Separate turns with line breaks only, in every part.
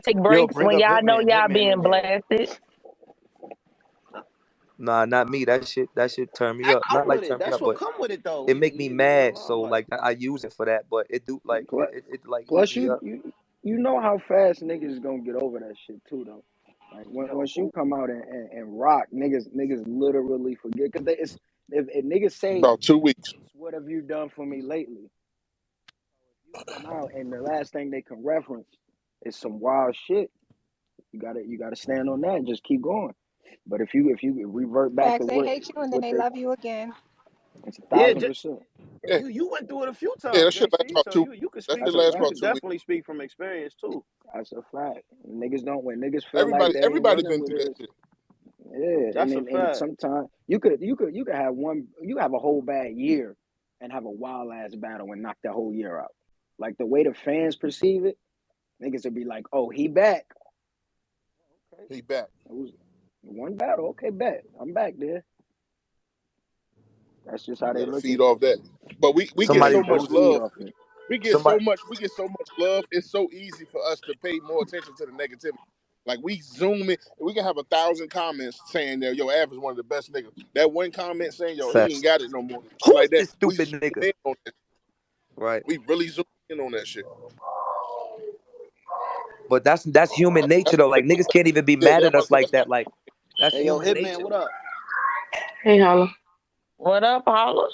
Take
Yo,
breaks
bring
when
up
y'all know
Hitman.
y'all
Hitman
being
in here.
blasted.
Nah, not me. That shit turn me
That
up.
come
Not like
with it.
turn me
That's
up,
what
but
come with it though.
it make me
You ain't gonna
mad.
lie.
So like I use it for that, but it do like
Plus,
it like eat
plus
me up.
you know how fast niggas is gonna get over that shit too though. Like once you come out and rock, niggas literally forget because it's if niggas say,
About 2 weeks.
"What have you done for me lately?" You come out and the last thing they can reference is some wild shit. You gotta stand on that and just keep going. But if you revert back to
Facts. They hate you and then
what
they
they
love you again.
it's a
Yeah,
thousand percent.
Yeah,
you went through it a few
yeah,
times,
that shit lasts
JC.
about
So
2 weeks. That shit
That's a
lasts
you
about
fact.
could
2 weeks.
definitely speak from experience too.
That's a fact. Niggas don't when niggas feel like they ain't
Everybody
running
been
with
through that
it.
shit.
Yeah, and
That's a
then
fact.
sometimes you could have a whole bad year and have a wild ass battle and knock that whole year out. Like the way the fans perceive it, niggas would be like, "Oh, he back." Okay,
He back.
it was one battle. Okay, bet I'm back there. That's just how
You
they
gotta
look
feed
at it.
off that. But we get
Somebody
so
You
much
gotta
posted
feed
love.
off it.
somebody.
We get so much love. It's so easy for us to pay more attention to the negativity. Like we zoom in, we can have 1,000 comments saying that yo Av is one of the best niggas. That one comment saying yo he ain't
Facts.
got it no more. Shit
Who's
like that.
this
We
stupid
zoom
nigga?
in on that.
Right.
We really zoom in on that shit.
But that's human nature
That's
though.
why
Like niggas can't even be
yeah,
mad
yeah,
at us like
that's why
that. Like that's
Hey, yo,
human
Hitman,
nature.
what up?
Hey, Holla.
What up, Holla?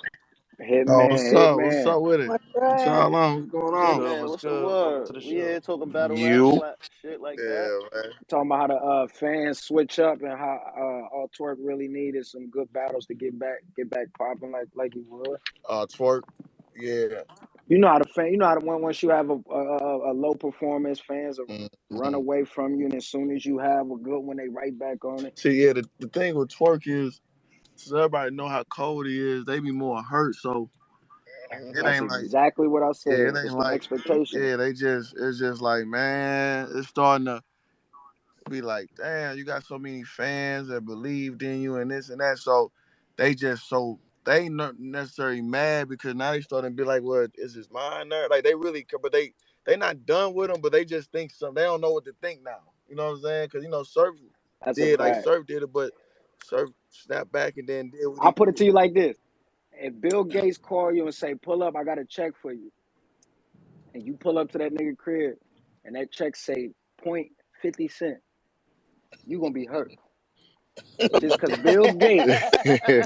Hitman,
Oh, what's up? What's
hitman.
up with it?
What's
What
good?
y'all on? What's going
Hey,
on?
man, what's the
Welcome
word?
to the
We here
show.
talking battle rap,
you.
shit like that.
Yeah, man.
Talking about how the fans switch up and how all Twerk really needed some good battles to get back popping like he would.
Twerk. Yeah.
You know how to once you have a low performance, fans will run
Mm-hmm.
away from you, and as soon as you have a good one, they right back on it.
See, yeah, the thing with Twerk is, since everybody know how cold he is, they be more hurt. So it
That's
ain't like,
exactly what I
yeah, it
said.
ain't
It's the
like,
expectation.
yeah, it's just like, man, it's starting to be like, damn, you got so many fans that believed in you and this and that. So they just they not necessarily mad because now they starting to be like, well, is this mine there? Like they really, but they not done with them, but they just think something. They don't know what to think now. You know what I'm saying? Because
That's a fact.
Surf did it, but Surf snapped back and then did what
I'll
he
put it
did.
to you like this: if Bill Gates call you and say, "Pull up, I got a check for you," and you pull up to that nigga crib, and that check say point 50 cent, you gonna be hurt. Just cause Bill Gates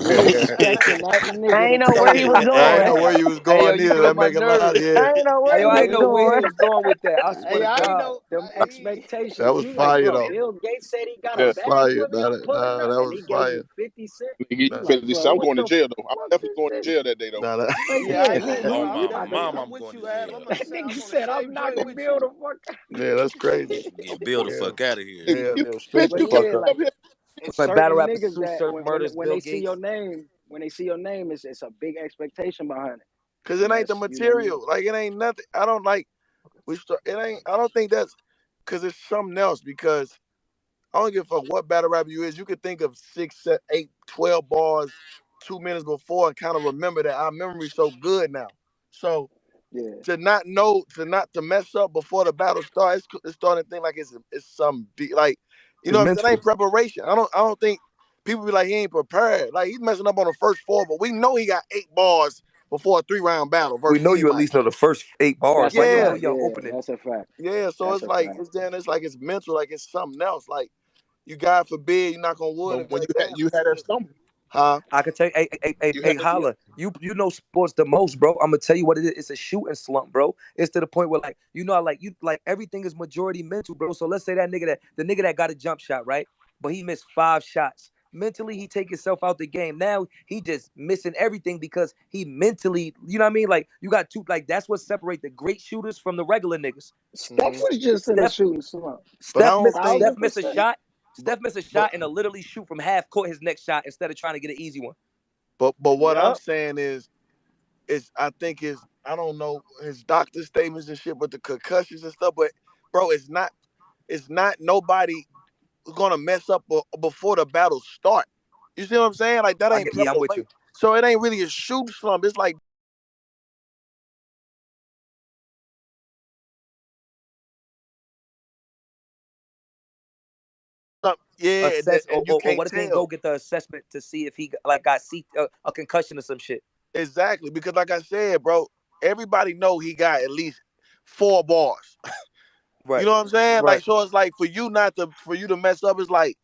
really expecting that
I
nigga
ain't
to
know where
throw
he
him
was
a
I ain't
going.
know
bag.
where you was
Hey yo,
going
you
either.
get on
That
my
make a lot.
nerves.
Yeah,
I ain't know
Hey
where
yo,
he
I
was
didn't know where he
going.
was going with that. I swear
Hey,
to
I ain't
God.
know.
Them
that
expectations,
was
you like,
fire
bro,
though.
Bill Gates said he got a
That's
bag
fire.
for me, I'm pulling up.
That
And
was
he gave
fire.
you 50 cents.
Nigga,
You
Nah,
like, bro,
I'm
what
going to
the
jail though. I'm
fuck
definitely
is
going to
this?
jail that day though.
nah, that,
Like,
Yeah, I
yeah,
ain't gonna
he
lie.
On
I'm
my
definitely.
mom,
I'm
I'm
with
going to
you, Av. I'm
jail.
gonna
that
say I'm
nigga
on the
said, I'm
same joint
knocking
with
Bill
you.
the fuck out.
yeah, that's crazy.
Get Bill the
Yeah,
fuck out of here.
If
yeah,
you
Bill, straight
bitch,
the
But
you can't
fuck
yeah,
up.
come
like
here.
it's
Like battle
certain
rapper
niggas
Sue
that
Surf
when
murders
when
Bill
they see
Gates.
your name, it's a big expectation behind it.
Cause it
And
ain't the
that's, you know what I mean?
material. Like it ain't nothing. I don't like. It ain't. I don't think that's. Cause it's something else. Because I don't give a fuck what battle rapper you is. You could think of 6, 7, 8, 12 bars 2 minutes before and kind of remember that. Our memory's so good now. So
Yeah,
to not know, to mess up before the battle starts, it's starting to think like it's some like, you
It's
know, that ain't
mental.
preparation. I don't think people be like he ain't prepared. Like he's messing up on the first 4, but we know he got 8 bars before a 3-round battle
We
versus
know you at
anybody.
least know the first 8 bars.
that's a
Might know
Yeah,
fact.
your
Yeah,
opening.
that's a fact.
yeah. So
That's
it's
a
like
fact.
it's like it's mental, like it's something else. Like you, God forbid, you knock on wood
But
and be
when
like, damn,
you had that stumble,
huh?
I could tell you,
you had
hey,
that.
Holla, you know sports the most, bro. I'm gonna tell you what it is. It's a shooting slump, bro. It's to the point where like like everything is majority mental, bro. So let's say the nigga that got a jump shot, right? But he missed 5 shots. Mentally, he take himself out the game. Now he just missing everything because he mentally, you know what I mean? Like you got two, like that's what separate the great shooters from the regular niggas.
Steph
Hmm.
was just in a
Steph,
shooting slump.
But I
Steph
don't
miss,
think,
Steph miss a
1000%.
shot.
but
Steph miss a
but
shot and literally shoot from half court his next shot instead of trying to get an easy one.
but what I'm
Yep.
saying is I think is I don't know his doctor statements and shit, but the concussions and stuff. But bro, it's not nobody gonna mess up before the battle start. You see what I'm saying? Like that ain't
Yeah, I'm with
preparation.
you.
So it ain't really a shoot slump. It's like
assess
and you
or
can't
what if they didn't go
tell.
get the assessment to see if he got a concussion or some shit.
Exactly, because like I said, bro, everybody know he got at least 4 bars. You
Right.
know what I'm saying?
Right.
Like, so it's like for you to mess up, it's like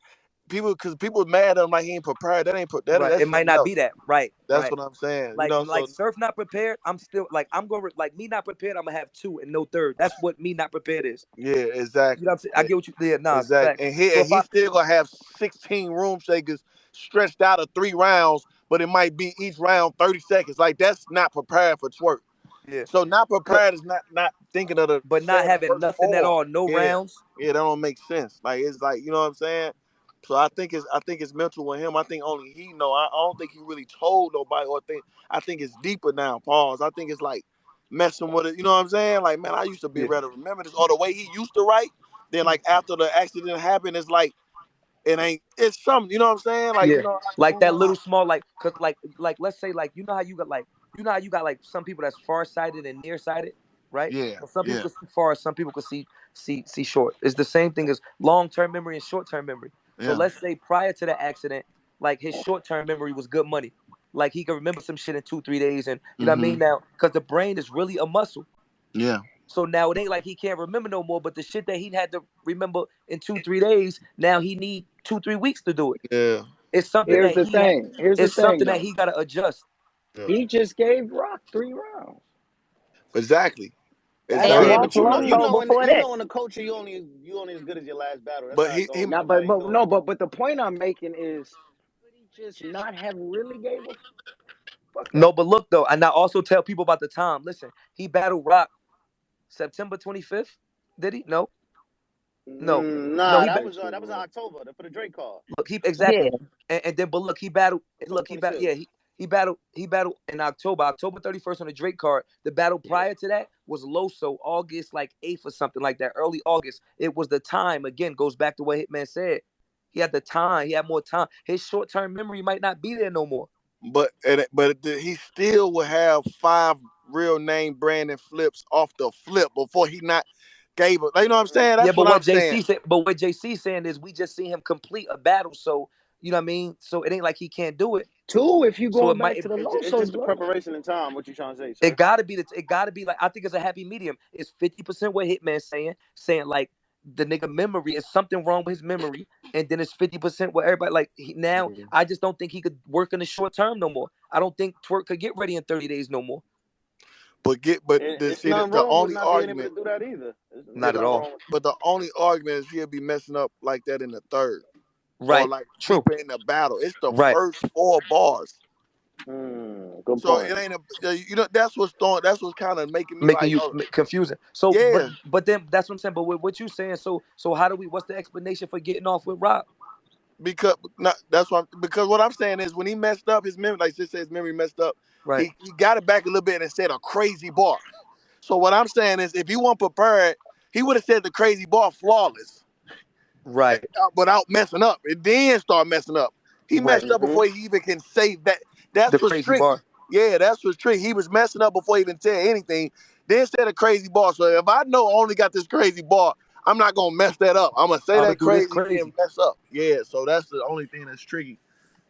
because people mad at him like he ain't prepared.
Right. It
That's
might
something
not be
else.
that. Right.
That's
Right.
what I'm saying. You
Like
know, so
Surf not prepared. I'm still I'm going like me not prepared. I'm gonna have 2 and no third. That's what me not prepared is.
yeah,
You know what
exactly.
I'm saying? I get what you did. Nah,
Exactly.
facts.
And
So if
he
I
still gonna have 16 room shakers stretched out of 3 rounds, but it might be each round 30 seconds. Like that's not prepared for twerk.
yeah,
So not
cause,
prepared is not thinking of
but not
saying the
having
first
nothing at
4.
all, no
Yeah.
rounds.
Yeah, that don't make sense. Like it's like, you know what I'm saying? So I think it's mental with him. I think only he know. I don't think he really told nobody I think it's deeper now, pause. I think it's like messing with it. You know what I'm saying? Like, man, I used to be
Yeah.
able to remember this. Or the way he used to write, then like after the accident happened, it's like it's something, you know what I'm saying? Like,
Yeah, like that little small, like, cause like let's say like you know how you got like some people that's far sighted and nearsighted, right?
yeah,
Well, some people
yeah,
can see far, some people can see short. It's the same thing as long term memory and short term memory. So
yeah,
let's say prior to the accident, like his short term memory was good money, like he could remember some shit in 2-3 days, and you know what I mean now, cause the brain is really a muscle.
yeah,
So now it ain't like he can't remember no more, but the shit that he had to remember in 2-3 days, now he need 2-3 weeks to do it.
yeah,
It's something
Here's
that
the thing. Here's the
it's
thing
something that
though.
he gotta adjust.
yeah.
He just gave Rock 3 rounds.
Exactly.
That's
And
Yeah,
Exactly.
it.
walked
but
Lonzo before that.
in the culture, you only as good as your last battle. That's
But
how it
he
goes,
Now,
no matter
but
you
but
do it.
no, but the point I'm making is, would he just not have really gave a fuck
No,
though?
but look though, and I also tell people about the time. Listen, he battled Rock September 25th. Did he? No, no, no.
Nah,
He
that
ba-
was
Potentially,
in October for the Drake card.
look he
Yeah.
exactly, and then but look he battled.
October
Look
twenty fifth.
yeah he battled in October 31st on the Drake card. The battle
Yeah.
prior to that was Loso August like 8th or something like that, early August. It was the time again. Goes back to what Hitman said. He had the time. He had more time. His short term memory might not be there no more.
he still would have 5 real name Brandon flips off the flip before he not gave it. You know what I'm saying?
Yeah,
That's
but
what I'm saying.
what JC saying is we just see him complete a battle, so you know what I mean. So it ain't like he can't do it.
2 if you
So it
going
might
back to the
It's
Loso
just the
joint.
preparation and time. What you trying to say,
it
sir?
gotta be it gotta be like I think it's a happy medium. It's 50% what Hitman saying like the nigga memory is something wrong with his memory, and then it's 50% what everybody like now. I just don't think he could work in the short term no more. I don't think Twerk could get ready in 30 days no more.
But
And
the
it's
see
nothing
the
wrong with
only
not being able to
argument,
do that either.
yeah,
Not
There's
at
nothing
all.
wrong with
but the only argument is he'll be messing up like that in the third or
Right.
like
True.
deeper in the battle. It's the
Right.
first 4 bars.
good
So
point.
it ain't that's what's kind of making me
Making
like,
you
oh
confusing. So,
yeah,
but then that's what I'm saying. But with what you saying, so how do we? What's the explanation for getting off with Rob?
because not that's what because what I'm saying is when he messed up his memory, like just said his memory messed up,
Right.
he got it back a little bit and said a crazy bar. So what I'm saying is if he wasn't prepared, he would have said the crazy bar flawless
Right.
without messing up. And then start messing up. He
Right.
messed up before he even can say that. That's
The
what's
crazy
tricky.
bar.
Yeah, that's what's tricky. He was messing up before he even said anything. Then said a crazy bar. So if I know I only got this crazy bar, I'm not gonna mess that up. I'm gonna say
I'm gonna
that
do this
crazy, then
crazy.
mess up. Yeah, so that's the only thing that's tricky.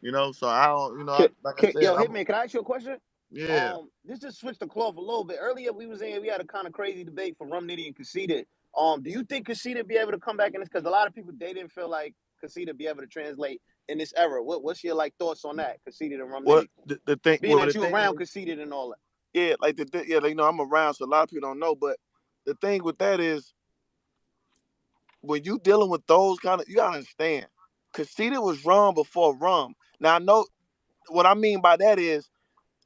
So I don't, like I said,
Yo, Hitman, can I ask you a question?
yeah,
This just switched the cloth a little bit. Earlier, we had a kind of crazy debate for Rum Nitty and Conceited. Do you think Conceited be able to come back in this? Because a lot of people they didn't feel like Conceited be able to translate in this era. What's your thoughts on that, Conceited and Rum
what
Nitty?
the thing,
Being
well,
that
the
you
thing
around
is,
Conceited and all that.
yeah, like I'm around, so a lot of people don't know. But the thing with that is, when you dealing with those kind of, you gotta understand, Conceited was rum before rum. Now I know what I mean by that is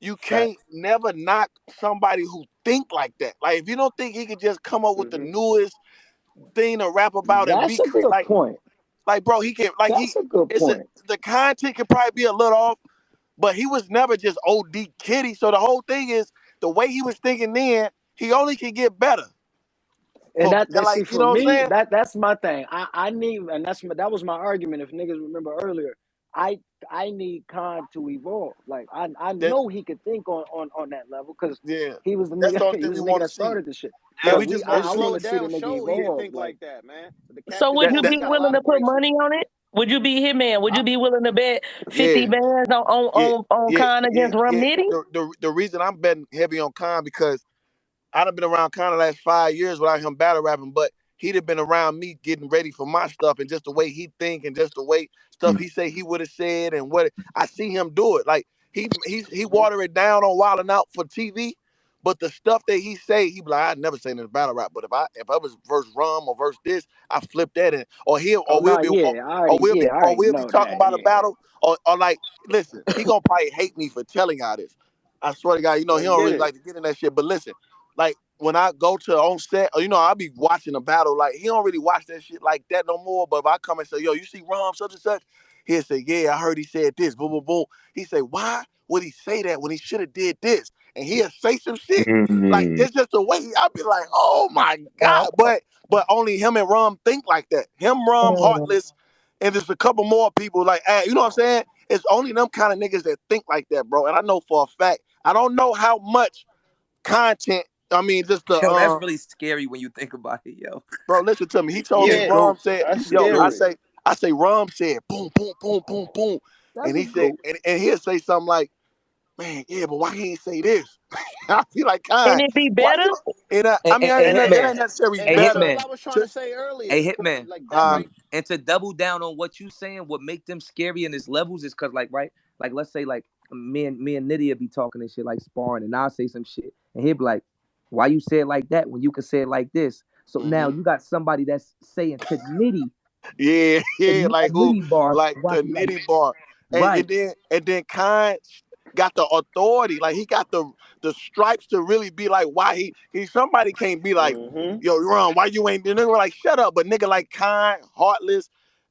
you can't
Facts.
never knock somebody who think like that. Like if you don't think he could just come up with the newest thing to rap about and
That's
be
a good point.
like bro, he can
That's a good point.
the content could probably be a little off, but he was never just OD kitty. So the whole thing is the way he was thinking then, he only can get better.
And see,
Like, you
for
know what I'm
me,
saying?
that's my thing. I need, and that was my argument. If niggas remember earlier, I I need Khan to evolve. Like I
That
know he could think on that level because
yeah.
he was the
That's
nigga.
the only
He
thing
was
we
the nigga
want to
that
see.
started the shit.
Yeah,
But
we just
I
want to
his
see.
want to
slowed
see the
down
nigga
show he didn't
evolve.
think
Like
like that, man. The
So
caption
would
he
you
That
always
be
got a
willing
lot
to
of
put
great shit.
money on it? Would you be Hitman? Would
I,
you be willing to bet 50
Yeah,
bands on
yeah, yeah,
Khan
yeah,
against Rum
yeah.
Nitty?
The reason I'm betting heavy on Khan because I done been around Khan the last 5 years without him battle rapping, but he'd have been around me getting ready for my stuff and just the way he think and just the way stuff he say he would have said and what I see him do it. Like he
mhm.
water it down on Wild 'N Out for TV, but the stuff that he say, he be like, I'd never say in a battle rap, but if I was verse Rum or verse this, I flip that in. Or he'll
Oh no, yeah, I
or
already
we'll be
know
talking
that.
about a
Yeah,
battle or like, listen, he gonna probably hate me for telling y'all this. I swear to God, he
Let's
don't
get
really
it.
like to get in that shit. But listen, like when I go to on set, or I'll be watching a battle. Like he don't really watch that shit like that no more. But if I come and say, "Yo, you see Rom such and such," he'll say, "Yeah, I heard he said this." Boom, boom, boom. He say, "Why would he say that when he should have did this?" And he'll say some shit. Like
Mm.
it's just the way I'll be like, "Oh my
Oh,
God!" But only him and Rom think like that. Him, Rom,
mm.
Heartless, and there's a couple more people like, you know what I'm saying? It's only them kind of niggas that think like that, bro. And I know for a fact. I don't know how much content. I mean, just the
Yo, that's really scary when you think about it, yo.
bro. Listen to me. He told me
Yo,
Yeah,
GOAT.
Rom said,
that's
Yo,
"Yo," I
GOAT.
scary.
say, Rom said, "Boom, boom, boom, boom, boom,"
That's
and
a
he said,
GOAT.
and he'll say something like, "Man, yeah, but why he ain't say this?" I feel like,
And
God,
it be
why
better?
you? And I mean,
And
it
that,
Hitman.
ain't necessarily
and
Hey,
that's
better
all
Hitman.
I was trying
to,
to say earlier.
Hey, Hitman.
Like that right.
And to double down on what you saying, what make them scary in his levels is because, like, right, like let's say like me and Nydia be talking and shit, like sparring, and I'll say some shit, and he'll be like, "Why you say it like that when you can say it like this?" So now
hmm
you got somebody that's saying to Nitty,
yeah, yeah,
a
like who,
Nitty bar,
like
watch
the
me like,
nitty bar,
right,
and then Khan got the authority, like he got the stripes to really be like, why he somebody can't be like,
Mm-hmm.
yo, Ron, why you ain't? The nigga like, shut up, but nigga like Khan, Heartless,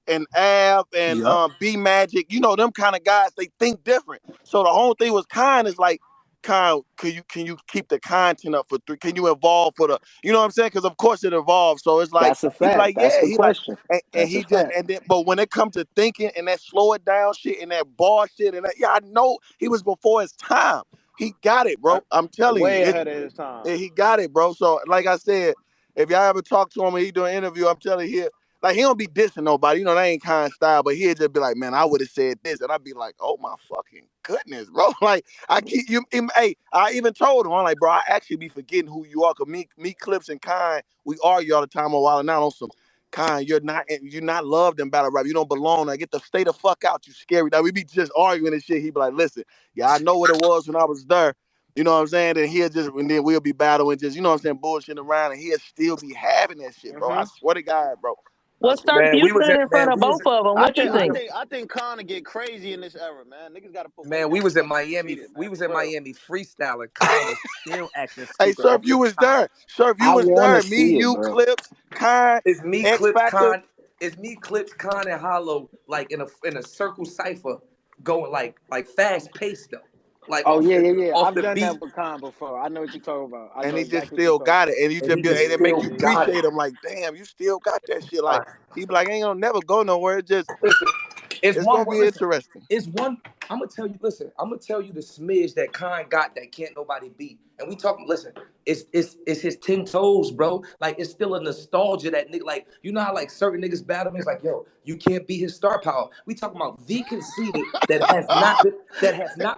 and Av and
yep.
B Magic, them kind of guys, they think different. So the whole thing was Khan is like. Khan, can you keep the content up for three? Can you evolve for the? You know what I'm saying? Because of course it evolves. So it's like
that's a
he be
fact.
like,
That's
yeah,
the
he like,
question.
and
That's a
he just
fact.
and then but when it comes to thinking and that slow it down shit and that bar shit and that, yeah, I know he was before his time. He got it,
Uh,
bro. I'm telling you,
way ahead of his time.
he got it, bro. So like I said, if y'all ever talk to him and he do an interview, I'm telling you, like he don't be dissing nobody. That ain't kind of style, but he'd just be like, man, I would have said this, and I'd be like, oh my fucking goodness, bro. Like I keep you, hey, I even told him, I'm like, bro, I actually be forgetting who you are, cause me, Clips and Kind, we argue all the time a while and now on some. Kind, you're not loved in battle rap. You don't belong. I get the stay the fuck out. You scary. Now we be just arguing and shit. He be like, listen, yeah, I know what it was when I was there. You know what I'm saying? And then we'll be battling just, you know what I'm saying, bullshitting around and he'll still be having that shit, bro. I
Mm-hmm.
swear to God, bro. I
Well,
swear to
Surf,
Man,
you
God.
we was
stood
at
in front of both of them.
I
What
we
you
think
was
I
think?
in
think I think Connor get crazy in this era, man. Niggas got to put
Man,
weight
we
on
was in
on
Miami.
Conceited, man,
We was
for
in
real.
Miami freestyling. Khan was still acting
Hey,
stupid
Surf,
off
you
the
was
top.
there. Surf, you
I
was
want to
there. Me,
see it,
you,
bro.
Clips, Kind,
It's me,
X
Clips,
Factor.
Khan. It's me, Clips, Khan, and Hollow, like in a circle cipher, going like fast paced though, like
Oh yeah, yeah, yeah.
off
I've
the
done that
beat,
with Khan before. I know what you're talking about. I
And
know
he just
exactly what you're
still
talking
got
about.
it. And you
and
just
he
be,
just
and it make
still
you
got it.
appreciate him. Like, damn, you still got that shit. Like, he be like, ain't gonna never go nowhere.
Listen, it's
It's
one.
gonna be
Listen,
interesting.
it's one. I'm gonna tell you. Listen, I'm gonna tell you the smidge that Khan got that can't nobody beat. And we talking. Listen, it's his 10 toes, bro. Like it's still a nostalgia that nigga. Like you know how like certain niggas battle me. It's like yo, you can't beat his star power. We talking about the conceited that has not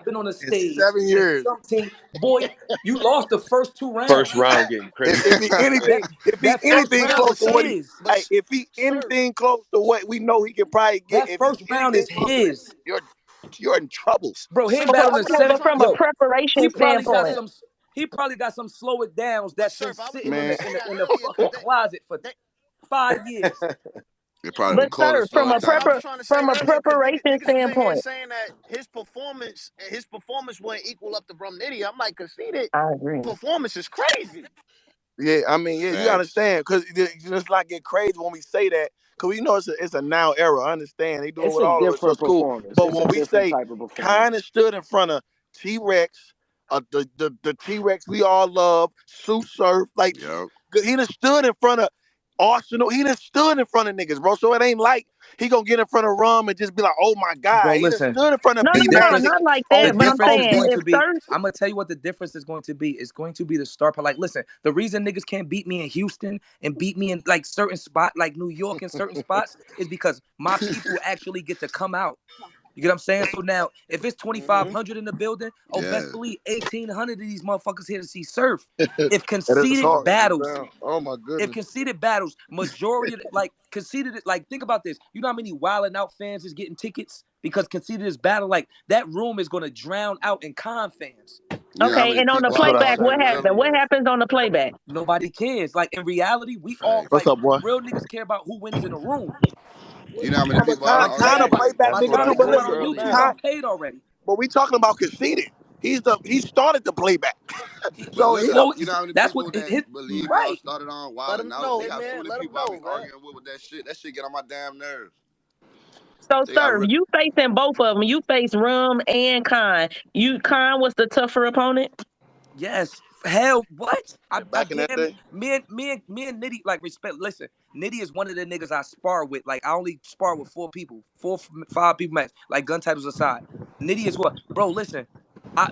been on a
In
stage in
7 years.
something. Boy, you lost the first two
First
rounds.
round getting
If,
crazy.
if he
That
anything, if he
that first
anything
round
But
close
is
to what he,
Surf,
his.
but
if he
Surf,
anything close to what we know he can probably get,
That
if he
first round
anything
is
close to that
his.
shit, you're in trouble.
Bro, he ain't
Surf.
been
I,
on
I
the
what I was
seven.
But
trying
from
to
a
Yo, he
preparation
probably got
standpoint,
some. He probably got some slow it downs
but
that's been
Surf,
sitting in
I was
Man,
the in
saying
the
that
in the
earlier
fucking
because
closet for
they
5 years.
They probably
but
been calling
Surf,
slow it
That's what I
down.
was trying to say
from a
earlier because
preparation
niggas was in here
standpoint,
saying that his performance wouldn't equal up to Rum Nitty. I'm like, conceited
I agree.
performance is crazy.
yeah, I mean, yeah, you
Facts.
understand because just not get crazy when we say that because we know it's a now era. I understand they doing
It's
with
a
all of it, so
different
it's cool.
performance.
But
It's a
when we
different
say
type of
kind
performance.
of stood in front of T Rex, the T Rex we all love, Sue Surf, like
Yep.
he done stood in front of. Arsenal. He done stood in front of niggas, bro. So it ain't like he gonna get in front of Rum and just be like, oh my God.
Bro,
He done
listen.
stood in front of
No,
The
big
no, no,
mad
difference,
niggas
not like
the
that.
on
But
big
I'm
difference
bone
is
saying
going
shit.
to
if
be.
Sir,
I'm gonna tell you what the difference is going to be. It's going to be the star power. Like, listen, the reason niggas can't beat me in Houston and beat me in like certain spot, like New York and certain spots, is because my people actually get to come out. You get what I'm saying? So now, if it's
Mm-hmm.
2,500 in the building, oh,
Yeah.
best believe 1,800 of these motherfuckers here to see Surf. If
And it's
conceded
hard.
battles,
Oh my
if
goodness.
conceded battles, majority of like conceded, like think about this. You know how many wilding out fans is getting tickets because conceded this battle? Like that room is gonna drown out in con fans.
You know how
okay,
many
and on the
people
That's what I
playback,
outside
said
what
the
happened? What
building?
earlier.
happens on the playback?
Nobody cares. Like in reality, we all
What's
like
up, boy?
real niggas care about who wins in the room.
You know how many
Yeah, but
people
kind
Like
outside
of
the
play
Exactly.
back
That's
my
what
nigga
I
too.
time
But
come
said
out on
listen,
YouTube.
earlier.
I'm
kind,
paid already.
but we talking about conceded. He started the playback.
But
So he
listen,
don't.
So
you know how many
that's what
people that
he
believe y'all
right.
started on
Let
Wild and
him
Out?
know,
They got so
man.
many
Let him
people I
know,
be
man.
arguing with that shit. That shit get on my damn nerves.
So,
They got
Sir, you facing both of them. You face Rum and Khan. Khan was the tougher opponent.
Yes. Hell, what?
Yeah,
I
back in that
damn
day.
me and Nitty like respect. Listen, Nitty is one of the niggas I spar with. Like I only spar with 4 people, 5 people max. Like gun titles aside, Nitty is what, bro. Listen,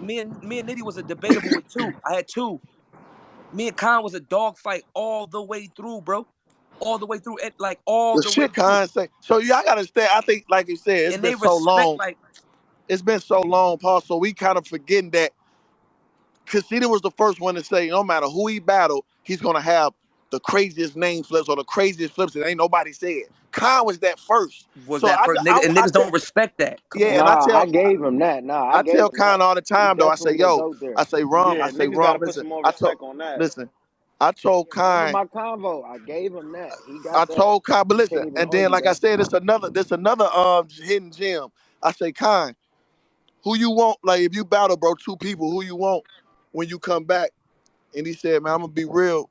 me and Nitty was a debatable with 2. I had 2. Me and Khan was a dog fight all the way through, bro. All the way through it, like all
The
the way
shit
through.
kind say. So y'all gotta understand. I think, like you said, it's
And
been
they
so
respect
long.
like
It's been so long, Paul. So we kind of forgetting that Casita was the first one to say, no matter who he battled, he's gonna have the craziest name flips or the craziest flips that ain't nobody said. Khan was that first.
was
So
that first nigga, and niggas don't respect that. Come
yeah,
on.
and I
Nah, I
tell
gave him that. Nah, I
I
gave
tell
him that.
Khan all the
He
time though. I say,
definitely a
yo,
goat there.
I say
Yeah,
Rum.
niggas gotta put
Listen,
some more respect on that.
I told
Remember
Khan,
my convo? I gave him that. He got that.
But
You
listen,
can't even
and then
argue
like I
that.
said, there's another hidden gem. I say, Khan, who you want? Like if you battle, bro, 2 people, who you want when you come back? And he said, man, I'm gonna be real.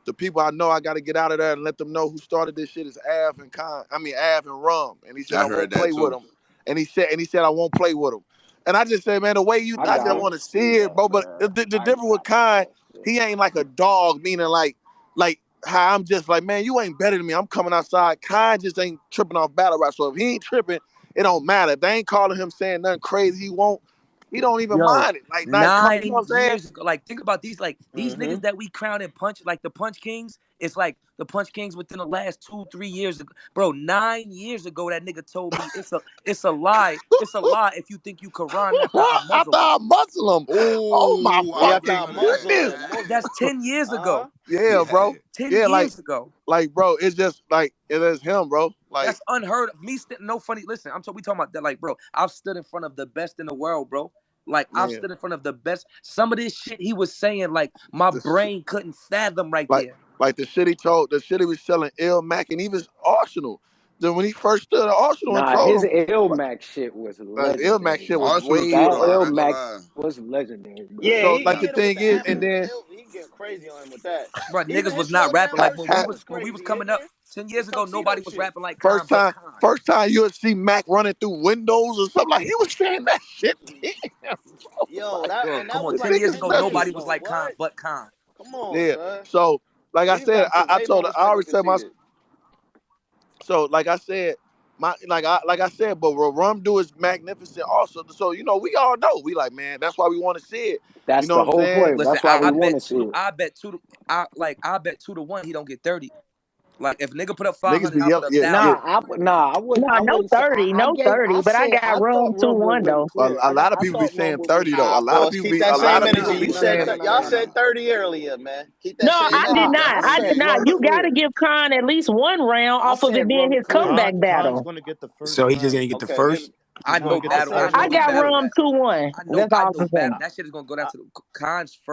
The people I know I gotta get out of there and let them know who started this shit is Av and Av and Rum. And he said
I
I
heard
won't
that
play with
too.
him. And he said I won't play with him. And I just said, man, the way
I
I just
got him.
want to see it, bro. But the
I
difference with
got
Khan,
that shit.
he ain't like a dog, meaning like how I'm just like, man, you ain't better than me. I'm coming outside. Khan just ain't tripping off battle rap. So if he ain't tripping, it don't matter. If they ain't calling him saying nothing crazy, he don't even
Yo,
mind it. Like not come, you know what
9
I'm saying?
years ago. Like, think about these
Mm-hmm.
niggas that we crown and punch, like the Punch Kings. It's like the Punch Kings within the last 2-3 years ago. Bro, 9 years ago, that nigga told me it's a lie. It's a lie if you think you could rhyme after I
After
muzzle him.
I muzzle him. Oh my
Oh,
Yeah,
I
after I
gave
fucking
him that.
muzzle
goodness.
him, muzzle.
That's 10 years
Uh-huh.
ago.
Yeah,
Yeah.
bro.
10
Yeah,
years ago.
bro, it's just like it is him, bro. Like,
That's unheard of. No funny. Listen, we talking about that. Like, bro, I've stood in front of the best in the world, bro. Like, I've
man,
stood in front of the best. Some of this shit he was saying, like, my
this,
brain couldn't fathom right
like,
there.
the shit he was selling Ill Mac and even Arsenal. Then when he first stood at Arsenal and
Nah,
told
his
him,
Ilmac shit was
Ill Mac
legendary,
shit was
bro.
Arsenal
way
That
too,
fire.
though. I ain't gonna
Ilmac
lie.
was legendary, bro.
Yeah,
So
he
like
Nah.
the
hit him with
thing
the
is, and
African.
then
He get crazy on him with that.
Bro,
Even
niggas
his
was not rapping
slowdown
like
ha-
was
ha-
when we
crazy.
was coming up
Hitman,
10
the
years ago.
tuxedo
Nobody was
shit.
rapping like Khan but Khan.
first time you would see Mac running through windows or something like he was saying that shit. Damn, bro.
Yo,
Like
Bro, come
that
on.
was
this
10
like
years
nigga
10
ago,
special.
years
nobody was
ago.
like Khan
What?
but Khan.
Come on,
Yeah.
son.
So like I
Niggas
said,
gotta put
I
way more
told her, I
respect on
always said my.
Conceited.
So like I said, like I said, but what Rum do is magnificent also. So we all know. We like, man, that's why we want to see it. You
That's
know
the
what I'm
whole
saying?
point.
Listen,
That's why we
I
want
bet
to see it.
I bet 2-1 he don't get 30. Like if nigga put up
Niggas
500,
be
I'll put
yelling,
up
yeah, yeah.
1,000.
No,
I
no
wouldn't say.
30, no 30.
I
But I
said
got
I thought
Rum
Rum would
2-1
win
though.
clear.
A lot of
I
people be
thought Rum
saying
would win
30 though.
clear.
Nah, boss, keep that
A lot
same
of
energy.
people be
You
No, no,
said
saying
no, no,
y'all
no, no.
said 30 earlier, man. Keep that
No,
same
I
Nah,
did
energy.
not.
I
I
said
did not.
Rum
You got
clear.
to give Khan at least one round
I
off of
said
it being
Rum
his
clear.
comeback
Khan's
battle.
gonna get the
So
first
he just
round.
gonna get the
Okay,
first.
He's
I
gonna
know
get the
battle.
said
I
first
I
know
Rum
he
got
round.
battled
clear.
Rum
that.
2-1. That's
I
all
know
I'm saying.
that shit is gonna go down
I,
to the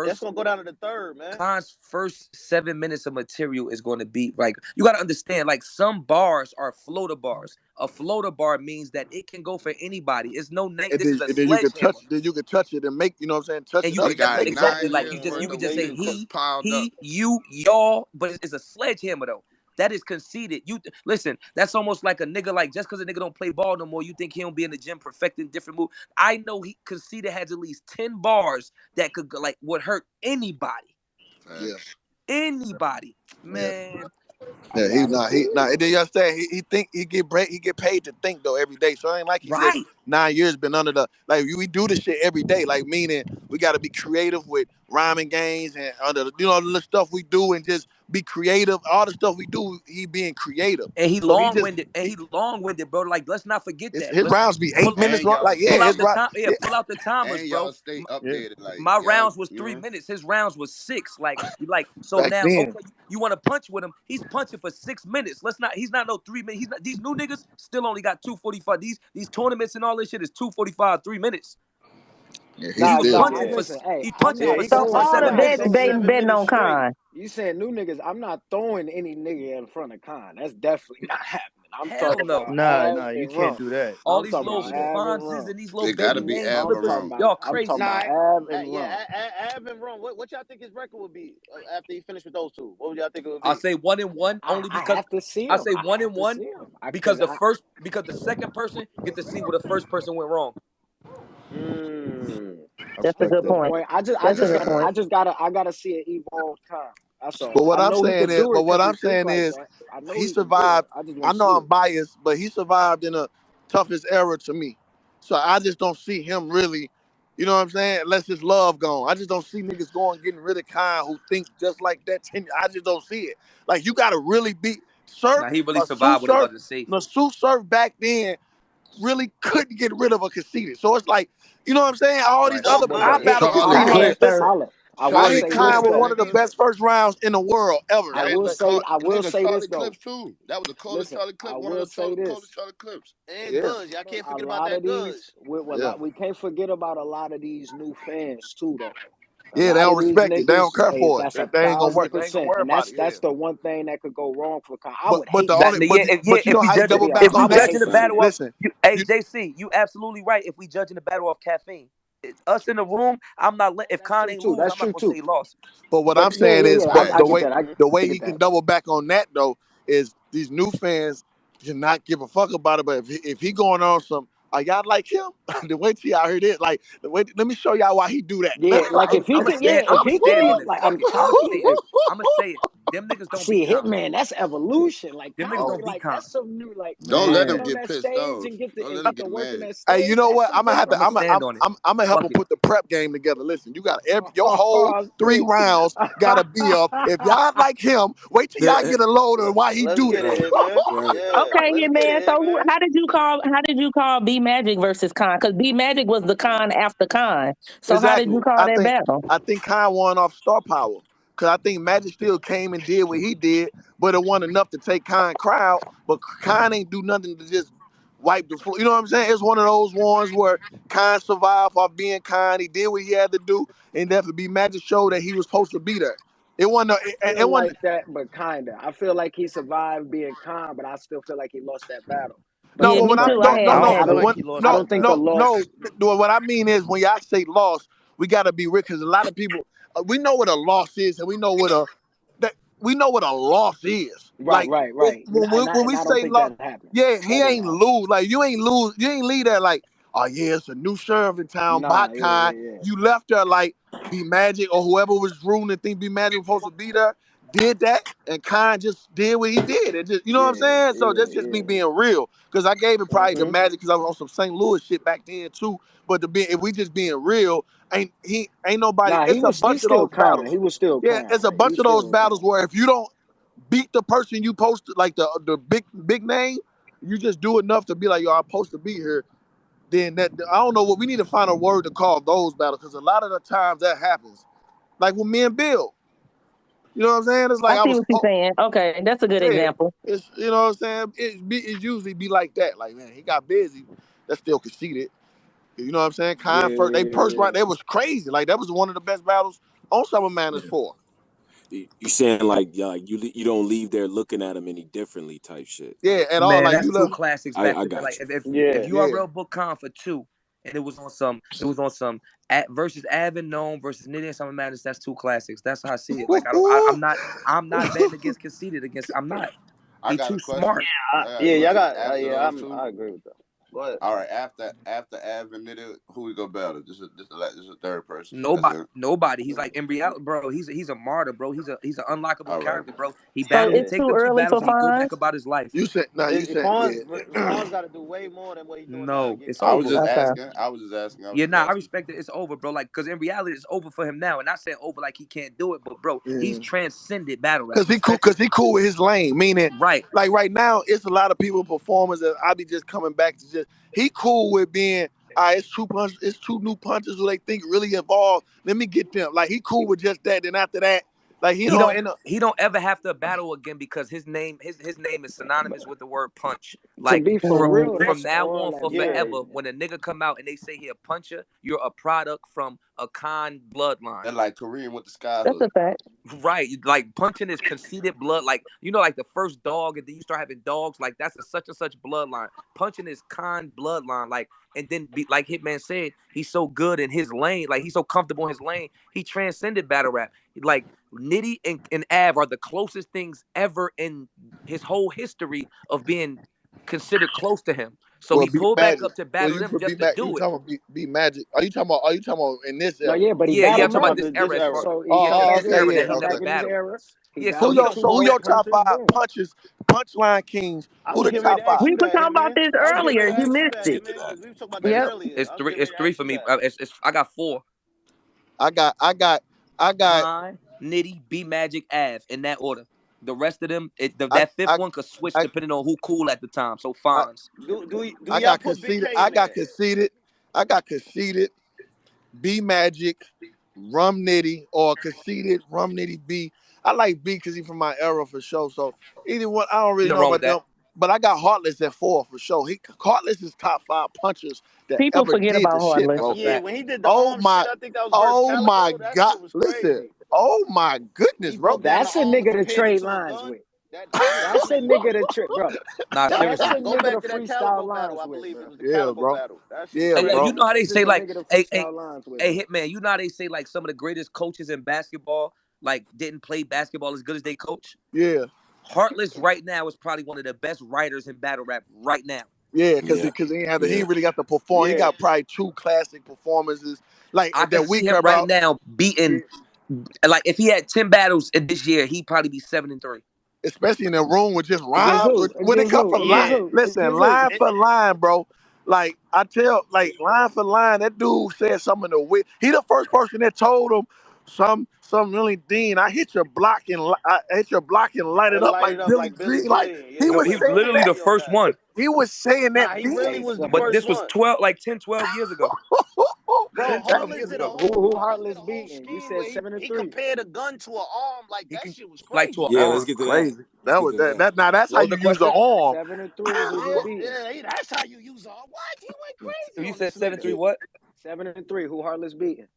that's gonna go down to the third, man.
Khan's first 7 minutes of material is going to be like you got to understand. Like some bars are floater bars. A floater bar means that it can go for anybody. It's no name.
and
This is a
then you could touch
sledgehammer,
it and make, you know what I'm saying, touch
and
it
you
up.
He
could
And
got
make it go.
exactly
9 years
like
Yeah,
you
worth
could
of
just
yeah,
say
you could.
music piled up.
he, you, y'all, but it's a sledgehammer though. That is conceded. Listen. That's almost like a nigga. Like just because a nigga don't play ball no more, you think he don't be in the gym perfecting different moves. I know he conceded has at least 10 bars that could like would hurt anybody.
Yeah,
Facts.
Anybody,
yeah.
man.
I
Yeah,
gotta see it.
And then you understand he think he get paid to think though every day. So it ain't like he just
Right.
9 years been under the like we do this shit every day. Like meaning we got to be creative with rhyming games and under the stuff we do and just be creative. All the stuff we do, he being creative.
And he
So he
long-winded. Bro. Like, let's not forget that.
his rounds be
pull,
8 minutes
And
long.
y'all
Like
pull
yeah,
out
his
the
round.
time. Yeah,
Yeah,
pull out the timers,
and
bro.
y'all stay
yeah.
updated. Like
My
y'all,
rounds was
you
3
know.
minutes. His rounds was 6. Like so
Back
now,
then.
okay, you want to punch with him? He's punching for 6 minutes. He's not no 3 minutes. He's not. These new niggas still only got 2:45. These tournaments and all this shit is 2:45, 3 minutes.
Yeah, he's
Nah,
He
still
nah.
punching
yeah.
for
Listen, hey,
he
I'm
punching
Yeah,
for
not
he can
So
six or
punch
all
for
the
7
throwing.
about
bets
minutes.
6-7
betting
minutes
on
straight.
Con.
You saying new niggas? I'm not throwing any nigga in front of Khan. That's definitely not happening. I'm
Hell
talking
no.
about
Nah,
Av
nah, you
and
can't
Rum.
do that.
All
I'm
these
talking
little
about
Shit,
Av and
Fonzes
Rum.
and these little
it got
baby
to be
name
I'm
flippers.
talking
Averone.
about.
Y'all
I'm talking
crazy.
Nah,
about Av and
yeah,
Rum.
Avin Run. What y'all think his record would be after he finished with those two? What would y'all think it would
I
be?
say 1-1 only
I
because
have to see
I
him.
say
I
one
have
and
to
one
see him.
because the second person get to see where the first person went wrong.
I
That's a
respect
good
Good
that.
point.
point. I
That's a
just
good
got.
point.
I gotta see an evolved Khan. That's all.
But what
I
I'm
know he
saying
could
is,
do it
but what
because he
I'm
think
saying
like
is,
that. I know
he
he could do it.
survived.
I just
I
want to
know
see
I'm
it.
biased, but he survived in a toughest era to me. So I just don't see him really, you know what I'm saying? Unless his love gone. I just don't see niggas going getting rid of Khan who think just like that. I just don't see it. Like you gotta really be surf
Now he really
a Sue
survived when it
surf.
wasn't safe.
The Sue surf back then really couldn't get rid of a conceited. So it's like, you know what I'm saying? All these
Right.
other
But
I
look,
battle
Charlie
I
conceited.
had
Clips.
Listen,
third.
Holla. I will
I
Charlie
hit
say
Khan
this
Clips,
with
though.
one of the
nigga.
best first rounds in the world ever.
I
Hey,
will say. I will
nigga,
say this
Charlie
though.
Clips too. That was the coldest
Listen,
Charlie
I
Clip. One of
will
the
say
coldest
this.
Charlie Clips.
and
Yeah,
goods. Y'all can't
A
forget about
lot of
that
these,
goods.
yeah.
we can't forget about a lot of these new fans too, though. A
Yeah, they
lot
don't
of these
respect it. They don't
niggas,
care
hey,
for it.
that's a
They ain't gonna work.
thousand
They ain't gonna
percent,
worry
and
about it. Yeah.
that's the one thing that could go wrong for Khan. I
But
would
but
hate
the
to
That
only
see it.
but you
if
know
we
how you
judge it,
double
Yeah,
back
if
I
we
on
would
that?
judging
hate
the
to see
battle
it.
off
Listen,
you, hey
you
JC, you absolutely right. If we judging the battle off caffeine, us in the room, I'm not if
That's
Khan
true
ain't
too.
lose,
That's
I'm not
true
gonna say
too.
he lost.
but what
But
I'm saying is,
Yeah.
but
but
I
the
get
way
that. I
the way
get
he can
that.
double back on that though is these new fans do not give a fuck about it. But if he going on some, y'all like him? The way till y'all hear this, like the way. Let me show y'all why he do that.
Yeah, like if he could, yeah, if
I'ma
he could
stand
be
on it.
like,
Fuck
I'm
it. I'ma
telling
say
you,
it.
if
I'ma say it. Them niggas don't beat
see
Khan.
Hitman, that's evolution. Like
Them
Khan
niggas
would
Oh
be
don't beat
like,
Khan.
that's some new, like
Don't let
getting
him
Man,
on
get
that
pissed
stage
off.
and get
Don't let him
get
get
to work in
mad.
that
hey, you
stage.
know
That's
what?
some different.
I'ma stand on it.
I'm gonna help
Fuck
him
it.
put the prep game together. Listen, you got your whole
Oh
3
shit.
rounds gotta be up. If y'all like him, wait till y'all get a load of why he
let's
do
get
this.
it,
Right.
Hitman.
Right.
Yeah,
Okay,
let's
yeah,
get
man.
it,
So
Hitman.
how did you call B Magic versus Con? Because B Magic was the Con after Con. So how did you
Exactly.
call that battle?
I think Khan won off star power. Cause I think Magic still came and did what he did, but it wasn't enough to take Khan crowd. But Khan ain't do nothing to just wipe the floor. You know what I'm saying? It's one of those ones where Khan survived off being Khan. He did what he had to do, and that be Magic showed that he was supposed to be there. It wasn't.
Feel
It wasn't.
like that, but kinda. I feel like he survived being calm, but I still feel like he lost that battle.
No,
That's
Yeah,
but
just
me
when I
too.
right.
I
no
had
no
I
I
don't
no
I
Magic.
feel
don't
like
when
he lost
I
no
that
don't think the
battle.
no
loss.
what I mean is when y'all say loss, we gotta be real because a lot of people we know what a loss is and we know what a loss is.
Right,
Like
right, right.
when we
And I don't
say
think
loss,
that happened.
yeah, he
That didn't
ain't
happen.
lose. Like you ain't lose. You ain't leave there like, oh yeah, it's a new sheriff in town,
Nah, yeah,
Botcon.
yeah, yeah.
You left there like Be Magic or whoever was ruling and think Be Magic was supposed to be there. Did that and Khan just did what he did. It just you know what I'm
Yeah,
saying? So
yeah,
that's just me
yeah.
being real. Cause I gave it probably the
Mm-hmm.
Magic because I was on some St. Louis shit back then too. But if we just being real, ain't nobody.
Nah,
It's a
he's
bunch of
still
those
kind.
battles.
He was still
Yeah,
kind.
it's a
He
bunch of those
still
battles
kind.
where if you don't beat the person you posted, like the big name, you just do enough to be like, yo, I'm supposed to be here. Then that I don't know what we need to find a word to call those battles because a lot of the times that happens. Like with me and Bill, you know what I'm saying? It's
I
like I
see
was,
what you're saying. Okay, that's a good
yeah,
example.
it's you know what I'm saying. It usually be like that. Like man, he got busy. That's still conceded. You know what I'm saying?
Yeah,
They
yeah,
first
yeah.
round, they was crazy. Like that was one of the best battles on Summer Madness 4.
You saying like you don't leave there looking at them any differently type shit.
Yeah, at all.
Man,
Like
that's
you
two
love.
classics back
I
to back.
got
Like
you.
if
Yeah.
you are
Yeah.
real book Con for 2, and it was on some at versus Avin Gnome versus Nitty and Summer Madness. That's 2 classics. That's how I see it. Like I'm not betting against conceited against. I'm not.
I
He
got
too
a question.
smart.
I got a
Yeah, y'all
question.
got.
After
Yeah,
those two,
I agree with that. Go ahead.
All right, after Av and Nitty, who we go battle? This is a third person.
Nobody. He's like in reality, bro. He's a martyr, bro. He's an unlockable
All right.
character, bro. He
So
battled. He
it's
take
too
them 2
early for
battles and he go
Fonz?
back about his life.
You said yeah.
Fonz got to do way more than what he's doing now to
No,
get
it's
I was
over.
just
Okay.
asking. I was just asking.
Yeah, nah, I respect it. It's over, bro. Like, cause in reality, it's over for him now. And not saying over like he can't do it, but bro, he's transcended battle rap.
Cause he cool with his lane. Meaning,
Right.
like right now, it's a lot of people performers that I be just coming back to just. He cool with being. It's two new punches who they think really involved. Let me get them. Like he cool with just that. Then after that, like he don't end up.
He don't ever have to battle again because his name is synonymous with the word punch.
To
Like
be for real,
from
that's
now
all
on for
that
forever,
matters.
when a nigga come out and they say he a puncher, you're a product from a Khan bloodline.
And like Kareem with the sky
That's
hook.
a fact.
Right, like punching is conceited blood, like like the first dog, and then you start having dogs, like that's a such and such bloodline. Punching is Khan bloodline, like, and then like Hitman said, he's so good in his lane, like he's so comfortable in his lane, he transcended battle rap. Like Nitty and Av are the closest things ever in his whole history of being considered close to him. So he pulled back up to battle them just to do
You
it.
talking about be Magic? Are you talking about in this era?
No, yeah, but he
Yeah, I'm
battled
talking about
Magic.
this era.
So
He has this
okay,
era
yeah,
that he
okay.
never
back in his
battled.
era.
Yeah,
Who your top 5 punchline kings? Who the top 5?
We were talking about this
I was getting
earlier.
ready to
You
ask you
missed
that,
it.
man, because we were talking about
Man,
that
Yep.
earlier.
it's three for me. I got 4.
I got
Khan, Nitty, B Magic, Av in that order. The rest of them, that fifth one could switch depending on who cool at the time. So Fonz.
Do y'all put Big K in there?
I got conceited, B Magic, Rum Nitty, or conceited Rum Nitty B. I like B because he's from my era for sure. So either one, I don't really
Nothing
know
wrong
about
with that.
them. But I got Heartless at 4 for sure. Heartless is top 5 punchers that
People
ever
forget
did
about
the shit,
Heartless.
bro.
Yeah, when he did the arm shit, I think that was versus
my
Calico. That
God!
shit was
Listen,
crazy.
oh my goodness,
He
bro.
broke down
That's
the
a
arm,
nigga to
compared it
trade
to a
lines
gun.
with.
That
That's
was
a nigga to trade, bro.
Nah,
That's
seriously.
a
go
nigga
back
to
to that
freestyle
Calico
lines
battle, I
with,
believe
bro.
it was the Calico
bro.
battle. That shit was
Hey,
crazy.
you know how they
This
say
is a
like,
nigga to
hey,
freestyle lines with,
hey,
bro.
Hitman, you know how they say like some of the greatest coaches in basketball like didn't play basketball as good as they coach?
Yeah.
Heartless right now is probably one of the best writers in battle rap right now.
Yeah, because he ain't really got to perform.
Yeah.
He got probably 2 classic performances like
I
that
can
we
see
care
him right
about.
now beating, like if he had 10 battles in this year, he'd probably be 7-3.
Especially in a room with just
Against
rhymes.
who?
When it
Against
comes
who?
from
Against
line,
who?
listen,
Against
line
who?
for line, bro. Like I tell, like line for line, that dude said something to wit. He the first person that told him some really Dean. I hit your block and light it
And
up
light
like
it up
Billy
like Billy
Jean. Like
Jean.
he
Yeah,
No,
was
he
he
was
went
saying
literally
that.
the
crazy on
first
that.
one.
He was saying
Nah,
that
he
then.
really was the
But
first
this was
one.
10, 12 years ago.
Bro,
10, 12
Heartless
years
did a
ago.
whole
Who
Heartless did
Heartless
a whole
beating? You
scheme
said
where
7 and
he
3.
compared a gun to an arm. Like
He
that
can
shit was
like to an
crazy.
Yeah,
arm.
let's get to that.
Crazy.
Let's get to that.
Now that's how
What was
you
the
use an
question?
arm.
7 and 3. Who he beating?
That's how you use an arm. What? He went crazy
You
on
said
this nigga.
7-3 what?
7 and 3. Who Heartless beating?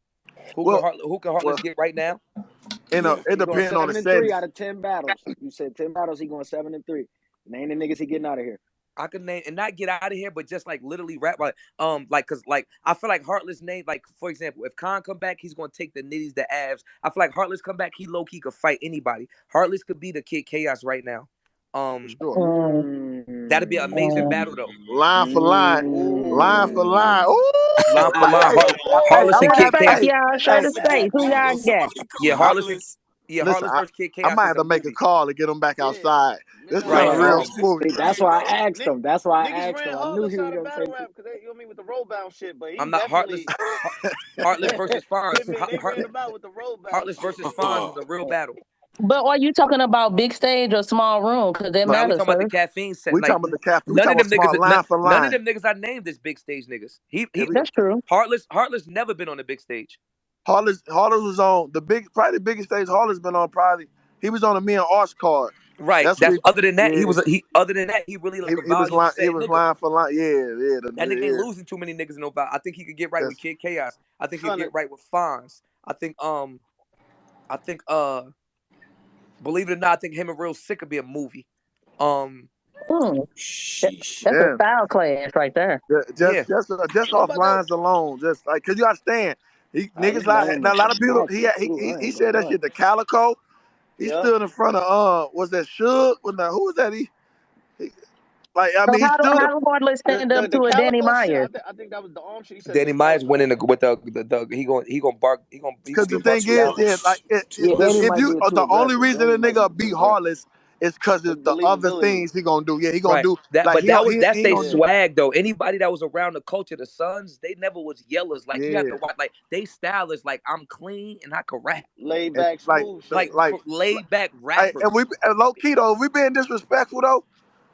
Who
Well,
can Heartless get right now?
Yeah.
it
He going
depends on the
7 and 3
settings.
out of 10 battles. You said 10 battles. He going 7 and 3. Name the niggas he getting out of here.
I could name and not get out of here, but just like literally rap like cause like I feel like Heartless name, like for example, if Khan come back, he's gonna take the Nitties, the Avs. I feel like Heartless come back, he low key could fight anybody. Heartless could be the Kid Chaos right now.
Sure.
That'd be an amazing battle though.
Line for line. Line for line. Ooh.
Line for line, Heartless
I'm
and
gonna
Kid
have to,
Face,
Chaos.
y'all. Show the face. Who y'all
Ain't
got?
nobody
Yeah,
cool.
Heartless
listen,
versus Kid
I
Chaos
might
is
have
a
to make a
movie.
call to get him back outside. This
Right.
sounds real
Niggas
smooth.
See, that's why I asked him. That's why I
Niggas
asked
ran
him. I knew
Heartless
he was
out of
gonna say
battle rap because they, you know what I mean, with the road bound shit. But he
I'm not
definitely
Heartless versus Fonz.
Hitman. They ran him out with the road bound
Heartless
shit.
versus Fonz is a real battle.
But are you talking about big stage or small room? Because that
Nah, we
matters,
talking about the
sir.
caffeine set.
We
Like
talking about the cafe. We
none
talking
of them
about small
niggas,
line for
none of
line.
them niggas I named is big stage niggas.
That's true.
Heartless never been on the big stage.
Heartless was on probably the biggest stage Heartless been on. Probably he was on a Me and Arts card.
Right. That's other than that, he really like a
he was
volume
line. He
set
was
nigga.
line for line.
That nigga ain't losing too many niggas in no battle. I think he could get right with Kid Chaos. I think he could get right with Fonz. I think believe it or not, I think him and Real Sick could be a movie.
That's a style clash right there.
Just off lines alone, just like cause you understand, niggas like now a lot of people. He said that shit to Calico. He stood in front of was that Suge? Who was that? Like, I
So
mean, he stood.
how Heartless stand up
The
to a Danny
calico shit.
Myers?
I think that was the arm shit. He said
Danny
that was
Myers
the
winning
arm.
with the he gonna bark he gonna
Because the
do bark
thing
you
is,
out.
yeah, like
Yeah, Danny
if
might
you
be too
the only
aggressive.
reason
Danny
a
might be
nigga
too
beat
aggressive.
Heartless is because
The
of the other
believability.
things he gonna do. Yeah, he gonna
Right.
do
That
like
but that was that's
he
they
gonna do.
swag though. Anybody that was around the culture, the Sons, they never was yellers. Like you have
Yeah,
to watch like they style is like I'm clean and I can rap.
Laid
and
back, smooth
Like
shit.
like
laid back
and
rappers.
low key though, we being disrespectful though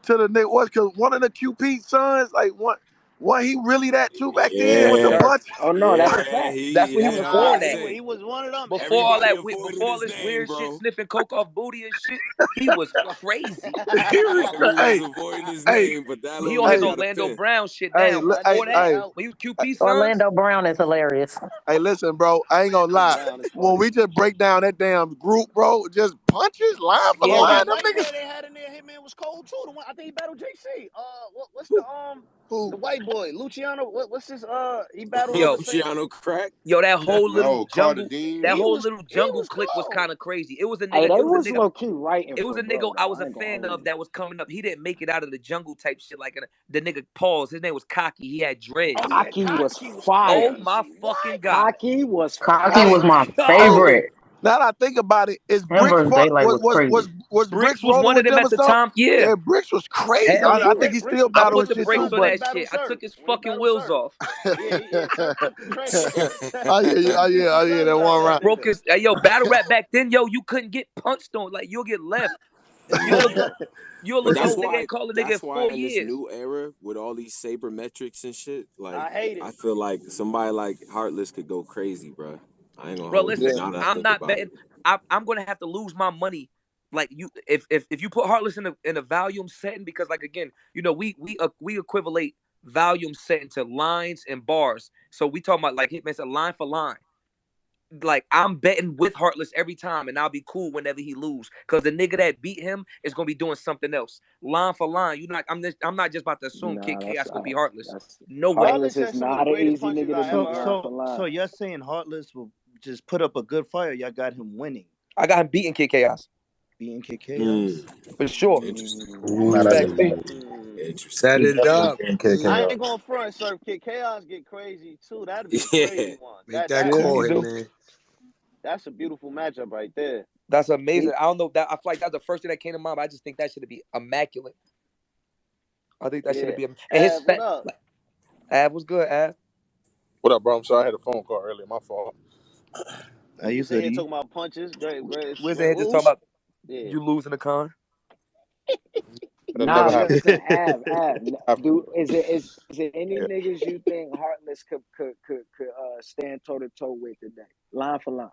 to the nigga was because one of the QP sons, like one he really that too back then with
Yes,
the
Yeah,
sir.
punch.
Oh no, that's a
yeah,
fact.
That's
he
what he
had
was
a
Nah,
born
hard
at.
he
day.
was one of them.
Before all
Everybody
that
avoided
before all
his
this
name,
weird shit,
bro.
sniffing coke off booty and shit, he was crazy.
He was
Everybody was
hey
avoiding his
hey
name, but that
He
little
on his
nigga
hey
got a
Orlando
pen.
Brown shit
hey
now.
li-
But
hey
before that,
hey
when you QP Sons,
Orlando Brown is hilarious.
hey listen, bro. I ain't gonna lie.
Brown is
When
funny.
we just break down that damn group, bro, just punches line for
Oh,
yeah,
line.
that
Them
white boy
niggas
they had in there, Hitman was cold too. The one I think he battled JC. What's the
who
white boy Luciano? What's his he battled
yo,
the same.
Luciano Crack.
that whole little
Oh, Carter
jungle,
Dean.
that
He
whole
was
little
he
jungle
was
clique was
cold.
kind of crazy. It was a
Hey,
nigga,
they
it was a
was
nigga,
low key writing
it was
for
a nigga
bro
I
though.
was
I
a
ain't gonna
fan
hold
of
you.
that was coming up. He didn't make it out of the jungle type shit like the nigga Pauls. His name was Cocky. He had dreads.
Oh yeah,
Cocky was
Koski was
Oh
fire.
my
crazy.
fucking
What?
god.
Cocky was
Cocky
hey
was
fire.
my
hey
Yo,
favorite.
now that I think about it, is
Him
Bricks
versus Daylight was crazy.
was
Bricks
Bricks
was
rolling
one of
with
them
them
at
or
the
something?
time. Yeah,
Yeah, Bricks was crazy.
hell
Yeah,
I
yeah.
think he's still
Bricks
I
battling
put
was
the
the
shit
brakes
too,
son
on
when he
but
that shit.
battled
I
Surf.
took his
When he
fucking
battled
wheels
Surf.
off.
Yeah, Surf took the train.
I hear that one round.
Broke his yo, battle rap back then, yo, you couldn't get punched on. Like you'll get left. You'll look
Yeah.
you'll
But
look
that's
old nigga
why
ain't call a nigga in
that's why
4
in this
years.
new era with all these sabermetrics and shit, like
I hate it.
I feel like somebody like Heartless could go crazy, bro. I ain't gonna
Bro,
hold you.
listen,
Now that I
I'm
think
not
about
betting.
it.
I'm gonna have to lose my money. Like you, if you put Heartless in a volume setting, because like again, we equivalate volume setting to lines and bars. So we talking about like Hitman said, line for line. Like I'm betting with Heartless every time, and I'll be cool whenever he lose, because the nigga that beat him is gonna be doing something else, line for line. You not, I'm not just about to assume Kid
Nah,
Chaos gonna be Heartless.
that's
No way.
Heartless
Heartless
is
has some of the
not an
greatest
easy
punches
nigga to
I
beat
ever
line
heard.
for
So
line.
you're saying Heartless will just put up a good fight, or y'all got him winning,
I got him beating Kid Chaos
being Kid Chaos?
Hmm.
for sure,
Interesting.
Now that's a
respectfully.
fact.
Interesting.
Mm.
He
Set it
definitely
up.
being
I
KKR.
ain't going front, Surf. Kid Chaos get crazy too. That'd be a
Yeah.
crazy one.
Make
That
that
that
Yeah,
call,
he
that's
do.
Hitman.
that's a beautiful matchup right there.
That's amazing.
He
I don't know that I feel like that's the first thing that came to mind. But I just think that should be immaculate. I think that should
Yeah.
be. And his
What
fat
up?
like, Av was good. Av,
What up, bro? I'm sorry, I had a phone call earlier. My fault.
Are
We
you
just in
good?
here
E?
talking about punches. Great,
we're
great
here just talking
moves.
about
Yeah.
you losing the con.
It'll never
Nah,
happen.
listen,
Happen.
do is it any
Yeah.
niggas you think Heartless could stand toe to toe with today, line for line?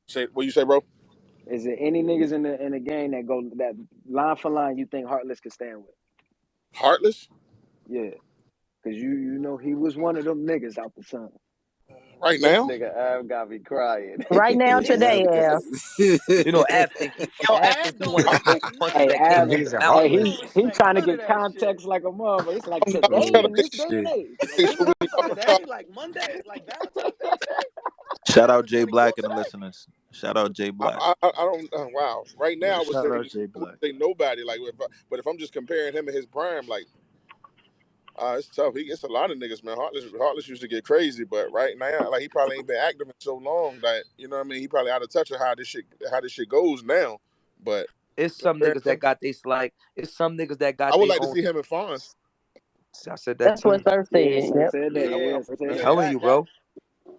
Say what you say, bro?
Is there any niggas in the game that line for line you think Heartless could stand with?
Heartless
Yeah, because you know he was one of them niggas out the sun.
right
This
now.
nigga Av got me crying.
Right now,
Yeah.
today, Al.
You know, Av think he
Don't
one of the
respect
GOAT
none of
punchers
Hey,
that
that
came
Av,
off
shit.
the
Niggas in
mountain.
hey,
He
Heartless.
don't
he
respect
trying to
none of
get
that shit.
context like a mother. It's like
I'm
today,
trying to
in
make
this day and
Shit.
age. Like
sure
what?
we
Today, like Monday, like Valentine's Day today.
Shout out Jay
11/24
Black and the
today.
listeners. Shout out Jay Black.
I don't wow. Right now,
Yeah, shout out Jay
I would
Black.
say nobody. Like, but if I'm just comparing him and his prime, like, it's tough. It's a lot of niggas, man. Heartless used to get crazy, but right now, like, he probably ain't been active in so long that you know what I mean. He probably out of touch of how this shit goes now. But
It's some
comparing
niggas that
him,
got it's some niggas that
I
got
would
their
like to
own.
see him and Fonz.
I said that
That's what
too.
Surf
Yeah,
said.
sir
Yep.
said that.
Yeah,
Yeah, sir said
yeah.
that.
Telling you, bro.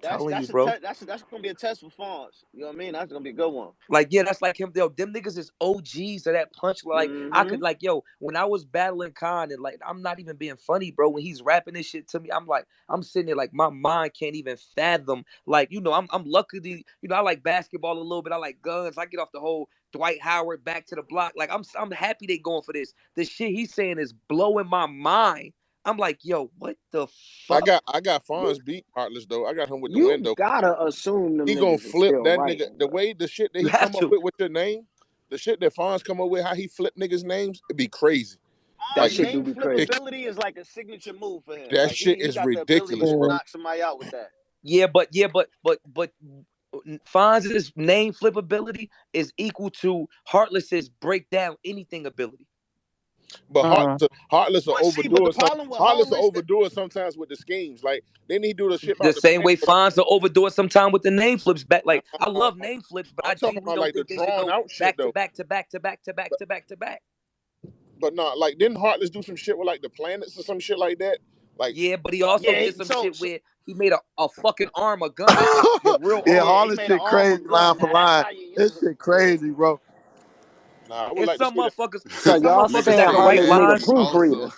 That's
Telling you,
that's a
bro.
that's gonna be a test for Fonz. You know what I mean? That's gonna be a good one.
Like, yeah, that's like him. Yo, them niggas is OGs of that punch. Like, I
Mm-hmm.
could, like, yo, when I was battling Khan, and like, I'm not even being funny, bro. When he's rapping this shit to me, I'm like, I'm sitting there, like, my mind can't even fathom. Like, I'm lucky to, I like basketball a little bit. I like guns. I get off the whole Dwight Howard back to the block. Like, I'm happy they going for this. The shit he's saying is blowing my mind. I'm like, yo, what the fuck?
I got
You
Fonz beat Heartless though. I got him with the
you
window.
gotta assume them
He gonna
niggas is
flip
still
that nigga.
writing,
The
bro.
way the shit that
You
he
have
come up
to.
with your name, the shit that Fonz come up with, how he flip niggas' names, it'd be crazy.
That
Like
Fonz
shit do
name
be crazy.
flippability is like a signature move for him.
that
Like
shit
he
is
got the ability
ridiculous,
to
bro.
Mhm.
knock somebody out with that.
Yeah, but Fonz's name flippability is equal to Heartless's breakdown anything ability.
But Heartless will
But see, but
overdo
the
it.
problem with
Heartless will
Homeless,
overdo it sometimes with the schemes. Like then he do the shit
The
about the
same
plan.
way Fonz will overdo it sometime with the name flips back.
Nah,
Like I love name flips, but
I'm
I
talking
genuinely
about
don't
like the
think they should
drawn
go
out shit
back to
though.
back to back to back to back to back to back.
But not like didn't Heartless do some shit with like the planets or some shit like that? Like
Yeah, but he also
yeah.
did some
So
shit where he made a fucking arm a gun, like the real
yeah,
arm.
yeah, he
Heartless
made an
shit
arm a
crazy line
gun.
for
Now that's
line.
how you use
This
it.
shit crazy, bro. Nah, I would
It's
like to
some
see that.
motherfuckers,
So
some
y'all
motherfuckers
Nigga
saying
that
said
can write
Heartless need a
lines.
yes,
proofreader?
also.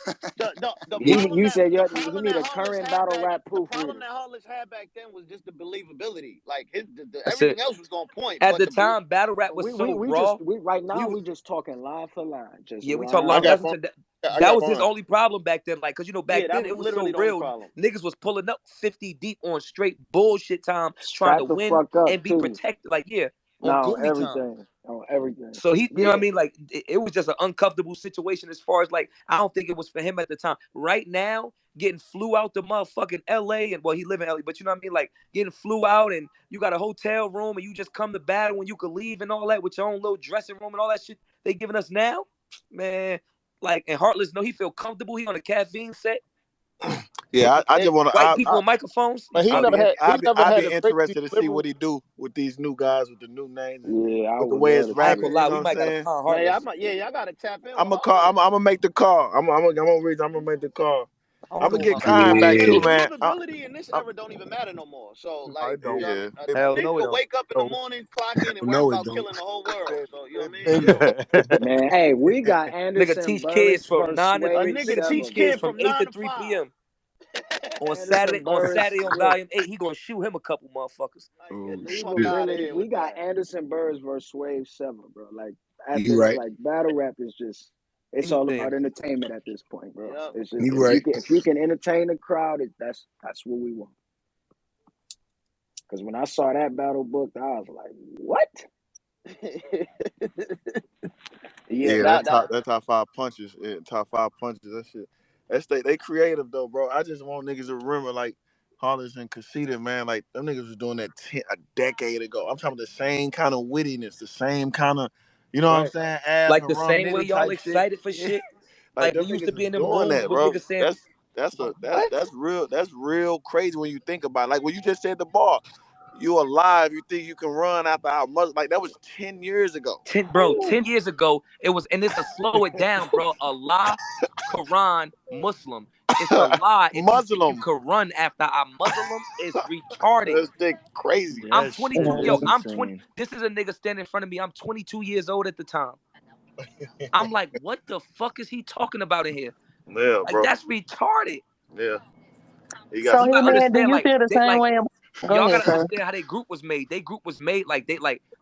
The
He
problem
you
that
said
the
he
problem
need
that
a
Hollis
current
had
battle
back
rap
the problem
proofreader.
that Hollis had back then was just the believability. Like
That's
everything
it.
else was gonna point,
At
but
the time, battle rap was so raw.
We right
We
now
was
we just talking line for line, just
Yeah, we talk
line
I
long.
for
got
That's what
mine.
I'm saying.
I
That
got
was his
mine.
only problem back then. Like, cause back
yeah, that
then
was
it was so
literally the only
real.
problem.
Niggas was pulling up 50 deep on straight bullshit time, trying to
strap the
win
fuck up
and be
too.
protected. Like, yeah, on
Now
goony time.
on everything.
So he, you know what I
Yeah,
mean? Like, it was just an uncomfortable situation as far as like, I don't think it was for him at the time. Right now, getting flew out to motherfucking LA, and well, he live in LA, but you know what I mean? Like, getting flew out and you got a hotel room and you just come to battle and you could leave and all that with your own little dressing room and all that shit they giving us now, man. Like, and Heartless, he feel comfortable. He on a caffeine set.
Yeah, I just
it,
want to.
White people on microphones.
But he
I'll
never
be
had. He never
I'd
had
be
a crazy
interested to see what
delivery.
he do with these new guys with the new names and
Yeah, I
with the
would
way it's
love to
I
see
ain't
rapping.
gonna
that.
You
lie,
know
we
what I'm
might gotta
saying?
find
man,
Heartless.
y'all gotta tap in with
I'm
Hollis.
gonna make the call. I'm gonna make the call.
I don't
I'm
know
gonna get
about
Kyle
Kyle.
back
And
too,
Yeah.
man.
believability in this era don't even matter no more. So
I
like,
don't.
you know,
Yeah.
a
Hell
nigga
no, it
could
don't.
wake up in the morning, clock in, and worry
No, it
about
don't.
killing the whole world. So you know what I mean?
It don't.
Man, hey, we got
Nigga
Anderson
teach kids
Burris
from
versus
9 to
A
3.
'Swave
nigga
Nigga teach
teach
7,
kids
kid
bro.
from
from
8
9
to
to
3
5.
p.m. On
Anderson Burris,
Saturday on Volume 8, he gonna shoot him a couple motherfuckers.
Like, get
Oh
the
we
fuck
would
shit.
out of
really
here
we
with
got
that.
Anderson Burris versus Swave 7, bro. Like
You
after
right.
like battle rap is just it's all
Anything.
about entertainment at this point, bro.
Yep.
It's just
You right.
if you can entertain the crowd, that's what we want. Because when I saw that battle book, I was like, what?
Yeah,
Yeah,
that that
that top five punches. Yeah, top five punches. That shit. They creative though, bro. I just want niggas to remember like Hollis and Casita, man. Like them niggas was doing that a decade ago. I'm talking about the same kind of wittiness, the same kind of, you know what I'm
Right.
saying, Av
Like
and
the
Rum
same way
nigga
y'all
type shit.
excited for
Yeah.
shit.
Like
Like we
them
used to
niggas
be
is
in them
doing
rooms
that,
with
bro.
niggas saying, what?
That's real crazy when you think about it. Like when you just said the bar. You alive, you think you can run after our mother. Like that was 10 years ago.
10 years ago, it was, and it's to slow it down, bro. Allah, Quran, Muslim. It's a lie if you think you
Muslim.
could run after our Muslims. It's retarded.
That's dick crazy.
I'm
That
22.
shit
Yo,
is
Mhm.
I'm 20.
insane.
This is a nigga standing in front of me. I'm 22 years old at the time. I'm like, what the fuck is he talking about in here?
Yeah,
Like,
bro.
that's retarded.
Yeah. You got
So,
You
some
gotta
Hitman, do
understand,
you
like,
feel the
they
same
like
way? Go
y'all
ahead,
gotta
sir.
understand how their group was made. They group was made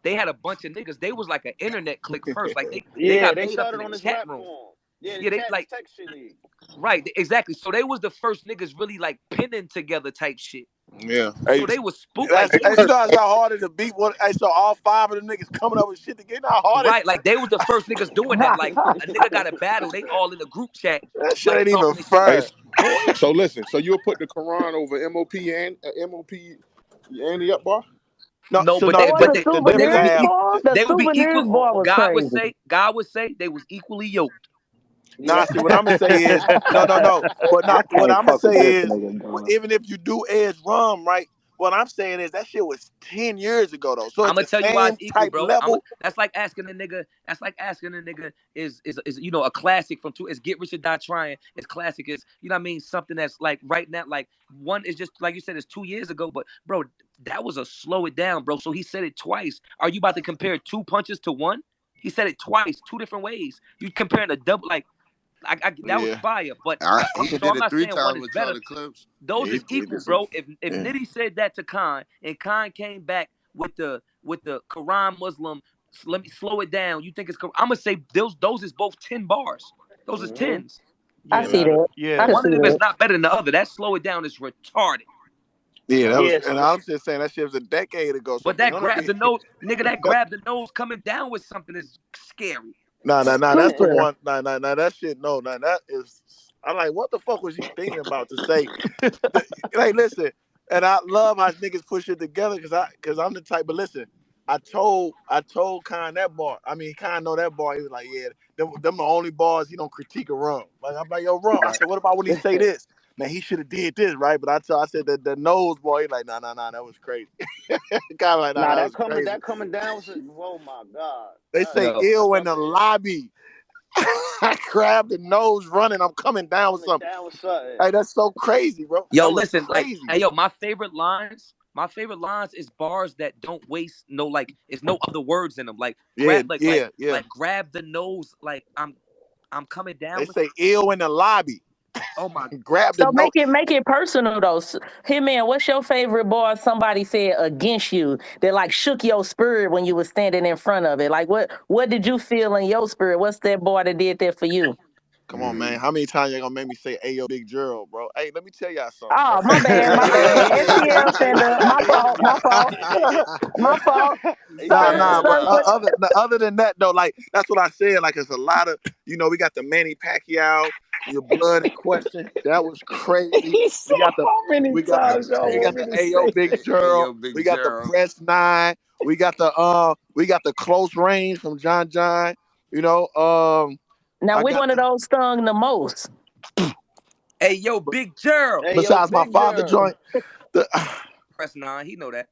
they had a bunch of niggas. They was like an internet click first. Like they
yeah,
got
they
made up in
started
the
on this
chat
rap
room.
form. Yeah, the
Yeah, they
chat
like
text shit league.
right, exactly. So they was the first niggas really like pinning together type shit.
Yeah.
So
Hey,
they was spook like they
hey,
was
you know how hard it to beat one. Hey, so all five of them niggas coming up with shit together. How hard it
right, like they was the first niggas doing that. Like a nigga got a battle, they all in the group chat,
that shit
like
ain't even
talking this shit.
Hey,
Like,
fair.
boy,
so listen. So you'll put the Quran over MOP and MOP and the up bar?
No,
no,
so
but
no,
they
Or
but
the
they but they would
souvenirs
be
Av.
bar? The
they would be
souvenirs bar
equal.
was crazy.
God would say they was equally yoked.
Nah,
Yeah.
see what I'm gonna say is no. But
I
not what
can't
I'm gonna
fuck with
say
this
is
nigga, dog.
even if you do Edge Rum, right? What I'm saying is that shit was 10 years ago though. So
I'm
it's
gonna
the
tell you why it's
same
equal,
type
bro.
level.
That's like asking a nigga. That's like asking a nigga is a classic from two. Is Get Rich or Die Trying. It's classic. Is you know what I mean something that's like right now. Like one is just like you said. It's 2 years ago, but bro, that was a slow it down, bro. So he said it twice. Are you about to compare two punches to one? He said it twice, two different ways. You comparing a double like. That was
Yeah.
fire, but
He
so I'm
did it
not
3
saying one
times
is
with
better.
Charlie Clips.
Those
Yeah,
is
He
equal,
did some.
bro. If
yeah.
Nitty said that to Khan and Khan came back with the Quran Muslim, let me slow it down. You think it's? I'm gonna say those is both 10 bars. Those is
Mm-hmm.
tens.
I
Yeah,
see
Yeah.
not
that. I
yeah.
can
One of
see
them is
that.
not better than the other. That slow it down is retarded.
Yeah, that was,
Yes.
and I'm just saying that shit was a decade ago. So
But
for
that
him to
grab
be,
the nose, nigga, that grab the nose coming down with something is scary.
nah, that's the
Super.
one. Nah, that shit. No, that is. I'm like, what the fuck was he thinking about to say? Like, listen, and I love how niggas push it together because I'm the type. But listen, I told Khan that bar. I mean, Khan know that bar. He was like, yeah, them the only bars he don't critique a Rum. Like I'm like, yo, Rum. I said, what about when he say this? Man, he should have did this, right? But I said that the nose boy. He like, nah, that was crazy. Kind of like, nah, that was crazy.
That coming down was, oh my God.
They say ill in the lobby. I grabbed the nose running. I'm coming down with something. Hey, that's so crazy, bro.
Yo,
that
listen,
crazy.
Hey, yo, my favorite lines is bars that don't waste it's no other words in them. Like grab grab the nose, like I'm coming down.
They say ill in the lobby.
Oh my!
Grab the
nose. Make it personal though. Hitman, what's your favorite bar somebody said against you that like shook your spirit when you were standing in front of it? Like what did you feel in your spirit? What's that bar that did that for you?
Come on, man. How many times you gonna make me say, hey, yo, Big Gerald, bro? Hey, let me tell y'all something.
Oh, my bad. STL stand up. My fault.
Nah, but other than that, though, like, that's what I said. Like, it's a lot of, we got the Manny Pacquiao, your blood in question. That was crazy. We got the Ayo Big Gerald. We got the Press 9. We got the Close Range from John.
Now, which one of those stung the most?
Hey, yo, Big Gerald.
Besides my father joint.
Press 9, he know that.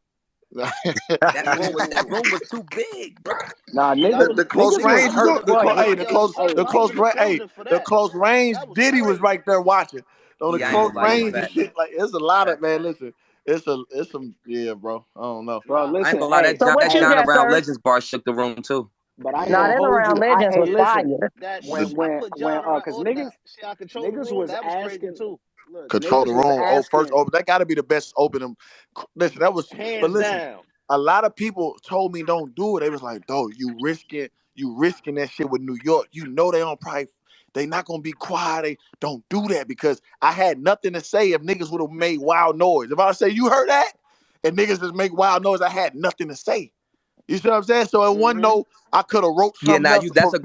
that room was too big, bro.
Nah, niggas,
the close range hurt. The close range. Diddy was right there watching. On the close range and shit, like it's a lot of man. Listen, it's some bro. I don't know,
bro. Listen,
I ain't gonna lie, that John Around Legends bar shook the room too.
But I that Around Legends was fire. Because niggas was asking
too.
Control the room. That got to be the best opening. Listen, that was hands down. A lot of people told me don't do it. They was like, "Though you risking that shit with New York. They not gonna be quiet. They don't do that because I had nothing to say if niggas would have made wild noise. If I say you heard that and niggas just make wild noise, I had nothing to say. You see what I'm saying? So at one note, I could have wrote something. Yeah,
that's a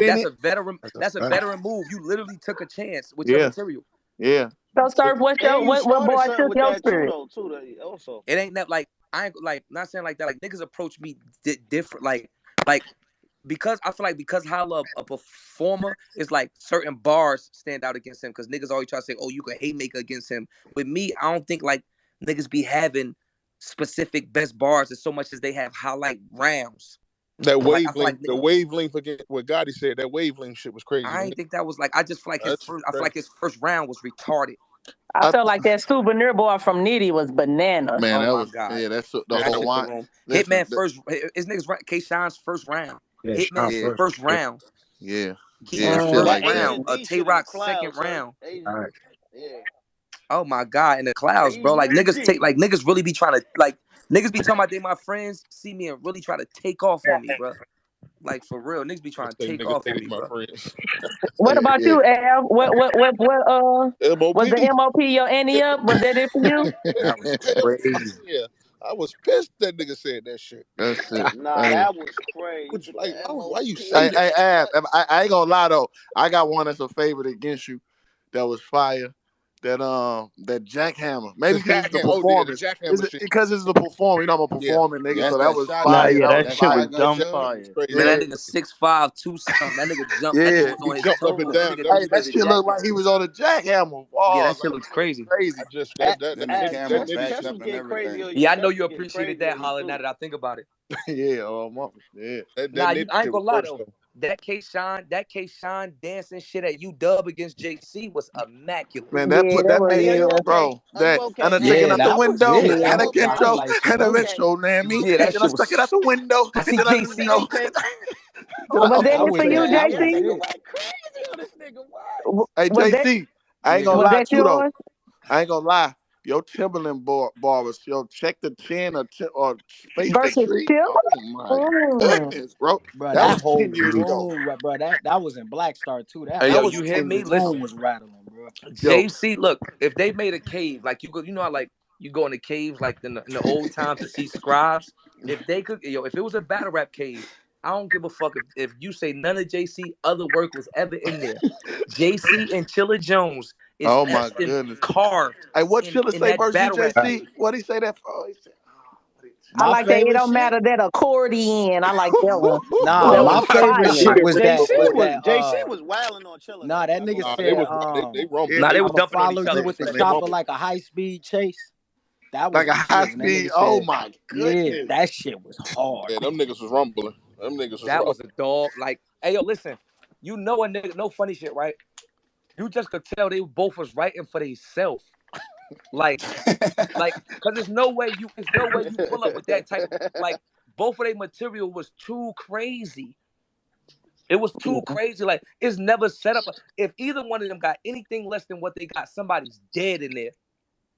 veteran move. You literally took a chance with your material.
Yeah.
So, sir, what boy took your spirit?
Also,
it ain't that like I ain't like not saying like that. Like niggas approach me different. Like because I feel like because Holla a performer is like certain bars stand out against him because niggas always try to say, oh, you can hate maker against him. With me, I don't think like niggas be having specific best bars as so much as they have highlight rounds.
That wavelength, the wavelength again, what Gotti said, that wavelength shit was crazy.
I didn't think that was like. I just feel like his first round was retarded.
I felt like that souvenir boy from Nitty was bananas.
Man,
oh my God.
Yeah, that's the whole one.
Hitman his niggas K-Shine's first round. Hitman's first round.
Yeah.
First round. Tay-Rock's second round.
Yeah.
Oh my God, in the clouds, bro. Like niggas really be trying to niggas be talking about they my friends, see me and really try to take off on me, bro. Like for real, niggas be trying to take off on me, bro.
What about you, Al? What was the MOP your Annie up? Was that it for you?
That was crazy.
Yeah, I was pissed that nigga said that shit.
That's it.
That was crazy.
Why you say
that? I ain't gonna lie though. I got one that's a favorite against you. That was fire. That jackhammer. Maybe because it's the performance. Because it's the performance. I'm a performing nigga, so that was fire.
That shit was dumb fire.
Man, that nigga 6'5", 2 something. That nigga jumped. That nigga was on his
jumped up and down.
That shit looked like he was on a jackhammer.
Yeah, that shit looks crazy. Yeah, I know you appreciated that, Holla. Now that I think about it.
Yeah,
I ain't gonna lie though. That K-Shine dancing shit at UW against JC was immaculate.
Man, that made bro. That and I taking out the window and a intro and a intro, man.
Yeah, that shit was
stuck it out the window.
I see JC.
Was that it for you, JC?
Hey, JC, I ain't gonna lie to you though. I ain't gonna lie. Your Timberland bar was check the chin or face the tree. Oh my goodness, bro.
That whole 10 years ago. Bro, that was in Black Star too. That was
you hear me?
Listen, was rattling, bro.
JC, look, if they made a cave, like you know how like you go in the caves like in the old times to see scribes. If they could, if it was a battle rap cave, I don't give a fuck if you say none of JC other work was ever in there. JC and Chilla Jones.
Oh my goodness!
Carved.
Hey, what Chilla say versus JC? What he say that for? He said,
I
My
like that. It
favorite
don't
shit.
matter that accordion. I like that one.
Nah,
That
Yo,
was
my favorite
fire.
shit
JC
was that
JC was wilding on Chilla
nah,
though.
that
I ain't
nigga
gonna lie.
They
said
was they rumbled.
Nah, they was
I'ma
dumping on
follow
each
you
other.
with the
They
chopper
rumbled.
like a high speed chase. That was
Like a
the
high
shit when that
speed.
nigga
Oh
said,
my
yeah,
goodness.
that shit was hard.
Yeah, them niggas was rumbling. Them niggas was
That
rumbling.
was a dog. Like, hey, yo, listen. You know a nigga, no funny shit, right? You just could tell they both was writing for themselves. Like, cause there's no way you pull up with that type of like both of their material was too crazy. It was too crazy. Like, it's never set up. If either one of them got anything less than what they got, somebody's dead in there.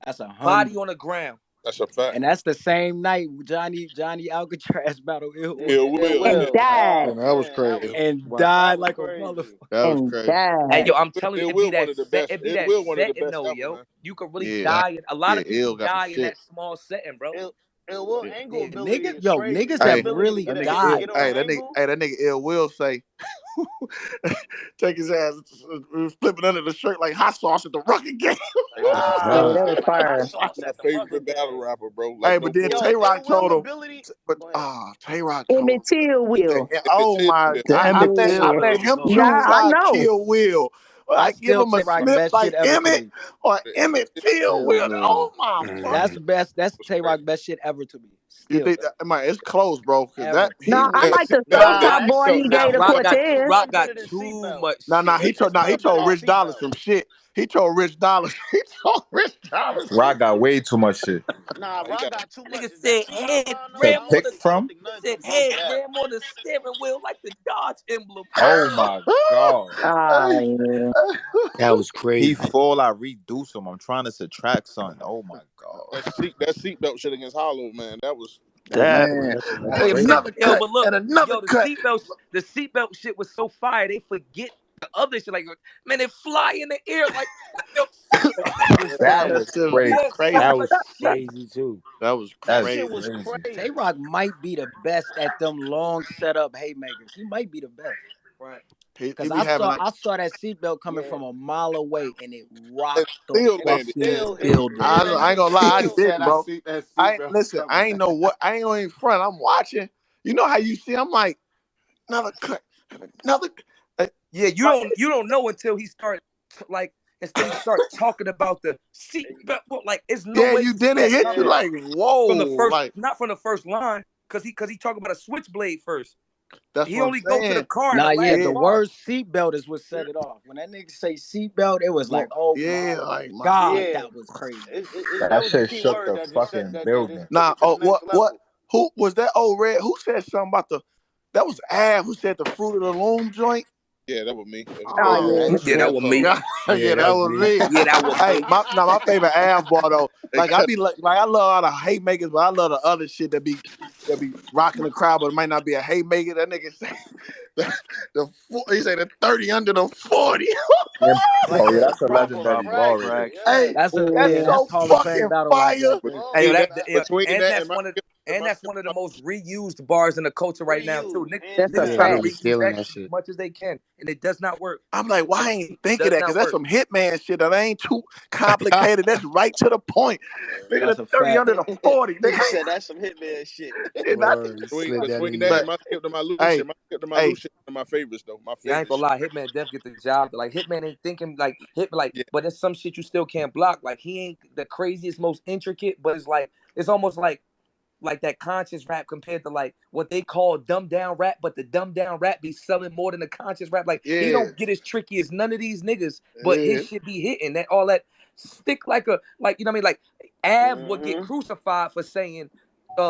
That's
Body
100.
on the ground.
That's a fact.
And that's the same night Johnny Alcatraz battle Ill Will
Ill
It
Will,
And
yeah.
will.
died.
Oh
That was
man,
crazy.
and
Right.
that
died
was
like a
crazy.
motherfucker.
That was
And
crazy.
Hey,
died.
yo, I'm telling you,
Ill
it be
Will one
that
of the
set.
best.
It be
Ill
that
Will one of the
setting
best
though,
ever,
yo.
man.
You could really
Yeah.
die. A lot of people
Ill got some
die in
shit.
that small setting, bro.
It will
Yeah.
angle
Yeah,
ability is crazy.
niggas
His
have
Hey,
ability to
really
get
that
a
nigga
hit and
ill.
died.
get on
Hey,
an angle.
that nigga ill will say, take his ass, flipping under the shirt like hot sauce at the Rucker game.
Yeah,
Ah,
that was
hot
fire.
sauce
My
at the
favorite
fucking
battle
game.
rapper, bro.
Hey,
Like, no
but then
Yo,
Tay
bullshit.
Rock
ill will
told him,
ability.
but
Go ahead.
Tay Rock told
Emmett
him.
Till will.
Emmett
Oh
Till,
my!
yeah.
The Emmett
I
Till
Yeah.
let
will
him
go.
Yeah,
choose.
I
I
know.
kill Will.
I
I give
still
him a
Tay Rock
Smith
best shit
like
ever to
Emmett
me.
or Emmett Till
Till
will.
will.
Oh my
That's
fucking!
the best. That's
Was
Tay Rock
crazy.
best shit ever to me.
You
Still
think that? Man, it's close, bro. Cause that
ever.
he
No, I
went.
like the
Nah,
Soul
Nah,
nah,
Pop
that
boy
yo,
he
nah.
gave to
Seatbelt. It's
Cortez.
Rock
much better
got
than
too
seatbelt.
much
Nah.
shit.
It's
He
much better
told
than
Rich Dollars
seatbelt.
some shit. He told Rich Dollars. He told Rich Dollars some
Rock got way too much shit
Nah,
Nah, he
Rock
got
got too much.
Nigga
That
said
seatbelt
head
line though,
to
ram on
pick
the.
I don't
from.
think
He
nothing
said
compares to
head
that.
ram on the steering wheel like the Dodge emblem.
Oh my god.
Ah,
shit.
yeah.
That was
He
crazy.
full, I reduce him. I'm trying to subtract something. Oh my god.
that seatbelt shit against Hollow, man. That was
Man,
That's crazy.
another
Yo,
cut
but look,
and another
yo,
cut.
the seatbelt shit was so fire. They forget the other shit. Like, man, they fly in the air. Like, what the fuck?
That
That
was
shit was
He
crazy.
had so
That
crazy.
much
was
shit.
crazy too.
That was
That
That's
shit
crazy.
was
crazy.
Tay
crazy.
Rock might be the best at them long setup haymakers. He might be the best.
Right.
He
Cause
be having like
I saw that seatbelt coming
Yeah.
from a mile away and it
and
rocked the
still
And it
landed.
fucking
still hit.
building.
Yeah, that
I ain't
shit
gonna lie, I
still
didn't,
hit.
bro.
That
I ain't
seatbelt
listen.
coming.
I ain't know what. I ain't going in front. I'm watching. You know how you see? I'm like another cut, another.
Yeah, you don't know until he start talking about the seatbelt. Well, like, it's no
Yeah,
way
you
you see
didn't
that
hit you
coming
Yeah.
like whoa,
from the first,
like
not from the first line, because he talking about a switchblade first.
that's
He
what I'm
only go to the
saying.
car in the
Nah, yeah,
last
Yeah,
the
bar.
word seatbelt is what set it off. When that nigga say seatbelt, it was like, oh
yeah,
my
like my.
God,
Yeah.
that was crazy.
That
That
was the
shit
key
shook
word
the
that just said
fucking
that
building.
just took
Nah,
it to the next
what?
level.
Who was that? Old red? Who said something about the? That was Av who said the fruit of the loom joint.
Yeah, that was me. That was
Oh,
me.
Oh,
yeah.
That
Yeah,
shit
that
was
was me.
yeah,
Yeah,
yeah,
that
that
was
was
me.
me.
Yeah, that was
Hey,
me.
my favorite Av bar though.
They
Like I
cut.
be like I love all the haymakers, but I love the other shit that be rocking the crowd, but it might not be a haymaker. That nigga say he say the 30 under the 40.
like
Oh yeah,
a
that's a
proper
legendary
Probably
bar right
fracture.
there.
crack
Yeah.
Hey,
shit.
That's
that's
Yeah.
so
that's Hall of Fame
fucking
battle rap
fire.
right there.
Hey,
Between that, between that,
and that's one of the most reused bars in the culture right now too.
Reuse, hands
That's a
Niggas
Yeah,
try to
they
fact.
be
down.
reuse
stealing
that
that
shit as
shit.
much as they can, and it does not work.
I'm like, why I
It
ain't think of
does
that? Cause
not
that's
work.
some Hitman shit that ain't too complicated. That's right to the point. Nigga, the
That's a
30
fact.
under the 40. Nigga,
Nigga said that's some hitman shit.
and I,
Word, he slid that
between
in
that
there.
and
but
my skip to my
hey,
Lucian,
hey,
one of my favorites though. My
Yeah, I ain't
favorite
gonna
shit.
lie. Hitman Def get the job. Like, Hitman ain't thinking like
Yeah,
but there's some shit you still can't block. Like, he ain't the craziest, most intricate, but it's almost like that conscious rap compared to like what they call dumbed down rap, but the dumbed down rap be selling more than the conscious rap. Like, he
yeah,
don't get as tricky as none of these niggas, but his
yeah.
shit be hitting that all that stick like you know what I mean. Like, Av would get
Mm-hmm.
crucified for saying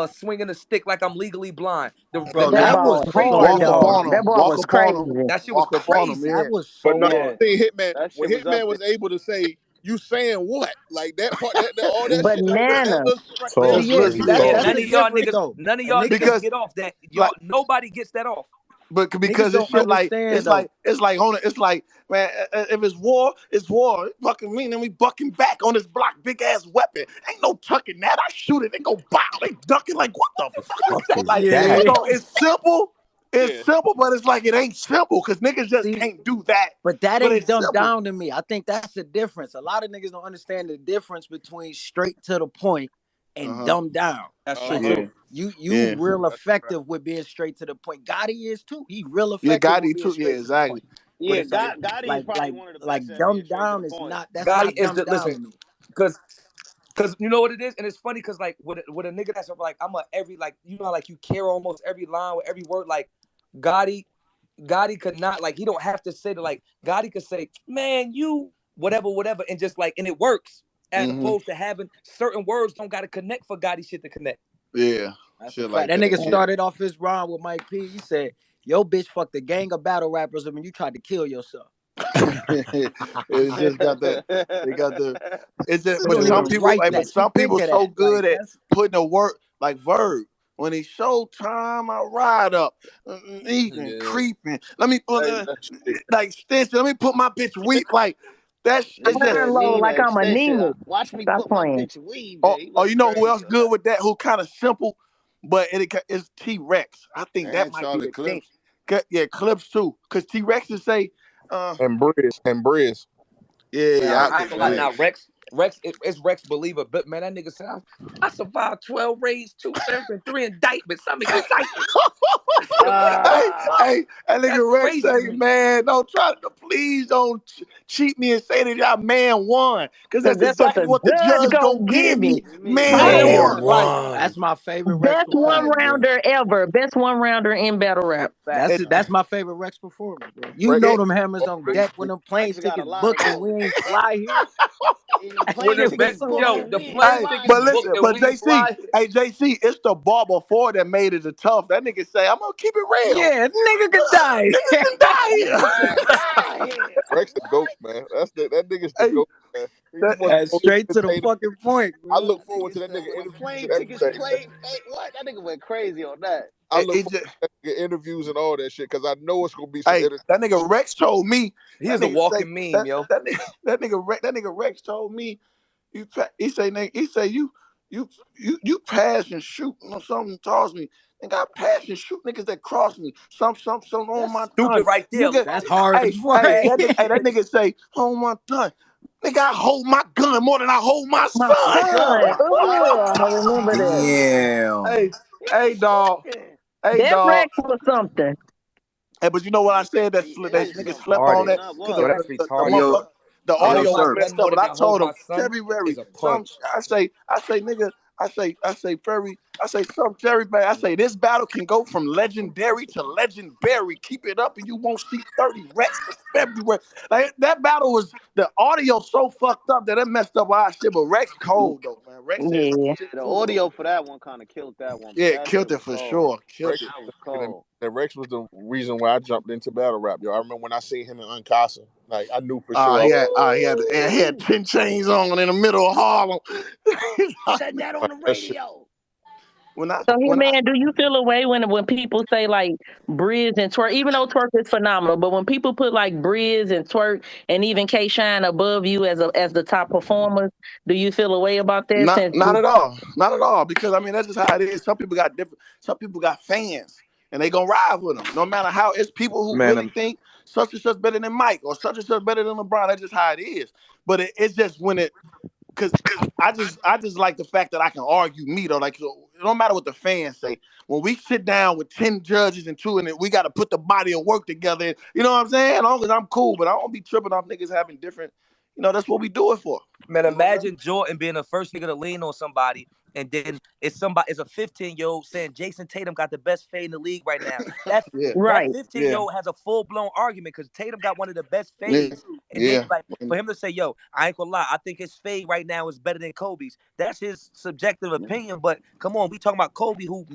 swinging a stick like I'm legally blind. The
Bro,
That
Nas
that
was
ball
was
was
crazy
hard,
Walk
with the
up
dog.
on
bar.
That
them,
ball
walk
was
up on them,
crazy.
That shit was
walk up on them.
crazy.
Yeah,
that was
but no,
so
Yeah.
hard.
I think Hitman
That
when
shit was up
Hitman
there.
was able to say you saying what like that part that all that shit like that
Bananas.
little shit right
But
there.
see,
Talk,
yeah,
but
see
big
that's
Yeah,
yeah,
talk.
that's
none
the
of y'all
difference
niggas,
though.
because
get off that.
like.
Y'all, nobody gets that off.
But
Niggas
because this
don't
shit like
understand though.
it's like on it. It's like man, if it's war, it's war. It fucking mean, then we bucking back on this block, big ass weapon. Ain't no tucking that. I shoot it, they go bow. They ducking like what the
The
fuck?
fuck is
Like
Yeah.
that?
so it's simple. It's
Yeah,
simple, but it's like it ain't simple because niggas just
See,
can't do that.
but that
But
ain't
it's
dumbed
simple.
down to me. I think that's the difference. A lot of niggas don't understand the difference between straight to the point and dumb down.
That's
Uh
true
huh.
too.
You real effective with being straight to the point. Gotti is too. He real
Yeah,
effective with
Gotti
being
too. Yeah,
straight to the point.
exactly. But
Yeah,
it's like
Gotti is
Like
probably
like
one of the best
like
at being
dumb
straight to the
down is
point.
not. That's
Gotti
not
is
dumb
the
down
listen,
to me.
cause you know what it is, and it's funny because like with a nigga that's like I'm a every like you know how, like you care almost every line with every word like Gotti could not like he don't have to say that like Gotti could say man you whatever and just like and it works as opposed to having certain words don't gotta connect for Gotti shit to connect.
yeah,
That's a
shit
fact.
like
That
that.
nigga
Yeah,
started off his rhyme with Mike P. He said, "Yo, bitch, fucked a gang of battle rappers. I mean, you tried to kill yourself."
it's just got that. They got the. It's just,
You
but
don't
some
even
people,
write
but
that. You
some
think
people
of
so
that. Like
good at
that's
putting a word like verb. When it's showtime, I ride up, eating,
Yeah.
creeping. Let me put
Hey, that shit.
like Stinson. Let me put my bitch weep like that's.
This
It's just.
nigga
Burn low
Nina
like I'm
extension.
anemic.
Watch me
Stop
put my
playing.
bitch weave,
Oh,
Jay. He
oh,
went
you know who
crazy
else
on that.
good with that? Who kind of simple, but it's T Rex. I think that
And
might be
Charlie
the king.
Clips.
Yeah, Clips too, because T Rex would say, uh,
And Briz.
yeah,
Nah,
I
I
think
ain't gonna lie.
Briz.
Now it's Rex believer, but man, that nigga said I survived 12 raids, 2 serves, and 3 indictments. I'm excited.
Hey,
Ah,
hey, that
That's
nigga Rex
crazy to
say,
me.
man, don't try to, please don't cheat me and say that y'all man won, because
Because
that's
that's what
exactly
the
what the
judge
judge
gonna
gonna give
give
me,
me.
you mean
man
man
Hallelujah.
Man
one. Like,
one?
that's
one.
my favorite Rex
Best one
performance, bro.
rounder ever. Best one rounder in battle rap.
and,
That's my favorite Rex performance, bro. You
Rex,
know
and,
them hammers on
always
deck when
be
them plane
Rex got a
tickets
lot of
booked and we
those.
ain't fly here.
The
That
When
plane
the
shit was
best
tickets
so
booked
yo,
and
the
we
crazy.
ain't
plane
hey,
fly
tickets
but
here.
booked
listen,
and
but
we ain't
JC,
fly.
hey JC, it's the bar before that made it tough. That nigga say, I'm gonna keep it real.
Yeah, nigga could die.
Niggas can die here.
Niggas can die here.
Rex the goat, man. That nigga's the
Hey,
goat, man. He's
that,
one of
That's
the most
straight to the
entertaining.
fucking point,
I
bro.
look forward
Nigga
to that
said
nigga
when the
interviews
plane
and
tickets
everything, man.
play, what? That nigga went crazy on that.
I look
it
forward
just,
to that nigga interviews and all that shit because I know it's gonna be some
hey,
entertaining
that nigga
shit.
Rex told me.
He
That
is a
nigga say
walking meme, yo.
that nigga Rex told me. He say nigga, he say you pass and shoot or something towards me. Nigga, I pass and shoot niggas that cross me. Some on
That's
my
Stupid
tongue.
right there.
Nigga,
that's hard as fuck.
that nigga say on my tongue. Nigga, I hold my gun more than I hold my
My
son.
son.
Son, what?
Ooh, I remember that.
Damn.
Hey,
He
hey,
was
dog.
talking.
Hey,
That
dog.
Rex was something.
Hey, but you know what I said? That
He
that
is
nigga
something.
slept on
Retarded.
that
Not
because
Yo,
was.
that's
the
Hey,
retarded.
yo,
motherfucker, the
I
yo,
audio
hold my
was
sir.
gun
messed up.
more
But
than
I
I hold
told him
my son
February
is a
some.
punch.
Nigga. I say Ferry. I say some Jerry. Man, I say this battle can go from legendary to legendary. Keep it up, and you won't see 30 Rex for February. Like that battle was the audio so fucked up that it messed up our shit. But Rex cold though, man. Rex said some
Yeah.
shit
The
too.
audio for that one kind of killed that one, but
Yeah,
that shit
killed it
was
for
cold.
sure. Killed
Rex
it.
That was
and
cold.
that Rex was the reason why I jumped into battle rap, yo. I remember when I seen him in Uncasa, like I knew for sure I was
He had
Ooh,
10 chains on in the middle of Harlem.
said that on
like
the
that shit.
radio.
when I
So here,
when I
man, do you feel a way when people say like Briz and Twerk, even though Twerk is phenomenal, but when people put like Briz and Twerk and even K Shine above you as the top performers, do you feel a way about that? Since
not at all. Not at all. Because I mean that's just how it is. Some people got fans and they gonna ride with them. No matter how it's people who
Man,
really think such and such better than Mike or such and such better than LeBron. That's just how it is. But it's just when it because I just like the fact that I can argue me though. Like so, it don't matter what the fans say. When we sit down with 10 judges and two, and we got to put the body of work together. You know what I'm saying? As long as I'm cool, but I don't be tripping off niggas having different. You know that's what we do it for.
Man,
You know what I'm saying?
imagine Jordan being the first nigga to lean on somebody, and then it's a 15-year-old saying Jason Tatum got the best fade in the league right now.
Yeah,
That
right,
15-year-old has a full-blown argument because Tatum got one of the best
yeah,
fades. And then
yeah,
like for him to say, yo, I ain't gonna lie, I think his fade right now is better than Kobe's. That's his subjective opinion. But come on, we talking about Kobe who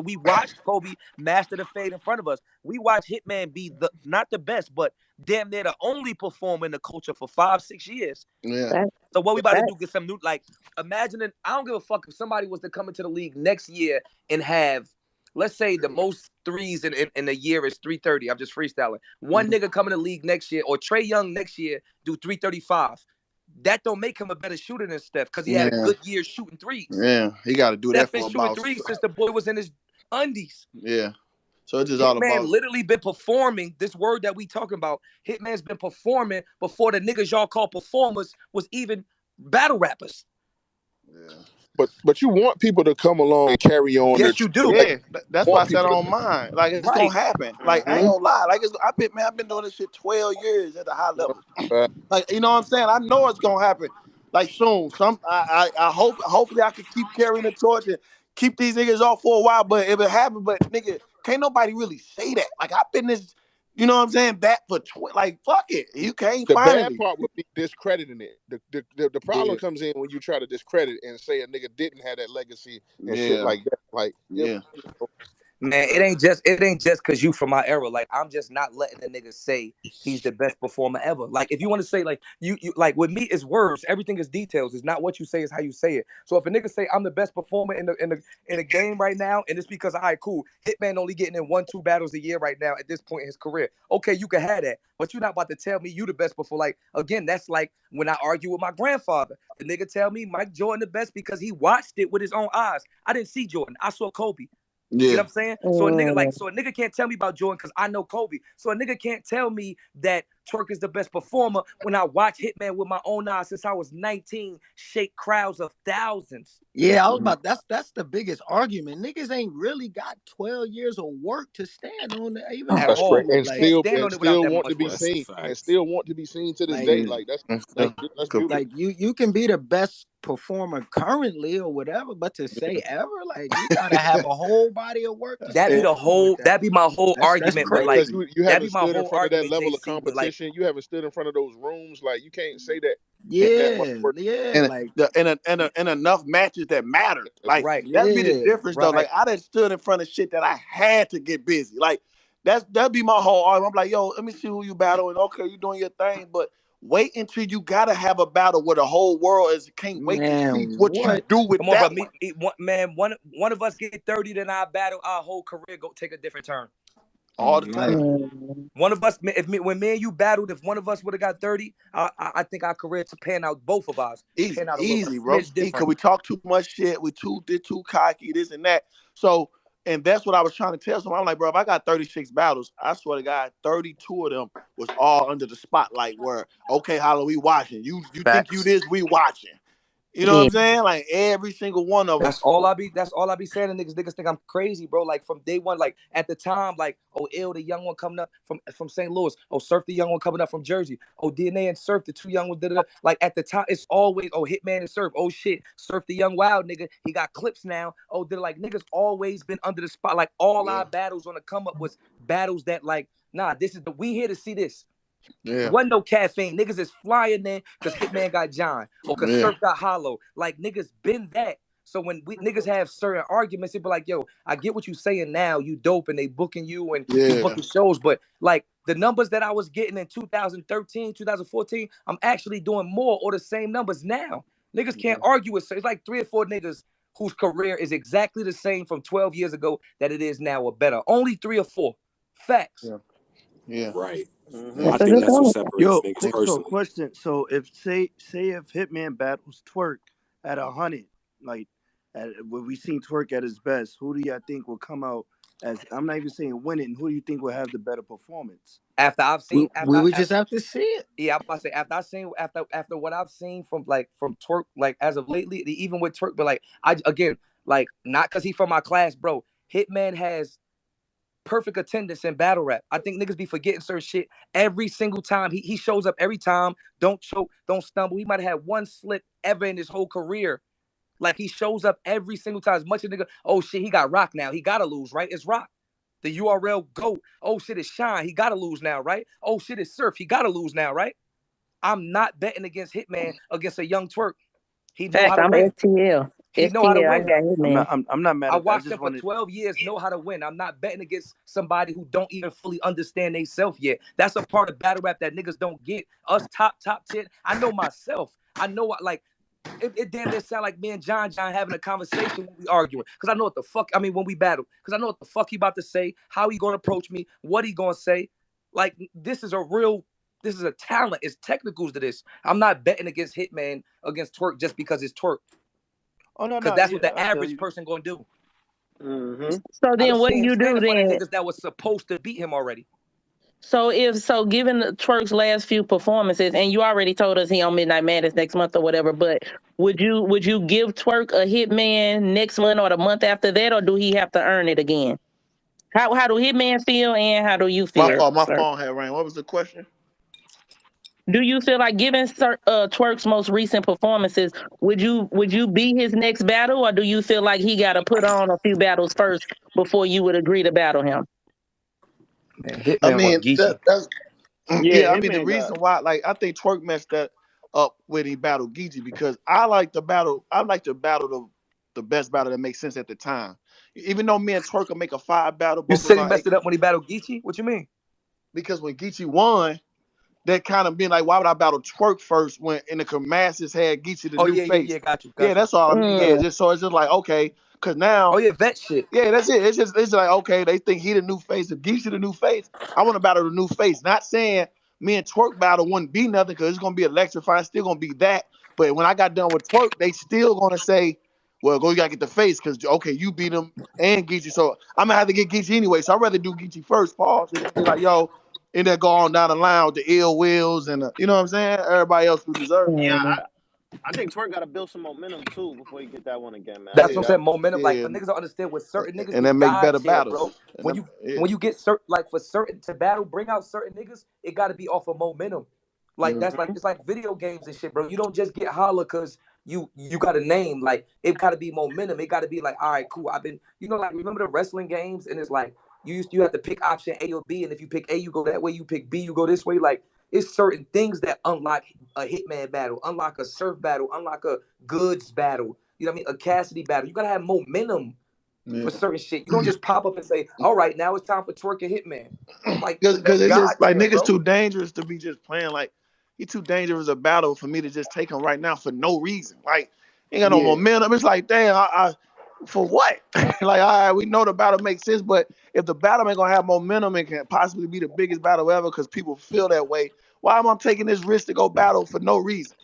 we watched Kobe master the fade in front of us. We watched Hitman be not the best, but damn near the only performer in the culture for 5, 6 years.
yeah.
that
So what we about to
that
do? Get some new, like, imagining. I don't give a fuck if somebody was to come into the league next year and have, let's say, the most threes in a year is 330. I'm just freestyling. One nigga come in the league next year, or Trey Young next year do 335. That don't make him a better shooter than Steph because he had a
Yeah,
good year shooting threes.
yeah. He got to do that
Steph been
for
shooting
about
threes since the boy was in his undies.
yeah. So it's just all
Hitman
about
literally been performing this word that we talking about. Hitman's been performing before the niggas y'all call performers was even battle rappers.
yeah. But you want people to come along and carry on
Yes,
their
you do.
like
Yeah, that's why I
want
said I
people to
don't mind. Like it's
Right.
gonna happen. Like I ain't gonna lie. Like I've been doing this shit 12 years at a high level.
uh,
Like you know what I'm saying? I know it's gonna happen. Like soon. I hope hopefully I can keep carrying the torch and keep these niggas off for a while. But if it happens, but nigga, can't nobody really say that. Like I've been this, you know what I'm saying, back for like fuck it. You can't
the bad
finally.
part would be discrediting it. The problem
Yeah,
comes in when you try to discredit and say a nigga didn't have that legacy and shit
yeah,
like that. Like
yeah.
Man, it ain't just cause you from my era. Like I'm just not letting a nigga say he's the best performer ever. Like if you want to say like you like with me it's words. Everything is details. It's not what you say, it's how you say it. So if a nigga say I'm the best performer in the game right now, and it's because all right, cool, Hitman only getting in 1-2 battles a year right now at this point in his career. Okay, you can have that, but you're not about to tell me you the best performer. Like again, that's like when I argue with my grandfather. The nigga tell me Mike Jordan the best because he watched it with his own eyes. I didn't see Jordan. I saw Kobe. You know
Yeah.
what I'm saying? So a nigga can't tell me about Jordan because I know Kobe. So a nigga can't tell me that Twerk is the best performer when I watch Hitman with my own eyes since I was 19, shake crowds of thousands.
Yeah, I was about that's the biggest argument. Niggas ain't really got 12 years of work to stand on to even
At
that's
argue
great.
all.
with.
And
You can't stand on it without
still
that
want to
much
be
work.
That's a
seen. And
fact.
still want to be seen to this
Like
day.
Yeah.
Like
That's
that's
cool.
beautiful.
like you can be the best performer currently or whatever, but to say ever, like you gotta have a whole body of work to
That be
stand
the
on with
whole
that.
that be my whole
That's
argument. But like
Because
crazy.
you
that
haven't
be my
stood in
whole
front of that
argument,
level of
JC. But like
competition. You haven't stood in front of those rooms. Like you can't say that that much
Yeah,
work.
yeah,
And
like
and enough matches that matter. Like
right,
that'd be the
yeah.
difference though.
right.
Like I done stood in front of shit that I had to get busy. Like that'd be my whole argument. I'm like, yo, let me see who you battle, and okay, you doing your thing, but wait until you gotta have a battle where the whole world is can't wait to see
Man,
what you
what?
do with
Come on, bro.
that one.
One of us get 30, then our battle, our whole career go take a different turn.
All the
Right.
time.
One of us, when me and you battled, if one of us would have got 30, I think our career to pan out, both of ours, pan out a
Easy, bro.
smidge
Cause
different.
we talk too much shit. We did too cocky, this and that. So, and that's what I was trying to tell someone. I'm like, bro, if I got 36 battles, I swear to God, 32 of them was all under the spotlight. Where okay, Holla, we watching. You think you
Facts.
this? We watching. You know what
Yeah.
I'm saying? Like every single one of them.
That's all I be saying to niggas. Niggas think I'm crazy, bro. Like from day one, like at the time, like, oh, ill, the young one coming up from St. Louis. Oh, Surf, the young one coming up from Jersey. Oh, DNA and Surf, the two young ones. Da-da-da. Like at the time, it's always, oh, Hitman and Surf. Oh shit, Surf the young wild nigga. He got clips now. Oh, they're like niggas always been under the spot. Like all
Yeah,
our battles on the come up was battles that like, nah, this is we here to see this. It
yeah,
wasn't no caffeine. Niggas is flying there because Hitman got John or because
yeah,
Surf got Hollow. Like niggas been that. So when we niggas have certain arguments, it be like, yo, I get what you saying now. You dope and they booking you and you
yeah,
booking shows. But like the numbers that I was getting in 2013, 2014, I'm actually doing more or the same numbers now. Niggas can't argue with. So it's like 3 or 4 niggas whose career is exactly the same from 12 years ago that it is now or better. Only 3 or 4. Facts.
yeah, yeah.
Right.
Mm-hmm.
I
That's a
think
good
that's what
point.
separates
Yo,
niggas
so
personally.
question. So if say if Hitman battles Twerk at 100, like when we seen Twerk at his best, who do y'all think will come out as? I'm not even saying winning. Who do you think will have the better performance?
After I've
We,
seen
we
after
would just have to see it.
yeah, I'm about to say after what I've seen from Twerk, like as of lately, even with Twerk, but like I again, like not because he from my class, bro. Hitman has perfect attendance in battle rap. I think niggas be forgetting certain shit every single time. He shows up every time. Don't choke, don't stumble. He might have had one slip ever in his whole career. Like he shows up every single time. As much as nigga, oh shit, he got Rock now. He gotta lose, right? It's Rock. The URL GOAT. Oh shit, it's Shine. He gotta lose now, right? Oh shit, it's Surf. He gotta lose now, right? I'm not betting against Hitman against a young Twerk. He know how
Fact,
to
I'm
win.
STL.
He know how to
STL, I
win.
got hit, man.
I'm not mad
I
at that. I
watched him
just
for
wanted.
12 years, know how to win. I'm not betting against somebody who don't even fully understand themselves yet. That's a part of battle rap that niggas don't get. Us top 10. I know myself. I know what like it damn near sound like me and John having a conversation when we arguing. Cause I know what the fuck, I mean when we battle. Cause I know what the fuck he about to say, how he gonna approach me, what he gonna say. Like this is a talent. It's technicals to this. I'm not betting against Hitman against Twerk just because it's Twerk.
Oh no,
Cause
no,
that's what
yeah,
the
I feel
average
you.
person gonna do.
Mm-hmm.
So
I done
then what do
seen him
you
stand
do
in front of
then?
niggas that was supposed to beat him already.
So given Twerk's last few performances, and you already told us he on Midnight Madness next month or whatever, but would you give Twerk a Hitman next month or the month after that, or do he have to earn it again? How do Hitman feel, and how do you
My
feel,
fault. My
sir?
phone had rang. What was the question?
Do you feel like given Twerk's most recent performances, would you be his next battle, or do you feel like he got to put on a few battles first before you would agree to battle him?
Man,
I
Hitman want
mean,
Geechee.
that's
Yeah,
yeah. I mean, the
Hitman got.
reason why, like, I think Twerk messed that up when he battled Geechee because I like to battle. I like to battle the best battle that makes sense at the time. Even though me and Twerk will make a 5 battle,
You
both of us
said he
on
messed
eight,
it up when he battled Geechee? What you mean?
because when Geechee won, that kind of being like, why would I battle Twerk first when in the masses had Geechee the
Oh
new
yeah, yeah, yeah.
face?
Got you,
Yeah,
got you.
that's all I mean. Yeah,
Mm,
just so it's just like okay, because now
Oh yeah, vet shit.
yeah, that's it. It's like okay, they think he the new face. If Geechee the new face, I want to battle the new face. Not saying me and Twerk battle wouldn't be nothing because it's gonna be electrifying. Still gonna be that. But when I got done with Twerk, they still gonna say, "Well, go, you gotta get the face because okay, you beat him and Geechee. So I'm gonna have to get Geechee anyway. So I'd rather do Geechee first, pause, and then be like, yo, and then go on down the line with the ill wills and you know what I'm saying? Everybody else who deserve it.
Yeah,
mm.
I think Twerk got to build some momentum too before he get that one again, man. I
That's
think
what I'm
Yeah,
that.
saying. Momentum, like
yeah,
for niggas to understand with certain niggas,
and
we
then make
God
better
tier,
battles.
bro.
And
When
then,
you
yeah.
when you get certain like for certain to battle, bring out certain niggas, it gotta be off of momentum. Like
Mhm.
that's like it's like video games and shit, bro. You don't just get Holla cause you got a name. Like it gotta be momentum. It gotta be like, all right, cool. I've been like remember the wrestling games and it's like you have to pick option A or B, and if you pick A, you go that way, you pick B, you go this way. Like it's certain things that unlock a Hitman battle, unlock a surf battle, unlock a goods battle. You know what I mean? A Cassidy battle. You gotta have momentum
Yeah.
for certain shit. You don't just pop up and say, "All right, now it's time for Twerk and Hitman." Like that's
Because it's
God
just like
tier,
niggas
bro.
too dangerous to be just playing. Like he too dangerous a battle for me to just take him right now for no reason. Like ain't got no
Yeah,
momentum. It's like damn, I for what? Like all right, we know the battle makes sense, but if the battle ain't gonna have momentum and can possibly be the biggest battle ever because people feel that way, why am I taking this risk to go battle for no reason?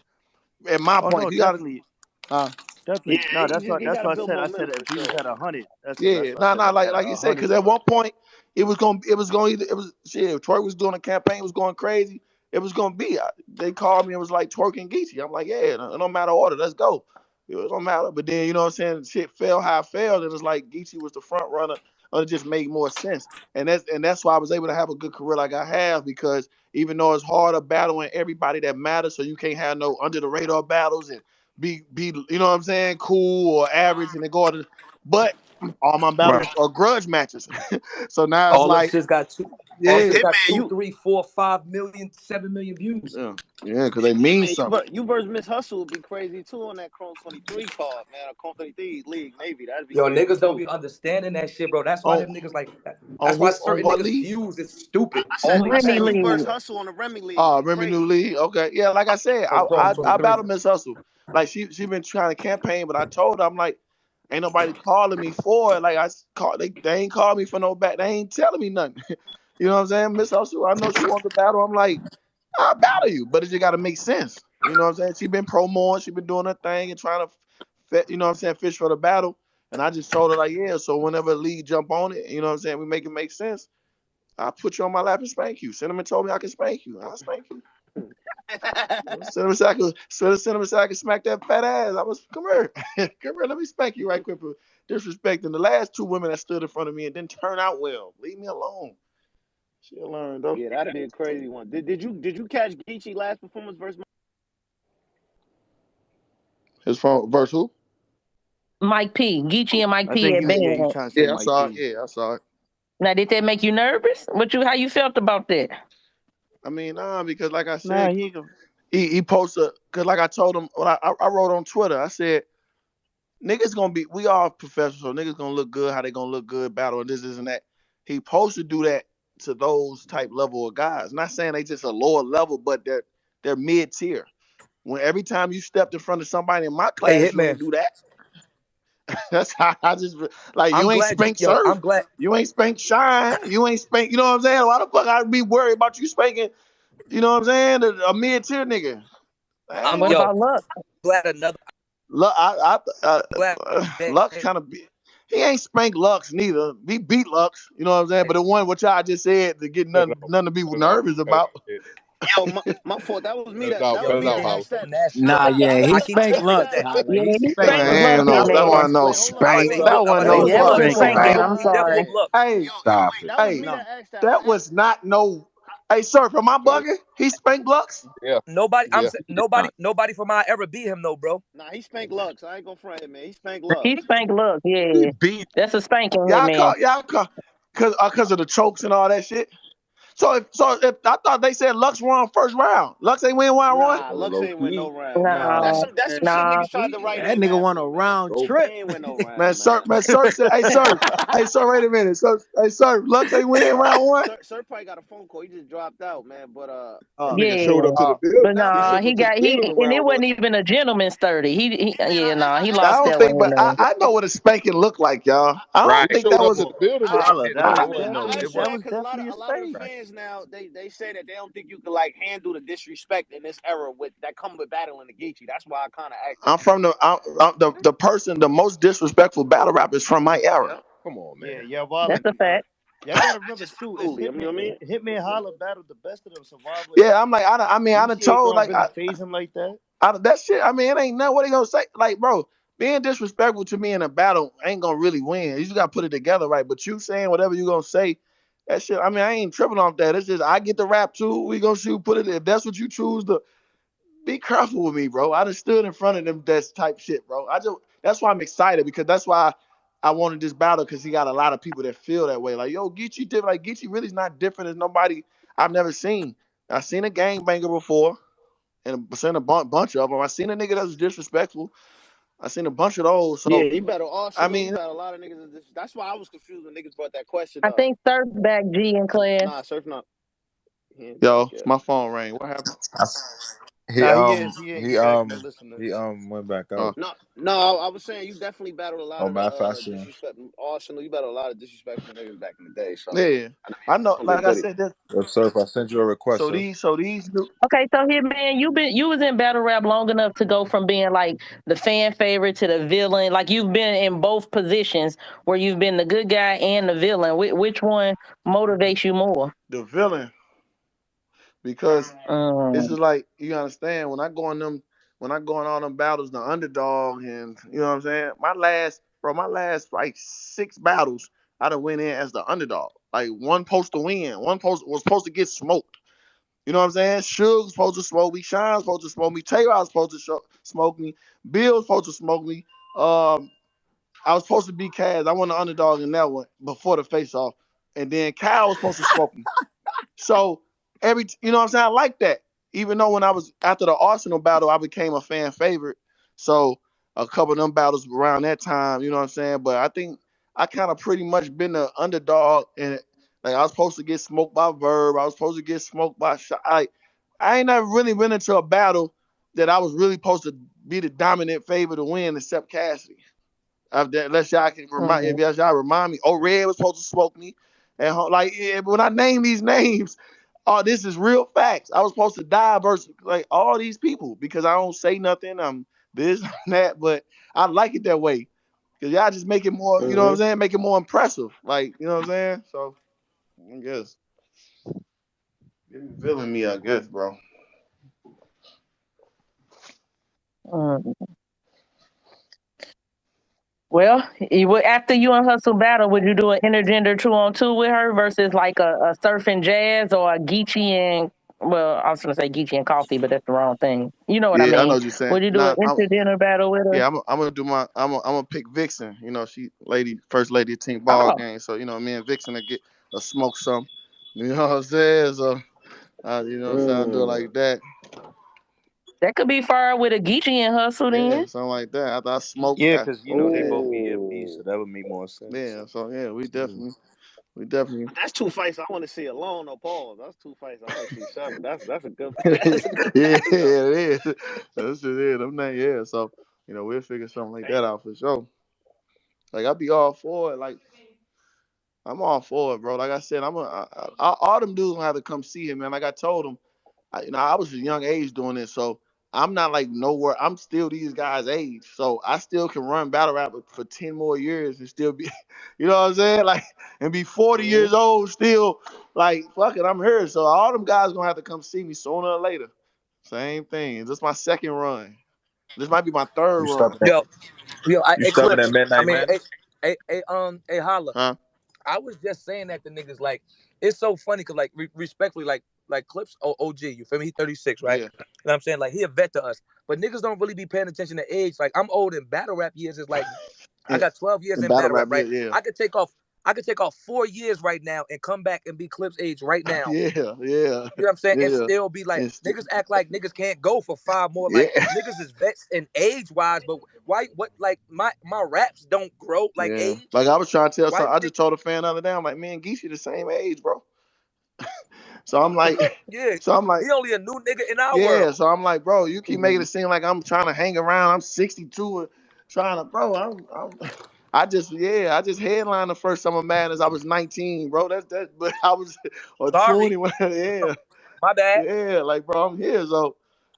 At my
Oh
point,
no,
you gotta.
definitely,
Uh,
yeah,
definitely. No,
he got
that's
to
what I
build
said. I said
momentum for
if he was
sure.
at 100, that's
Yeah,
what I
nah,
said.
nah,
Like at
like you said, because
100.
at
So
one point it was going either it was shit. If Twerk was doing a campaign, was going crazy, it was gonna be. They called me and was like Twerk and Geechee. I'm like, yeah, it don't matter order, let's go. It don't matter. But then you know what I'm saying, shit fell how it fell, and it's like Geechee was the front runner, and it just made more sense. And that's why I was able to have a good career like I have because even though it's harder battling everybody that matters, so you can't have no under the radar battles and be you know what I'm saying, cool or average and they go to but all my
right.
battles are grudge matches. So now it's
All them
like,
shits got two. All them
yeah,
shits got
Hitman,
2,
you
3, 4, 5 million, 7 million views.
yeah, yeah, because they mean
Hitman,
something.
you versus Miss Hustle would be crazy too on that Chrome 23 card, man. A Chrome 23 League Navy, that'd be
Yo,
crazy
niggas don't
too.
be understanding that shit, bro. That's why
On
them niggas like that.
on
That's why
who on
certain
what
niggas
league?
fuse is stupid.
On
I
Remy
said you versus
League.
Hustle on the Remy League be
Remy New
crazy.
League. Okay, yeah, like I said,
On Chrome
I
23.
battle Miss Hustle. Like she been trying to campaign, but I told her I'm like, ain't nobody calling me for it. Like they ain't called me for no back. They ain't telling me nothing. You know what I'm saying? Miss Hustle, I know she wants to battle. I'm like, I'll battle you, but it just got to make sense. You know what I'm saying? She been promoting, she been doing her thing and trying to, you know what I'm saying, fish for the battle. And I just told her like, yeah. So whenever the league jump on it, you know what I'm saying, we make it make sense. I'll put you on my lap and spank you. Cinnamon told me I can spank you. I'll spank you. Cinnamon said I could smack that fat ass. I was come here, come here. Let me spank you right quick for disrespecting the last two women that stood in front of me and didn't turn out well. Leave me alone. She'll learn though.
Yeah, that'd be a crazy one. Did you catch Geechee last performance versus?
His phone verse who?
Mike P. Geechee and Mike
I
P
think
at
you
band.
trying to say
Yeah, I
Mike
saw it.
P.
Yeah, I saw it.
Now, did that make you nervous? How you felt about that?
I mean, nah, because like I
Nah,
said,
he go.
he posted because like I told him, when I wrote on Twitter, I said niggas gonna be we all professionals, so niggas gonna look good, how they gonna look good, battle and this and that. He supposed to do that to those type level of guys. Not saying they just a lower level, but they're mid tier. When every time you stepped in front of somebody in my
Hey,
class, you
Hitman.
ain't do that. That's how I just like
I'm
you ain't
glad you.
spank
Yo, I'm
surf,
glad.
you ain't spank shine, you ain't spank. You know what I'm saying? Why the fuck I'd be worried about you spanking? You know what I'm saying? A mid tier nigga.
I'm
What
Hey,
yo
about Luck?
glad another.
Luck,
Glad that
Luck's kind of big. he ain't spanked Lux neither. He beat Lux, you know what I'm saying? But the one what y'all just said to get
Cut it
nothing to be
off. Cut it off.
nervous
Cut it
about.
off. Kid.
Yo, my fault. That was me
Cut it
that
off.
that
Yo,
Cut
was
it
me
off,
that
nigga,
Holla.
asked
he
that.
from Nashville,
Nah,
bro.
yeah, he
I can
spanked
tell you
Lux,
that.
Holla.
Yeah,
He
he
spanked
spanked
Man,
Lux.
Lux,
ain't
yeah,
no,
Wait,
that
hold
man.
on.
wasn't no
Wait, hold on.
I
spank.
ain't
So
gonna.
That
so
wasn't
I
It
ain't
no
gonna
so
lie.
definitely
That
was
fucking
wasn't
spanking.
spank.
I'm
wrong.
That,
sorry.
yo
hey,
yo
hey,
wait. That was me
hey,
that asked that.
that was not no. Hey, sir, am I
So,
bugging? He spanked Lux.
yeah.
Nobody,
Yeah.
He did not.
nobody from my era beat him, though, bro.
Nah, he spanked Lux. I ain't gonna front him, man. He spanked
He
Lux.
spanked Lux,
He
yeah.
beat
That's a spanking, yeah, man.
y'all call, cause of the chokes and all that shit. So if I thought they said Lux won first round, Lux ain't win round one.
Nah,
Oh,
Lux
low
ain't win no
key.
round, man.
Nah,
No,
That's some shit
nah.
niggas tried to write
that
in
nigga won
after,
a
man.
round
Low.
He
trip.
ain't win no
Man,
round,
sir,
man.
said, hey, sir, wait a minute, sir, hey, sir, Lux ain't win round one.
Sir probably got a phone call. He just dropped out, man. But
That
Uh,
nigga showed
Yeah,
up to the
uh,
building.
but
He
nah,
showed
he
up to the
got
building
and it
around one.
wasn't even a gentleman's 30. Yeah, nah, he
I
lost
don't
that one,
think, but
man.
I know what a spanking looked like, y'all. I
Right.
don't think
Showed
that
up
was a.
on the building and
Holla,
hit
that
niggas
I
was
mean,
one.
no,
I
it
asked
was
that
was
because
definitely a
a lot of the
spank.
Right.
fans now they say that they don't think you can like handle the disrespect in this era with that come with battling the Geechee. That's why I kind of asked that.
I'm from the person, the most disrespectful battle rap is from my era.
Come on,
Yeah,
man.
yeah,
That's a
uh,
fact.
y'all gotta remember too. It's
Absolutely. You know what I mean?
Hitman Holla battled the best of them. Survivor and
Yeah, I'm like, I done
Geechee ain't
told
gonna
like,
really phase him like that.
that shit. I mean, it ain't nothing. What they gonna say? Like, bro, being disrespectful to me in a battle ain't gonna really win. You just gotta put it together, right? But you saying whatever you gonna say, that shit. I mean, I ain't tripping off that. It's just I get the rap too. We gonna shoot. Put it. If that's what you choose to be careful with me, bro. I just stood in front of them. That's type shit, bro. That's why I'm excited because that's why I wanted this battle because he got a lot of people that feel that way. Like, yo, Geechee different. Like Geechee really is not different as nobody I've never seen. I've seen a gangbanger before and seen a bunch of them. I seen a nigga that was disrespectful. I seen a bunch of those.
Yeah,
So
he battled
I
Arsenal. He
mean,
battled a lot of niggas. That's why I was confused when niggas brought that question
I
up.
think Surf back G in class.
Nah, Surf not. He ain't back
yo,
yet.
my phone rang. What happened?
He
Nah, he is. He back in the listener.
went back
Uh,
out.
No. I was saying you definitely battled a lot
Oh,
of the
matter of fact, yeah.
disrespect. Arsenal. You battled a lot of disrespectful niggas back in the day. So
yeah,
I know
I
it's
know.
gonna be a
Like I
goodie.
said, that.
Yo, Surf, I sent you a request,
So
sir.
these new.
Okay, so here, man, you was in battle rap long enough to go from being like the fan favorite to the villain. Like you've been in both positions where you've been the good guy and the villain. Which one motivates you more?
The villain because it's
Mm.
just like you understand when I go in all them battles, the underdog, and you know what I'm saying. My last like 6 battles, I done went in as the underdog. Like one supposed to win, one post was supposed to get smoked. You know what I'm saying? Suge's supposed to smoke me, Sean's supposed to smoke me, Tay-Rod's supposed to smoke me, Bill's supposed to smoke me. I was supposed to be Kaz. I won the underdog in that one before the face off, and then Kyle was supposed to smoke me. So you know what I'm saying? I like that. Even though when I was after the Arsenal battle, I became a fan favorite. So a couple of them battles around that time, you know what I'm saying? But I think I kind of pretty much been the underdog, and like I was supposed to get smoked by Verb. I was supposed to get smoked by Shot. I ain't never really been into a battle that I was really supposed to be the dominant favorite to win, except Cassidy. Unless y'all can remind,
Mm.
if y'all remind me, Red was supposed to smoke me, and like when I name these names, oh, this is real facts. I was supposed to die versus like all these people because I don't say nothing. I'm this and that, but I like it that way because y'all just make it more, you know what I'm
Mm-hmm.
saying? Make it more impressive, like you know what I'm saying. So I guess you're feeling me, I guess, bro.
Mm. Well, after you and Hustle battle, would you do an intergender 2-on-2 with her versus like a Surf and Jazz or a Geechee and well, I was gonna say Geechee and Coffee, but that's the wrong thing. You know what I
Yeah, I know
mean?
what you're saying.
Would you do an
Nah,
intergender battle with her?
yeah, I'm gonna do I'm gonna pick Vixen. You know, she first lady of team ball
Oh,
game. So you know, me and Vixen will get a smoke some. You know what I'm saying? So you know what I'm saying? I'll do it
Mm.
like that.
that could be far with a Geechee and Hustle
Yeah,
then.
something like that. After I smoke,
Yeah, because they
yeah,
both EMPs,
Oh.
so that would make more sense.
yeah. So yeah,
Mm.
we definitely.
That's two fights I want to see alone. No pause. That's two fights I want to see separate. That's a good.
Yeah,
That's a good
it
battle, though.
is. That's just it. I'm not. Yeah. So you know, we'll figure something like that
Damn.
out for sure. Like I'll be all for it. Like I'm all for it, bro. Like I said, all them dudes gonna have to come see him, man. Like I told them, I was a young age doing this, so I'm not like nowhere. I'm still these guys' age, so I still can run battle rap for 10 more years and still be, you know what I'm saying? Like, and be 40 years old still. Like, fuck it, I'm here. So all them guys gonna have to come see me sooner or later. Same thing. This is my second run. This might be my third
You
run.
stopping at
Yo,
you
hey
stopping
Clips.
at
I
Midnight
mean,
Madness?
hey, Holla.
Huh?
I was just saying that the niggas like it's so funny because like respectfully like Clips OG, you feel me? He 36, right?
Yeah.
You know what I'm saying? Like he a vet to us, but niggas don't really be paying attention to age. Like I'm old in battle rap years. Is like I
And,
got 12 years
and
in
battle
battle rap,
rap, yeah,
right?
yeah.
I could take off 4 years right now and come back and be Clips age right now.
Yeah, yeah,
You know what I'm saying? And
yeah.
still be like,
And
niggas act like niggas can't go for 5 more.
yeah,
Like niggas is vets in age wise, but why? What? Like my raps don't grow like
yeah.
age.
Like I was trying to tell
Why
some.
you
I
think?
just told a fan the other day. I'm like, man, Geechee the same age, bro. So I'm like,
Yeah,
so I'm like,
he only a new nigga in our
yeah.
world.
So I'm like, bro, you keep making it seem like I'm trying to hang around. I'm 62 and trying to, bro. I just headlined the first Summer Madness. I was 19, bro. But I was or
Sorry,
20. Yeah,
my bad.
yeah. Like, bro, I'm here.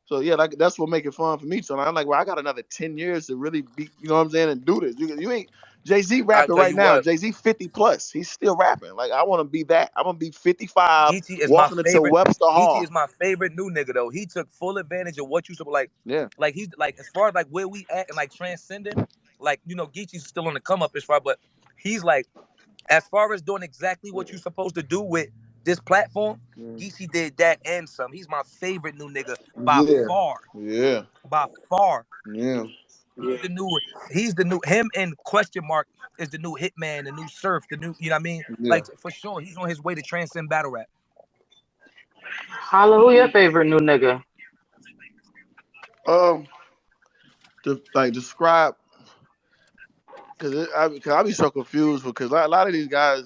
So yeah, like that's what make it fun for me. So I'm like, well, I got another 10 years to really be, you know what I'm saying, and do this. You ain't Jay-Z
I
rapping
tell
right
you
now.
what,
Jay-Z 50 plus. He's still rapping. Like I want to be that. I'm gonna be 55
Geechee is my
walking into
favorite.
Webster
Geechee
Hall.
is my favorite new nigga though. He took full advantage of what you should
Yeah.
like he's like as far as like where we at and like transcending, like you know, Geechee's still on the come up as far, but he's like as far as doing exactly what you're supposed to do with this platform, Geechee did that and some. He's my favorite new nigga by
Yeah.
far.
Yeah.
By far.
Yeah.
He's the new him and question mark is the new Hitman, the new Surf, the new you know what I mean?
Yeah.
Like for sure, he's on his way to transcend battle rap.
Holla, who your favorite new nigga?
Um, to like describe because I be so confused because a lot of these guys,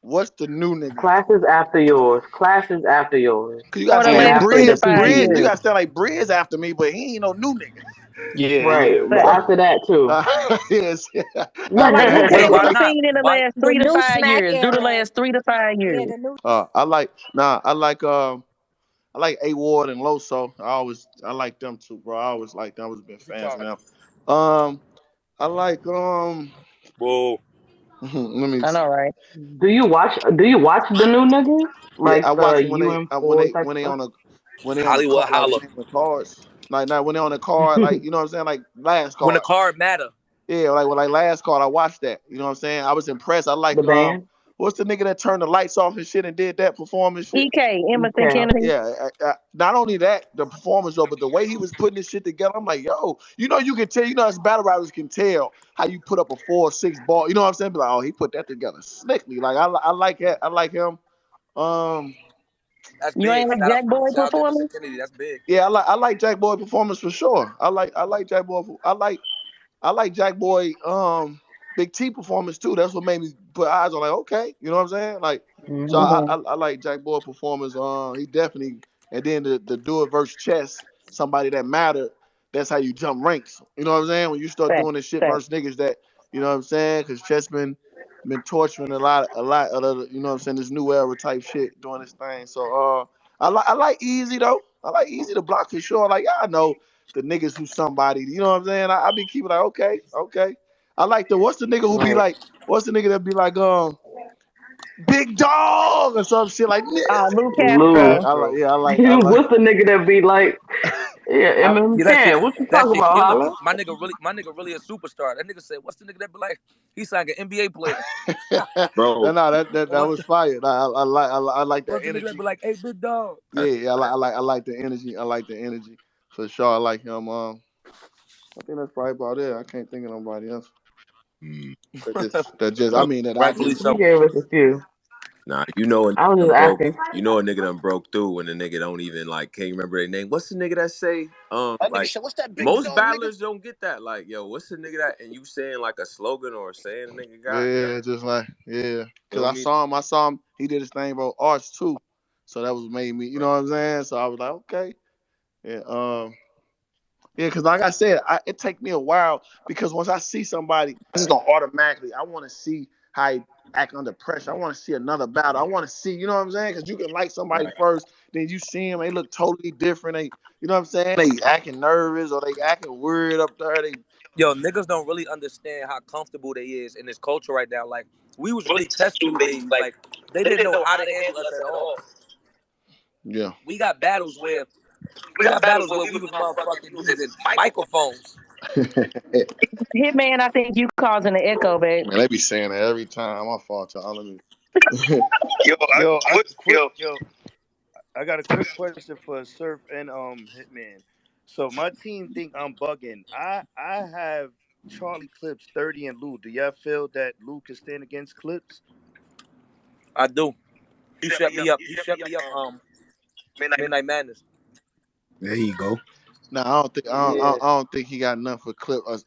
what's the new nigga?
Classes after yours. Classes after yours.
Cause you
For
gotta
the
say
And
like
last
after the
Breeze. You
PGA.
gotta say like Breeze after me, but he ain't no new nigga.
Yeah,
Right.
yeah,
But
yeah.
after that too.
Yes.
So, like, who
Wait,
can we
why
have
not?
seen in the
Why
last
The
3 to
new
5
smack
years? Do the
era.
last 3 to 5
Yeah,
years.
the new.
I like A Ward and Loso. I like them too, bro. I always like them. I always been
what you
fans of
talking?
them. I like
Whoa.
let me
I know, right?
Do you watch the new niggas?
yeah,
Like
I
the
watch them
UM4 type
when they
stuff?
on the when they on the
Hollywood
card like when
holla.
they on the cards. Like when they on the card, like you know what I'm saying, like last
When the
card.
card matter.
Yeah, like last card, I watched that. You know what I'm saying? I was impressed. I
The
like
band?
what's the nigga that turned the lights off and shit and did that performance shit?
EK, Emerson
Okay.
Kennedy.
Yeah, not only that, the performance though, but the way he was putting this shit together, I'm like, yo, you can tell, as battle rappers can tell how you put up a 4 or 6 ball. You know what I'm saying? Be like, oh, he put that together slickly. Like I like that. I like him. Um,
That's
You
big.
ain't like Jack Boy
Shout out to Emerson
performance?
Kennedy. That's big.
yeah, I like Jack Boy performance for sure. I like Jack Boy. I like Jack Boy Big T performance too. That's what made me put eyes on like, okay, you know what I'm saying? Like so
Hmm.
I like Jack Boy performance. He definitely and then the do it versus chess, somebody that mattered, that's how you jump ranks. You know what I'm saying? When you start
Fact,
doing this shit
fact.
versus niggas that, you know what I'm saying? Cause chess been torturing a lot of the, you know what I'm saying, this new era type shit doing this thing. So I like Easy though. I like Easy to block for sure. Like I know the niggas who somebody, you know what I'm saying? I be keeping like, okay, okay. I like what's the nigga who be
Right.
like, what's the nigga that be like, big dog or some shit like,
Lou
yeah,
Lou.
Castro.
I like,
What's the nigga that be like, yeah,
I,
MM
Yeah, that shit.
Can? What you
That
talking
shit
about,
killing
Holla?
me. My nigga really a superstar. That nigga said, "What's the nigga that be like?" He's like an NBA player.
no,
Bro,
that
What?
was fire. I like that
What's the nigga that
energy.
be like? Hey, big dog.
Yeah, I like the energy. I like the energy for sure. I like him. I think that's probably about it. I can't think of nobody else.
mm,
I mean that I
Rightfully
just
so.
You gave us a few.
nah, you know a nigga
I was
done
just
broke.
asking.
You know a nigga done broke through when the nigga don't even like can't remember their name. What's the nigga that say
That nigga
like
said, "What's that big
most
dog, nigga?"
battlers don't get that. Like, yo, what's the nigga that and you saying like a slogan or saying a nigga got?
yeah, just like yeah. Cause
Feel me?
I saw him. He did his thing about arts too. So that was made me. You know what I'm saying? So I was like, okay, yeah. Yeah, because like I said, it take me a while because once I see somebody, it's gonna automatically. I want to see how he act under pressure. I want to see another battle. I want to see, you know what I'm saying? Because you can like somebody first, then you see them, they look totally different. They, you know what I'm saying? They acting nervous or they acting weird up there. They
Yo, niggas don't really understand how comfortable they is in this culture right now. Like, we was really test tube babies. Like, they didn't know how to handle us at all.
yeah.
We got battles where we was motherfucking using microphones.
Hitman, I think you causing an echo, babe.
Man, they be saying that every time. My fault, y'all. Let me.
I got a quick question for Surf and Hitman. So my team think I'm bugging. I have Charlie Clips 30 and Lou. Do y'all feel that Lou can stand against Clips?
I do. He shut me up. Midnight Madness.
There you go.
No, I don't think he got enough for clips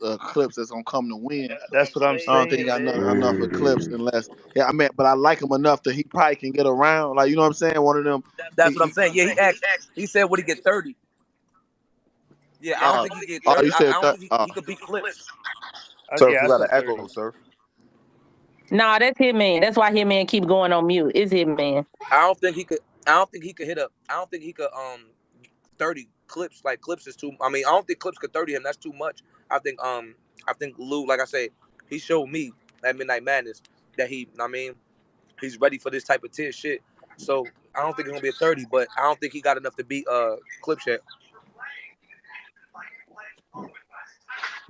that's gonna come to win.
That's what I'm
I don't think he
saying.
got enough for clips unless but I like him enough that he probably can get around. Like, you know what I'm saying? One of them.
That's what I'm saying. Yeah, he said would he get 30? Yeah, I don't think he get 30.
You said
I don't think he could beat Clips.
Surf,
Yeah,
you
I
got
said
an echo,
30.
Surf.
Nah, that's Hitman. That's why Hitman keep going on mute. It's Hitman.
I don't think he could hit up. I don't think he could 30 Clips. Like, Clips is too. I mean, I don't think Clips could 30 him. That's too much. I think Lou, like I say, he showed me at Midnight Madness that he's ready for this type of tier shit. So I don't think it's gonna be a 30, but I don't think he got enough to beat Clips yet.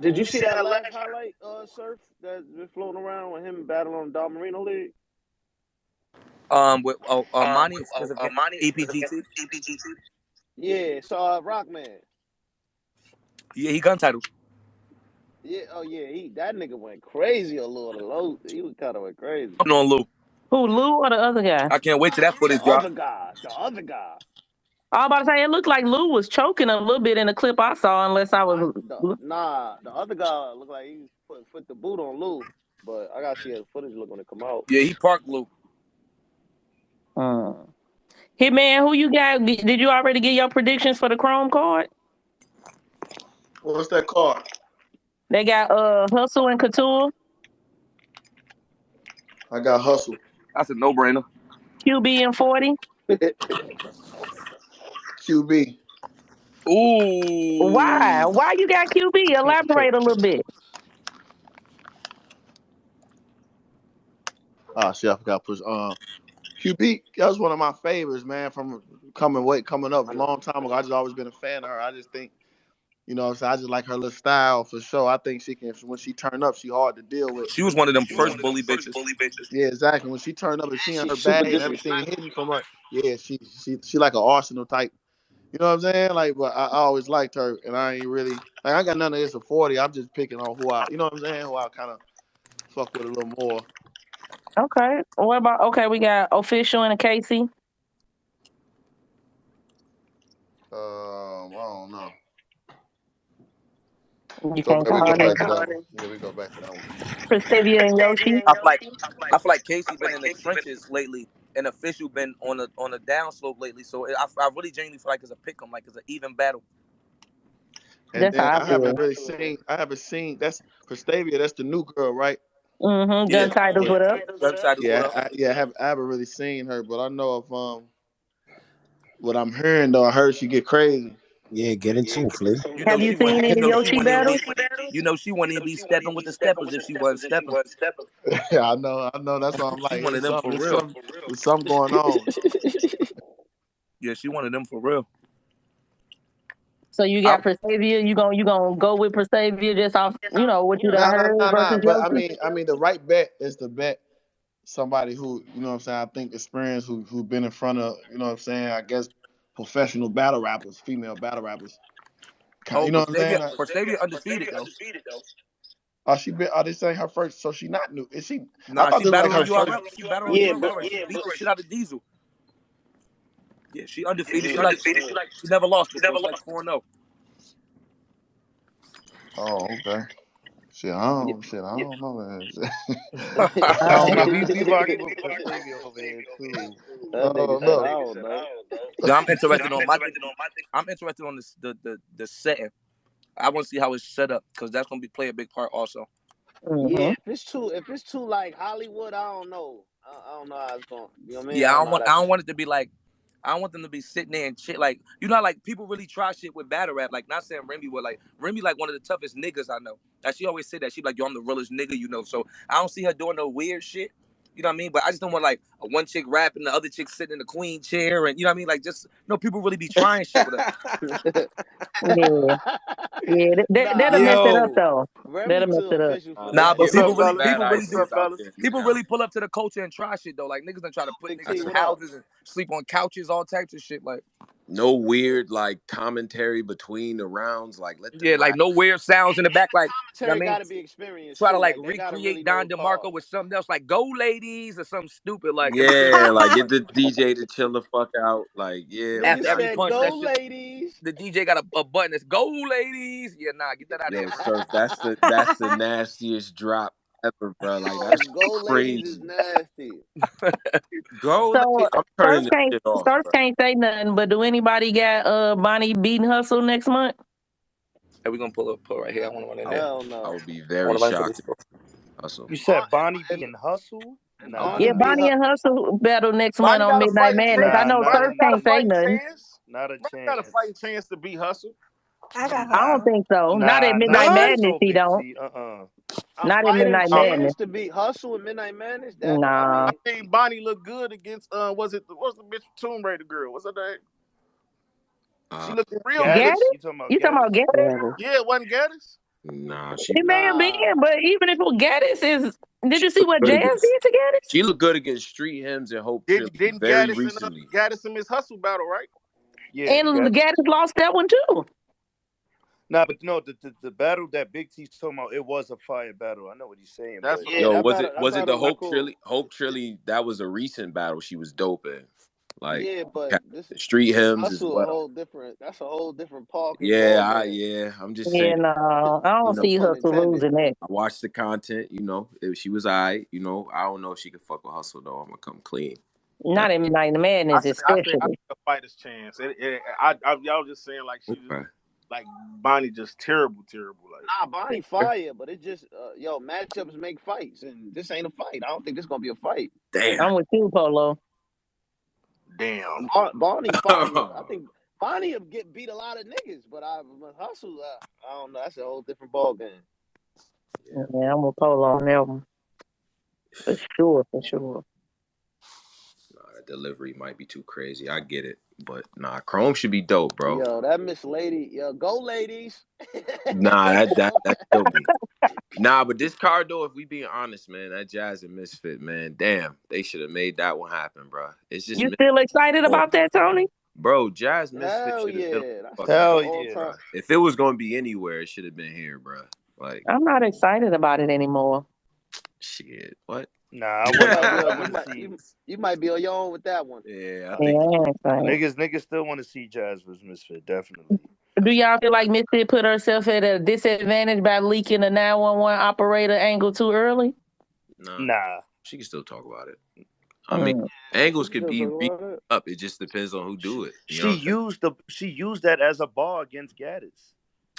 Did you see that last highlight, Surf, that's been floating around with him battling on Dom Marino League?
With Monty is against EPGT.
Yeah, so Rockman.
Yeah, he gun titles.
Yeah, that nigga went crazy on Lou of the Low. He was kind of went crazy.
I'm on Lou.
Who, Lou or the other guy?
I can't wait till that footage
The
drop.
other guy.
I was about to say, it looked like Lou was choking a little bit in the clip I saw, unless I was.
The other guy looked like he was putting foot the boot on Lou, but I gotta see how the footage look when it come out.
Yeah, he parked Lou.
Hitman, who you got? Did you already get your predictions for the Chrome card?
What's that card?
They got Hustle and Couture,
I got Hustle.
That's a no-brainer.
QB and 40.
QB.
Ooh.
Why? Why you got QB? Elaborate a little bit.
Ah, shit, I forgot to push. QB, that was one of my favorites, man, from coming up a long time ago. I just always been a fan of her. I just think, you know, so I just like her little style for sure. I think she can, when she turn up, she hard to deal with.
She was one of them first bully bitches.
Yeah, exactly. When she turned up and she in her
super
bag and everything hidden from her, yeah, she like an Arsenal type. You know what I'm saying? Like, but I always liked her, and I ain't really like I got none of this a 40. I'm just picking on who I, you know what I'm saying? Who I kind of fuck with a little more.
Okay. What about we got Official and a Casey.
I don't know.
You can't call it.
Yeah, we go back to that one.
Prestavia and Yoshi.
I feel like Casey been in the trenches lately, and Official been on a downslope lately. So I really genuinely feel like it's a pick 'em, like it's an even battle.
And
That's
then
how I
I
feel.
haven't seen. That's Prestavia. That's the new girl, right?
Gun
Yeah.
titles with us.
Gun titles, what up?
I haven't really seen her, but I know of what I'm hearing though. I heard she get crazy.
Yeah, get into it, Flea.
Have you seen any Yoshi battles?
You know she wouldn't even be stepping with the steppers if she wasn't stepping.
Yeah, I know. That's why I'm like,
She one of them for real.
There's something going on.
Yeah, she one of them for real.
So you got Prestavia. You gonna go with Prestavia just off what you done heard versus
But
Yoshi?
I mean, the right bet is to bet somebody who, you know what I'm saying, I think experienced, who been in front of, you know what I'm saying, I guess professional battle rappers, female battle rappers.
Oh,
You know what I'm saying?
Prestavia undefeated though.
Are they saying her first? So she not new? Is she?
Nah,
I thought
she
this was like
battled
her
on
first.
URL. She battled on URL. She beat the shit out of Diesel. Yeah, she undefeated. She never lost before. She's like 4-0.
Oh, okay. Shit, I don't know that.
We rocking with Prestavia over here too.
That nigga said, I don't know.
Yeah, I'm interested on my thing. I'm interested on the setting. I want to see how it's set up because that's gonna play a big part also.
Mm-hmm.
Yeah, if it's too like Hollywood, I don't know. I don't know how it's going. You know what I mean? I
Yeah,
don't know how
I
that's
don't
going.
want it to be like. I don't want them to be sitting there and shit. Like, you know how, like, people really try shit with battle rap. Like, not saying Remy, but like Remy, like one of the toughest niggas I know. Like, she always said that. She like, yo, I'm the realest nigga, you know. So I don't see her doing no weird shit. You know what I mean? But I just don't want like a one chick rapping, the other chick sitting in the queen chair, and you know what I mean? Like, just people really be trying shit with her.
Yeah, yeah. That'll
Nah,
mess it up
Yo,
though.
Remy
That'll mess
too
it up.
official for
nah,
that.
but
What's
Yeah,
up,
there's some
fellas?
bad
people really
What's up,
ideas out
fellas?
there
people
now.
really pull up to the culture and try shit though. Like niggas done try to put
Big
niggas
T,
in
what up?
houses and sleep on couches, all types of shit. Like,
No weird like commentary between the rounds. Like let them
yeah, like
rap.
no weird sounds in the back. Like, you know what I
Terry
mean?
got to be experienced
Try to
too.
like
Like they got to really
recreate
know
Don
the card.
DeMarco with something else, like "Go Ladies" or something stupid. Like every
Yeah, like get the DJ to chill the fuck out. Like yeah, we
Nigga
after
got
every
said,
punch,
"Go
that shit,
ladies."
the DJ got a button that's "Go Ladies." Yeah, nah, get that out of
yo
here, bro.
surf. That's the nastiest drop ever, bro. Like
Yo,
that's
"Go ladies" is
crazy.
nasty.
Go,
So
I'm turning
Surf
this
can't
shit off,
Surf
bro.
can't say nothing. But do anybody got Bonnie beating Hustle next month?
Hey, we gonna pull right here. I want to run in
I,
there.
Hell
I
no.
would be
I
very
want to run to
shocked
this
if
store.
Hustle.
You said Bonnie
And,
being Hustle?
and
Nah,
Bonnie
Yeah,
beat
Bonnie
her.
and Hustle battle next month
Bonnie
on
got a
Midnight
fighting
Madness.
chance.
I
nah,
know
not
Bonnie
Surf
in
got a
can't say
May.
fighting
nothing.
chance.
Not a
Bonnie got a
chance.
fighting chance to beat Hustle.
I got
I don't
hustle.
think so. Not at
Nah, not
Midnight
in
None.
this
Madness,
old
he
Big
don't.
T.
A
Not at
fighting
Midnight
Uh,
Madness.
chance to beat Hustle and Midnight Madness. That I
Nah.
I
mean,
think Bonnie looked good against what's the bitch Tomb Raider girl? What's her name? She
Uh,
looking real good.
Gaddis?
Gaddis? You talking about
You talking about
Gaddis?
Gaddis?
Yeah.
Yeah, it wasn't Gaddis.
nah, she
It may have
nah.
been, but even if Gaddis is, did
she
you see
looked
what
good
Jazz
against
did to Gaddis?
she looked good against Street Hymns and Hope Trilly
Didn't
very recently.
Gaddis and Miss Hustle battle, right?
Yeah,
And
Gaddis.
Gaddis lost that one too.
Nah, but no, the battle that Big T's talking about, it was a fire battle. I know what he's saying,
That's
but
what.
Yeah,
Yo,
that
was
battle
it was it the
was
Hope
cool.
Trilly? Hope Trilly, that was a recent battle. She was dope in. Like
Yeah, but this
Street Hymns as
Hustle a
well.
whole different. That's a whole different park and ball game.
Yeah. I'm just saying.
Yeah, no, I
You
don't
know,
see
Pun
Hustle
intended.
losing that.
I watched the content. You know, if she was alright. You know, I don't know if she could fuck with Hustle though. I'm gonna come clean.
Not in Midnight
I
Madness,
say I think
especially.
a fighter's chance. Y'all just saying like she just
Okay.
like Bonnie just terrible. Like
Nah, Bonnie fire, but it just matchups make fights, and this ain't a fight. I don't think this gonna be a fight.
Damn.
I'm with you, Polo.
damn.
Bonnie fire. I think Bonnie will get beat a lot of niggas, but Hustle. I don't know. That's a whole different ball game.
Yeah, I'm with Polo on that one. For sure, for sure.
Nah, the delivery might be too crazy. I get it, but nah, Chrome should be dope, bro.
Yo, that Miss Lady. Yo, go ladies.
Nah, that killed me. Nah, but this card though, if we being honest, man, that Jazz and Misfit, man, damn, they should have made that one happen, bro. It's just
You still excited about that, Tony?
bro. Jazz Misfit
Hell
should have been
yeah,
on
that's
fucking
an
hell
all
yeah.
time.
bro. If it was gonna be anywhere, it should have been here, bro. Like
I'm not excited about it anymore.
shit, what?
Nah, I
You
want
might be
I
on.
want to see
You might be on your own with that one.
Yeah, I
Yeah,
think
I ain't excited.
niggas still want to see Jazz vs Misfit, definitely.
Do y'all feel like Misfit put herself at a disadvantage by leaking the 911 operator angle too early?
Nah.
she can still talk about it. I mean,
You
angles
can
could
still
be
talk
beat
about it.
up. It just depends on who do it. You know
She
what I'm
used that as a bar against Gaddis.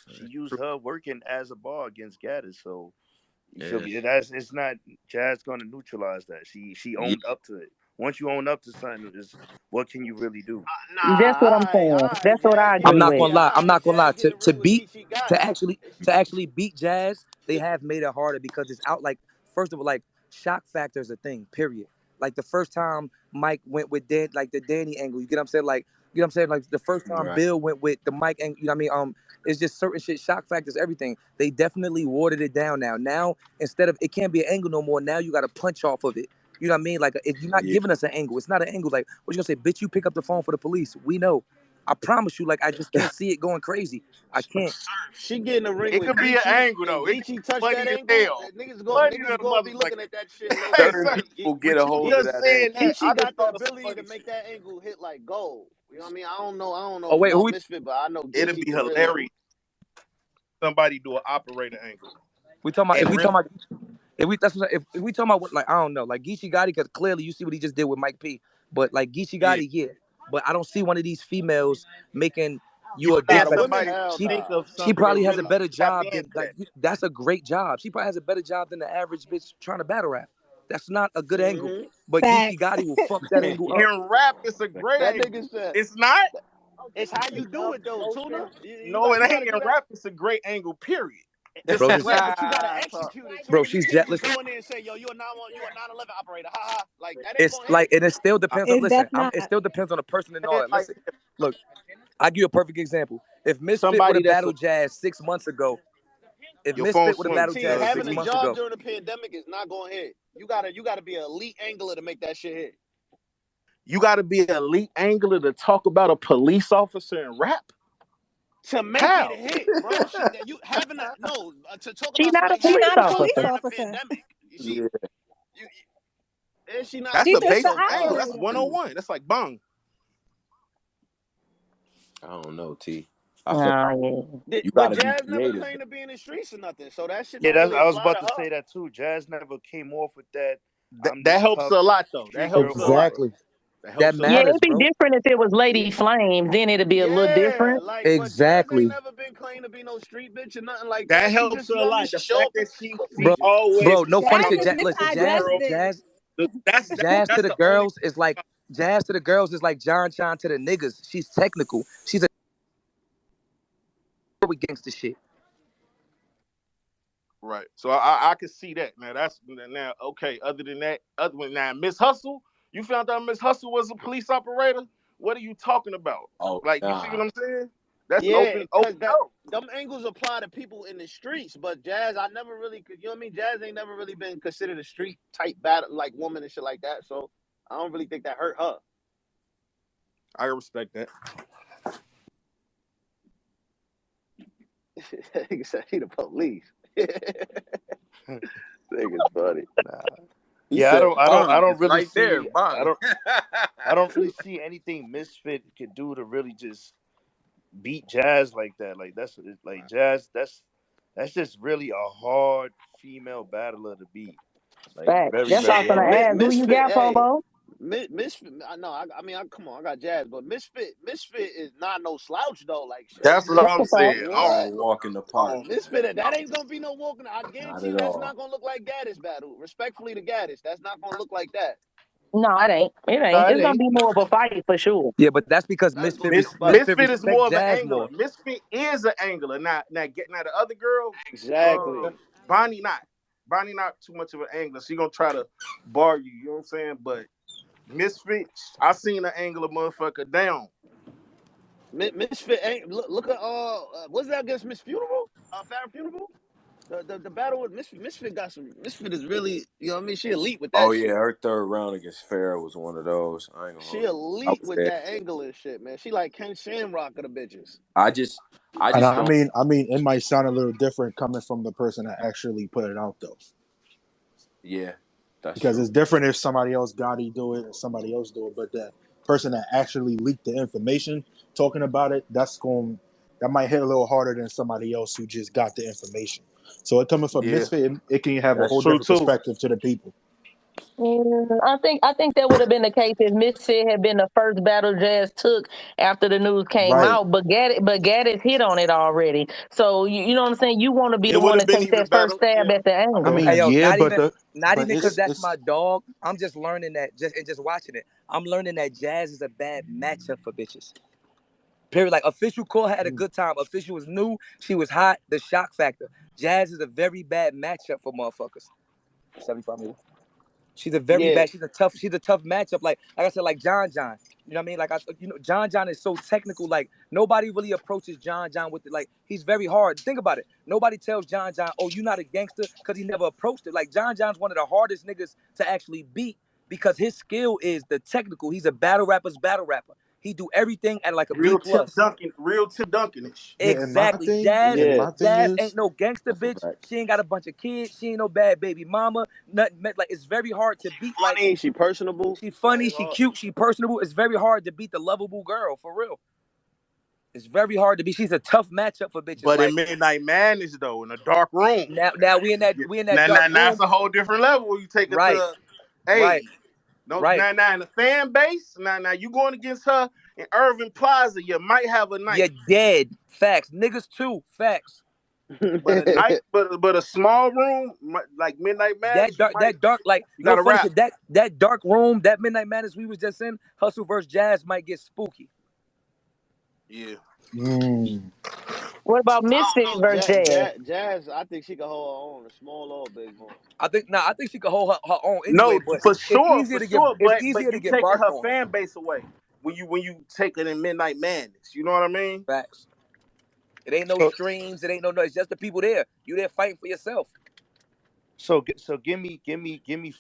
She
saying?
used her working as a bar against Gaddis. So you feel
Yeah.
me? It's not Jazz gonna neutralize that. She
Yeah.
owned up to it. Once you own up to something, what can you really do?
That's what I'm
All
saying.
right,
That's what
Jazz
I
getting
agree
I'm
a
not
with.
gonna lie. I'm not gonna lie.
Jazz getting a
To
ring with
beat
Geechee
to
Gotti.
actually beat Jazz, they have made it harder because it's out. Like first of all, like shock factor is a thing. Period. Like the first time Mike went with Dan, like the Danny angle. You get what I'm saying? Like you know what I'm saying? Like the first time
Right.
Bill went with the Mike angle. You know what I mean? It's just certain shit. Shock factors, everything. They definitely watered it down now. Now instead of it can't be an angle no more. Now you got to punch off of it. You know what I mean? Like if you're not
Yeah.
giving us an angle, it's not an angle. Like what you gonna say? Bitch, you pick up the phone for the police. We know. I promise you, like I just can't see it going crazy. I can't.
She getting a ring
It
with
could be an
Geechee,
angle
and
though. It could
Geechee
be
touched that
funny as
ankle.
hell. Funny
Niggas
than a
gonna be looking
motherfucker.
at that shit a little
Hey,
Certain
different.
people get a hold of
just
that
saying
ankle.
that. I
Geechee
just
got the
thought of some
ability
funny
to make
shit.
that ankle hit like gold. You know what I mean? I don't know
Oh wait,
about
who?
Misfit, but I know
It'd
Geechee
be
can really.
hilarious. Somebody do an operator angle.
We talking about? If
And
we
really,
talking about? If we talking about what, like I don't know, like Geechee Gotti, because clearly you see what he just did with Mike P. But like Geechee
yeah.
Gotti, yeah. But I don't see one of these females making you a
Get
dick.
Nah, the
Like
women,
somebody to
hell
she
think
nah.
of
she
something to
probably has a
really
better
tap
job
into
than
that.
that's a great job. She probably has a better job than the average bitch trying to battle rap. That's not a good angle.
Mm-hmm.
But Geeky
Facts.
Gotti will fuck that angle up.
In rap, it's a great
That
angle.
nigga said,
It's not.
it's how you do it though, Tuna.
Motion. No, it
You
ain't.
gotta
In
do that.
rap, it's a great angle. Period. Just
Bro,
a
this
great.
Yeah, but you gotta execute it,
bro,
Tuna. You
she's
can't
jet.
just
Listen,
go in there and say, yo, you a 911 operator. Ha ha. Like that ain't
it's
gonna
like,
hit.
and it still depends on.
It's
Listen,
that's not.
it still depends on the person and all
And
that.
like
Listen, look, I give you a perfect example. If Misfit would
somebody
have
that's a,
battled Jazz 6 months ago, if
your phone
Misfit would have
swinging.
battled
See,
Jazz
having
six
a
months
job
ago,
during the pandemic is not gonna hit. You gotta be an elite angler to make that shit hit.
You got to be an elite angler to talk about a police officer in rap.
To make
How?
it hit, bro. You having a no to talk
She
about
not a
somebody
She
having
police
a
not a
job
police
officer.
during the
officer.
pandemic.
Yeah.
You, is she not a
That's
She
a
just
police
an
basic
officer?
angle. That's
operator.
101. That's like bang.
I don't know, T. I feel
Oh
you
But
gotta be
Jazz never
creative.
claimed to be in the streets or nothing, so that shit
Yeah,
don't
that's
really
I was
apply
about
to
to
her.
say that too. Jazz never came off with that. I'm
That
this
helps
tough
a lot though. That
street
helps
girl
a lot.
vibe.
Exactly.
That
that
helps a
yeah.
lot.
matters,
It'd be
bro.
different if it was
Yeah,
Lady Flames. Then it'd be a little
yeah,
different.
like, but Jazz ain't
Exactly,
never been claimed to be no street bitch or nothing like
That
that. She
helps
just,
a
you know what I mean?
lot.
She
The
show
fact
up and
that
she
she
cook.
bro.
always
Bro, no funny
Jazz
shit.
is
talking
Miss
Listen,
to
Jazz,
Address
girls.
Bitch.
Jazz to
That's
the
the only
girls is like Jazz to the girls is like John John to the niggas. She's technical. She's a with gangster shit.
right. So I can see that. Now that's now okay. Other than that, now Miss Hustle, you found out Miss Hustle was a police operator. What are you talking about?
Oh
Like you see what
nah.
I'm saying? That's an
Yeah,
open
cause
door.
them angles apply to people in the streets, but Jazz, I never really, you know what I mean? Jazz ain't never really been considered a street type battle like woman and shit like that. So I don't really think that hurt her.
I respect that.
Nigga said he the police. Nigga's funny.
He
Yeah,
said
I
bang.
don't
It's
really
right there,
see
bang.
I don't really see anything Misfit could do to really just beat Jazz like that. Like that's like Jazz. That's just really a hard female battler to beat. Like
Fact.
very
That's what I
very
was gonna
hard.
ask. Who you
Misfit,
got,
hey,
Popo?
Misfit. I know. I mean, come on. I got Jazz, but Misfit is not no slouch though. Like
That's what
That's
I'm
a fact.
saying.
Not
what?
a walk in the
I
park.
don't
Misfit, that ain't gonna be no walking. I
Not
guarantee
at
you, that's
all.
not gonna look like Gaddis battle. Respectfully to Gaddis, that's not gonna look like that.
No, it ain't. It
No,
ain't.
it
It's gonna
ain't.
be more of a fight for sure.
Yeah, but that's because
That's gonna be a fight.
Misfit
Misfit is
respect
more of an
Jazz
angler.
more.
Misfit is an angler. Now the other girl,
Exactly.
Bonnie not. Bonnie not too much of an angler. She gonna try to bar you. You know what I'm saying? But Misfit, I seen an angler motherfucker down.
Misfit ain't look at what's that against Miss Funeral? Farrah Funeral? The battle with Misfit got some. Misfit is really, you know what I mean? She elite with
Oh
that
yeah,
shit.
her third round against Farrah was one of those. I ain't gonna
She
hold you. I
elite
was
with
there.
that angle and shit, man. She like Ken Shamrock of the bitches.
I just
And
don't.
I mean, it might sound a little different coming from the person that actually put it out, though,
Yeah, that's
because
true.
it's different if somebody else Gotti do it and somebody else do it. But that person that actually leaked the information, talking about it, that might hit a little harder than somebody else who just got the information. So it coming from
Yeah,
Misfit, it can have a
that's
whole
true
different
too.
perspective to the people.
I think that would have been the case if Misfit had been the first battle Jazz took after the news came
Right.
out. Gaddis hit on it already. So you know what I'm saying? You want to be
It
the
would
one
have
to
been
take
even
that first
better.
stab
Yeah,
at the
I
angle.
Hey
mean,
yo,
yeah,
not
but
even because that's
it's
my dog. I'm just learning that just watching it. I'm learning that Jazz is a bad matchup for bitches. Period. Like official call had a good time. Official was new. She was hot. The shock factor. Jazz is a very bad matchup for motherfuckers. 75 meters. She's a very
Yeah,
bad. She's a tough matchup. Like I said, like John John. You know what I mean? John John is so technical. Like nobody really approaches John John with it. Like he's very hard. Think about it. Nobody tells John John, "Oh, you not a gangster," because he never approached it. Like John John's one of the hardest niggas to actually beat because his skill is the technical. He's a battle rapper's battle rapper. He do everything at like a B plus.
Real Tim Duncanish.
yeah.
Exactly.
And
yeah.
my thing
Jazz ain't
is,
no gangster
That's a
bitch.
fact.
She ain't got a bunch of kids. She ain't no bad baby mama. Nothing. Like it's very hard to beat. Like
Funny, she personable.
she funny,
Like,
she cute, she personable. It's very hard to beat the lovable girl for real. It's very hard to beat. She's a tough matchup for bitches.
But in
Like
Midnight Madness, though, in a dark room,
now we in that dark
now
room.
it's a whole different level where you take it
Right,
to,
right,
hey, no,
right.
now in the fan base, now you going against her,
in Irving Plaza, you might have a night.
You're dead. Facts. Niggas too. Facts.
But a night, but a small room like Midnight Madness,
That dark, like
you
no
gotta
funny
rap.
shit. That dark room, that Midnight Madness we was just in, Hustle versus Jazz might get spooky.
Yeah.
What about
I
Misfit
don't know.
versus Jazz?
Jazz, I think she can hold her own, a small or big room.
I think she could hold her own anyway,
No,
but
for
it's
sure,
easier to get
But you taking
barked
her
on.
fan base away when you take it in Midnight Madness. You know what I mean?
Facts. It ain't no streams. It ain't no. It's just the people there. You there fighting for yourself.
So give me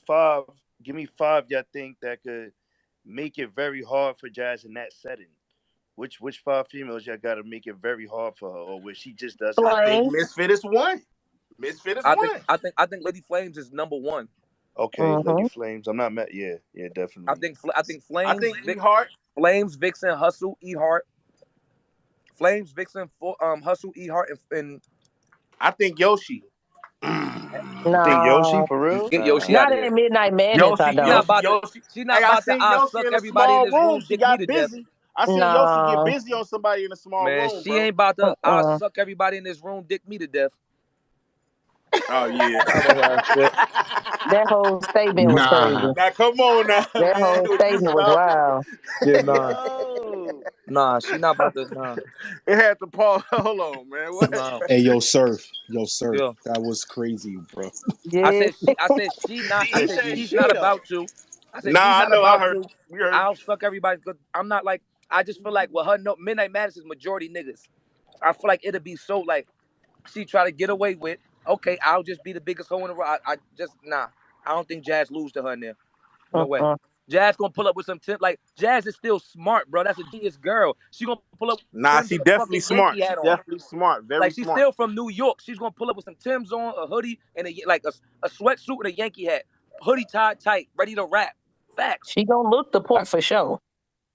five. Give me five. Y'all think that could make it very hard for Jazz in that setting? Which five females y'all got to make it very hard for her, or where she just doesn't?
I think
Flame.
Misfit is one.
I think Lady Flames is number one.
Okay, Lady Flames. I'm not mad. Yeah, definitely.
I think Flames.
I think E-Heart.
Flames, Vixen, Hustle, E-Heart. Flames, Vixen, Hustle, E-Heart, and
I think Yoshi.
You think Yoshi
No,
for real?
get Yoshi
not
out of there.
in Midnight Madness. I don't.
She's not
Hey, I
about to
seen Yoshi
suck
in a
everybody in
small
this room,
room. She
dick me
got
to death.
busy. I seen Yoshi get
No.
busy on somebody in a small
Man,
room,
she
bro.
ain't about to suck everybody in this room, dick me to death.
Oh yeah.
That whole statement was crazy.
Now come on now,
That
man.
whole
Would you
statement was
stop it?
wild.
Yeah,
Yo.
nah, she not about to. Nah,
It had to pause. Hold on, man. What?
nah.
Hey, yo, Surf.
Yeah.
That was crazy, bro.
Yeah.
I said she's
said
she's
she
not
though.
about to. I said
Nah,
she's
I
not
know. I
about
heard.
to.
We heard.
I'll suck everybody because I'm not like. I just feel like with her, no Midnight Madness is majority niggas. I feel like it'll be so like she try to get away with. Okay, I'll just be the biggest hoe in the world. I just nah. I don't think Jazz lose to her in there. No way. Jazz gonna pull up with some tip. Like Jazz is still smart, bro. That's a genius girl. She gonna pull up with
Nah,
Tim's
she
with a
definitely
fucking Yankee
smart. She
hat on.
definitely smart. Very
Like she's
smart.
still from New York. She's gonna pull up with some Tim's on, a hoodie, and a sweatsuit and a Yankee hat. Hoodie tied tight, ready to rap. Facts.
She gonna look the part for sure.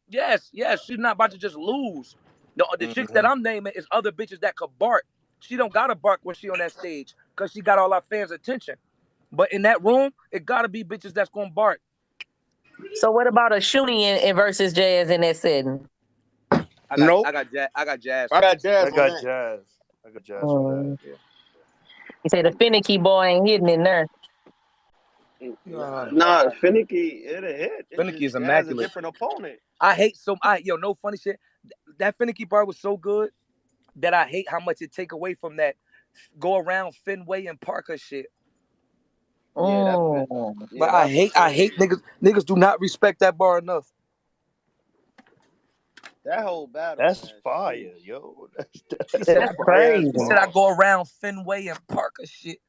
Yes. She's not about to just lose. The chicks that I'm naming is other bitches that could bark. She don't gotta bark when she on that stage because she got all our fans' attention. But in that room, it gotta be bitches that's gonna bark.
So what about a shooting in versus Jazz in that setting?
I got Jazz.
I got Jazz.
I got
On
Jazz. I got Jazz for that. Yeah.
You say the finicky boy ain't hitting in there.
Nah, Finicky, it'll hit.
Finicky is
It has a
immaculate.
different opponent.
I hate no funny shit. That Finicky bar was so good that I hate how much it take away from that go around Fenway and Parker shit.
Yeah,
But I hate niggas do not respect that bar enough.
that whole battle.
That's
man.
fire, yo.
That's crazy.
He said I go around Fenway and Parker shit.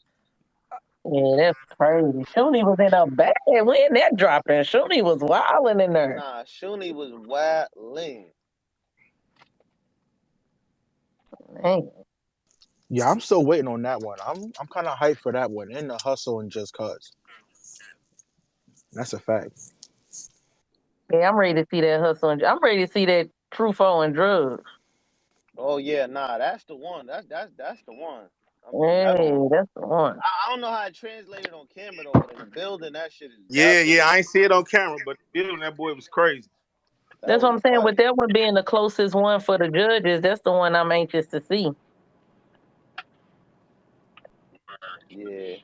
Yeah, that's crazy. Shuni was in a bad when that dropped in. Shuni was wilding in there.
Nah, Shuni was wilding.
Dang.
Yeah, I'm still waiting on that one. I'm kind of hyped for that one. In the Hustle and Just Cause. That's a fact.
Yeah, I'm ready to see that hustle. I'm ready to see that Truffaut and drugs.
Oh yeah, nah, that's the one. That's the one.
Hey, that's the one.
I don't know how it translated on camera though, but in the building, that shit is.
Yeah. I ain't see it on camera, but building that boy was crazy.
That's what I'm saying. With that one being the closest one for the judges, that's the one I'm anxious to see.
Yeah.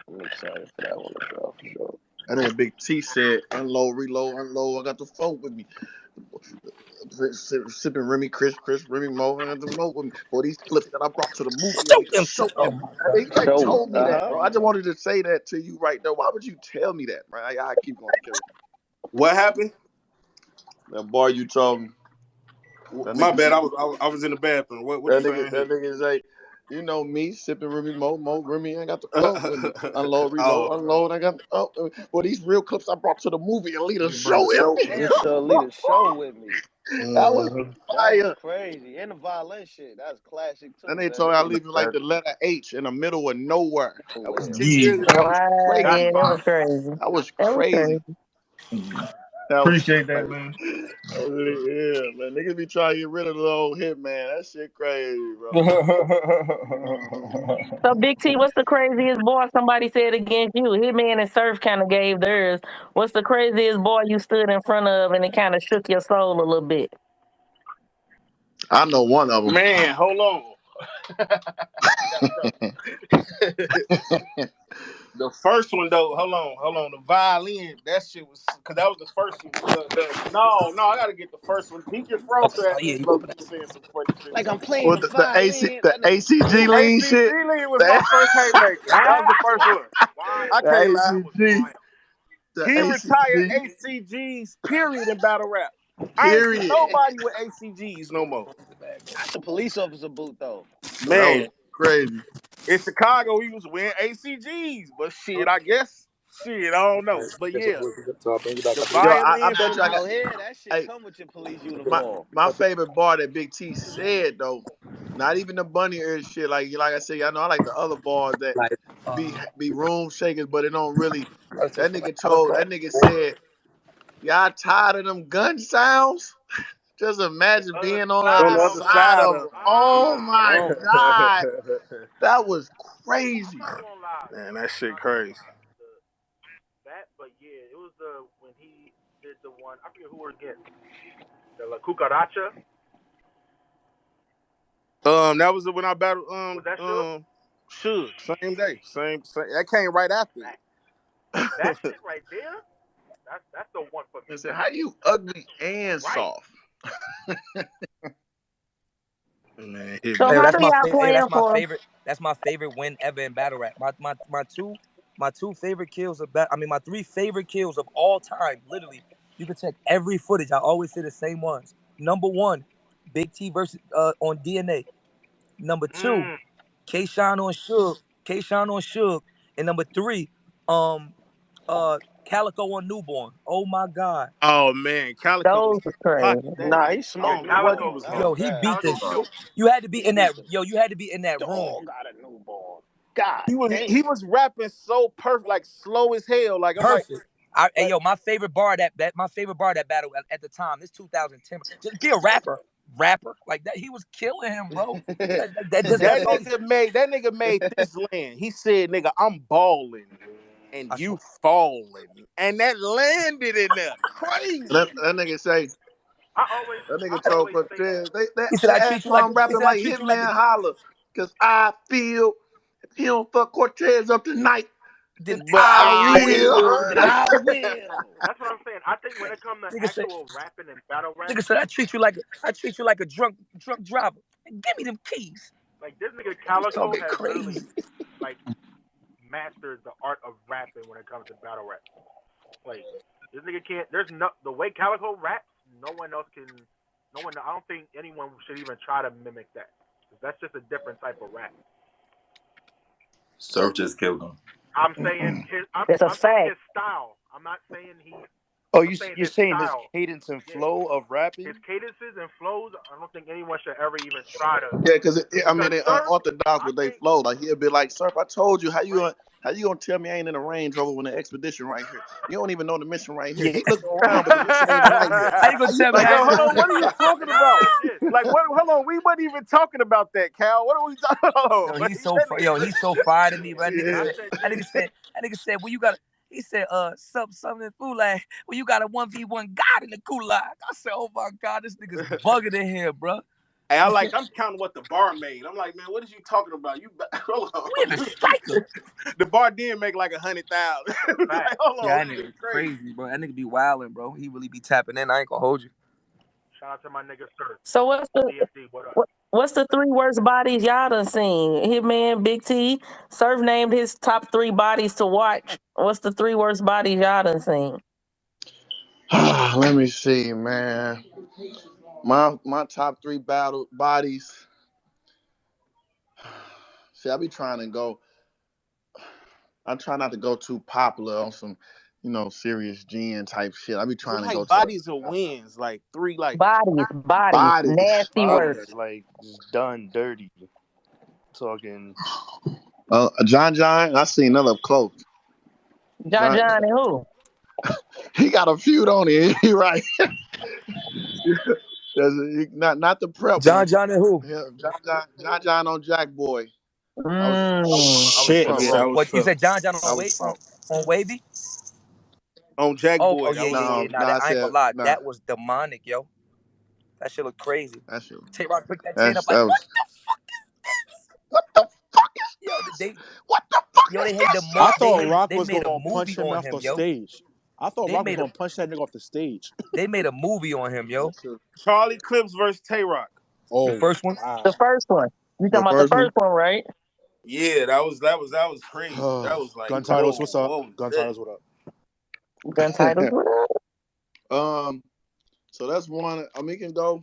I'm excited for that one as well, for sure.
And then Big T said, unload, reload, unload. I got the folk with me. Sipping Remy, Chris, Remy Mo, and the Mo with me. For these clips that I brought to the movie, show them. They told me that, bro. I just wanted to say that to you right there. Why would you tell me that, man? I keep going. What happened?
That bar you told me.
My bad. I was in the bathroom. What you saying?
That nigga say, you know me, sipping Remy Mo, Remy ain't got the flow with me. Unload, reload, unload. I got well, these real clips I brought to the movie and lead a show.
Just lead a show with me.
That was fire.
That was crazy. And the violin shit, that's classic too.
And they told me I leave like the letter H in the middle of nowhere. That was 10 years ago.
Wow, yeah, that was crazy.
That was crazy.
Appreciate that, man.
That really is, man. Niggas be trying to get rid of the old Hitman. That shit crazy, bro.
So, Big T, what's the craziest boy somebody said against you? Hitman and Surf kind of gave theirs. What's the craziest boy you stood in front of and it kind of shook your soul a little bit?
I know one of them.
Man, hold on. The first one though, hold on. The violin, that shit was because that was the first one. No, I gotta get the first one. He just froze
Oh
at
yeah,
me,
you
low
open
key saying some funny shit.
Like I'm playing
Well,
the
the AC
violin.
the ACG lean
ACG
shit.
Lean was my first haymaker. That was the first one. I
The
can't lie.
ACG. The
He retired
ACG.
ACGs, period, in battle rap. I ain't seen
Period.
nobody with ACGs no more.
Not the police officer boot though.
That was
Man,
crazy.
in Chicago, he was wearing ACGs, but shit, I guess, I don't know. But yeah, the
Yo, I
violin
bet
from
you I got.
Out here, that shit
Hey,
come with your police
my
uniform.
my favorite bar that Big T said though, not even the bunny ear shit. Like I said, y'all know I like the other bars that
like
be room shakers, but it don't really.
that's
That
just
nigga
like
said, y'all tired of them gun sounds? Just imagine being on the
on
other
the other
side
side
of
of
it. Oh my
oh.
God. That was crazy.
Man, that shit crazy.
That, but yeah, it was when he did the one. I forget who were against the La Cucaracha.
That was when I battled
Was that Suge?
Suge, same day, same. That came right after.
That shit right there. That's the one for me.
I said, how you ugly and
Right.
soft?
Man,
So,
Hey,
how
Hitman.
do y'all plan
that's my
for?
favorite. That's my favorite win ever in battle rap. My two favorite kills of my three favorite kills of all time. Literally, you can check every footage. I always say the same ones. Number one, Big T versus on DNA. Number two, K-Shine on Suge. And number three, um Calico on Newborn. Oh my God.
Oh man, Calico was
Those are crazy.
pocket that
Nah,
day.
he
I
Yeah,
don't
smoked
know what he
Calico.
was
That
on.
was
Yo, he
bad.
beat the
Calico
shit.
killed.
You had to be
He
in that.
beat the
Yo, you had to be in that room.
dog got a newborn. God
He was
damn.
he was rapping so perfect, like slow as hell. Like I'm like,
Perfect. Hey, yo, my favorite bar my favorite bar that battle at the time. This 2010. Just be a rapper like that. He was killing him, bro.
that nigga made this land. He said, "Nigga, I'm balling and
I
you
swear.
falling," and that landed in there crazy.
That nigga say,
I always,
that
I
nigga told
always say
Cortez,
He said
they
I
asked
treat you
why
like
I'm
he
rapping
said I
like
treat you like a
Hitman Holla. Cause I feel if he don't fuck Cortez up tonight,
then
then
But
I
I
I
will.
will.
Then I will.
that's what I'm saying. I think when it comes to
Nigga said
actual rapping and battle rap,
nigga said I treat you like a drunk driver. And give me them keys.
like this nigga
He was
Calico
talking
has literally
crazy.
like mastered the art of rapping when it comes to battle rap. Like this nigga can't. There's no the way Calico raps. No one else can. No one. I don't think anyone should even try to mimic that. That's just a different type of rap.
Surf just killed him.
I'm saying his.
It's a
I'm saying
fact.
his style. I'm not saying he.
Oh,
I'm saying
you're
his
saying his
style.
cadence and
Yeah.
flow of
His
rapping?
cadences and flows. I don't think anyone should ever even try to.
Yeah, because I mean
Because
they
Surf,
unorthodox
I
with they
think.
flow. Like he'll be like, Surf, I told you
Right.
how you gonna tell me I ain't in a Range Rover when the expedition right here? You don't even know the mission right here.
Yeah.
Keep looking around, but the mission ain't right here.
How you gonna
How you
tell me
like,
I
like
yo,
ain't in
hold
the
on, what are you talking
And I'll
about?
say this.
Like, what? Hold on, we wasn't even talking about that, Cal. What are we talking about?
Yo,
Like, that nigga
he's
crazy.
so fire to me. But
I said this.
that nigga said, well, you got he said, something fool like, well, you got a 1v1 God in the gulag. I said, oh my God, this nigga's bugging in here, bro.
Hey,
He said,
I'm counting what the bar made. I'm like, man, what is you talking about? Hold
we in the
on.
striker.
The bar did make like 100,000. Like, hold on,
Yeah, that
this
nigga
shit crazy.
crazy, bro. That nigga be wilding, bro. He really be tapping in. I ain't gonna hold you.
Shout out to my nigga Sir.
So,
DFD, what up?
what's the three worst bodies y'all done seen? Hitman, Big T, Surf named his top three bodies to watch. What's the three worst bodies y'all done seen?
Let me see, man. My top three battle bodies. See, I be trying to go. I try not to go too popular on some, serious gin type shit. I be
So
trying to go
like
to
bodies or wins, like three, like
Bodies,
bodies.
nasty words.
Like just done dirty. Talking
John, I seen none up close.
John
John,
and who?
He got a feud on it. He right. Not the prep
John
one.
John and who?
Yeah, John on Jack Boy.
Mm.
I was
Shit.
Oh
front
yeah, that
row.
was
What you
tough.
said? John John
That
on
was tough.
on Wavy?
On Jack
Oh
Boy, that
yeah
was
yeah
No,
yeah.
on.
Nah,
no,
that
I
I ain't
said
gonna lie.
no.
That was demonic, yo. That shit look crazy.
That shit.
Tay Rock picked that chain up
That
like, what
was.
the fuck is
What the fuck is
this? Yo,
this?
they
What the fuck
yo
is
they had the
this?
I
they
thought
had
Rock
they
was
made a
gonna
movie
punch him
on
off
him,
the
yo.
stage. I thought
They
Rock was
made a
gonna punch that nigga off the stage.
they made a movie on him, yo.
Charlie Clips versus Tay Rock.
The
Oh
first one.
The
wow.
first one. You talking
The
about the
first one.
first one, right?
Yeah, that was crazy. That was like,
Gun titles,
whoa,
what's up?
what was
Gun
that?
titles, what up?
Gun titles. What up?
So that's one. I mean, it can go.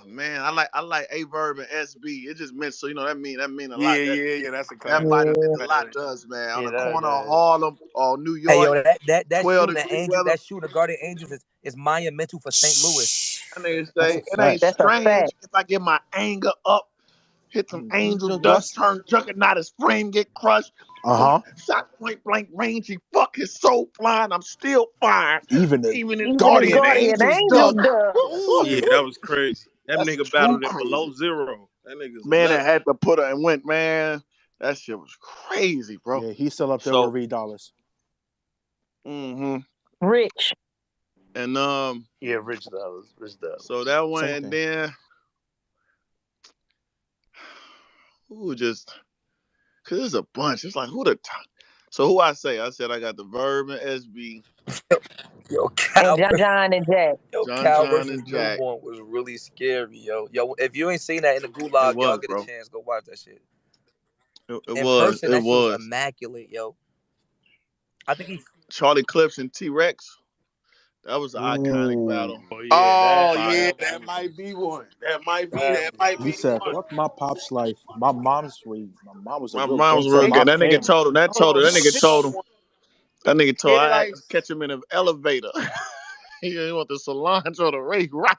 Man, I like A Verb and SB. It just meant so that mean a lot.
Yeah. That's a
That
classic.
might have meant
Yeah.
a lot to us, man. On
Yeah,
the corner of
that
Harlem or New
Hey
York,
yo, that
12
shooting the
degree
angel,
weather.
that shooting the Guardian Angels is monumental for St. Louis.
That nigga
that's
say
a
it ain't
fact.
That's a
strange
fact.
if I get my anger up, hit some angel dust,
Dust.
turn juggernaut, his frame get crushed.
Uh-huh.
Shot point blank range, he fuck his soul blind. I'm still fine.
Even the
Even if
Even the
guardian
Guardian
Guardian
angels
Angel
dust.
Angels
does.
Yeah, that was crazy. That
That's
nigga
too
battled it
crazy.
below zero. That nigga's a
Man,
legend.
that had to put her and went, man. That shit was crazy, bro.
Yeah, he's still up there
So,
with Reed Dollars.
Rich.
and
Yeah, Rich Dollars.
so that one,
Same
and
thing.
then just cause there's a bunch. It's like who the top. So who I say? I said I got the Verb and SB,
Yo,
And John and Jack.
Cal
John
versus
and Jack.
Newborn was really scary, yo. Yo, if you ain't seen that in the
It
gulag, y'all
was,
get a
bro.
chance, go watch that shit.
It
In
was.
person,
It
that shit was
was.
immaculate, yo. I think he
Charlie Clips and T-Rex. That was an iconic battle.
Ooh.
Oh
That
yeah,
that
that
was
might be one. That might
he
be
said,
one.
fuck my pop's life. My mom was a
My
real
mom was
gangster
real
in
Hey,
my
good. That nigga
family.
told him.
hold on,
That nigga
this
told him.
one.
That nigga told
Head
I had to
Ice.
catch him in the elevator. He want the cilantro to Ray Rice.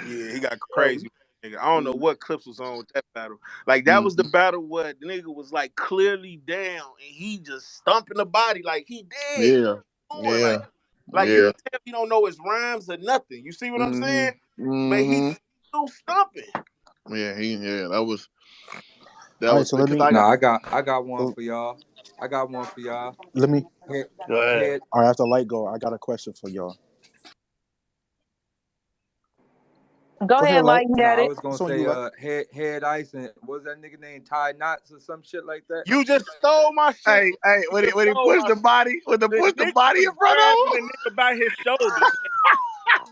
Yeah, he got
Oh,
crazy. Nigga. I don't know what Clips was on with that battle. Like that was the battle where the nigga was like clearly down and he just stumping the body like he dead.
yeah,
Going
yeah,
like you
yeah.
can tell he don't know his rhymes or nothing. You see what I'm saying? But he's
Mm-hmm.
still stumping.
Yeah. That
All right,
was
so let
because
me
I
No,
got.
I got one for y'all. I got one for y'all.
let me
Head,
go ahead.
head.
All right, after light go, I got a question for y'all.
Go
Go ahead,
ahead,
Light.
Mike. You
No,
got
I
it.
was gonna
It's on you,
say
Light.
head ice and what was that nigga named Ty Knots or some shit like that.
You just stole my shit.
Hey,
You
when
just
he
stole
pushed
my
the
shit.
body,
The
pushed the
nigga
body
was
in front
grabbing
of
the
him.
nigga by his shoulders.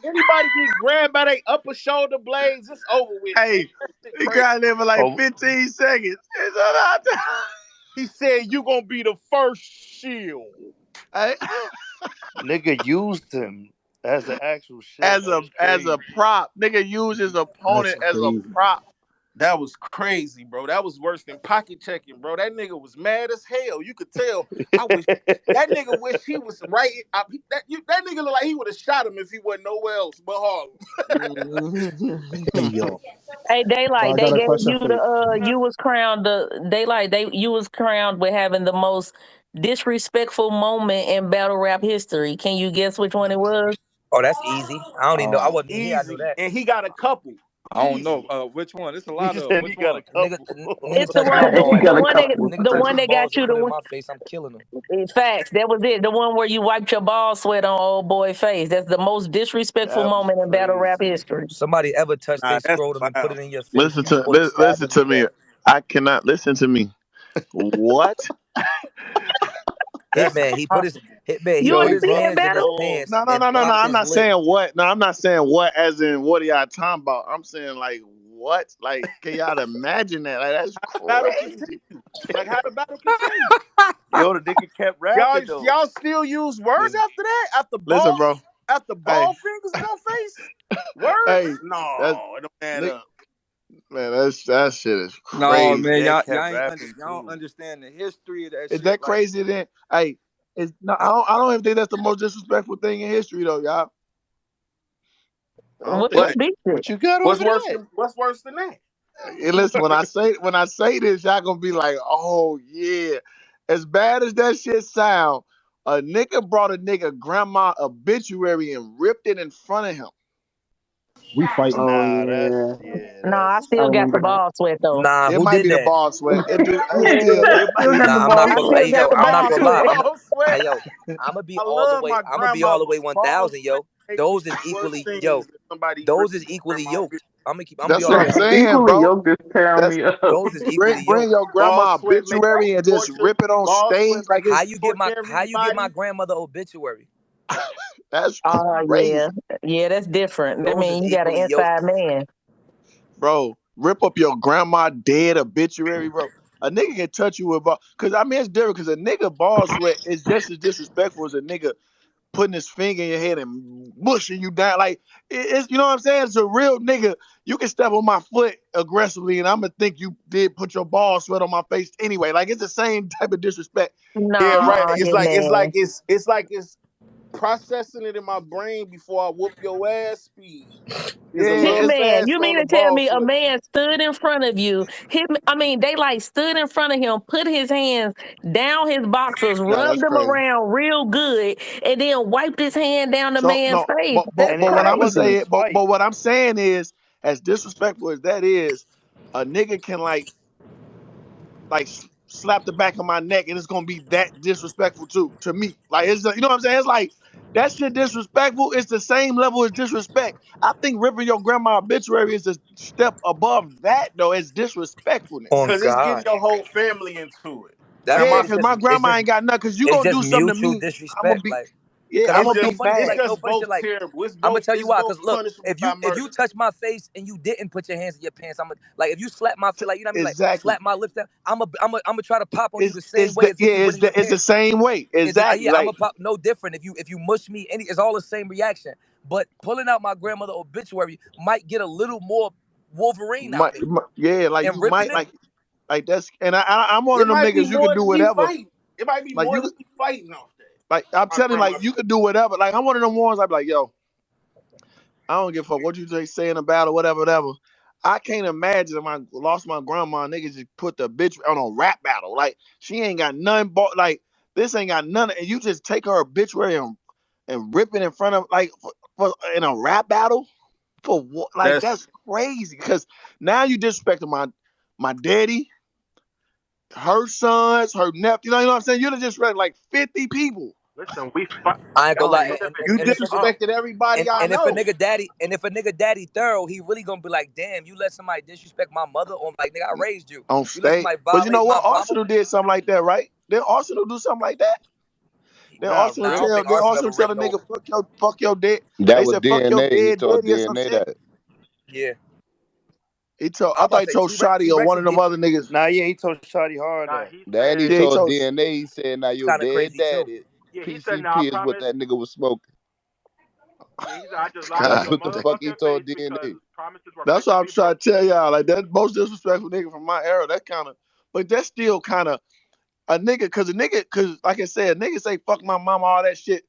Anybody get grabbed by their upper shoulder blades, it's over with, man.
Hey,
That shit
he
crazy.
got there for like
Oh,
15 seconds.
He said you gonna be the first shield.
Hey,
Nigga used him as an actual shit.
as
That
a
was
as a
crazy.
prop, nigga used his
that's
opponent as a
crazy.
prop.
That was crazy, bro. That was worse than pocket checking, bro. That nigga was mad as hell. You could tell. I wish that nigga wish he was right. That nigga look like he would have shot him if he wasn't nowhere else but Harlem.
Hey, yo.
Hey,
So
Daylight,
I
they
got a
gave
question
you
for you.
you was crowned you was crowned with having the most disrespectful moment in battle rap history. Can you guess which one it was?
Oh, that's easy. I don't even know. I wasn't even here. I know
Easy.
that.
And he got a couple.
I don't know.
Easy.
Which one? It's a
He
lot of them.
said he
Which
got a
one?
Nigga,
couple.
nigga
It's the
touch my
one
balls.
He got a couple.
Nigga
the
touch
one
my
that got
balls and
you
put it in
the
my face. I'm killing him.
facts. That was it. The one where you wiped your ball sweat on old boy face. That's the most disrespectful
That was
moment in battle rap
crazy.
history.
Somebody ever touch
Nah,
their
that's
scrotum and put
foul.
it in your face, you supposed to stab
Listen
them to
to me.
death.
I cannot listen to me. What?
That's
Hitman, he
You
put
No,
ain't
his
see
bro.
that
hands in his
battle?
pants
No, no,
and
no, no, no.
blocked
I'm
his
not
lip.
saying what. No, I'm not saying what. As in, what are y'all talking about? I'm saying like what? Like, can y'all imagine that? Like, that's
how the battle
crazy.
continue. Like how the battle continue.
Yo, the nigga kept rapping though.
Y'all still use words after that?
Listen, bro.
After
Hey,
ball fingers in your face? Words?
hey. That's
No, it don't add up.
man. That shit is
No,
Big
crazy.
man,
Ed
y'all
kept
ain't
rapping
y'all don't
too.
understand the history of that
Is
shit.
that
Like,
crazy? Then, hey, it's no.
I,
I don't even think that's the most disrespectful thing in history, though, y'all. I don't
What's
think.
What?
big shit?
What you got over that?
What's worse than that?
Hey, listen, when I say this, y'all gonna be like, oh yeah.
as bad as that shit sound, a nigga brought a nigga grandma obituary and ripped it in front of him.
We fighting.
Oh
Nah,
yeah,
No, I
I
still got the
remember that.
ball sweat though.
Nah,
It
who
might
did
be the
that?
ball sweat. It do. It
Yeah,
still. It.
still got the
Nah, I'm
ball
not
I
gonna.
sweat.
still
Hey,
got
yo,
the
I'm not
ball
gonna lie.
ball sweat.
Hey, yo, I'm gonna be
I
all the
love
way.
my
I'm gonna be all
grandma,
the
but
way
ball
1,000,
sweat
yo.
makes me
Those is
the worst
equally,
things
yo.
that somebody
Those
ripping
is equally
grandma
yoked.
bitch.
I'm gonna
That's
be
what
all the
I'm
way
saying,
1,000.
Equally
bro.
yoked is tearing
That's
me up.
Those is equally
bring
yoked.
your
Ball
grandma
sweat make you
obituary and just
torture.
rip it on
Ball sweat
stage like
make you
How
it's.
you get
torture
my
everybody.
grandmother obituary?
That's
Oh yeah,
crazy,
yeah, that's different. That
Those is
mean you got an
equally yoked.
inside man.
bro. Rip up your grandma dead obituary, bro. A nigga can touch you with ball, cause I mean it's different. Cause a nigga ball sweat is just as disrespectful as a nigga putting his finger in your head and mushing you down. Like it's, you know what I'm saying? It's a real nigga. You can step on my foot aggressively, and I'm gonna think you did put your ball sweat on my face anyway. Like it's the same type of disrespect.
Yeah,
No,
You
right.
Hitman.
It's processing it in my brain before I whoop your ass. Speed is a
yeah,
little
it's
Hitman, you
faster on
mean
the
to tell
ball
me a
sweat.
man stood in front of you? I mean, they like stood in front of him, put his hands down his boxers,
nah,
rubbed
that's
them
crazy.
around real good, and then wiped his hand down the
So
man's
no,
face.
but
That's
but
And
but
it,
what
that
I'm gonna
wasn't a
crazy.
say,
fight.
but what I'm saying is, as disrespectful as that is, a nigga can like slap the back of my neck and it's gonna be that disrespectful too to me. Like it's you know what I'm saying? It's like that shit disrespectful. It's the same level as disrespect. I think ripping your grandma obituary is a step above that though. It's disrespectfulness.
On
Cause it's getting
God.
your whole family into it.
That's
Yeah,
Grandma,
it's
cause
just
my
it's
grandma
just
ain't got nothing. Cause you
it's
gonna
just
do something to
mutual
me, I'm gonna
disrespect.
be
Like,
yeah,
cause
I'm
it's
gonna
no
be
funny.
it's
mad.
Like no
just
funny shit.
both
Like
terrible.
I'm gonna tell you
It's
why.
both
Cause look,
punishable by
if you
murder.
touch my face and you didn't put your hands in your pants, I'm gonna like if you slap my face, like you know what I mean, like
Exactly.
slap my lips down. I'm gonna try to pop on you the same
It's
way
the
as if
yeah,
you went in your
it's the
pants.
same way. Exactly.
Yeah, I'm gonna
Like
pop no different. If you mush me, it's all the same reaction. But pulling out my grandmother obituary might get a little more Wolverine out me,
yeah, like
and
you
ripping
might
it.
like that's and I'm one
It
of them
might be
niggas you can
more
do
than me
whatever.
fighting. It might be
Like
more
you
than me fighting off that.
like I'm
My
telling you, like
grandmother.
you could do whatever. Like I'm one of them ones I'd be like, yo, I don't give a fuck what you say in about or whatever. I can't imagine if I lost my grandma, niggas just put the bitch on a rap battle. Like she ain't got none but like this ain't got none and you just take her obituary and rip it in front of like in a rap battle for what? Like
That's
that's crazy because now you disrespecting my daddy, her sons, her nephew. You know what I'm saying? You done disrespect like 50 people.
Listen, we fight.
I ain't gonna
Y'all
lie,
live it
You
and if a nigga
disrespected everybody I
and if a
know.
nigga daddy thorough, he really gonna be like, damn, you let somebody disrespect my mother, or like nigga, I raised you.
On
You let
stage.
somebody
But you know
violate my
what?
mama.
Arsenal did something like that, right? Did Arsenal do something like that? Then
Nah,
Arsenal
Nah, I
Rip.
don't
tell
think
then
Arsenal
Arsenal
ever
tell
ripped
a
no.
nigga fuck your dead.
That
They
was
said fuck your
DNA. He
dead
told
daddy or some shit.
DNA that.
Yeah,
He told
I
I
was about
thought
to
he
say
told Shotty
T
or
Rex
one
will
of them
get you.
other niggas.
Nah, yeah, he told Shotty hard
Nah,
that.
he
Then he
said,
Yeah, he
told
told
DNA. He said, "Now your
Kind of
dead
crazy too.
daddy,
yeah, he said, nah, I
PCP is what
promise.
that nigga was smoking."
Yeah, he said, I just lied to
That's
God
your
what the
damn.
fuck he
motherfucking
told
face because
DNA.
promises were
That's
meant
what
to
I'm
be
trying
broken.
to tell y'all. Like that most disrespectful nigga from my era, that kind of but that's still kind of a nigga, cause like I said, nigga say fuck my mama, all that shit.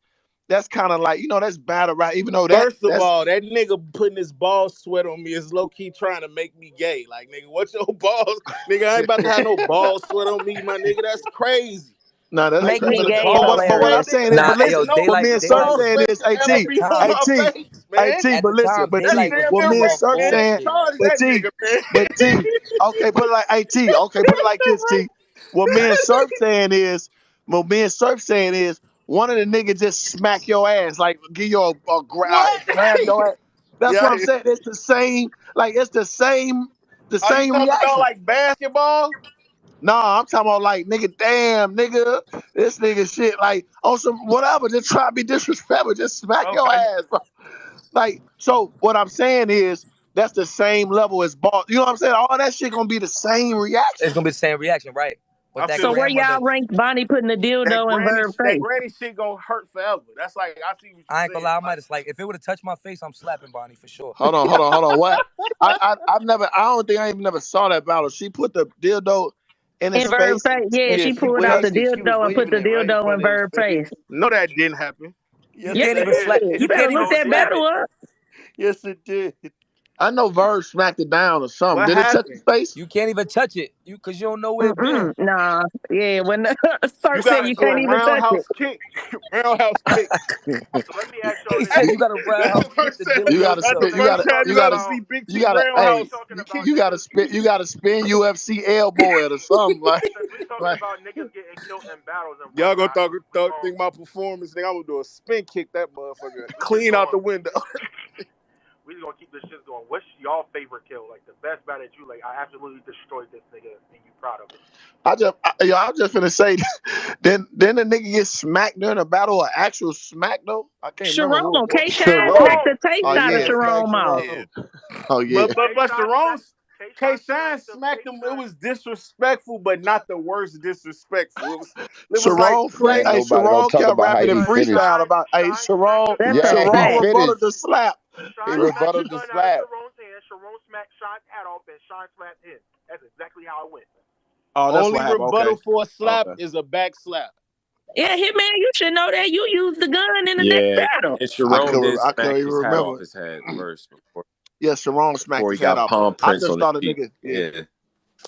That's kind of like, that's battle rap, even though
first of
that's
all, that nigga putting his ball sweat on me is low key trying to make me gay. Like nigga, what's your balls? Nigga, I ain't about to have no ball sweat on me, my nigga. That's crazy.
nah, that's
Like
Make
crazy.
me
putting
gay
But
is
ball
what
sweat,
I'm
hilarious.
saying
nigga.
is,
Nah,
but
hey, yo,
listen,
No
what me and Surf
daylight
ball
was
saying
sweat
is,
should
hey
at
ever
T,
the
be on
hey
time.
my
T,
face,
hey
man.
T,
At
but
the
listen,
time,
but
That's
T,
daylight
damn
what
was
near
me and
on
Surf
man.
bullshit.
saying,
Charge
but
that
T,
nigga, man.
but T, okay, put it like, hey T, okay, put it like this, T. What me and Surf saying is, one of the niggas just smack your ass, like give you
What?
grab your ass. That's what
Yeah.
I'm saying. It's the same, like it's the
Are you
same
talking about
reaction.
like basketball?
Nah, I'm talking about like nigga, damn nigga, this nigga shit like on some whatever. Just try to be disrespectful, just smack your
Okay.
ass, bro. Like so, what I'm saying is that's the same level as ball. You know what I'm saying? All that shit gonna be the same
It's
reaction.
gonna be the same reaction, right? But
I
that
So
feel
where
grandmother,
y'all rank Bonnie putting the dildo in Verb
that
face?
granny shit gonna hurt forever. That's like I see what you're
I ain't gonna
saying.
lie, I might
Like
have like if it would have touched my face, I'm slapping Bonnie for sure.
Hold on. What? I don't think I even never saw that battle. She put the dildo in
In
his
Verb
face.
face? Yeah,
Yeah,
she
she
pulled out the
waved it. She was
dildo and put
waving
the
it right in
dildo in
front of his
Verb
face.
face.
no, that didn't happen.
You
Yes,
Yes,
can't
it
it
even
did.
slap.
did.
You
You better
can't
look
even
Don't
that
slap.
did
battle
it.
up.
Yes, it did.
I know Verb smacked it down or something.
What
Did it touch his
happened?
face?
You can't even touch it. Cause you don't know where it been.
Nah, yeah. When
You
Sir said
gotta
you
do
can't
a
even touch it.
roundhouse kick. Roundhouse kick.
So let me ask y'all
He
this
said
then.
you got to
That's the
roundhouse kick
first
to
time.
You gotta
That's
dilly-o-yo.
the
spit.
So we
first time
talking
you gotta
about
see Big
You
T
gotta.
since
Hey,
we
roundhouse.
talking about
you gotta
niggas
spit. You gotta spin UFC elbow it or something like.
since we talking
Like
about niggas getting killed in battles and
Y'all gonna
whatnot,
think about performance thing. I'm gonna do a spin kick that motherfucker clean out the window.
we just gonna keep this shit going. What's y'all favorite kill? Like the best battle that you like? I absolutely destroyed this nigga, and you proud of it.
I'm just finna say, then the nigga get smacked during a battle, or actual smack though. I can't remember who it
Sharon,
was.
K-Shine smacked
Sharon.
the taste
Oh
K
out of
yeah,
Shine smacked
Sharon mouth.
Sharon.
oh yeah.
But
K-Shine
Sharon
smacked
K-Shine
the
smacked him. It was disrespectful, but not the worst disrespectful. It was like
Sharon
And
play.
ain't
Hey,
playing.
nobody gonna
Sharon
talk
kept
about how
rapping and
he
because
finished.
freestyle about. Hey,
Shine smacked the
That's a
Yeah, he
Sharon
fact.
rebutted
finished.
the slap.
He
Shine snatched the
rebutted the
gun out of
slap.
Sharon's hand. Sharon smacked Shine's hat off, and Shine slapped him. That's exactly how it went.
Oh, that's what
Only
happened.
rebuttal
Okay,
for a slap
okay.
is a back slap.
Yeah, Hitman, you should know that. You used the gun in the next
Yeah,
battle.
and Sharon did
I couldn't
smack
even
his hat
remember.
off his head first
Yeah, Sharon smacked
before he
his head
got
off.
palm
I
prints
just
on his
thought the
cheek.
nigga. Yeah.
Yeah,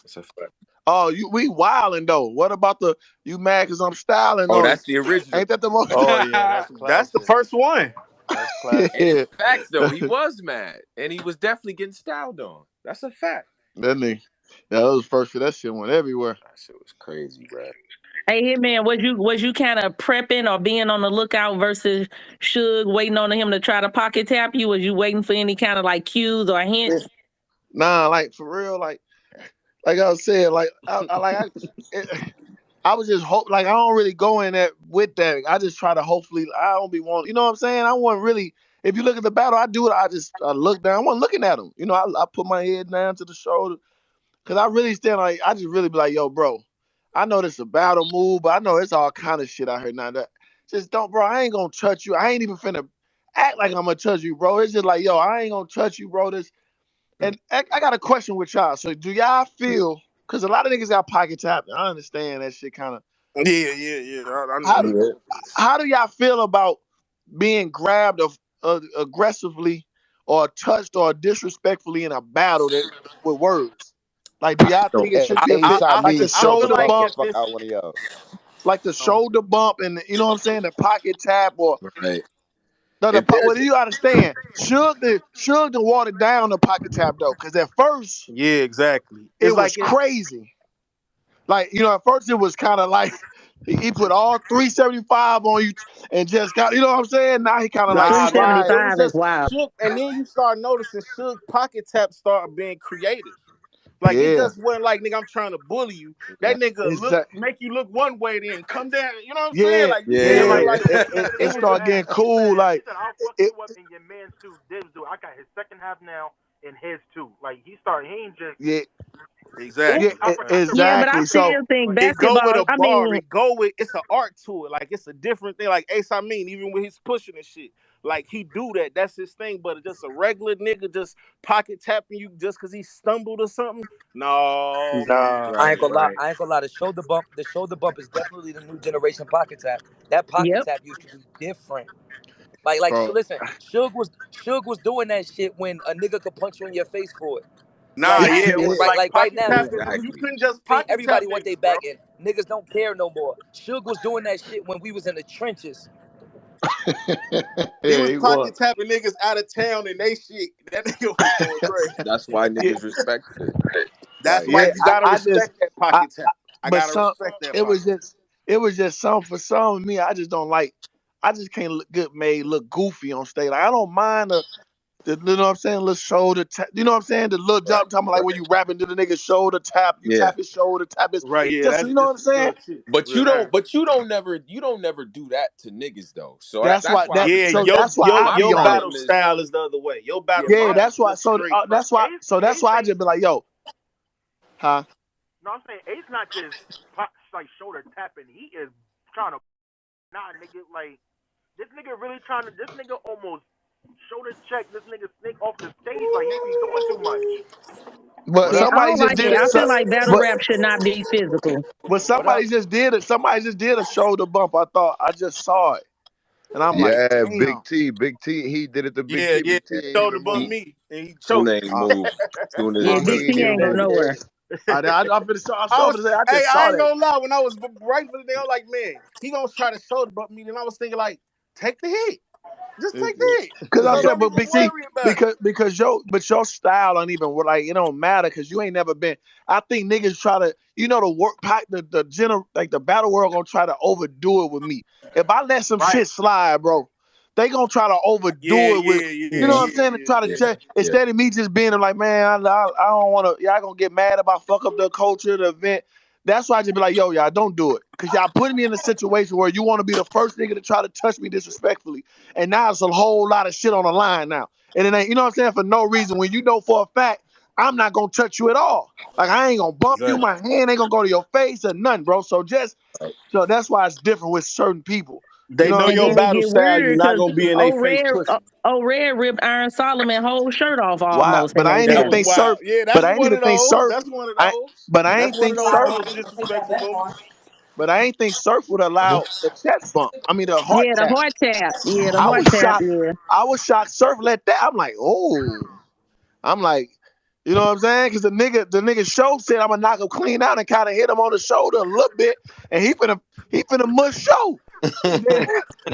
that's a fact.
Oh, we wilding though. What about the you mad because I'm styling
Oh,
on?
that's the original.
Ain't that the most?
Oh yeah, that's
That's the
classic.
first one.
That's classic.
And
Yeah.
facts though, he was mad, and he was definitely getting styled on. That's a fact.
That nigga. Yeah, that was the first shit. That shit went everywhere.
That shit was crazy, bro.
Hey, Hitman, was you kind of prepping or being on the lookout versus Suge, waiting on him to try to pocket tap you? Was you waiting for any kind of like cues or hints?
Nah, like for real, like I was saying, I was just hope like I don't really go in that with that. I just try to hopefully I don't be want you know what I'm saying? I wasn't really if you look at the battle, I do it, I look down. I wasn't looking at him. You know, I put my head down to the shoulder. Cause I really stand like I just really be like, yo, bro, I know this is a battle move, but I know it's all kind of shit out here now. That just don't, bro. I ain't gonna touch you. I ain't even finna act like I'm gonna touch you, bro. It's just like, yo, I ain't gonna touch you, bro. And I got a question with y'all. So do y'all feel? Cause a lot of niggas got pocket tapped. I understand that shit kind of.
Yeah. I know
How
where
do
you
Yeah.
going with this.
how do y'all feel about being grabbed aggressively or touched or disrespectfully in a battle that with words? Like, do y'all
So
think it should
Hey,
be a bit
ASI
like the
need
I
choke
feel
the
shoulder
like
fuck the
bump,
if
fuck
it's
out one of y'all.
like the shoulder bump, and you know what I'm saying, the pocket tap, or
right,
the
if
what
there's
do you understand? Should the water down the pocket tap though? Because at first
yeah, exactly.
it
It's
was
like if
crazy. Like at first it was kind of like he put all 375 on you and just got you know what I'm saying. Now he kind of
The
like
nah,
slide.
it was
375 is
just
wild.
shook, and then you start noticing shook pocket tap start being creative. Like it
Yeah,
just wasn't like nigga, I'm trying to bully you. That
right.
nigga
exactly.
make you look one way, then come down. You know what I'm saying?
Yeah,
Like you
Yeah,
feel
yeah.
like
like
he
It
it
said,
was
started getting cool.
he
Like
said I'll fuck
it.
you up in your man too. Dibs do. I got his second half now in his too. Like he started. He ain't just
Yeah,
oops
yeah.
exactly.
uppercut the
Yeah,
right.
but I
Exactly. So
still think
It go with
basketball.
a
I
bar.
mean,
It go with it's an art to it. Like it's a different thing. Like Ace, I mean, even with his pushing and shit, like he do that. That's his thing. But just a regular nigga just pocket tapping you just because he stumbled or something. No,
nah.
I
Right,
ain't gonna lie.
right.
I ain't gonna lie. The shoulder bump is definitely the new generation pocket tap. That pocket
yep.
tap used to be different. Like,
Bro.
listen, Suge was doing that shit when a nigga could punch you in your face for it.
nah, yeah, it was
Right,
like
like right
pocket
now,
tapping. You
Exactly.
couldn't just
I mean,
pocket tap
everybody want
niggas,
their
bro.
back end. Niggas don't care no more. Suge was doing that shit when we was in the trenches.
He
Yeah,
was
he was.
pocket tapping niggas out of town and they shit. That nigga was going crazy.
That's why
Yeah,
niggas respected it.
That's
Like,
why
yeah.
you gotta
I just
respect that
I,
pocket tap. I
but
gotta
some
respect that
it was
pocket tap.
just it was just some for some of me. I just don't like. I just can't look good made look goofy on stage. Like I don't mind the you know what I'm saying, little shoulder tap. You know what I'm saying? The little
right,
jump talking about like when
right.
you rapping to the nigga shoulder tap, you
Yeah.
tap his shoulder, tap his
Right, yeah,
just
that's
you know what
this
I'm saying?
good shit.
But
Real
you don't.
rap.
But you don't never do that to niggas though. So
That's
that's
why
why I
that
Yeah,
so
respect it.
that's why I
My
be
your
on it.
battle
problem is,
style is the other way. Your
Yeah,
battle
Yeah,
but
style
that's
is
why
just straight.
that's
Ace
why I
ain't.
just be like, yo, huh?
No, I'm saying Ace not just pop, like shoulder tapping. He is trying to nigga. Like this nigga really trying to. This nigga almost shoulder check this nigga Snake off the stage. Like he be doing too much.
But
What
Yeah,
up?
I
somebody
don't
just
like
did
it.
it.
I
So,
feel like battle
but
rap should not be physical.
but
What up?
somebody just did it. Somebody just did a shoulder bump. I thought I just saw it. And I'm like,
Yeah,
damn.
Big T, he did it to Big
Yeah,
T.
yeah.
Big T
He
ain't
showed
even
above
move.
He
me and he
Tuna
choked.
ain't move. Tuna
Yeah,
didn't
Big
move.
He ain't
T
even
ain't go
move.
nowhere.
I
I
saw
was,
for the say, I
hey,
just
I
saw
ain't
that.
gonna lie. When I was right for the day, I was like, man, he gonna try to shoulder bump me. Then I was thinking like, take the hit, just take the hit.
Because I
So
said,
don't
but
even
Big T,
worry about it.
because your style don't even like it don't matter because you ain't never been. I think niggas try to, the work pack the general like the battle world gonna try to overdo it with me. If I let some
Right?
shit slide, bro, they gonna try to
Yeah,
overdo it with.
yeah, yeah,
You know
Yeah,
what I'm
yeah,
saying? To
yeah,
try to
yeah,
judge
yeah.
instead of me just being like, man, I don't want to. Y'all gonna get mad if I fuck up the culture, the event. That's why I just be like, yo, y'all don't do it. Cause y'all putting me in a situation where you want to be the first nigga to try to touch me disrespectfully. And now it's a whole lot of shit on the line now. And it ain't, you know what I'm saying, for no reason. When you know for a fact, I'm not gonna touch you at all. Like I ain't gonna bump you,
exactly.
my hand ain't gonna go to your face or nothing, bro. So that's why it's different with certain people. You
They
know
know
what I'm
And
your
then
saying?
it
battle
get
style.
weird
You're not
because
gonna be in their face pushing.
Red ripped Iron Solomon whole shirt off
Why?
almost in
But I
that
ain't
That
even
was
battle.
think
wild.
surf.
Yeah,
But
that's
I ain't
one
even
of
think
those.
surf.
That's one of
I
those.
but I
That's
ain't
one of
think
those
surf.
disrespectful moments.
But I ain't think surf would allow the chest bump. I mean the heart
Yeah, the
tap.
heart tap. Yeah, the
I
heart
was
tap.
shocked.
Yeah.
I was shocked. Surf let that. I'm like, oh. I'm like, you know what I'm saying? Because the nigga show said I'm gonna knock him clean out and kind of hit him on the shoulder a little bit, and he finna mush show.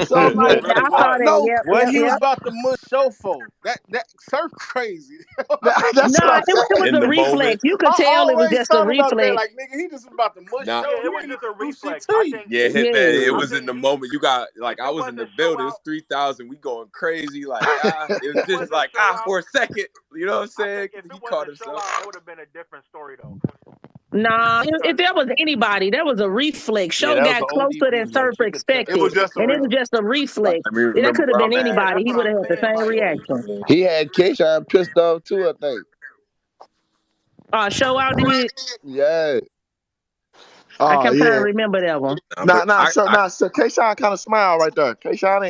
So I'm
Yeah,
like,
Bro,
I saw
I
what?
that.
know.
Yep,
What
yep,
he was
yep.
about to mush show for? That surf crazy.
That's what
Nah,
I'm
it was
saying.
In
a
the
reflex.
moment,
You could
I
tell it was
always
just a
thought about that.
reflex.
Like, nigga, he just was about to mush
nah,
show.
Yeah, it
He
was
ain't
just
even
a
do shit
reflex.
to
I
you.
think
yeah, hit man.
Yeah.
It
I
was in
think
the
he
moment. You got like
if
I
it
was in the
wasn't show
building. It was
out
3,000. We going crazy. Like it
if
was
it
just
wasn't
like
show out,
for a second. You know what I'm
I
saying?
think if
He
it
caught
wasn't show
himself.
out, it would have been a different story though.
Nah, if
Because
there was anybody, there was a reflex.
Yeah,
Show
that was an
got
OD
closer than
reflex.
Surfer
You could tell. It
expected,
was just a
and it was
reflex.
just a
Like
reflex.
let me
Yeah, that
remember
could have
where
been
I'm at.
yeah,
anybody.
that's
He
what
would
I'm
have had the
saying.
same
Like
reaction.
He had Keyshawn pissed off too, I think.
Show out did.
Yeah.
I
Oh
can try to
yeah.
remember that one.
Nah, but
So Kayshawn kind of smiled right there.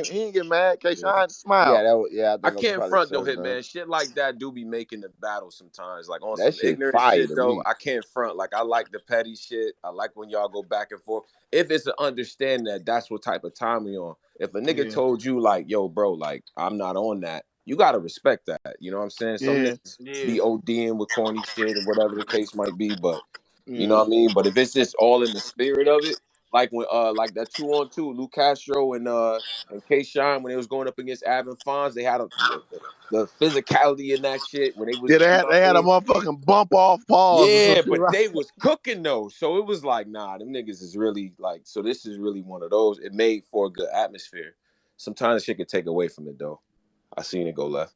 He ain't get mad.
yeah.
Kayshawn
Yeah,
smiled.
I
I
think I'm
can't
probably
front though,
so,
hit
man.
man. Shit like that do be making the battle sometimes. Like on
That
some
shit
ignorant
fire
shit
to
though.
me.
I can't front. Like I like the petty shit. I like when y'all go back and forth. If it's an understanding that that's what type of time we on. If a nigga
Yeah,
told you like, yo, bro, like I'm not on that, you gotta respect that. You know what I'm saying? Some
yeah,
niggas
Yeah.
be ODing with corny shit or whatever the case might be, but you know
yeah.
what I mean? But if it's just all in the spirit of it, like when like that 2-on-2, Lou Castro and K Shine when they was going up against Avin Fonz, they had the physicality in that shit when they
Yeah,
was,
they
you
had
know what
they
I
had a
mean?
motherfucking bump off pause or some
Yeah,
shit,
but
right?
they was cooking though. So it was like, nah, them niggas is really like, so this is really one of those. It made for a good atmosphere. Sometimes shit could take away from it though. I seen it go left.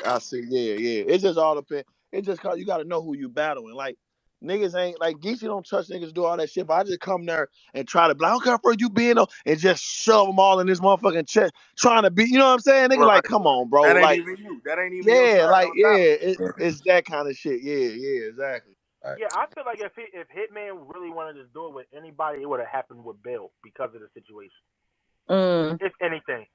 I see. Yeah, yeah. It's just all depend. It's just cause you got to know who you battling. Like niggas ain't like Geechee don't touch niggas do all that shit. But I just come there and try to. I don't care for you being on and just shove them all in this motherfucking chest, trying to be. You know what I'm saying? Nigga, like,
Right.
come on, bro.
That ain't
Like,
even you. That ain't even your
yeah,
style
like,
of battle.
yeah.
Yeah.
It's that kind of shit. Yeah, yeah, exactly.
Right.
yeah, I feel like if Hitman really wanted to do it with anybody, it would have happened with Bill because of the situation.
Mm.
If anything,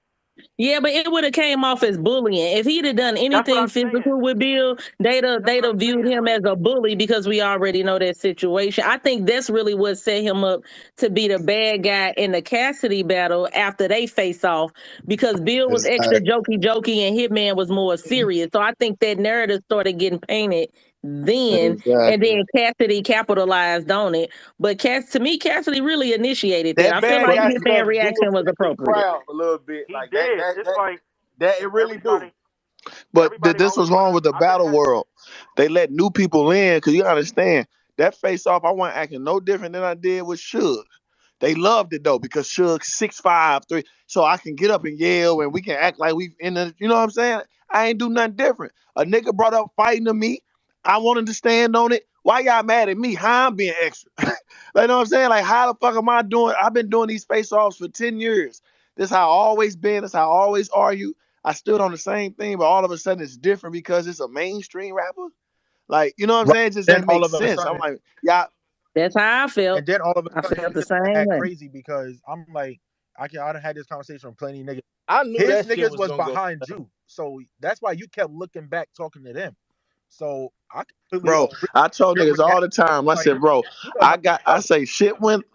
Yeah, but it would have came off as bullying. If he'd have done
that's what
anything
I'm saying.
physical with Bill, they'd have,
That's
they'd
what
have
I'm
viewed
saying.
him
Like
as a bully because we already know that situation. I think that's really what set him up to be the bad guy in the Cassidy battle after they face off because Bill was extra
Exactly.
jokey and Hitman was more serious. So I think that narrative started getting painted then, and
Exactly.
then Cassidy capitalized on it. But to me, Cassidy really initiated that.
That
I feel
bad
like
But
guy
Hitman
stuff do
reaction was
affect the
appropriate.
crowd a little bit.
he
Like that
did.
that
It's
that
like
that it
if
really do.
everybody
this
always
was
want
wrong
to.
with the
I've been
battle world. They let new people in because you understand that face off. I wasn't acting no different than I did with Suge. They loved it though because Suge 6'5", 3, so I can get up and yell and we can act like we in the. You know what I'm saying? I ain't do nothing different. A nigga brought up fighting to me. I wanted to stand on it. Why y'all mad at me? How I'm being extra? Like, you know what I'm saying? Like, how the fuck am I doing? I've been doing these face offs for 10 years. This how I always been. This how I always argue. I stood on the same thing, but all of a sudden it's different because it's a mainstream rapper. Like, you know what I'm
Right.
saying? It just
Then
ain't
all
make
of a
sense. I'm
sudden,
like, yeah,
That's how I felt.
and then all of a
I
sudden,
felt the
it's
same
that
way.
crazy because I'm like, I done had this conversation with plenty of niggas.
I knew
His
that shit
niggas
was
was
gonna go.
behind you, so that's why you kept looking back, talking to them. So I completely
bro.
agree
I told
with your
niggas all the
reaction.
time. I
Like
said, bro,
you done hurt
I
yourself.
say shit went,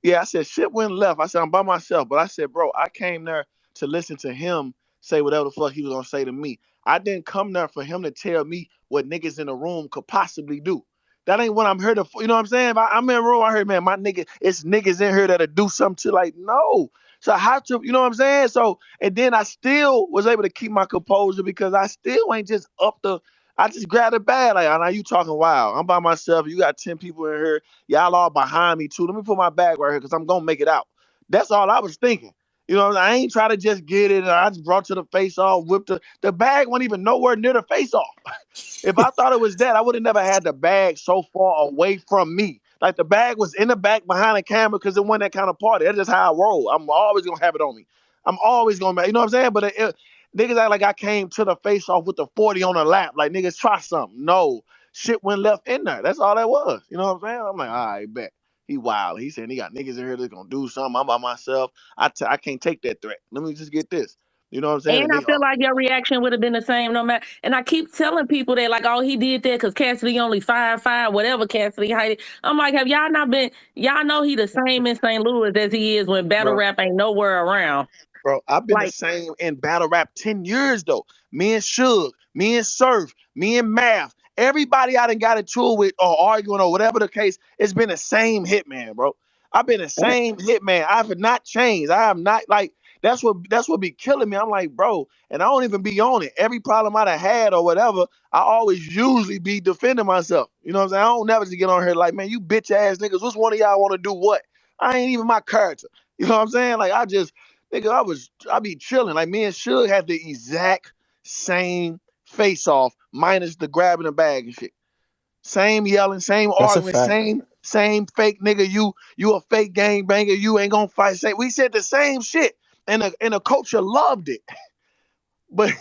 yeah, I said shit went left. I said, I'm by myself. But I said, bro, I came there to listen to him say whatever the fuck he was gonna say to me. I didn't come there for him to tell me what niggas in the room could possibly do. That ain't what I'm here to. You know what I'm saying? If I'm in the room, I heard, man, my nigga, it's niggas in here that'll do something to like, no. So how to, you know what I'm saying? So, and then I still was able to keep my composure because I still ain't just up the. I just grabbed a bag. Like, I know you talking wild. I'm by myself. You got 10 people in here. Y'all all behind me too. Let me put my bag right here because I'm gonna make it out. That's all I was thinking. You know, I ain't trying to just get it. I just brought to the face off, whipped the bag wasn't even nowhere near the face off. If I thought it was that, I would have never had the bag so far away from me. Like the bag was in the back behind the camera because it wasn't that kind of party. That's just how I roll. I'm always gonna have it on me. I'm always gonna, you know what I'm saying? But niggas act like I came to the face off with the 40 on the lap. Like niggas try something. No, shit went left in there. That's all that was. You know what I'm saying? I'm like, all right, bet. He wild. He said he got niggas in here that's gonna do something. I'm by myself. I can't take that threat. Let me just get this. You know what I'm saying?
And I feel like your reaction would have been the same no matter. And I keep telling people that, like, oh, he did that because Cassidy only 5'5", whatever Cassidy height. I'm like, have y'all not been? Y'all know he the same in St. Louis as he is when battle
Bro,
rap ain't nowhere around.
Bro, I've been the
Like,
same in battle rap 10 years though. Me and Suge, me and Surf, me and Math. Everybody I done got into it with or arguing or whatever the case, it's been the same hitman, bro. I've been the same hitman. I have not changed. I have not like that's what be killing me. I'm like, bro, and I don't even be on it. Every problem I done had or whatever, I always usually be defending myself. You know what I'm saying? I don't never just get on here like, man, you bitch ass niggas. Which one of y'all want to do what? I ain't even my character. You know what I'm saying? Like nigga, I be chilling. Like me and Suge had the exact same face off, minus the grabbing the bag and shit. Same yelling, same
That's a
arguing,
fact.
same fake nigga. You a fake gang banger. You ain't gonna fight. We said the same shit, and the culture loved it. But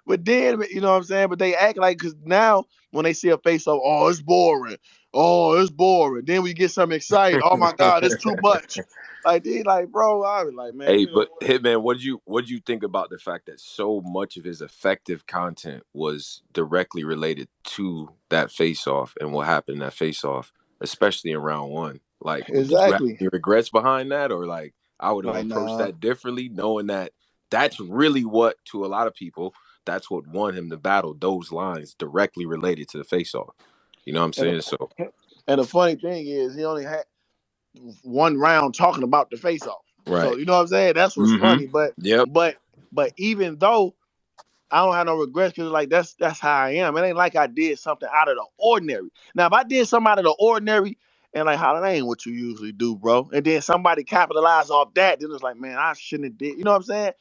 but then you know what I'm saying. But they act like because now when they see a face off, oh it's boring. Oh it's boring. Then we get some excited. Oh my god, it's too much. Like they like bro, I was like man,
Hey,
you know
but
what?
Hitman, what do you think about the fact that so much of his effective content was directly related to that face off and what happened in that face off, especially in round one? Like, did you have
Exactly.
any regrets behind that, or like I would have
Like
approached
nah.
that differently, knowing that that's really what to a lot of people that's what won him the battle. Those lines directly related to the face off. You know what I'm
And
saying? So
and the funny thing is he only had one round talking about the face off. So
right.
you know what I'm saying? That's what's funny.
Yep.
But even though I don't have no regrets because like that's how I am. It ain't like I did something out of the ordinary. Now if I did something out of the ordinary and like how that ain't what you usually do, bro. And then somebody capitalized off that, then it's like, man, I shouldn't have did. You know what I'm saying?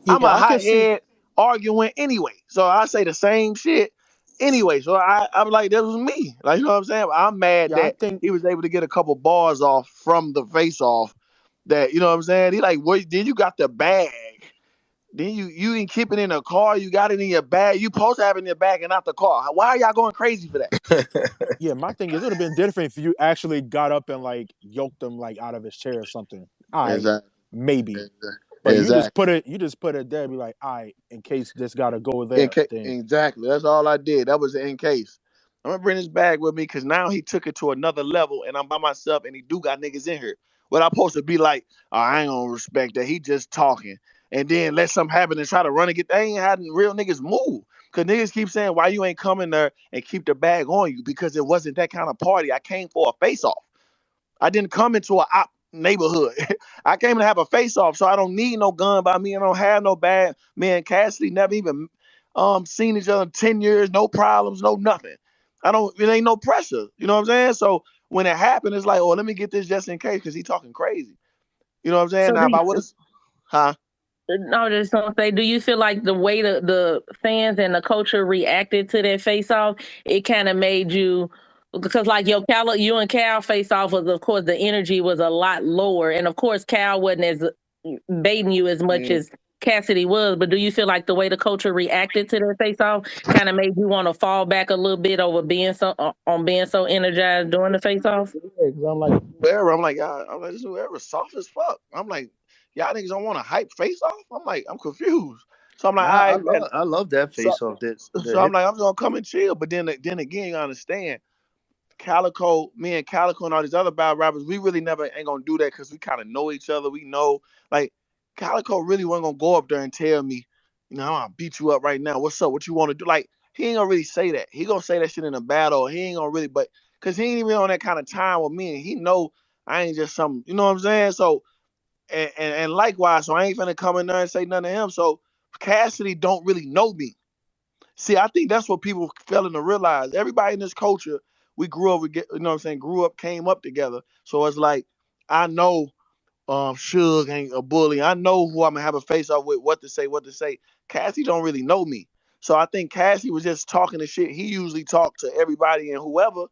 I'm
Yeah,
a
I can see.
hothead arguing anyway. So I say the same shit anyway. So I'm like, that was me. Like, you know what I'm saying? I'm mad
Yeah, I
that
think.
he was able to get a couple bars off from the face off. That, you know what I'm saying? He like, wait, then you got the bag. Then you ain't keep it in a car. You got it in your bag. You supposed to have it in your bag and not the car. Why are y'all going crazy for that?
Yeah, my thing is it would have been different if you actually got up and like yoked him like out of his chair or something. All right,
Exactly.
maybe. But
Exactly.
you just put it there, be like, all right, in case this gotta go there, then
Exactly. That's all I did. That was in case. I'm gonna bring this bag with me because now he took it to another level, and I'm by myself, and he do got niggas in here. What I'm supposed to be like? Oh, I ain't gonna respect that. He just talking, and then let something happen and try to run and get. They ain't having real niggas move. Cause niggas keep saying why you ain't coming there and keep the bag on you because it wasn't that kind of party. I came for a face off. I didn't come into a op neighborhood. I came to have a face off, so I don't need no gun by me. I don't have no bad. Me and Cassidy never even seen each other in 10 years, no problems, no nothing. It ain't no pressure. You know what I'm saying? So when it happened, it's like, oh, let me get this just in case because he talking crazy. You know what I'm saying?
so
Now
do
if
you,
I would have huh?
no, just don't say. Do you feel like the way the fans and the culture reacted to that face off, it kind of made you because like you and Cal face off was of course the energy was a lot lower, and of course Cal wasn't as baiting you as much
Mm.
as Cassidy was. But do you feel like the way the culture reacted to that face off kind of made you want to fall back a little bit over being so on being so energized during the face off?
Yeah, cause I'm like, whoever. I'm like, y'all, I'm like, this whoever soft as fuck. I'm like, y'all niggas don't want to hype face off. I'm like, I'm confused. So I'm like, all
Nah,
right, man.
I love that
So,
face off. That the
so I'm
hip.
like, I'm just gonna come and chill. But then again, you understand, Calico, me and Calico and all these other battle rappers, we really never ain't gonna do that because we kind of know each other. We know, like, Calico really wasn't gonna go up there and tell me, I'm gonna beat you up right now. What's up? What you want to do? Like, he ain't gonna really say that. He gonna say that shit in a battle. He ain't gonna really, but cause he ain't even on that kind of time with me, and he know I ain't just some, you know what I'm saying? So, and likewise, so I ain't finna come in there and say nothing to him. So Cassidy don't really know me. See, I think that's what people failing to realize. Everybody in this culture, we grew up, grew up, came up together. So it's like, I know Suge ain't a bully. I know who I'm gonna have a face off with, what to say. Cassie don't really know me. So I think Cassie was just talking the shit. He usually talk to everybody and whoever,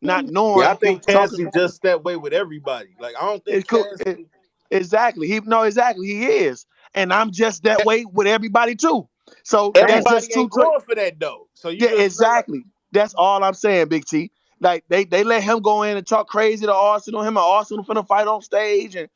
not
Yeah, I
knowing he was
think
talking.
Cassie just that way with everybody. Like, I don't think
It's cool.
Cassie.
Exactly. Exactly. He is. And I'm just that way with everybody too. So that's
Right.
just
Everybody
two.
ain't going for that though. So you
Yeah,
just feel like
exactly. That's all I'm saying, Big T. Like they let him go in and talk crazy to Arsenal. Him and Arsenal finna fight on stage, and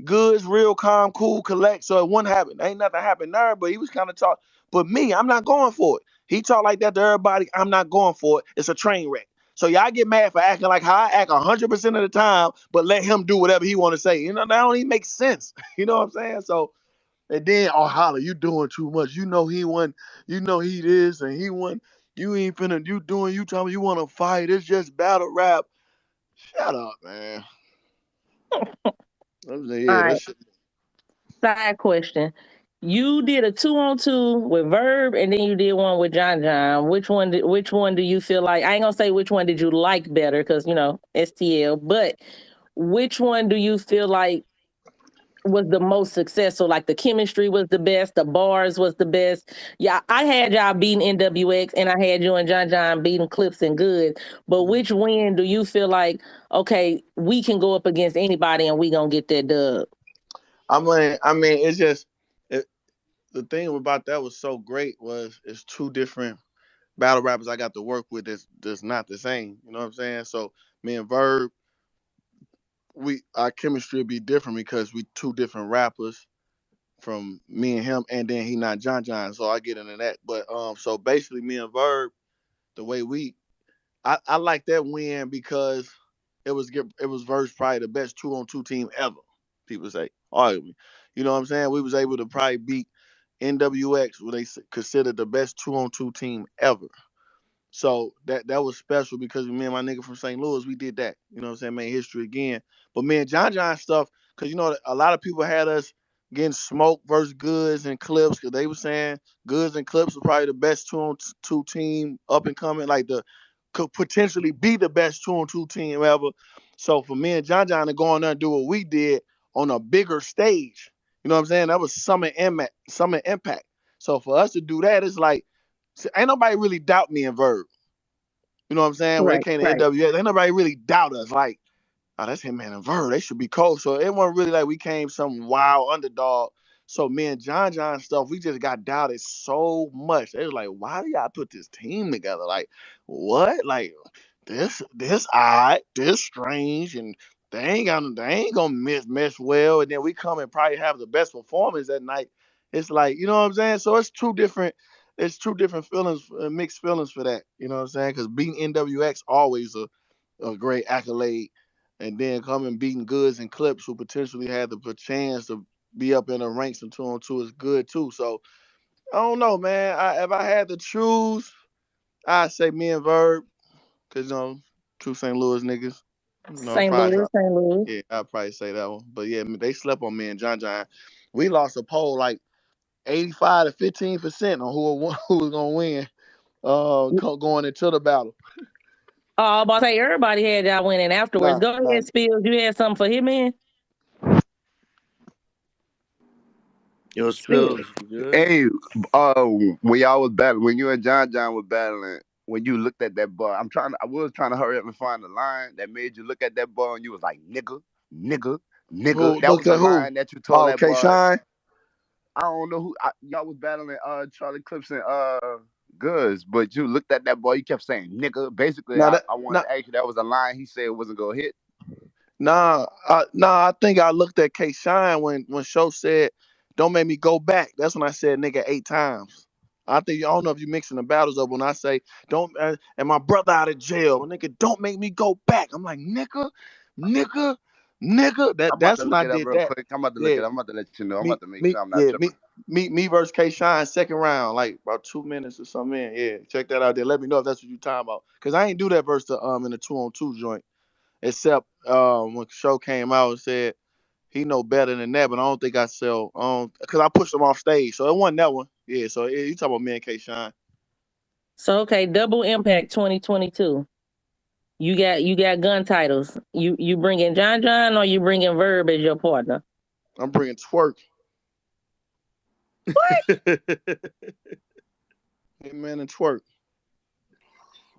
Goods real calm, cool, collect. So it wouldn't happen. Ain't nothing happened there, but he was kind of talk. But me, I'm not going for it. He talk like that to everybody. I'm not going for it. It's a train wreck. So y'all get mad for acting like how I act 100% of the time, but let him do whatever he want to say. That don't even make sense. You know what I'm saying? So and then, Holla, you doing too much. You know he won. You know he this and he won. You ain't finna. You tell me you want to fight. It's just battle rap. Shut up, man. I'm saying,
All
yeah, that
right.
shit.
Side question. You did a 2-on-2 with Verb, and then you did one with John John. Which one do you feel like? I ain't gonna say which one did you like better, because STL. But which one do you feel like was the most successful? Like the chemistry was the best, the bars was the best. Yeah, I had y'all beating NWX, and I had you and John John beating Clips and Good. But which win do you feel like, okay, we can go up against anybody and we gonna get that dub?
I mean, it's just it, the thing about that was so great was it's two different battle rappers I got to work with that's not the same. You know what I'm saying? So me and Verb, our chemistry would be different because we two different rappers from me and him, and then he not John John. So I get into that. But so basically, me and Verb, the way I like that win because it was Verse probably the best 2-on-2 team ever. People say, arguably, you know what I'm saying? We was able to probably beat NWX, what they consider the best 2-on-2 team ever. So that was special because me and my nigga from St. Louis, we did that. You know what I'm saying? Made history again. But me and John John stuff, because a lot of people had us getting smoked versus Goods and Clips, because they were saying Goods and Clips were probably the best 2-on-2 team up and coming, like could potentially be the best 2-on-2 team ever. So for me and John John to go on there and do what we did on a bigger stage, you know what I'm saying? That was Summit Impact. So for us to do that, it's like, see, ain't nobody really doubt me and Verb. You know what I'm saying? When it
Right,
came to
right.
NWS, ain't nobody really doubt us. Like, oh, that's Hitman and Verb. They should be cold. So it wasn't really like we came some wild underdog. So me and John John stuff, we just got doubted so much. They was like, why do y'all put this team together? Like, what? Like this odd, this strange, and they ain't gonna mesh well. And then we come and probably have the best performance that night. It's like, you know what I'm saying? So it's two different feelings, mixed feelings for that. You know what I'm saying? Because beating NWX always a great accolade, and then coming beating Goods and Clips, who potentially had the chance to be up in the ranks in 2-on-2, is good too. So I don't know, man. If I had to choose, I'd say me and Verb, because true St. Louis niggas.
St.
Probably,
Louis, St. Louis.
yeah, I'd probably say that one. But yeah, they slept on me and John John. We lost a poll like 85 to 15% on who was gonna win. Going into the battle.
Oh, I was about to say everybody had y'all winning afterwards.
Nah,
Go
nah.
ahead, Spills. You had something for Hitman?
Yo,
Spills.
Spills, you good?
Hey, when y'all was battling, when you and John John was battling, when you looked at that bar, I was trying to hurry up and find the line that made you look at that bar and you was like, nigga, nigga, nigga.
Who
That
looked
was the
at who?
line that you told
Oh,
that
K
boy.
Shine.
I don't know y'all was battling Charlie Clips and Goods, but you looked at that boy, you kept saying nigga. Basically,
Now
I,
that
I wanted
now,
to ask you, that was a line he said wasn't gonna hit.
I think I looked at K Shine when Show said, "Don't make me go back." That's when I said "nigga" 8 times. I don't know if you mixing the battles up when I say don't and my brother out of jail, nigga, don't make me go back. I'm like nigga. nigga.
I'm about
That's
to
when
look
I
it up
did
real
that.
quick. I'm about to look
Yeah,
it up. I'm about to let you know. I'm about
me,
to make
me,
sure I'm not
yeah,
tripping.
me versus K Shine, second round, like about 2 minutes or something. In. Yeah, check that out there. Let me know if that's what you talking about. Cause I ain't do that versus the in the 2-on-2 joint. Except when the show came out and said he know better than that, but I don't think I sell because I pushed him off stage, so it wasn't that one. Yeah, so you talking about me and K Shine.
So okay, Double Impact 2022. You got gun titles. You bringing John or you bringing Verb as your partner?
I'm bringing Twerk. Hitman and Twerk.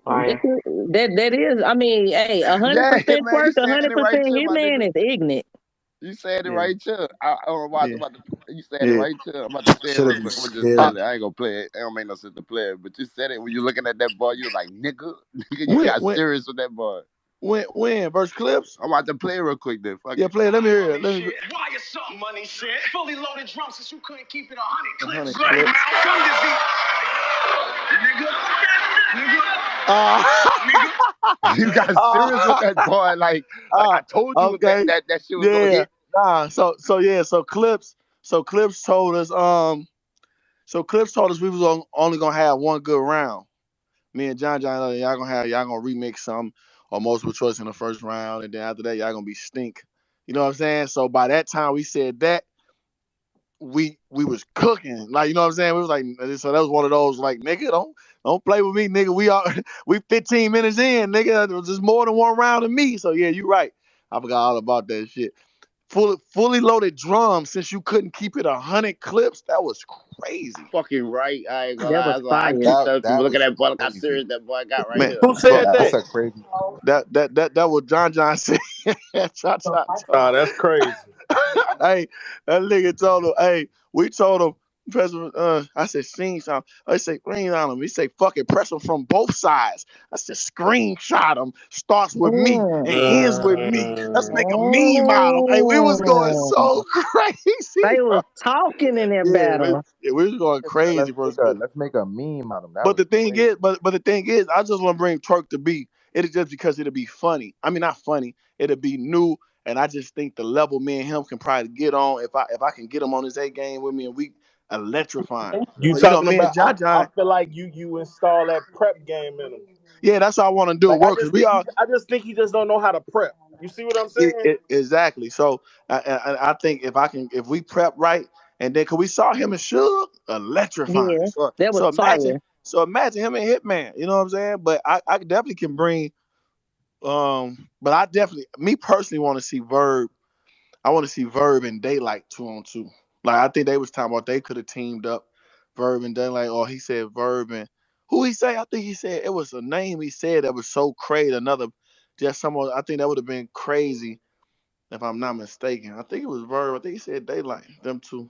Fire.
That is. I mean, hey,
Yeah,
100%
man, you
Twerk,
saying it right
100%
too, my
Hitman
nigga.
is ignorant.
You said it
Yeah,
right too. I'm
yeah,
about to. You said it
yeah.
right too. I'm about to say it
Should
real
have been
quick. I'm gonna just
Uh,
scared.
tell it. I ain't gonna play it. It don't make no sense to play it. But you said it when you looking at that boy. You was like, nigga, nigga, you
when
got
when
serious with that boy.
when versus Clips?
I'm about to play it real quick then. Fuck
Yeah,
it.
play it. Let me hear it. Let me.
Why you something money shit? Fully loaded drums since you couldn't keep it 100 clips.
100
Bloody
Clips.
mouth, gum disease. Nigga.
You got serious with that boy. Like I told you
Okay.
that shit was gonna
Yeah.
hit.
Nah. So Clips. So Clips told us. So Clips told us we was only gonna have one good round. Me and John, y'all gonna remix some or multiple choice in the first round, and then after that y'all gonna be stink. You know what I'm saying? So by that time we said that we was cooking, like you know what I'm saying. We was like, so that was one of those like, nigga, don't play with me, nigga. We 15 minutes in, nigga. There was just more than one round of me. So yeah, you right. I forgot all about that shit. Fully loaded drums since you couldn't keep it 100 clips. That was crazy,
Fucking right. I ain't gonna
That
lie.
was
That's why I
fire.
keep telling people,
That
look at
was
that boy. Look how
crazy.
serious that boy got right
man.
here.
Who said
But
That's
that?
a crazy.
that was John said. Cha.
Nah, that's crazy.
Hey, that nigga told him, hey, we told him, I said, screenshot. I said, green on him. He said, fuck it, press him from both sides. I said, screenshot him. Starts with me and
Mm.
ends with me. Let's make a meme out of him. Hey, we was going
Mm.
so crazy,
They
bro.
was talking in that
Yeah,
battle.
we was going
Yes, sir.
crazy, bro.
Let's make a meme out of him. That
But
was
the thing
crazy.
is, but the thing is, I just want to bring Twerk to be. It is just because it'll be funny. I mean, not funny. It'll be new, and I just think the level me and him can probably get on. If I can get him on his A game with me, and we electrifying.
You
But you know,
talking
me and
about? I
John,
feel like you install that prep game in him.
yeah, that's how I want to do
Like I
work because
just
we
think
all
I just think he just don't know how to prep. You see what I'm saying?
exactly. So I think if we prep right, and then cause we saw him and Suge electrifying.
Yeah,
So
that was
so imagine
fire.
so imagine him and Hitman. You know what I'm saying? But I definitely can bring. But I definitely, me personally, want to see Verb. I want to see Verb and Daylight 2-on-2. Like I think they was talking about they could have teamed up Verb and Daylight, or he said Verb and who he say? I think he said it was a name he said that was so crazy. Another, just someone. I think that would have been crazy if I'm not mistaken. I think it was Verb. I think he said Daylight. Them two,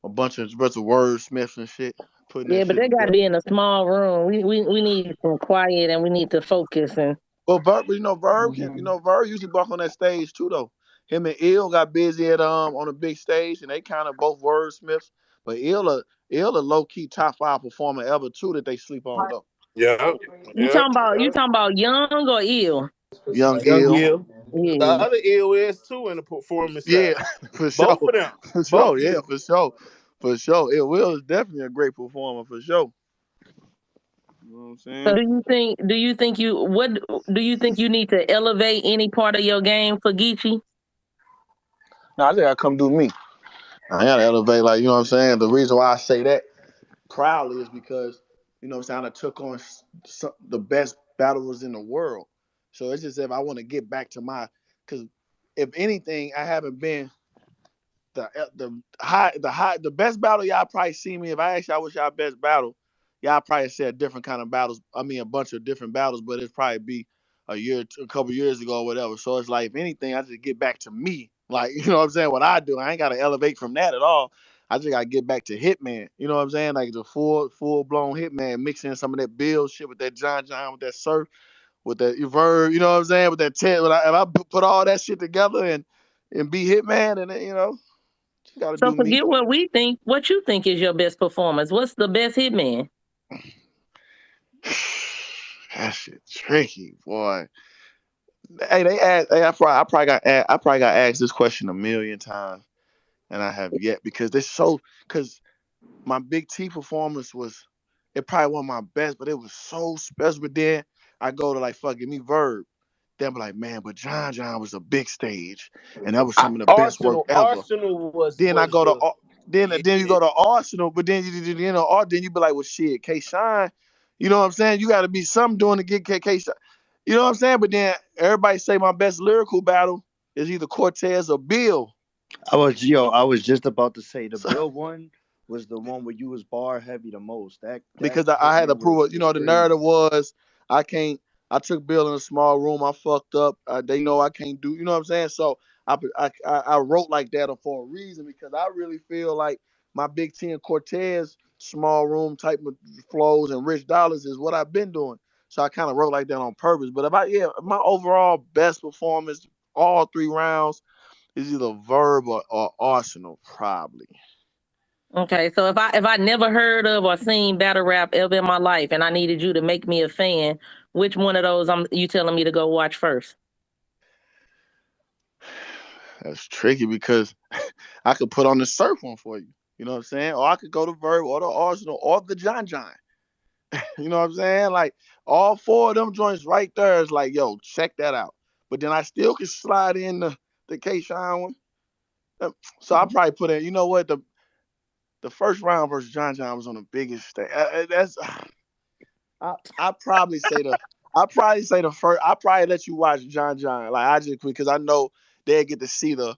a bunch of wordsmiths and shit, putting that
Yeah, but
shit
they got to
together.
be in a small room. We need some quiet and we need to focus. And
But Verb usually buck on that stage too though. Him and Ill got busy at on a big stage and they kind of both wordsmiths. But Ill a low key top 5 performer ever too that they sleep on though.
Yeah,
you
yeah,
talking about
yeah.
you talking about Young or Ill?
Young
Young
Ill.
Gill. The
Yeah.
other ill is too in the performance
Yeah,
side.
for sure.
Both of them.
For
Both
sure,
of
yeah,
them.
for sure. For sure. It Will is definitely a great performer for sure. You know what I'm
So
saying?
do you think you need to elevate any part of your game for Geechee?
Now I think I come do me. I gotta elevate, like, you know what I'm saying? The reason why I say that proudly is because, you know what I'm saying, I took on the best battlers in the world. So it's just if I want to get back to because if anything, I haven't been the best battle y'all probably see me. If I ask y'all what's y'all best battle, y'all probably said different kind of battles. I mean, a bunch of different battles, but it's probably be a couple years ago or whatever. So it's like, if anything, I just get back to me. Like, you know what I'm saying? What I do, I ain't got to elevate from that at all. I just got to get back to Hitman. You know what I'm saying? Like the full blown Hitman, mixing some of that Bill shit with that John, with that Surf, with that Verb. You know what I'm saying? With that Ted. If I put all that shit together and be Hitman, and just got to
So
do me.
forget what we think. What you think is your best performance? What's the best Hitman?
That shit tricky, boy.
Hey, they asked. Hey, I probably got asked this question a million times, and I have yet because they're so. Because my Big T performance was, it probably wasn't my best, but it was so special. But then I go to like fucking me Verb. They'll be like, man, but John was a big stage, and that was some of the best work ever.
Arsenal was
Then I go to
the
then you
yeah.
go to Arsenal, but then then you be like, well, shit, K Shine, you know what I'm saying? You got to be something doing to get K Shine, you know what I'm saying? But then everybody say my best lyrical battle is either Cortez or Bill.
I was just about to say the
So,
Bill one was the one where you was bar heavy the most. That
because I had to
Hitman
prove it. You
was
know, the narrative
crazy.
was I can't. I took Bill in a small room. I fucked up. They know I can't do. You know what I'm saying? So I wrote like that for a reason because I really feel like my Big T and Cortez small room type of flows and rich dollars is what I've been doing. So I kind of wrote like that on purpose. But my overall best performance all 3 rounds is either Verb or Arsenal probably.
Okay, so if I never heard of or seen battle rap ever in my life, and I needed you to make me a fan, which one of those you telling me to go watch first?
That's tricky because I could put on the surf one for you. You know what I'm saying? Or I could go to Verb or the Arsenal or the John John. You know what I'm saying? Like all 4 of them joints right there is like, yo, check that out. But then I still can slide in the K Shine one. So I probably put in, you know what, the first round versus John John was on the biggest stage. That's I probably say the first. I probably let you watch John John. Like I just because I know they get to see the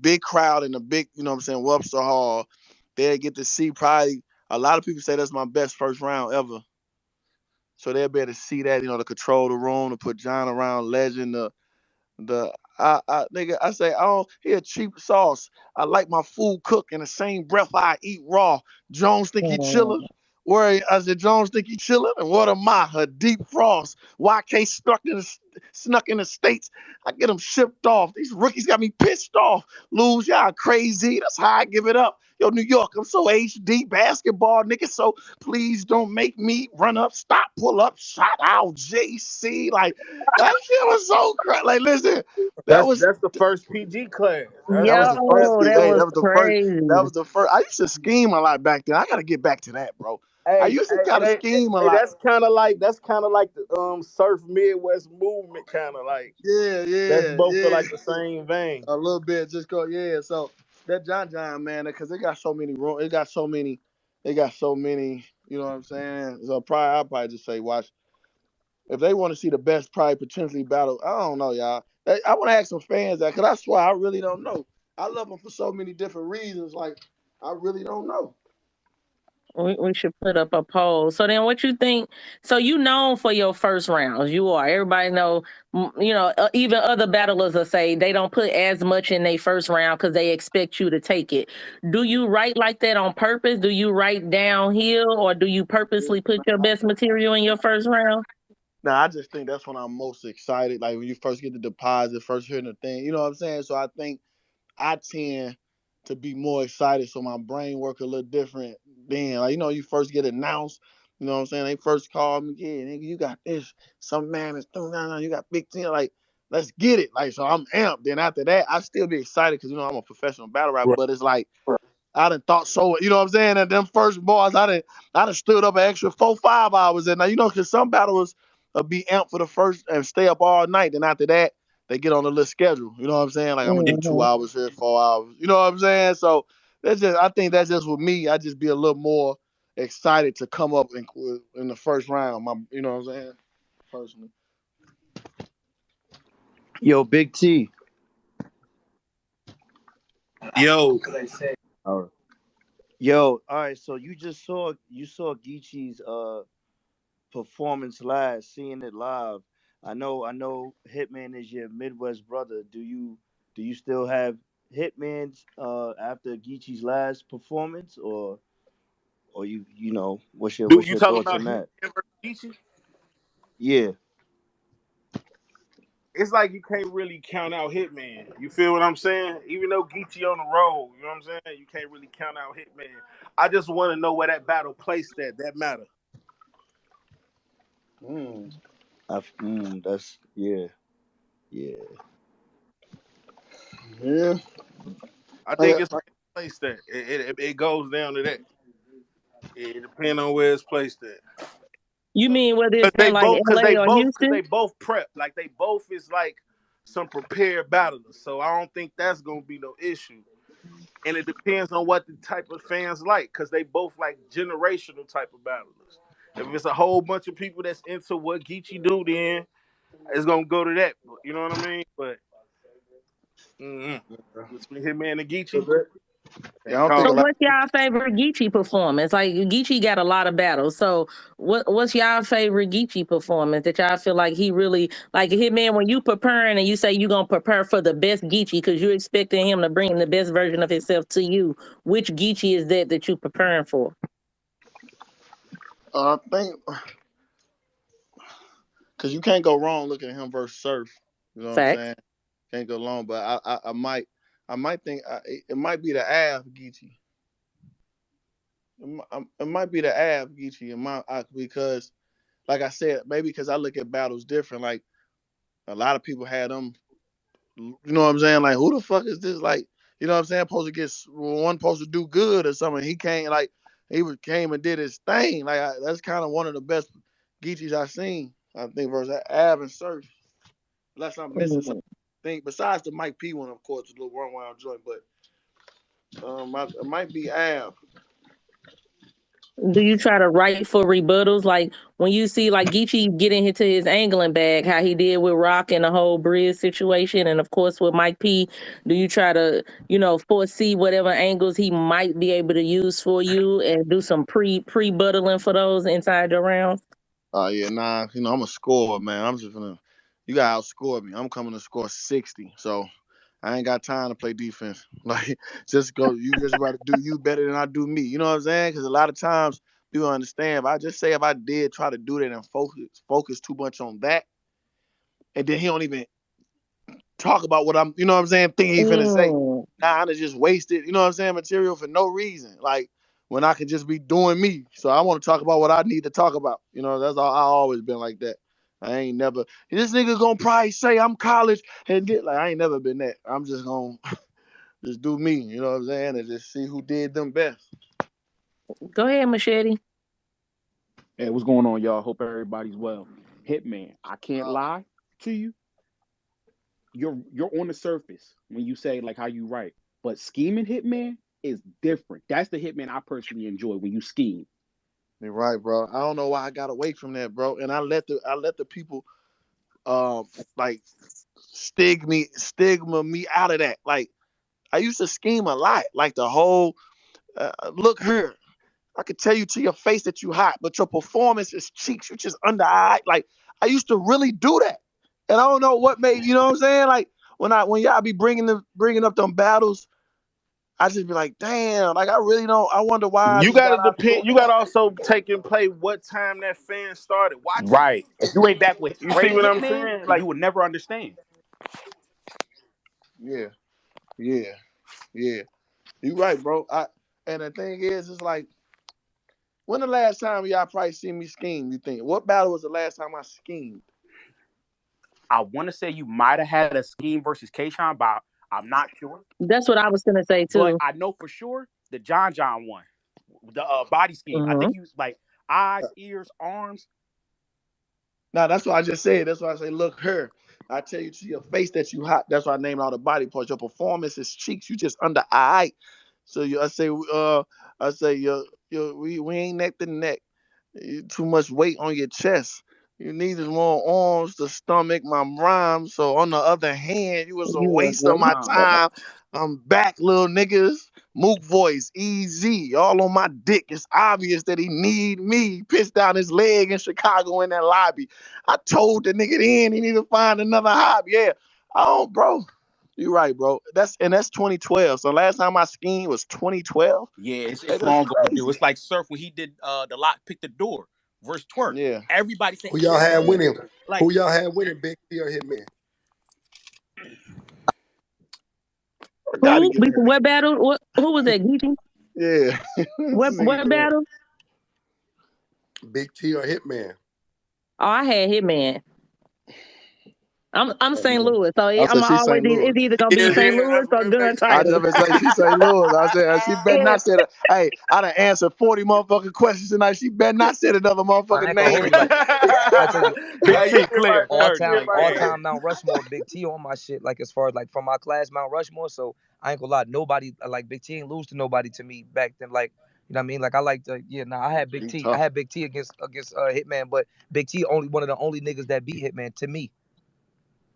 big crowd in the big, you know what I'm saying, Webster Hall. They get to see probably a lot of people say that's my best first round ever. So they'll be able to see that, to control the room, to put John around legend, nigga, I say, oh, here cheap sauce. I like my food cooked in the same breath I eat raw. Jones think he chillin'.
Hmm.
Where I said, Jones think he chillin', and what am I? Her deep frost. YK snuck in the states. I get them shipped off. These rookies got me pissed off. Lose y'all crazy. That's how I give it up. Yo, New York, I'm so HD basketball, nigga. So please don't make me run up, stop, pull up, shot out, JC. Like that shit was so crazy. Like, listen, that was
That's the first PG class.
that was
That's
the
the
first.
first
Yo, that
Hey,
was
that was the first. That
crazy.
was the first. I used to scheme a lot back then. I gotta get back to that, bro. I
Hey,
used to
hey,
kind of
hey, hey,
scheme a
hey,
lot.
that's kind of like the surf Midwest movement, kind of like
Yeah,
that's
yeah,
both feel
yeah.
like the same vein.
A little bit, just go. Yeah. So that John John man, because it got so many. It got so many. It got so many. You know what I'm saying? So I'll probably just say watch. If they want to see the best, probably potentially battle. I don't know, y'all. I want to ask some fans that, because I swear I really don't know. I love them for so many different reasons. Like I really don't know.
We should put up a poll. So then, what you think? So you known for your first rounds. You are. Everybody know. Even other battlers will say they don't put as much in their first round because they expect you to take it. Do you write like that on purpose? Do you write downhill, or do you purposely put your best material in your first round?
Now I just think that's when I'm most excited. Like when you first get the deposit, first hearing the thing. You know what I'm saying? So I think I tend to be more excited, so my brain work a little different then. Like you first get announced. You know what I'm saying? They first call me, yeah, nigga, you got this. Some man is doing that. You got Big Ten. Like, let's get it. Like, so I'm amped. Then after that, I still be excited because I'm a professional battle rapper.
Right.
But it's like I done thought so. You know what I'm saying? And them first bars, I done stood up an extra 4, 5 hours. And now because some battlers be amped for the first and stay up all night. Then after that, they get on the list schedule. You know what I'm saying? Like I'm gonna do
Hmm.
2 hours here, 4 hours. You know what I'm saying? So I think that's just with me. I just be a little more excited to come up in the first round. You know what I'm saying? Personally.
Yo, Big T.
Yo,
All right. Yo, all right. So you saw Geechee's performance live, seeing it live. I know Hitman is your Midwest brother. Do you still have Hitman's after Geechee's last performance, or what's your
do
what's
you
your
talking
thoughts
about
on
Hitman
that?
versus Geechee?
Yeah.
It's like you can't really count out Hitman. You feel what I'm saying? Even though Geechee on the road, you know what I'm saying? You can't really count out Hitman. I just want to know where that battle placed at. That matter.
Hmm.
That's yeah.
Yeah.
I
Like,
think it's placed at. It goes down to that. It depends on where it's placed at.
You
So,
mean whether
cause
it's
they
in like
both, cause they
LA or
both, cause
Houston?
they both prep. Like they both is like some prepared battlers. So I don't think that's gonna be no issue. And it depends on what the type of fans like, cause they both like generational type of battlers. If it's a whole bunch of people that's into what Geechee do, then it's gonna go to that. You know what I mean? But between Hitman and Geechee,
yeah, I
can't
don't think
call
a
So
it.
lot.
what's y'all favorite Geechee performance? Like Geechee got a lot of battles. So what's y'all favorite Geechee performance that y'all feel like he really like Hitman when you preparing and you say you gonna prepare for the best Geechee because you're expecting him to bring the best version of himself to you. Which Geechee is that you preparing for?
I think because you can't go wrong looking at him versus Surf. You know what I'm
Facts.
saying? Can't go wrong. But I might think it might be the Av Geechee. It might be the Av Geechee because, like I said, maybe because I look at battles different. Like a lot of people had them. You know what I'm saying? Like who the fuck is this? Like you know what I'm saying? Supposed to get one supposed to do good or something. He came like came and did his thing. Like that's kind of one of the best Geechees I've seen. I think versus Av and Surf. Unless I'm missing something. Think besides the Mike P one, of course, the little one wild joint, but it might be Av.
Do you try to write for rebuttals? Like when you see like Geechee getting into his angling bag, how he did with Rock and the whole Briz situation, and of course with Mike P, do you try to, foresee whatever angles he might be able to use for you and do some pre-buttling for those inside your rounds?
Yeah, nah, I'm a scorer, man. I'm just gonna you gotta outscore me. I'm coming to score 60. So I ain't got time to play defense. Like just go you just about to do you better than I do me. You know what I'm saying? Because a lot of times people understand if I did try to do that and focus too much on that, and then he don't even talk about what I'm, you know what I'm saying, thinking he finna say.
Mm.
Nah, I just wasted, you know what I'm saying, material for no reason. Like when I could just be doing me. So I want to talk about what I need to talk about. You know, that's all I always been like that. I ain't never this nigga gonna probably say I'm college and get like I ain't never been that. I'm just gonna just do me, you know what I'm saying, and just see who did them best.
Go ahead, Machete.
Hey, what's going on, y'all? Hope everybody's well. Hitman, I can't lie to you. You're on the surface when you say like how you write, but scheming Hitman is different. That's the Hitman I personally enjoy when you scheme.
You're right, bro. I don't know why I got away from that, bro. And I let the people like stigma me out of that. Like I used to scheme a lot. Like the whole look here. I could tell you to your face that you hot, but your performance is cheeks. You just under eye. Like I used to really do that, and I don't know what made. You know what I'm saying? Like when y'all be bringing up them battles, I just be like, damn. Like I really don't. I wonder why I
You
just
gotta
got out of
depend.
doing
You
that.
gotta also take in play what time that fan started watching you.
Right. If you ain't back with
You see
straight
what I'm
Hitman,
saying?
then
Like
you would never understand.
Yeah, yeah, yeah. You right, bro. And the thing is, it's like when the last time y'all probably seen me scheme. You think what battle was the last time I schemed?
I want to say you might have had a scheme versus Kayshawn, but I'm not sure.
That's what I was gonna say
But
too.
I know for sure the John one, the body scheme. I
Hmm.
think he was like eyes, ears, arms.
Now that's what I just said. That's why I say, look her. I tell you to your face that you hot. That's why I named all the body parts. Your performance is cheeks. You just under eye. So I say, we ain't neck to neck. Too much weight on your chest. You needed more arms to stomach my rhyme. So on the other hand, you was a
You was
waste of my
right.
time. I'm back, little niggas. Mook voice, easy, all on my dick. It's obvious that he need me. Pissed down his leg in Chicago in that lobby. I told the nigga then he need to find another hobby. Yeah, I don't, bro. You right, bro. That's 2012. So last time I schemed was 2012.
Yeah,
Hey,
it's
that's
long overdue.
crazy.
It's like Surf when he did the lock, pick the door versus Twerk.
Yeah.
Everybody said,
Who y'all
yeah,
had winning?
like
Who y'all had winning, Big T or Hitman?
I gotta
Who?
give it.
What battle? Who was that? Geechee?
Yeah. This nigga
What
crazy.
battle?
Big T or Hitman?
Oh, I had Hitman. I'm St. Louis, so
I
I'm
said she
always
St. Louis.
it's either gonna be
Yeah,
St.
yeah,
Louis or
it
gun
makes
I
titles.
just say she St. Louis. I said she better
Yeah.
not say that. Hey, I done answered 40 motherfucking questions tonight. She better not say another
I
motherfucking
ain't gonna
name.
hold you. Like I tell you,
Big
Hey,
T
you get
clear.
my,
all
Dirty.
you get
time,
my
all
hand.
time Mount Rushmore, Big T on my shit. Like as far as like from my class, Mount Rushmore. So I ain't gonna lie, nobody like Big T ain't lose to nobody to me back then. Like you know what I mean? Like I like to, yeah. Nah, I had Big
He
T. I
tough.
had Big T against Hitman, but Big T only one of the only niggas that beat Hitman to me.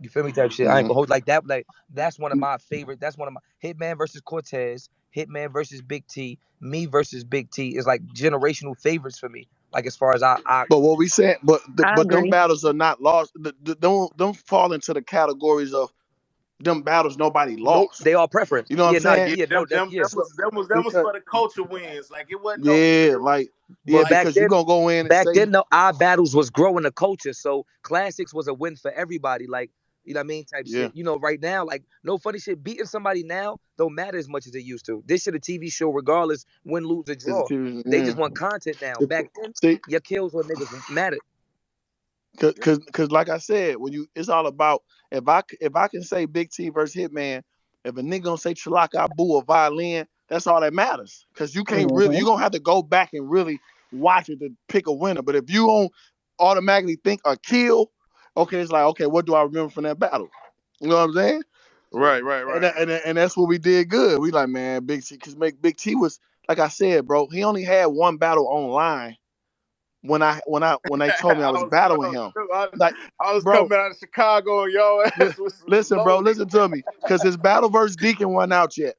You feel me? Type shit. I ain't
Mhm.
gonna hold like that. Like that's one of my favorite. That's one of my Hitman versus Cortez, Hitman versus Big T, me versus Big T is like generational favorites for me. Like as far as I
But what we saying,
I
but them
agree.
battles are not lost. Don't fall into the categories of them battles nobody
nope,
lost.
they all preference.
You know what I'm
Yeah, nah,
saying?
Yeah,
yeah, no, that's yeah.
So
them was
because
for the culture wins. Like it wasn't no.
yeah, like yeah,
But
Like
back
because you
then,
gonna go in and say
no, our battles was growing the culture. So classics was a win for everybody. Like, you know what I mean? Type
yeah.
shit. You know, right now, like no funny shit. Beating somebody now don't matter as much as it used to. This shit a TV show, regardless, win, lose, or
It's a
draw.
TV,
They just
yeah.
want content now. Back then,
See,
your kills or niggas mattered.
cause like I said, when you it's all about if I can say Big T versus Hitman, if a nigga gonna say Chalaka Abu or violin, that's all that matters. Cause you can't really
mhm.
you gonna have to go back and really watch it to pick a winner. But if you don't automatically think a kill, okay, it's like okay, what do I remember from that battle? You know what I'm saying?
Right,
And that's what we did good. We like man, Big T, cause make Big T was like I said, bro. He only had one battle online when they told me I was battling him. Like,
I was
bro,
coming out of Chicago and y'all ass was
listen, bro,
loaded.
listen to me, because his battle versus Deacon wasn't out yet.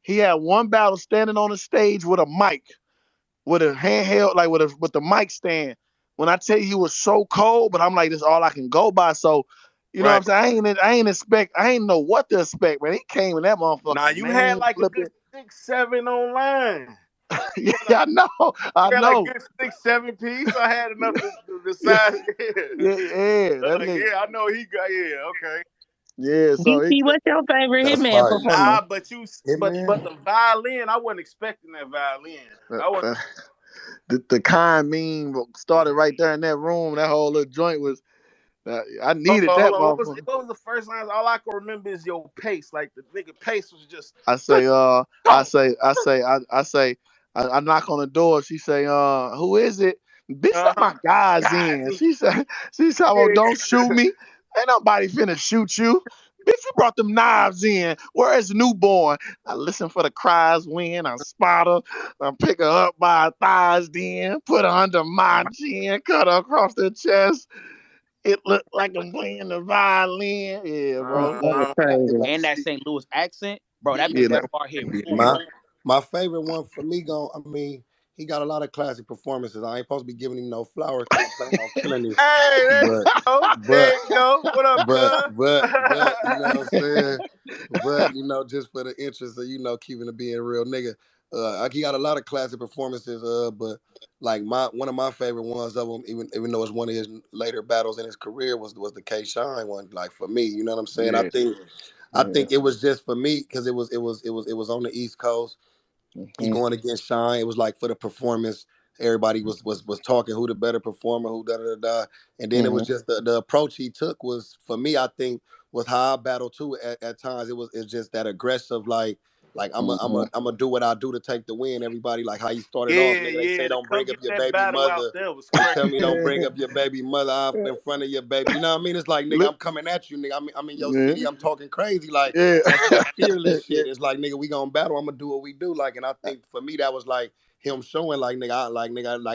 He had one battle standing on the stage with a mic, with a handheld, like with the mic stand. When I tell you he was so cold, but I'm like, this is all I can go by. So, you know what
Right.
I'm saying? I ain't know what to expect, man. He came in that
Now
motherfucker,
you had
man,
like a good
flipping.
6-7 online.
Yeah, I know, I
You had like
know.
good 6-7 piece. I had enough to decide.
Yeah, yeah, that nigga.
Yeah, I know he got. Yeah, okay.
Yeah, so
DC, what's your favorite
That's
Hitman
fire.
performance?
Nah, but
Hitman.
the violin, I wasn't expecting that violin.
uh,
I wasn't.
uh, the kind meme started right there in that room. That whole little joint was. I needed
Hold
that
on.
motherfucker.
What was the first line? All I can remember is your pace. Like the nigga pace was just
I say,
go.
I knock on the door. She say, who is it? Bitch, let
Uh-huh.
my guys
God,
in. She said, well,
yeah.
don't shoot me. Ain't nobody finna shoot you. Bitch, you brought them knives in. Where is the newborn? I listen for the cries when I spot her. I pick her up by her thighs, then put her under my chin, cut her across the chest. It looked like I'm playing the violin. Yeah, bro.
That was
Uh-huh.
crazy.
And that St. Louis accent, bro, that
Yeah,
made that part hit more.
My my favorite one for me, he got a lot of classic performances. I ain't supposed to be giving him no flowers because I'm planning on killing him.
Hey, there you
But
go.
but
There you go. What up,
but you know what I'm
cuz?
saying. But just for the interest of keeping it being a real nigga, he got a lot of classic performances. But like one of my favorite ones of him, even though it's one of his later battles in his career, was the K Shine one. Like for me, you know what I'm saying.
yeah,
I
yeah.
think it was just for me because it was on the East Coast. He
Mm-hmm.
going against Shine. It was like for the performance. Everybody was talking who the better performer, who da da da da. And then it
Mm-hmm.
was just the approach he took was for me, I think, was how I battle too at times. It's just that aggressive, like I'm a do what I do to take the win. Everybody like how you started off, nigga. They say
To
don't
come
bring up
get
your
that
baby
battle out
mother.
there was
They
crazy.
tell me don't bring up your baby mother out in front of your baby. You know what I mean? It's like nigga,
Look,
I'm coming at you, nigga. I'm in your
yeah,
city. I'm talking crazy. Like
yeah.
that's that fearless shit. It's like nigga, we gonna battle. I'm gonna do what we do. Like, and I think for me that was like him showing like nigga,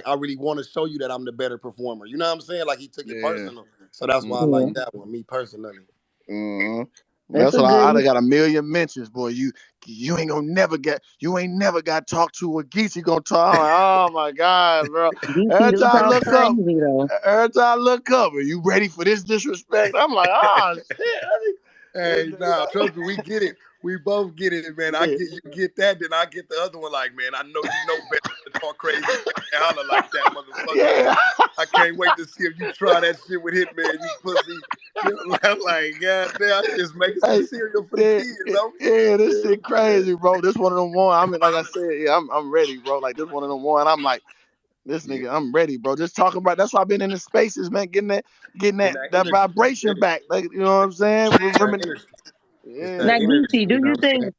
I really want to show you that I'm the better performer. You know what I'm saying? Like he took it
Yeah.
personal. So that's why I
Mm-hmm.
Yeah,
like that one, me personally.
Mm-hmm.
that's
That's
a
what
good.
I got a million mentions, boy. You ain't never got talked to a geese. You gonna talk? I'm like, oh my god, bro.
DC,
Every
them
time I
talk
look up,
crazy though.
are you ready for this disrespect? I'm like, oh shit.
Hey, nah, trust me, we get it. We both get it, man. I
Yeah,
get you get that, then I get the other one. Like, man, I know you know better to talk crazy and holler like that, motherfucker.
yeah.
I can't wait to see if you try that shit with Hitman, you pussy. You know, like, goddamn, I just making some
Hey,
cereal for the
yeah,
kids, though.
this shit crazy, bro. This one of them one. I mean, like I said, yeah, I'm ready, bro. Like this one of them one. I'm like.
This
Yeah.
nigga, I'm ready, bro. Just talking about. That's why I've been in the spaces, man. Getting that
And that
that
energy.
vibration
Yeah.
back. Like you know what I'm saying?
That energy. It's
Yeah.
that
Now,
energy.
Geechee,
You know what I'm saying?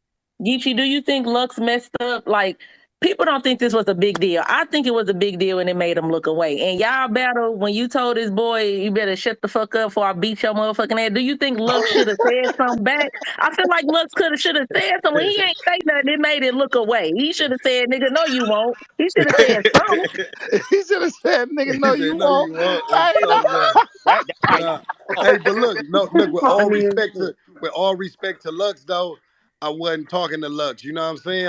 Do you think Lux messed up? Like, people don't think this was a big deal. I think it was a big deal and it made him look away. And y'all battle, when you told this boy, you better shut the fuck up before I beat your motherfucking ass, do you think Lux should have said something back? I feel like Lux should have said something. When he ain't say nothing, it made it look away. He should have said, nigga, no, you won't. He should have said something.
He should have said, "Nigga, no,
He
you
said, "No,
won't."
you won't." It's
Hey,
so
no.
bad.
That's how you
Nah.
fuck.
Hey, but look, no, look.
Funny as shit.
With all respect to Lux, though, I wasn't talking to Lux. You know what I'm saying?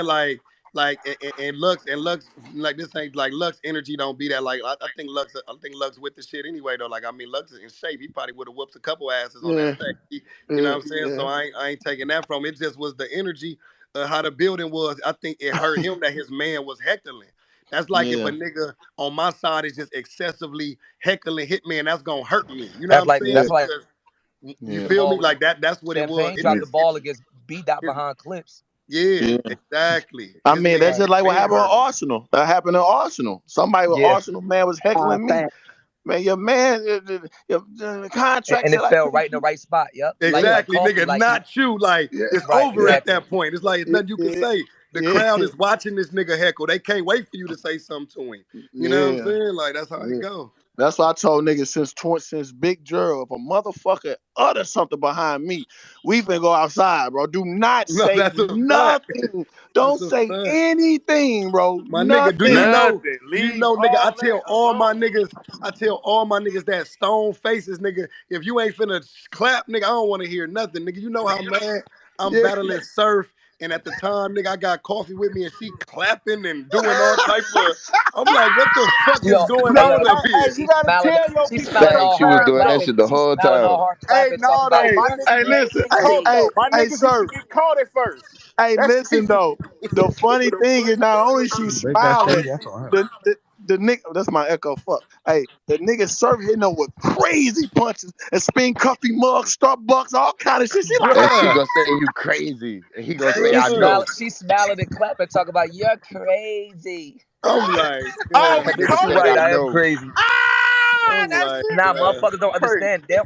And Lux, like this ain't like Lux energy don't be that. Like I think Lux with the shit anyway though. Like I mean, Lux is in shape. He probably would have whooped a couple asses on that
Yeah,
stage. You know
yeah,
what I'm saying?
yeah,
So I ain't taking that from him. It. Just was the energy, how the building was. I think it hurt him that his man was heckling. That's like if a
yeah,
nigga on my side is just excessively heckling Hitman, that's gonna hurt me. You know what
That's
I'm
like
saying?
yeah,
that's like
Because you
yeah,
the
feel me?
ball when
Like that. That's what it was.
Champagne
It
dropped
yeah,
the
just
ball against B Dot
his
behind clips.
yeah,
yeah.
exactly.
I
His
mean,
man
that's
Like,
just like what
been
happened at
hurt me.
Arsenal. That happened at Arsenal. Somebody with
yeah.
Arsenal man was heckling me.
Fact.
Man, your man, the contract
And
said
it
I
fell
can't
right in the
keep.
right spot. Yep.
Yeah,
Like
Exactly,
coffee.
nigga.
Like he
Not you. Like
yeah,
it's
right,
over
yeah,
at
exactly.
that point. It's like it's
yeah,
nothing you can
yeah,
say. The crowd
yeah,
is watching this nigga heckle. They can't wait for you to say something to him. You know what I'm
yeah.
saying? Like that's how it
Yeah.
go.
That's why I told niggas since Big Gerald, if a motherfucker utter something behind me, we finna go outside, bro. Do not
No,
say
that's a fact.
nothing.
That's
Don't
a
say
fact.
anything, bro.
My nigga,
Nothing.
Nothing. Leave
nigga,
all that alone.
I tell all my niggas that stone faces, nigga, if you ain't finna clap, nigga, I don't want to hear nothing, nigga. You know how mad I'm
Yeah.
battling Surf, and at the time, nigga, I got coffee with me, and she clapping and doing all type of. I'm like, what the fuck is
Yo,
going
hey
No,
yo,
on up
hey,
here?
you
she
gotta
smiling,
tell your
she
people,
smiling
K
Dang,
all
she was
hard,
Shine,
doing that
bro.
shit
clapping.
the
She
whole
smiling all
time.
hard,
Hey,
clapping, talking
no
about
though.
My
yeah,
niggas,
Hey,
my
listen.
niggas get
Hey,
caught
crazy.
hey,
though. My
hey,
niggas used to
sir.
get caught at first.
Hey,
That's
listen though. The funny thing is not only she
Break that
smiling,
steady. That's on her.
the nigga, that's my echo. Fuck. Hey, the nigga serve hitting her with crazy punches and spin cuffy mugs, Starbucks, all kind of shit. She like,
And she
Bruh,
gonna say you crazy. And he gonna say,
She
I
bruh.
know.
smiling, and talking about you're crazy.
I'm like,
oh,
God
we
Nigga
You're
caught
said,
right,
I
it.
I am
know.
crazy.
Ah,
I'm
that
like,
shit.
Nah,
bruh.
motherfuckers don't
Crazy.
understand. They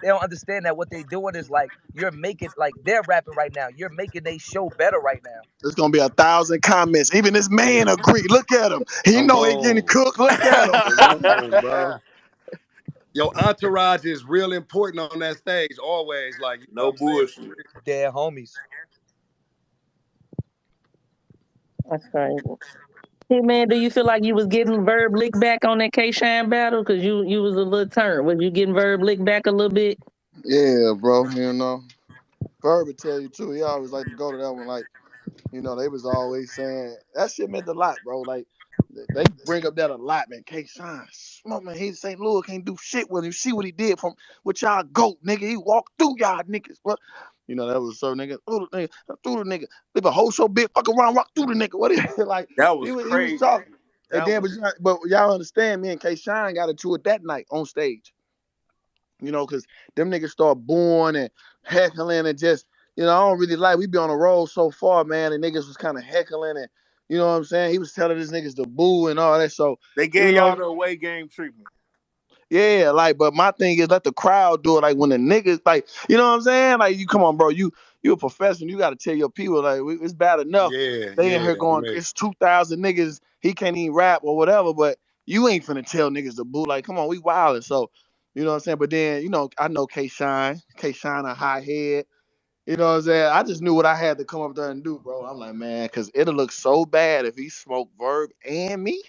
don't understand that what they doing is like you're making like they're rapping right now. You're making they show better right now.
there's gonna be 1,000 comments. Even this man
Yeah.
agree. Look at him. He
Come
know he getting
on.
cooked. Look at him.
Come on, bro. Your entourage is real important on that stage, always. Like, you know what
No
I'm saying?
bullshit.
They're homies.
That's crazy. Hey man, do you feel like you was getting Verb lick back on that K Shine battle? Cause you was a little turn. Was you getting Verb lick back a little bit?
Yeah, bro. You know, Verb would tell you too. He always like to go to that one. Like, you know, they was always saying that shit meant a lot, bro. Like they bring up that a lot, man. K Shine, smoke man. He St. Louis can't do shit with him. See what he did from with y'all goat, nigga. He walked through y'all niggas, bro. You know that was so nigga through the nigga. Leave a whole show big fucking around, walk through the nigga. What is like?
That
He
was
was
crazy.
talking, and
That
then
was
but y'all understand, me and K Shine got into it that night on stage. You know, because them niggas start booing and heckling and just, you know, I don't really like, we be on the road so far, man, and niggas was kind of heckling and, you know what I'm saying? He was telling his niggas to boo and all that. So,
they
even
gave
though,
y'all the away game treatment.
yeah, like, but my thing is let the crowd do it. Like when the niggas, like, you know what I'm saying? Like, you come on, bro, you a professional. You got to tell your people, like, it's bad enough.
Yeah,
They in
yeah,
here going,
man.
it's 2,000 niggas. He can't even rap or whatever, but you ain't finna tell niggas to boo. Like, come on, we wildin'. So, you know what I'm saying? But then, you know, I know K Shine a high head. You know what I'm saying? I just knew what I had to come up there and do, bro. I'm like, man, because it'll look so bad if he smoked Verb and me.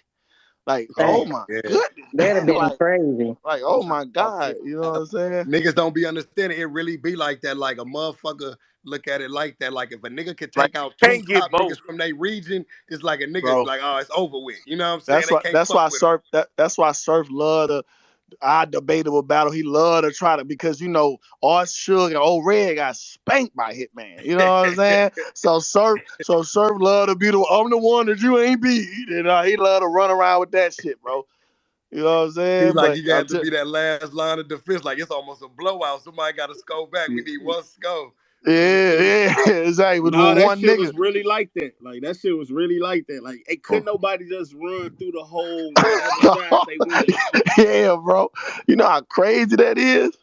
Like,
Yeah,
oh
That
my
yeah.
goodness.
that'd have been crazy.
Oh my God. You know what I'm saying?
Niggas don't be understanding. It really be like that. Like a motherfucker look at it like that. Like if a nigga could
Like,
take out two
Can't get
top
both.
niggas from their region, it's like a nigga
bro.
like, oh, it's over with. You know what I'm saying? They can't
That's
fuck
why
with him.
That's why Surf love to our debatable battle. He love to try to because you know our Suge and Old Red got spanked by Hitman. You know what I'm saying? So Surf love to be the I'm the one that you ain't beat. And he love to run around with that shit, bro. You know what I'm
He's
saying?
like,
But
you got to be that last line of defense. Like it's almost a blowout. Somebody got to score back. We need one score.
Yeah, exactly. With
Nah, that
one
shit
nigga.
was really like that. Like that shit was really like that. Like it couldn't nobody just run through the whole whatever side they wanted.
Yeah, bro. You know how crazy that is?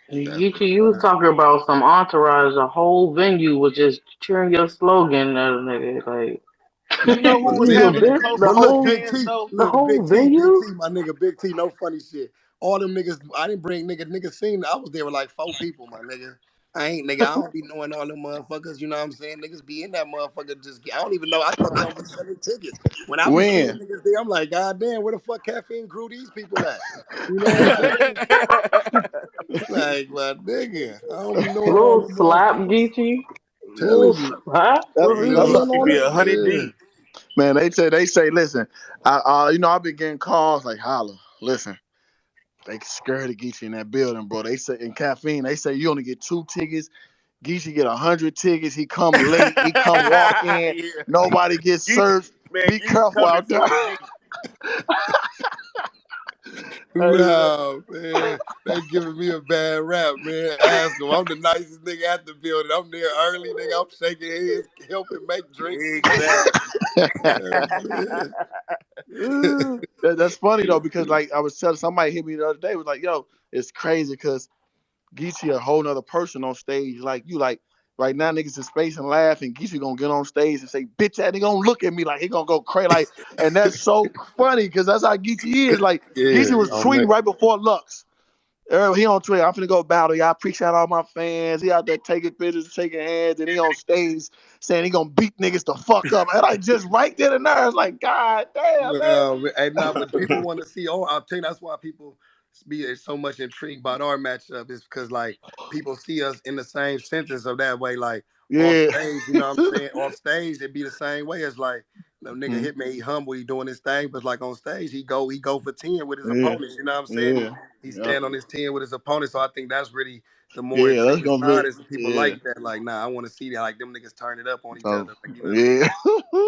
You was talking about some entourage. The whole venue was just cheering your slogan at a nigga. Like,
You know who was
the
having the
bitch,
closest
the
But look,
with
whole,
Big
fans
T,
though?
the
look,
whole
Big
venue.
T, my nigga, Big T, no funny shit. All them niggas, I didn't bring niggas seen. I was there with like 4 people, my nigga. I ain't nigga. I don't be knowing all them motherfuckers. You know what I'm saying? Niggas be in that motherfucker. I don't even know. I thought they don't be selling tickets. When I be seeing
When?
niggas there, I'm like, God damn, where the fuck Caffeine Crew these people at? You know what I'm saying? Like, my nigga, I don't be knowing all
Little
them
slap
motherfuckers.
Geechee.
Telling
Little
you,
slap.
I
Them
ain't
niggas
knowing
used to
all
be
that
100
shit.
deep.
Man, they say, listen, you know, I've been getting calls like, Holla, listen, they scared to get you in that building, bro. They say in Caffeine, they say you only get 2 tickets. Geechee get 100 tickets. He come late. He come walk in.
Yeah.
Nobody gets
Geechee,
searched.
man,
Be
Geechee
careful
coming
out there.
so deep.
Hey, man.
No, man. They giving me a bad rap, man. Ask them. I'm the nicest nigga at the building. I'm there early, nigga. I'm shaking hands, helping make drinks and shit.
Exactly.
That's funny though, because like I was telling somebody hit me the other day, was like, yo, it's crazy because Geechee a whole nother person on stage. Like you like right now niggas in space and laugh and Geechee gonna get on stage and say, bitch that nigga gonna look at me like he gonna go crazy. Like, and that's so funny because that's how Geechee is. Like
Yeah,
Geechee was
on
tweeting
that.
right before Lux. He on Twitter, I'm finna go battle. Y'all appreciate all my fans. He out there taking pictures, shaking hands, and he on stage saying he gonna beat niggas the fuck up. And I just right there and there, it's like, God damn, man.
Well, hey, nah, but people want to see. Oh, I'll tell you, that's why people be so much intrigued about our matchup is because like people see us in the same sentence of that way. Like off
Yeah.
stage, you know what I'm saying? Off stage, it be the same way as like the nigga
Mm,
hit me, he humble, he doing his thing, but like on stage, he go for 10 with his
yeah.
opponents. You know what I'm saying?
Yeah.
He
Yep.
stand on his 10 with his opponents. So I think that's really the more
Yeah, that's
intriguing
gonna
side
be
is people
yeah.
like that. Like, nah, I want to see that. Like them niggas turn it up on each
So
other. Like, you know what I mean?
yeah.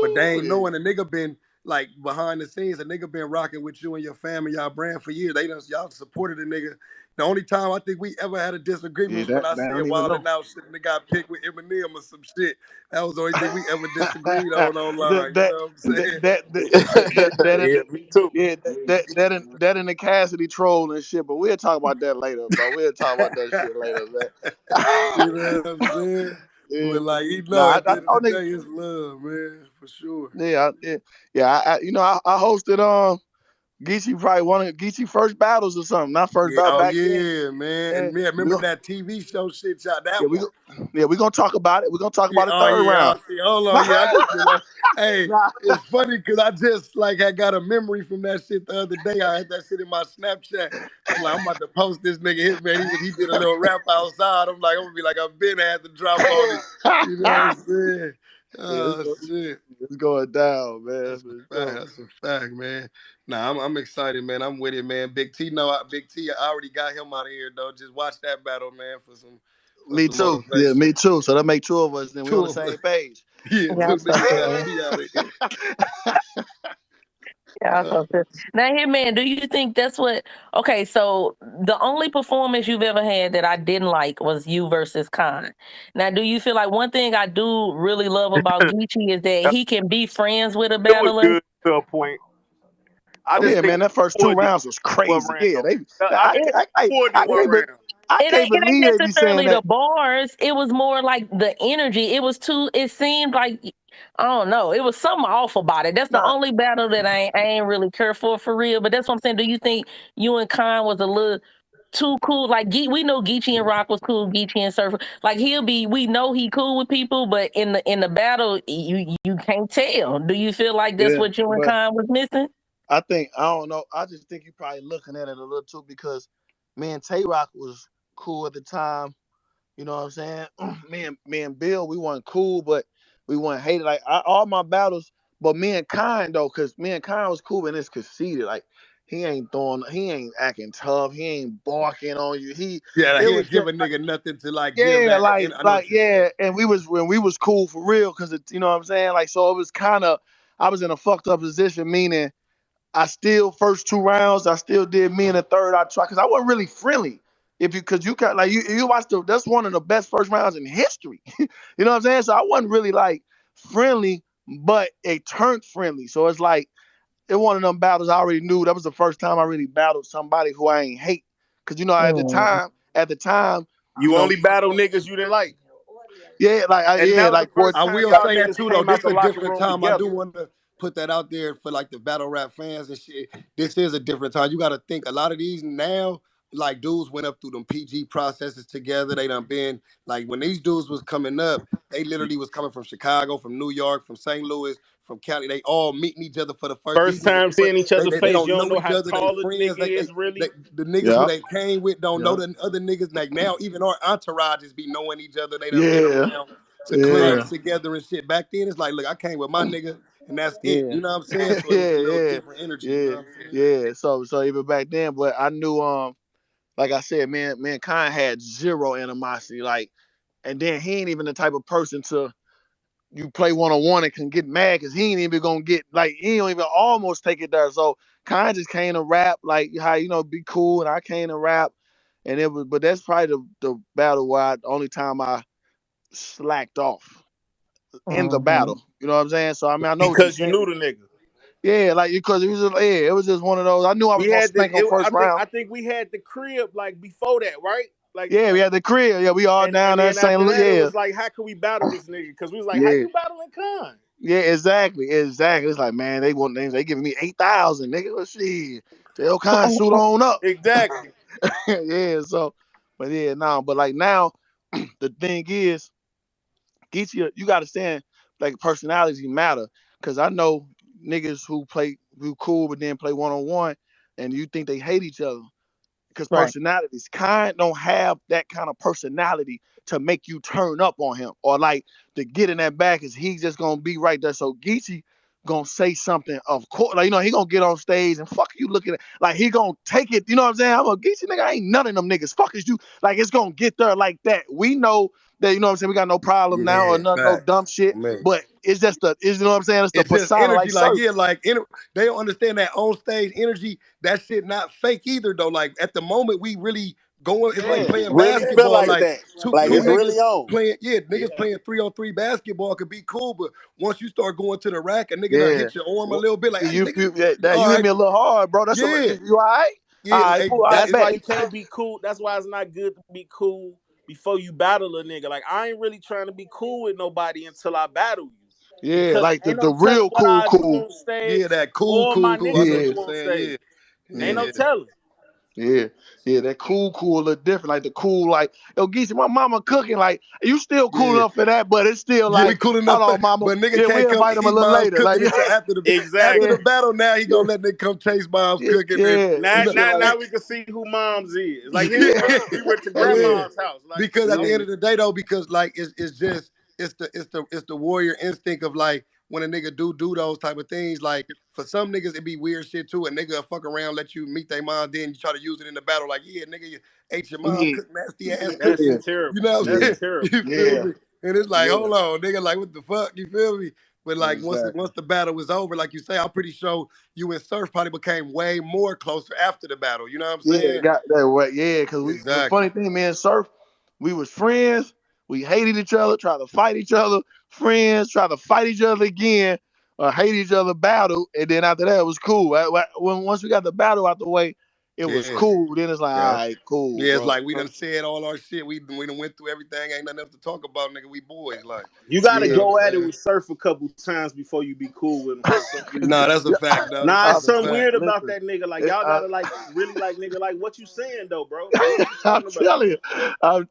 But they ain't
Yeah.
knowing a nigga been like behind the scenes. A nigga been rocking with you and your family, y'all brand for years. They done y'all supported a nigga. The only time I think we ever had a disagreement
Yeah,
was when I
that I
said
don't even
Wild
know.
and Out shouldn't have got picked with Eminem or some shit. That was the only thing we ever disagreed on
that
online. You
that
know what I'm
that
saying?
that that
Yeah, me too.
yeah, that in the Cassidy troll and shit, but we'll talk about that later, bro. We'll talk about that shit later,
You
man.
know what I'm saying?
Yeah.
But like you know,
Nah,
at the
I
end of the
thought nigga,
day, it's love, man, for sure.
you know, I hosted Geechee probably one of Geechee first battles or something. Not first
Yeah,
battle
oh
back then.
yeah, man.
Yeah,
And man,
we
remember
go,
that TV show shit y'all that
yeah,
one?
we gonna talk about it. We're gonna talk
Yeah,
about the
oh
third
yeah,
round.
I see. Hold on, yeah, I just been on. Hey,
Nah.
it's funny because I just like I got a memory from that shit the other day. I had that shit in my Snapchat. I'm like, I'm about to post this nigga hit man. He did a little rap outside. I'm like, I'm gonna be like, I've been had to drop on it. You know what I'm saying?
Yeah,
Oh shit.
it's going down, man,
That's
for
a fact.
sure.
That's a fact, man. Nah, I'm excited, man. I'm with it, man. Big T, I already got him out of here, though. Just watch that battle, man, for
Me
some
too. Yeah,
motivation.
me too. So that make 2 of us. Then we on
Two
the
of us.
same page.
Yeah,
Yeah,
two
so
niggas got
good.
me out of here.
Yeah,
Uh,
so good. Now, Hitman, do you think that's what? Okay, so the only performance you've ever had that I didn't like was you versus Khan. Now, do you feel like one thing I do really love about Geechee is that he can be friends with a
It was
battler?
good to a point. I
It,
just
Yeah,
think
man, that first two
more than
rounds was
one
crazy.
round.
Yeah,
I think more than
I
one
can't, be,
round.
I can't
it ain't
believe they be saying
necessarily the
that.
bars. It was more like the energy. It was too. It seemed like I don't know. It was something off about it. That's the
Nah,
only battle that I ain't really care for real. But that's what I'm saying. Do you think you and Khan was a little too cool? Like we know Geechee and Rock was cool. Geechee and Surfer. Like we know he cool with people, but in the battle, you can't tell. Do you feel like that's
yeah,
what you and
but
Khan was missing?
I don't know. I just think you're probably looking at it a little too because me and Tay Rock was cool at the time. You know what I'm saying? Me and Bill, we weren't cool, but we weren't hated. Like all my battles, but me and Kine though, cause me and Kine was cool and it's conceited. Like he ain't acting tough. He ain't barking on you.
yeah, like,
It
he
was
ain't
just
give a nigga nothing to like give
yeah,
that. I know what
like
you're saying.
yeah. And we was cool for real, cause you know what I'm saying. Like so, it was kind of I was in a fucked up position, meaning I still first 2 rounds I still did me in the third I tried, cause I wasn't really friendly. because you got like you watched that's one of the best first rounds in history. You know what I'm saying? So I wasn't really like friendly, but it turned friendly. So it's like it one of them battles I already knew. That was the first time I really battled somebody who I ain't hate. Cause you know at the time,
You only battle niggas you didn't like.
Yeah,
And that was the
like
first
I
time
will
y'all
say that
niggas
too, though.
came out
This
the
is a
locker
different
room
time. I do
together.
want to put that out there for like the battle rap fans and shit. This is a different time. You got to think a lot of these now, like dudes went up through them PG processes together. They done been like when these dudes was coming up, they literally was coming from Chicago, from New York, from St. Louis, from Cali. They all meeting each other for the first.
First
These niggas,
time seeing each other's
they
face, you
don't
don't
know
know
each
how
other. They
tall a
friends.
nigga is really.
The niggas who they came with don't know the other niggas. Like now, even our entourages be knowing each other. They done been around to clubs together and shit. Back then, it's like, look, I came with my nigga, and that's it. You know what I'm saying? So it was a little different energy. You know what I'm saying?
So even back then, but I knew like I said, man, Khan had zero animosity. Like, and then he ain't even the type of person to you play one-on-one and can get mad because he ain't even gonna get like he don't even almost take it there. So Khan just came to rap like how be cool, and I came to rap, and it was. But that's probably the battle where only time I slacked off in the battle. You know what I'm saying? So I mean, I know what you're
Because you
saying.
knew the nigga.
Yeah, like because it was just one of those. I knew I was
We
gonna
had
spank on first round.
I think we had the crib like before that, right? Like
Yeah, we had the crib. Yeah, we all down
and
there in
then
St.
after
Louis.
that it
Yeah,
was like, how can we battle this nigga? Because we was like, how
yeah,
you battling Khan?
yeah. Exactly. It's like, man, they giving me 8,000, nigga. Let's see. Tell Khan suit on up.
Exactly.
Yeah. So, but yeah, no. But like now, the thing is, Geechee, you got to stand like personality matter. Cause I know niggas who cool, but then play one-on-one, and you think they hate each other. Because personalities kind don't have that kind of personality to make you turn up on him or like to get in that back is he's just gonna be right there. So Geechee gonna say something, of course, like he gonna get on stage and fuck you looking at like he gonna take it, you know what I'm saying? I'm a Geechee nigga, I ain't none of them niggas. Fuck is you, like it's gonna get there like that. We know that, you know what I'm saying, we got no problem now or no dumb shit, but it's just you know what I'm saying, it's the
Just
persona
energy,
like Surf.
they don't understand that on stage energy. That shit not fake either, though. Like at the moment, we really going. It's like playing
Really feel
basketball.
like
Like
that.
two
Like it's
niggas
really on.
playing. Yeah, niggas playing 3-on-3 basketball could be cool, but once you start going to the rack, a nigga done hit your arm a little bit. Like, hey,
You
nigga,
you hit me a little hard, bro. That's you all right?
Yeah,
All right, cool. I
That's why
bet.
you can't be cool. That's why it's not good to be cool before you battle a nigga. Like I ain't really trying to be cool with nobody until I battle you.
Yeah,
Because
like
ain't
the
no telling
real
what I do
cool.
on stage
Yeah, that cool.
or my
I know
niggas
what
will
Yeah,
do
you're
on
saying.
stage. Ain't
Yeah.
no telling.
yeah, that cool a little different. Like the cool, like, yo, Geechee, my mama cooking. Like, you still cool enough for that, but it's still
Yeah, we
like,
cool enough,
hold on, mama.
but nigga
Yeah, we
can't come
invite him a
eat
little
mom's
later. Like,
cooking until after
Exactly.
the battle. Now he gonna let nigga come taste mom's cooking, and you know,
Now we can see who moms is. Like his mom, we went to grandma's house. Like
because at the end of the day though, because like it's just it's the warrior instinct of like when a nigga do those type of things. Like for some niggas it be weird shit too. A nigga will fuck around, let you meet their mom, then you try to use it in the battle. Like, yeah, nigga, you ate your mom cook nasty ass
that
cooking.
shit terrible.
You know what I'm
That's
saying?
terrible.
You feel me? And it's like, hold on, nigga, like what the fuck? You feel me? But like once the battle was over, like you say, I'm pretty sure you and Surf probably became way more closer after the battle. You know what I'm
Yeah,
saying?
got that way. Yeah, because the
Exactly.
funny thing, me and Surf, we was friends. We hated each other, tried to fight each other. Friends, tried to fight each other again, hate each other, battle, and then after that it was cool. Once we got the battle out the way, it was
Yeah.
cool. Then it's like, all
Yeah.
right, cool,
Yeah, it's
bro.
like we done said all our shit. We done went through everything. Ain't nothing else to talk about, nigga. We boys, like.
You gotta
You know what
go
I'm
at it
saying?
with Surf a couple times before you be cool with him for some reason.
Nah, that's a fact, though.
Nah,
That's
it's
a
something
fact.
weird about
Listen,
that nigga. Like y'all gotta like really like nigga. Like what you saying though, bro? Like what you
I'm
talking about?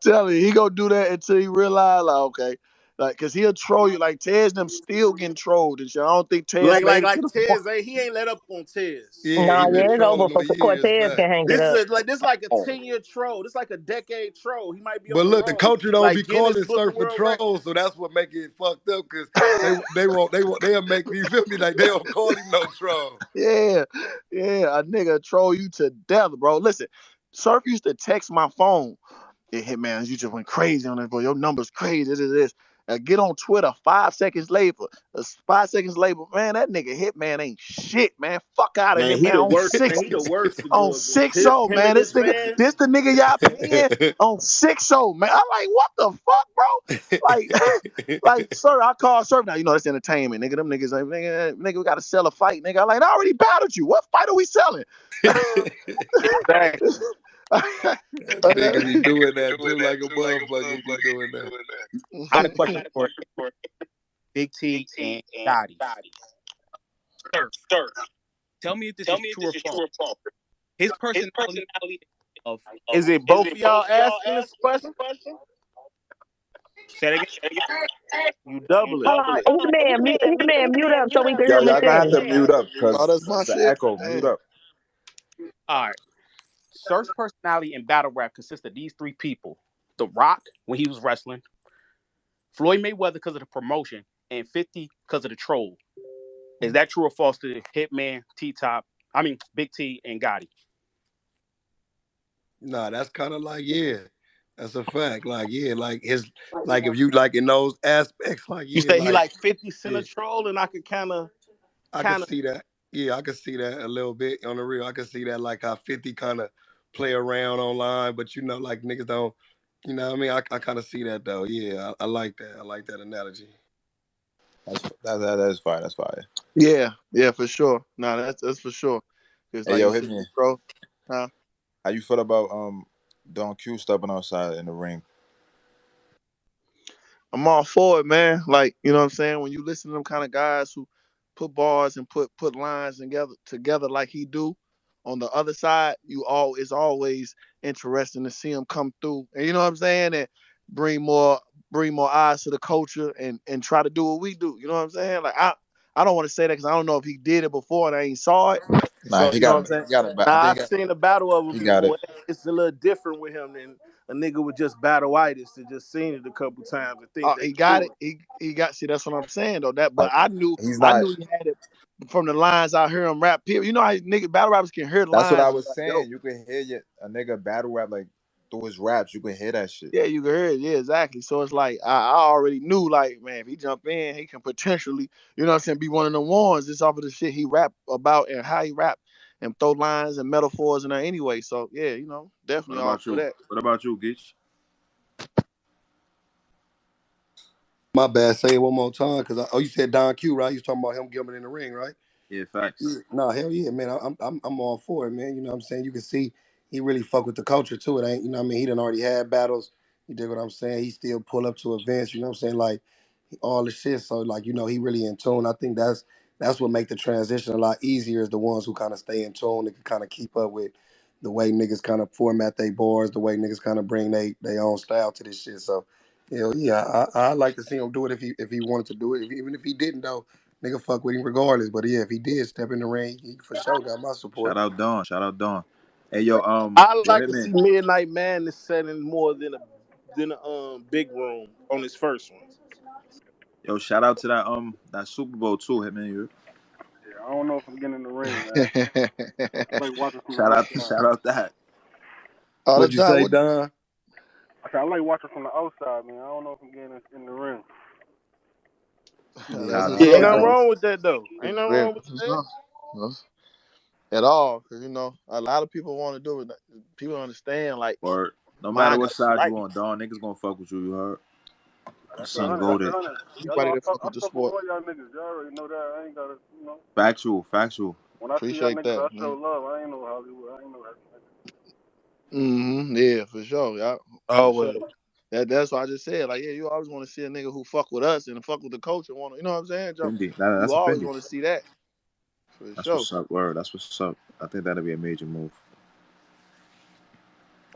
telling you, he gonna do that until he realize, like, okay, like, cause he'll troll you. Like Tez them still getting trolled and shit. I don't think Tez made it to
Like
the point.
Tez, he ain't let up on Tez.
Yeah,
Nah,
he been
yeah, it's over
trolling him
for
for years,
Cortez
fact.
can hang it up.
This like a 10-year troll. This like a decade troll. He might be on
But
the
look, the
road.
culture don't be
Like Guinness
calling
Book of
Surf a
World
troll,
Records.
so that's what make it fucked up. Cause they'll make me feel me like they don't call him no troll.
Yeah, a nigga troll you to death, bro. Listen, Surf used to text my phone. Yeah, Hitman, you just went crazy on it, bro. Your number's crazy. This.
Get on Twitter 5 seconds later. 5 seconds later, man, that nigga Hitman ain't shit, man. Fuck out of
Man,
here,
he
man.
the
On
worst.
six,
Man, he the worst to
on
do it.
6-0,
Him
man.
and his
This
fans.
the nigga y'all paying on 6-0, man. I'm like, what the fuck, bro? Like, like, sir, I call sir now. You know that's entertainment, nigga. Them niggas, like, nigga, we gotta sell a fight, nigga. I'm like, I already battled you. What fight are we selling?
Exactly.
Nigga be doing that too, like a motherfucker. He be doing that.
I had a question for Big T and Gotti. Sir, tell me if this is true or false. His personality of
Is it both of y'all asking this question?
say that again.
You double it.
Hold on, Hitman, mute up so we can
Yo,
hear
y'all gonna have
Michelle.
to mute up
Oh,
because
that's my
it's an
shit.
echo. Mute up.
All right. Sir's personality in battle rap consists of these three people: The Rock when he was wrestling, Floyd Mayweather because of the promotion, and 50 because of the troll. Is that true or false to Hitman, Big T, and Gotti?
Nah, that's kind of like, yeah, that's a fact. Like, yeah, like if you like in those aspects, like,
You
yeah,
say he
like,
like 50 Cent
yeah,
a troll, and I could kind of.
I can see that. Yeah, I can see that a little bit on the real. I can see that, like how 50 kind of play around online, but like niggas don't, you know what I mean? I kind of see that though. Yeah, I like that. I like that analogy.
That's fine. That's fine.
Yeah, for sure. Nah, that's for sure. Cause
Hey,
like
yo,
you
hit
said,
me.
bro. Huh?
How you feel about Don Q stepping outside in the ring?
I'm all for it, man. Like, you know what I'm saying? When you listen to them kind of guys who put bars and put lines together like he do, on the other side, it's always interesting to see him come through. And you know what I'm saying? And bring more eyes to the culture and try to do what we do. You know what I'm saying? Like I don't want to say that because I don't know if he did it before and I ain't saw it.
Nah,
So
he
you know
got
what I'm
it.
saying?
He got it. I
Nah,
think
I've seen a battle of
he
him
got it.
before. It's a little different with him than a nigga with just battle-itis and just seen it a couple times and think they
He
can
got
do
it.
it.
He got. See, that's what I'm saying though. But
Like,
I knew
he's not.
he had it from the lines I hear him rap. Period. You know how nigga battle rappers can hear the
That's what I
lines.
was
Like, yo,
saying. You can hear a nigga battle rap like through his raps. You can hear that shit.
Yeah, you can hear it. Yeah, exactly. So it's like I already knew, like, man, if he jump in, he can potentially, you know what I'm saying, be one of the ones just off of the shit he rap about and how he rap and throw lines and metaphors in there anyway. So yeah, you know,
What
definitely all
about
for
you?
that.
What about you, Geach?
my bad. Say it one more time, because you said Don Q, right? You was talking about him Gilman in the ring, right?
Yeah, facts.
Yeah. No, hell yeah, man. I'm all for it, man. You know what I'm saying? You can see he really fuck with the culture too. It ain't, you know what I mean? He done already had battles. You dig what I'm saying? He still pull up to events, you know what I'm saying? Like all the shit. So like, he really in tune. I think that's what make the transition a lot easier, is the ones who kind of stay in tune and can kind of keep up with the way niggas kind of format their boards, the way niggas kind of bring their own style to this shit. So hell yeah, I like to see him do it if he wanted to do it. Even if he didn't though, nigga fuck with him regardless. But yeah, if he did step in the ring, he for sure got my support.
Shout out Dawn. Shout out Dawn. Hey, yo,
I
yo,
like
hit
to
me.
see Midnight Madness setting more than a big room on his first one.
Yo, shout out to that Super Bowl too, Hitman. You.
Yeah, I don't know if I'm getting in the ring, man. I like watching from the outside.
Shout out that.
Oh,
What'd
that's
you
not
say,
what.
Don?
I said I like watching from the outside, man. I don't know if I'm getting in the ring.
That's
Yeah,
Nah,
what's
that's
that's
Ain't
what's
nothing
up,
different.
bro.
wrong with that though. Ain't nothing
Yeah.
wrong with that. At all, because you know a lot of people want to do it. People understand, like,
Or no matter
mine
what
got
side
like
you on, Dawn, niggas gonna fuck with you. You heard?
That's a
Son
hundred. That's a
goaded.
hundred. Y'all
anybody
know
that fuck
I
with the
fuck with
sport.
all y'all niggas. Y'all already know that. I ain't gotta,
Factual.
When I see y'all
Appreciate
niggas,
that,
I show
man.
love. I ain't no Hollywood. I ain't no that.
Yeah, for sure. Yeah, for sure.
Always.
That's why I just said, like, yeah, you always want to see a nigga who fuck with us and fuck with the culture. Want to, you know what I'm saying? Jump.
Fendi.
You
That's a
always
Fendi.
want to see that for
That's
sure.
what's up. Word. That's what's up. I think that'll be a major move.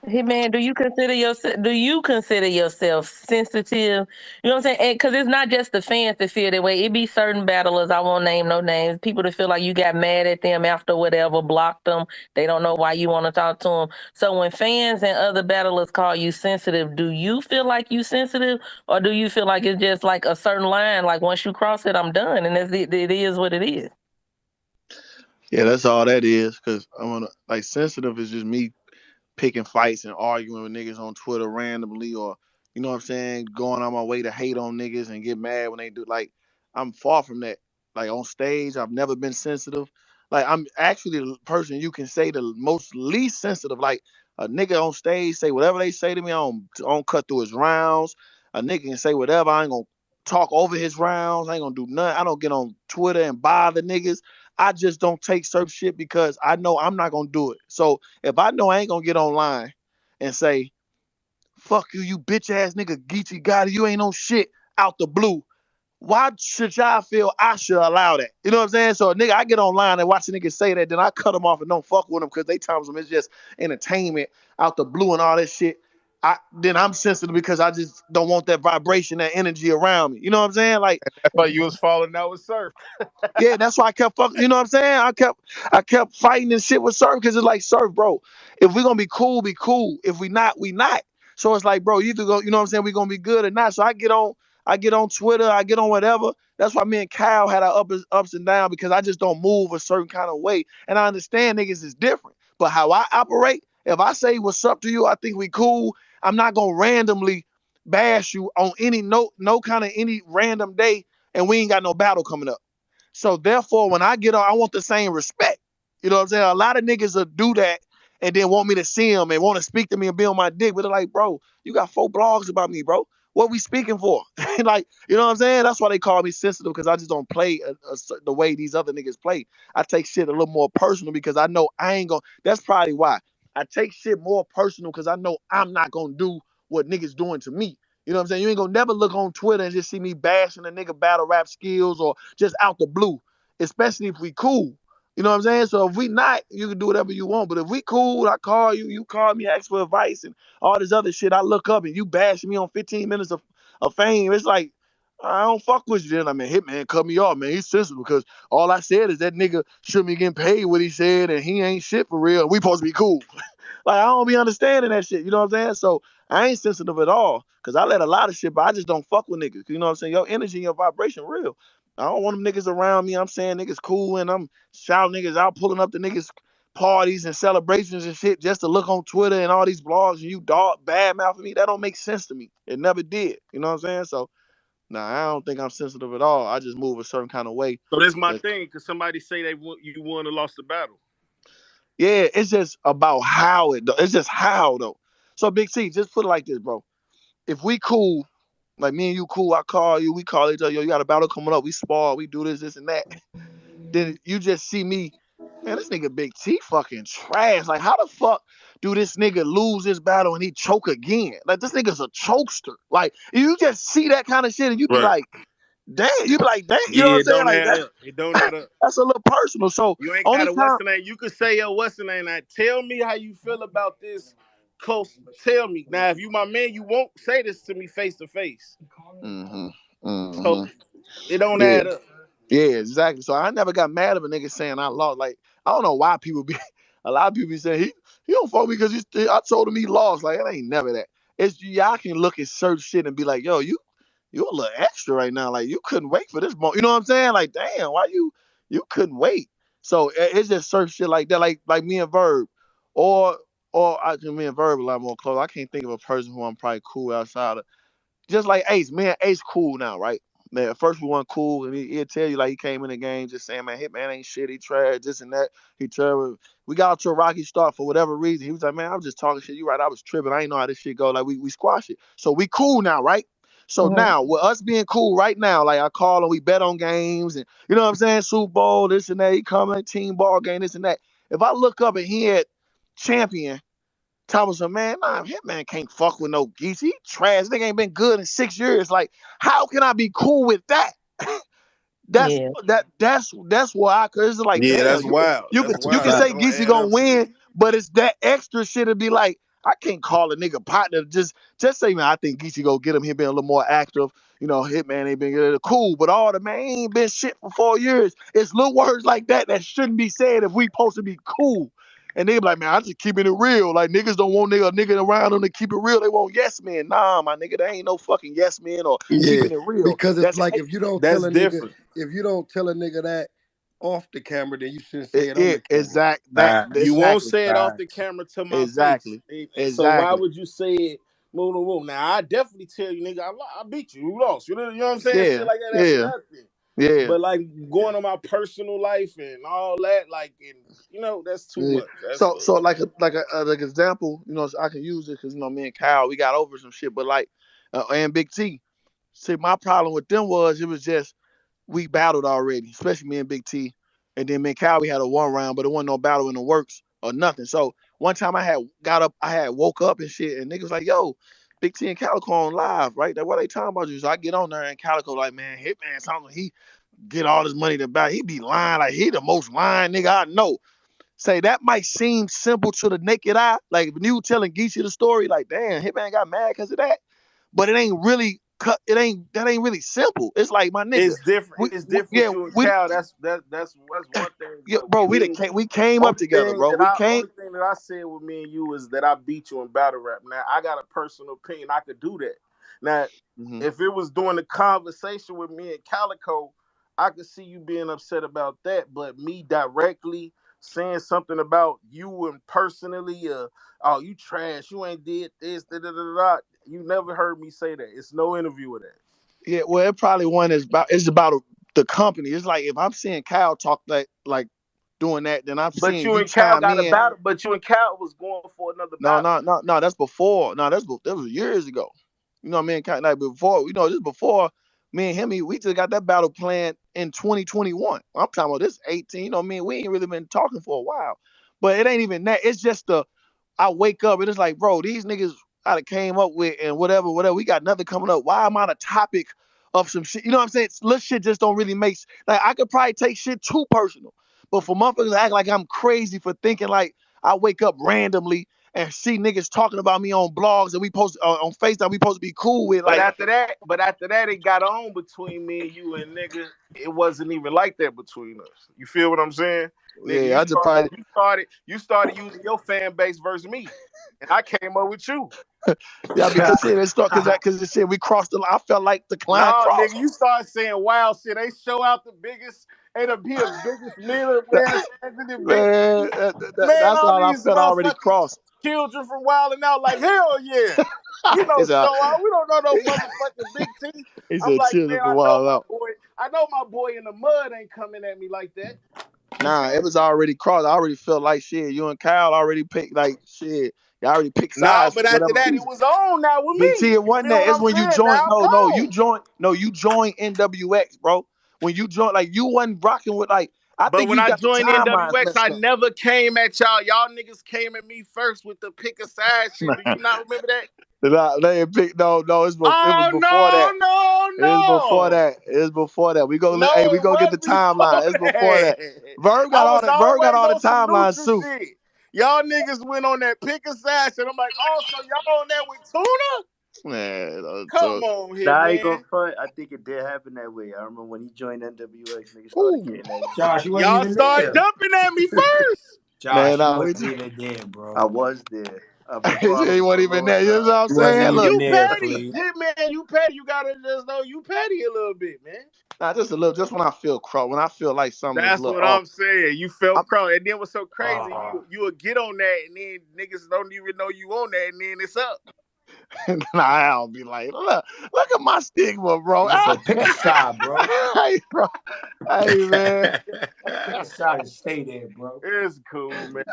Hey man, do you consider yourself sensitive? You know what I'm saying? Because it's not just the fans that feel that way. It be certain battlers, I won't name no names, people that feel like you got mad at them after whatever, blocked them. They don't know why you want to talk to them. So when fans and other battlers call you sensitive, do you feel like you sensitive, or do you feel like it's just like a certain line? Like once you cross it, I'm done, and it is what it is.
Yeah, that's all that is. Because I want to, like, sensitive is just me picking fights and arguing with niggas on Twitter randomly, or
you know what I'm saying, going on my way to hate on niggas and get mad when they do. Like, I'm far from that. Like, on stage, I've never been sensitive. Like, I'm actually the person you can say the most least sensitive. Like, a nigga on stage say whatever they say to me, I don't cut through his rounds. A nigga can say whatever, I ain't gonna talk over his rounds. I ain't gonna do nothing. I don't get on Twitter and bother niggas. I just don't take certain shit because I know I'm not gonna do it. So if I know I ain't gonna get online and say, fuck you, you bitch ass nigga, Geechee Gotti, you ain't no shit out the blue. Why should y'all feel I should allow that? You know what I'm saying? So, nigga, I get online and watch a nigga say that, then I cut them off and don't fuck with them because they tell them it's just entertainment out the blue and all that shit. Then I'm sensitive because I just don't want that vibration, that energy around me. You know what I'm saying? Like,
That's why you was falling out with Surf.
yeah, that's why I kept fucking. You know what I'm saying? I kept fighting and shit with Surf because it's like, Surf, bro. If we gonna be cool, be cool. If we not, we not. So it's like, bro, you either go. You know what I'm saying? We gonna be good or not. So I get on Twitter, I get on whatever. That's why me and Kyle had our ups and downs because I just don't move a certain kind of way. And I understand niggas is different, but how I operate, if I say what's up to you, I think we cool. I'm not gonna randomly bash you on no kind of any random day, and we ain't got no battle coming up. So therefore, when I get on, I want the same respect. You know what I'm saying? A lot of niggas will do that and then want me to see them and want to speak to me and be on my dick. But they're like, bro, you got 4 blogs about me, bro. What we speaking for? Like, you know what I'm saying? That's why they call me sensitive because I just don't play the way these other niggas play. I take shit a little more personal because I know I ain't gonna. That's probably why I take shit more personal because I know I'm not gonna do what niggas doing to me. You know what I'm saying? You ain't gonna never look on Twitter and just see me bashing a nigga battle rap skills or just out the blue, especially if we cool. You know what I'm saying? So if we not, you can do whatever you want. But if we cool, I call you, you call me, ask for advice and all this other shit. I look up and you bash me on 15 minutes of fame. It's like, I don't fuck with you then. I mean, Hitman cut me off, man. He's sensitive because all I said is that nigga shouldn't be getting paid what he said and he ain't shit for real. We supposed to be cool. Like, I don't be understanding that shit. You know what I'm saying? So I ain't sensitive at all because I let a lot of shit, but I just don't fuck with niggas. You know what I'm saying? Your energy and your vibration real. I don't want them niggas around me. I'm saying niggas cool and I'm shouting niggas out, pulling up the niggas parties and celebrations and shit just to look on Twitter and all these blogs and you dog bad mouthing me. That don't make sense to me. It never did. You know what I'm saying? So nah, I don't think I'm sensitive at all. I just move a certain kind of way.
So that's my thing, because somebody say you won or lost the battle.
Yeah, it's just about how it's just how though. So Big C, just put it like this, bro. If we cool, like me and you cool, I call you, we call each other, yo, you got a battle coming up, we spar, we do this and that. Then you just see me, man, this nigga Big T fucking trash. Like, how the fuck do this nigga lose this battle and he choke again? Like, this nigga's a chokester. Like, you just see that kind of shit and you be
Right.
like, damn, you be like, damn, you know
Yeah,
what I'm
it
saying?
don't
Like
add
that,
up. It don't add up.
that's a little personal. So
You ain't got
only
a what's
time
the name. You could say, yo, what's the name? Now, tell me how you feel about this close. Tell me. Now, if you my man, you won't say this to me face to face.
Mm-hmm.
So
Mm-hmm.
it don't
Yeah.
add up.
Yeah, exactly. So I never got mad at a nigga saying I lost. Like, I don't know why people be a lot of people be saying he don't fuck me because I told him he lost. Like, it ain't never that. It's y'all can look at certain shit and be like, yo, you a little extra right now. Like, you couldn't wait for this moment. You know what I'm saying? Like, damn, why you couldn't wait? So it's just certain shit like that. Like me and Verb, or me and Verb a lot more close. I can't think of a person who I'm probably cool outside of. Just like Ace, man, Ace cool now, right? Man, at first we weren't cool, and he'll tell you like he came in the game just saying, man, Hitman ain't shit, he trash, this and that. He terrible. We got out to a rocky start for whatever reason. He was like, man, I was just talking shit. You right, I was tripping. I ain't know how this shit go. Like we squash it. So we cool now, right? So
Mhm.
now with us being cool right now, like I call and we bet on games and you know what I'm saying, Super Bowl, this and that. He come in team ball game, this and that. If I look up and he had champion. Thomas, man, nah, Hitman can't fuck with no geese. He trash. Nigga ain't been good in 6 years. Like, how can I be cool with that? That's
Yeah.
that's why cause it's like,
Yeah,
damn,
that's wild. That's
you
wild.
can
That
say
don't
Geesey
add
gonna
up to me.
win, but it's that extra shit to be like, I can't call a nigga partner just say, man, I think Geesey go get him. He been a little more active. You know, Hitman ain't been good. Cool, but all the man ain't been shit for 4 years. It's little words like that shouldn't be said if we supposed to be cool. And they be like, man, I just keeping it real. Like niggas don't want nigga around them to keep it real. They want yes men. Nah, my nigga, there ain't no fucking yes men or
Yeah,
keeping it real.
because it's
That's
like if you don't tell
That's
a nigga,
different.
if you don't tell a nigga that off the camera, then you shouldn't say it on the camera.
exact that
Nah, you won't
exactly.
say it off the
Facts.
camera to my face.
Exactly.
So why
Exactly.
would you say it Move the room. Now I definitely tell you, nigga, I beat you. You lost. You know what I'm saying?
Yeah,
Shit like that. That's
yeah,
nothing.
yeah.
But like going on my personal life and all that, like, and that's too
Yeah.
much. That's
So like like example, I can use it because me and Kyle we got over some shit, but like and Big T. See, my problem with them was it was just we battled already, especially me and Big T, and then me and Kyle we had a 1 round, but it wasn't no battle in the works or nothing. So one time I had got up, I had woke up and shit, and niggas like, yo, Big T and Calico on live, right? Like, what they talking about you? So I get on there and Calico like, man, Hitman, something he get all this money to buy. He be lying like he the most lying nigga I know. Say that might seem simple to the naked eye. Like when you telling Geechee the story, like, damn, Hitman got mad because of that. But it ain't really that ain't really simple. It's like my nigga.
it's different. It's different
Yeah,
with you and
we
Cal. That's one thing.
yeah,
But
bro,
with me,
we came up together, bro. We came.
only thing that I said with me and you is that I beat you in battle rap. Now I got a personal opinion. I could do that. Now, if it was during the conversation with me and Calico, I could see you being upset about that. But me directly saying something about you and personally, oh, you trash, you ain't did this, da da da da. You never heard me say that. It's no interview with that.
Yeah, well, it probably one is about it's about the company. It's like if I'm seeing Kyle talk like doing that, then I'm
But
seeing
you
you
and Cal
chime
got a
in.
battle. But you and Cal was going for another
No,
battle.
no, no, no. That's before. No, that was years ago. You know what I mean? Kind of like before. This before me and him. We just got that battle planned in 2021. I'm talking about this 18. You know what I mean? We ain't really been talking for a while. But it ain't even that. It's just I wake up and it's like, bro, these niggas I done came up with and whatever. We got nothing coming up. Why am I on a topic of some shit? You know what I'm saying? Little shit just don't really make like I could probably take shit too personal. But for motherfuckers to act like I'm crazy for thinking like I wake up randomly and see niggas talking about me on blogs and we post on FaceTime we supposed to be cool with
But
like
after that, it got on between me and you and nigga. It wasn't even like that between us. You feel what I'm saying, nigga?
yeah I just probably
You started using your fan base versus me, and I came up with you.
yeah because shit it start because the shit we crossed the line. I felt like the line
No,
crossed.
nigga, you start saying wild shit. They show out the biggest, ain't a be the biggest millionaire the big
Man,
man.
that's
All
all I
these
felt already
motherfucking
crossed.
children from wilding out like hell yeah. We don't
It's
show out. We don't know no motherfucking big T.
he
I'm
said
like,
children
man,
for a while out.
I know my boy in the mud ain't coming at me like that.
Nah, it was already crossed. I already felt like shit. You and Kyle already picked like shit. You already picked
No,
sides for
but after
whatever
that, it
reason.
was on now with
Big T,
me.
it
You
wasn't
feel
that.
what
It's
I'm
when you
saying?
joined.
Now,
You joined NWX, bro. When you joined, like you wasn't rocking with like. I
But
think
when
you
I
got the
joined
timelines
NWX,
messed
I
up.
never came at y'all. Y'all niggas came at me first with the pick a side shit. Do you not remember that?
They ain't picked. No, it was
Oh
before that. It was before
no.
that. It was before that. We go. Hey,
No,
we
it
go get
was
the
before
timeline. It's before that.
that.
Verb
I
got all
was
that. Verb got
always
all the
on some
timelines
neutral
too.
shit. Y'all niggas went on that pick a side shit. I'm like, oh, so y'all on that with Tuna?
Man,
Come on here,
Nah, I ain't gonna
man.
front. I think it did happen that way. I remember when he joined NWX, niggas started getting that.
Josh, you wasn't
Y'all
even
start
there.
jumping at me first.
Josh,
Man,
you
nah,
wasn't even there,
I
bro.
was there. I've been
he
following
wasn't
for a
even
long
there. You know what
time.
I'm
You wasn't
saying?
even
Look,
You
there,
petty.
Flea.
Hitman, you petty. You gotta just know you petty a little bit, man.
nah, just a little. Just when I feel cross, when I feel like something is a
That's
little
what
off.
I'm saying. You felt
I'm,
crunk. And then what's so crazy,
Oh,
you would get on that and then niggas don't even know you on that and then it's up.
nah, I'll be like, look at my stigma, bro.
nigga said pick a side, bro.
Hey, bro. Hey, man.
Pick a side and stay there, bro.
It's cool, man.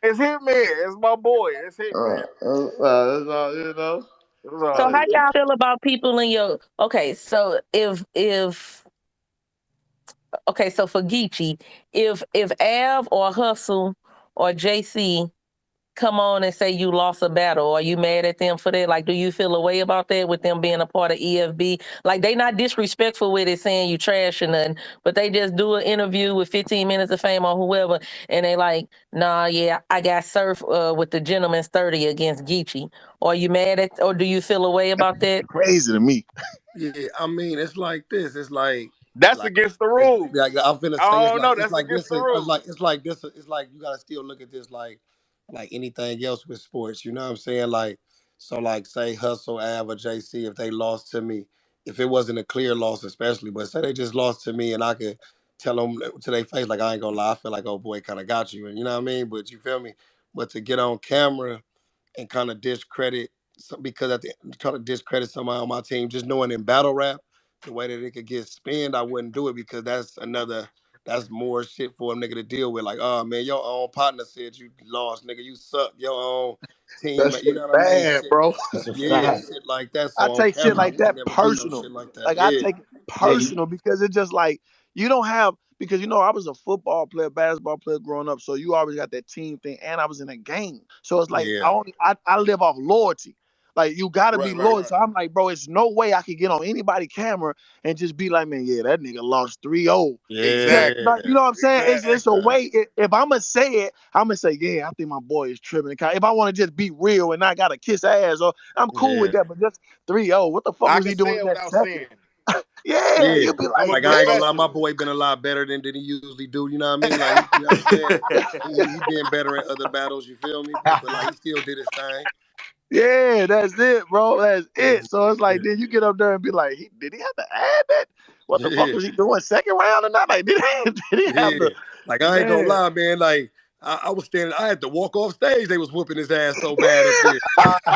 It's Hitman. It's my boy. It's Hitman.
That's all, you know.
It's all
So how
good.
y'all feel about people in your so so for Geechee, if Av or Hustle or JC come on and say you lost a battle, are you mad at them for that? Like, do you feel a way about that with them being a part of EFB? Like, they not disrespectful with it saying you trash or nothing, but they just do an interview with 15 minutes of fame or whoever, and they like, nah, yeah, I got surf with the gentleman's 30 against Geechee. Are you mad at, or do you feel a way about that?
Crazy to me.
Yeah, I mean, it's like this. It's
That's
like
against the
it's
rules.
like I'm finna say
I don't know. That's against
this.
the rules.
It's like you gotta still look at this like anything else with sports. You know what I'm saying? Like so, like say Hustle, Av, or JC, if they lost to me, if it wasn't a clear loss, especially, but say they just lost to me, and I could tell them to their face like I ain't gonna lie, I feel like oh boy, kind of got you, and you know what I mean. But you feel me? But to get on camera and kind of discredit because at the try to discredit somebody on my team, just knowing in battle rap the way that it could get spinned, I wouldn't do it because that's more shit for a nigga to deal with. Like, oh man, your own partner said you lost, nigga. You suck. Your own team,
That
you
shit
know what I mean?
bad,
Shit,
bro.
That's a
yeah,
fact.
shit like that. So
I
on
take shit
camera, I
like
would
that
never do no
personal.
shit like that.
Like I
Yeah,
take it
yeah,
personal because it's just like you don't have because I was a football player, basketball player growing up, so you always got that team thing, and I was in a gang, so it's like
yeah.
I live off loyalty. Like you gotta be
Right, right,
loyal.
right.
So I'm like, bro, it's no way I could get on anybody's camera and just be like, man, yeah, that nigga lost 3-0.
Yeah,
Just
Exactly.
like, you know what I'm saying? It's
Exactly.
just a way. If I'm gonna say it, I'm gonna say, yeah, I think my boy is tripping. If I want to just be real and not gotta kiss ass, or I'm cool
yeah,
with that. But just 3-0, what the fuck
I
was
can
he
say
doing
it
in that
without
second?
saying it.
Yeah,
yeah.
you'd be
I'm
like,
a
Like I ain't gonna lie, my
professional.
boy been a lot better than he usually do. You know what I mean? Like you know what I'm saying? He been better in other battles. You feel me? But like he still did his thing.
yeah, that's it, bro. That's
Yeah,
it. So it's like, then you get up there and be like, did he have to add that? What the fuck
yeah,
was he doing second round or not? Like, did he have
yeah.
to,
Like I ain't gonna
man?
lie, man. Like I was standing, I had to walk off stage. They was whooping his ass so bad up there.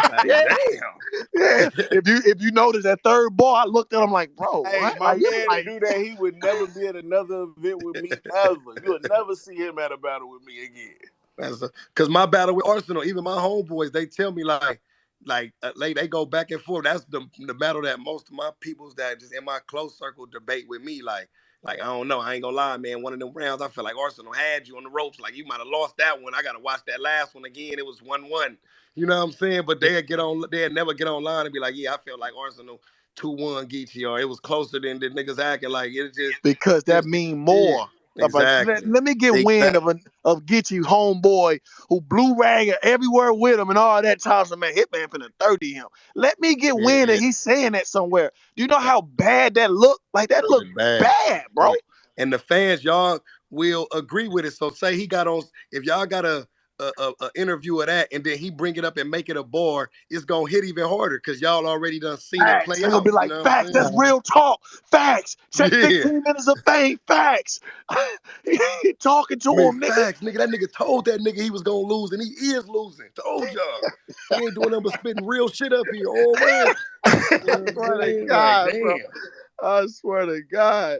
Like
Yeah,
damn.
yeah. If you notice that third ball, I looked at him like, bro,
Hey,
what?
my
Like, you
man to
like,
do that, he would never be at another event with me ever. You would never see him at a battle with me again.
That's because my battle with Arsenal, even my homeboys, they tell me like they go back and forth. That's the battle that most of my peoples that just in my close circle debate with me. Like I don't know, I ain't gonna lie, man. One of them rounds, I feel like Arsenal had you on the ropes. Like you might have lost that one. I gotta watch that last one again. It was 1-1. You know what I'm saying? But they'd never get online and be like, yeah, I felt like Arsenal 2-1 Geechee, or it was closer than the niggas acting like it
because that
just
mean
yeah,
more. But let,
exactly.
let me get wind
Exactly.
of get you homeboy who blue rag everywhere with him and all that time. So man, Hitman finna 30 him. Let me get wind that
Yeah.
he's saying that somewhere. Do you know how bad that look? Like that
Bro,
look
it's bad.
bad, bro.
And the fans, y'all will agree with it. So say he got on, if y'all got a interview of that, and then he bring it up and make it a bar, it's gonna hit even harder because y'all already done seen it
Facts.
play
They're gonna
out.
be
You
like,
know what I'm
facts, that's
saying?
real talk. Facts. Check
Yeah.
15 minutes of fame. Facts. He talking to
I mean,
him, nigga.
facts, nigga. That nigga told that nigga he was gonna lose, and he is losing. Told y'all. He ain't doing nothing but spitting real shit up here all round. You
I
know what I'm
swear to
saying? Like,
God, bro.
damn.
I swear to God.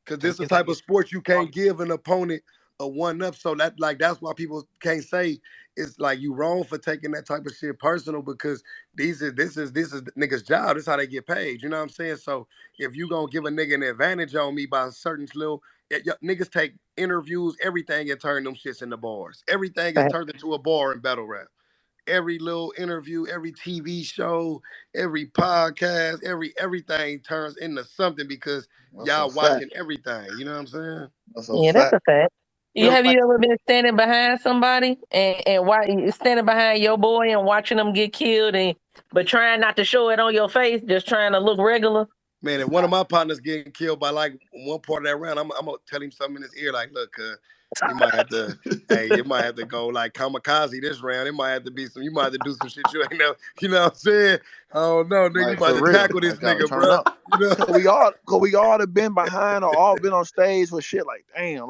Because this is the type of sport you can't give an opponent a one up. So that's why people can't say it's like you wrong for taking that type of shit personal because this is the nigga's job. This is how they get paid. You know what I'm saying? So if you gonna give a nigga an advantage on me by a certain little niggas take interviews, everything and turn them shits into bars. Everything is turned into a bar in battle rap. Every little interview, every TV show, every podcast, everything turns into something because
That's a
y'all
fact.
watching everything. You know what I'm saying?
That's a
Yeah, that's
fact.
a fact.
You know,
Have
like,
you ever been standing behind somebody and why standing behind your boy and watching them get killed but trying not to show it on your face, just trying to look regular?
Man, if one of my partners getting killed by like one part of that round, I'm gonna tell him something in his ear, like, look, you might have to, hey, you might have to go like kamikaze this round. It might have to be you might have to do some shit you ain't know. You know what I'm saying? I don't know, nigga. You
like
might
for
have to
real.
tackle this
Like gotta
nigga,
turn
bro.
up.
You know?
Cause we all have been behind or all been on stage for shit like damn.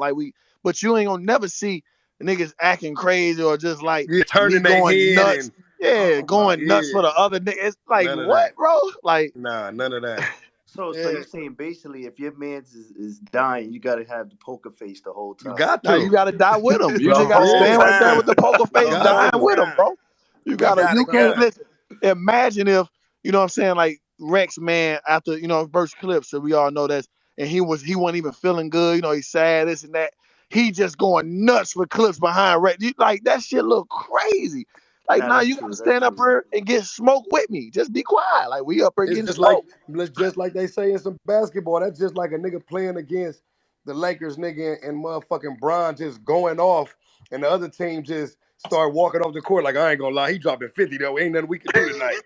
But you ain't gonna never see niggas acting crazy or just like
Yeah,
me
turning their
going
head
nuts.
and
Yeah,
oh my,
going nuts for
yeah,
the other niggas. It's like
none of that.
what, bro? Like
Nah, none of that.
So
yeah.
you're saying basically if your man's is dying, you gotta have the poker face the whole
You
time.
got
Now you
to.
gotta die with him. You
The
just gotta
Whole
Yeah,
stand right there
time.
with the poker
you
face
The
got
dying
whole
to.
with him,
time.
bro.
You got
You
to
can't
die.
listen. Imagine if, you know what I'm saying, like Rex, man, after, verse clips, so we all know that, and he wasn't even feeling good, he's sad, this and that. He just going nuts for clips behind Rex. Like that shit look crazy. Like
Nah,
now
that's
you gotta
true. That's
stand up
true.
here and get smoked with me. Just be quiet. Like we up here
It's
getting smoked.
just like they say in some basketball. That's just like a nigga playing against the Lakers, nigga, and motherfucking Bron just going off, and the other team just start walking off the court. Like I ain't gonna lie, he dropping 50 though. Ain't nothing we can do tonight.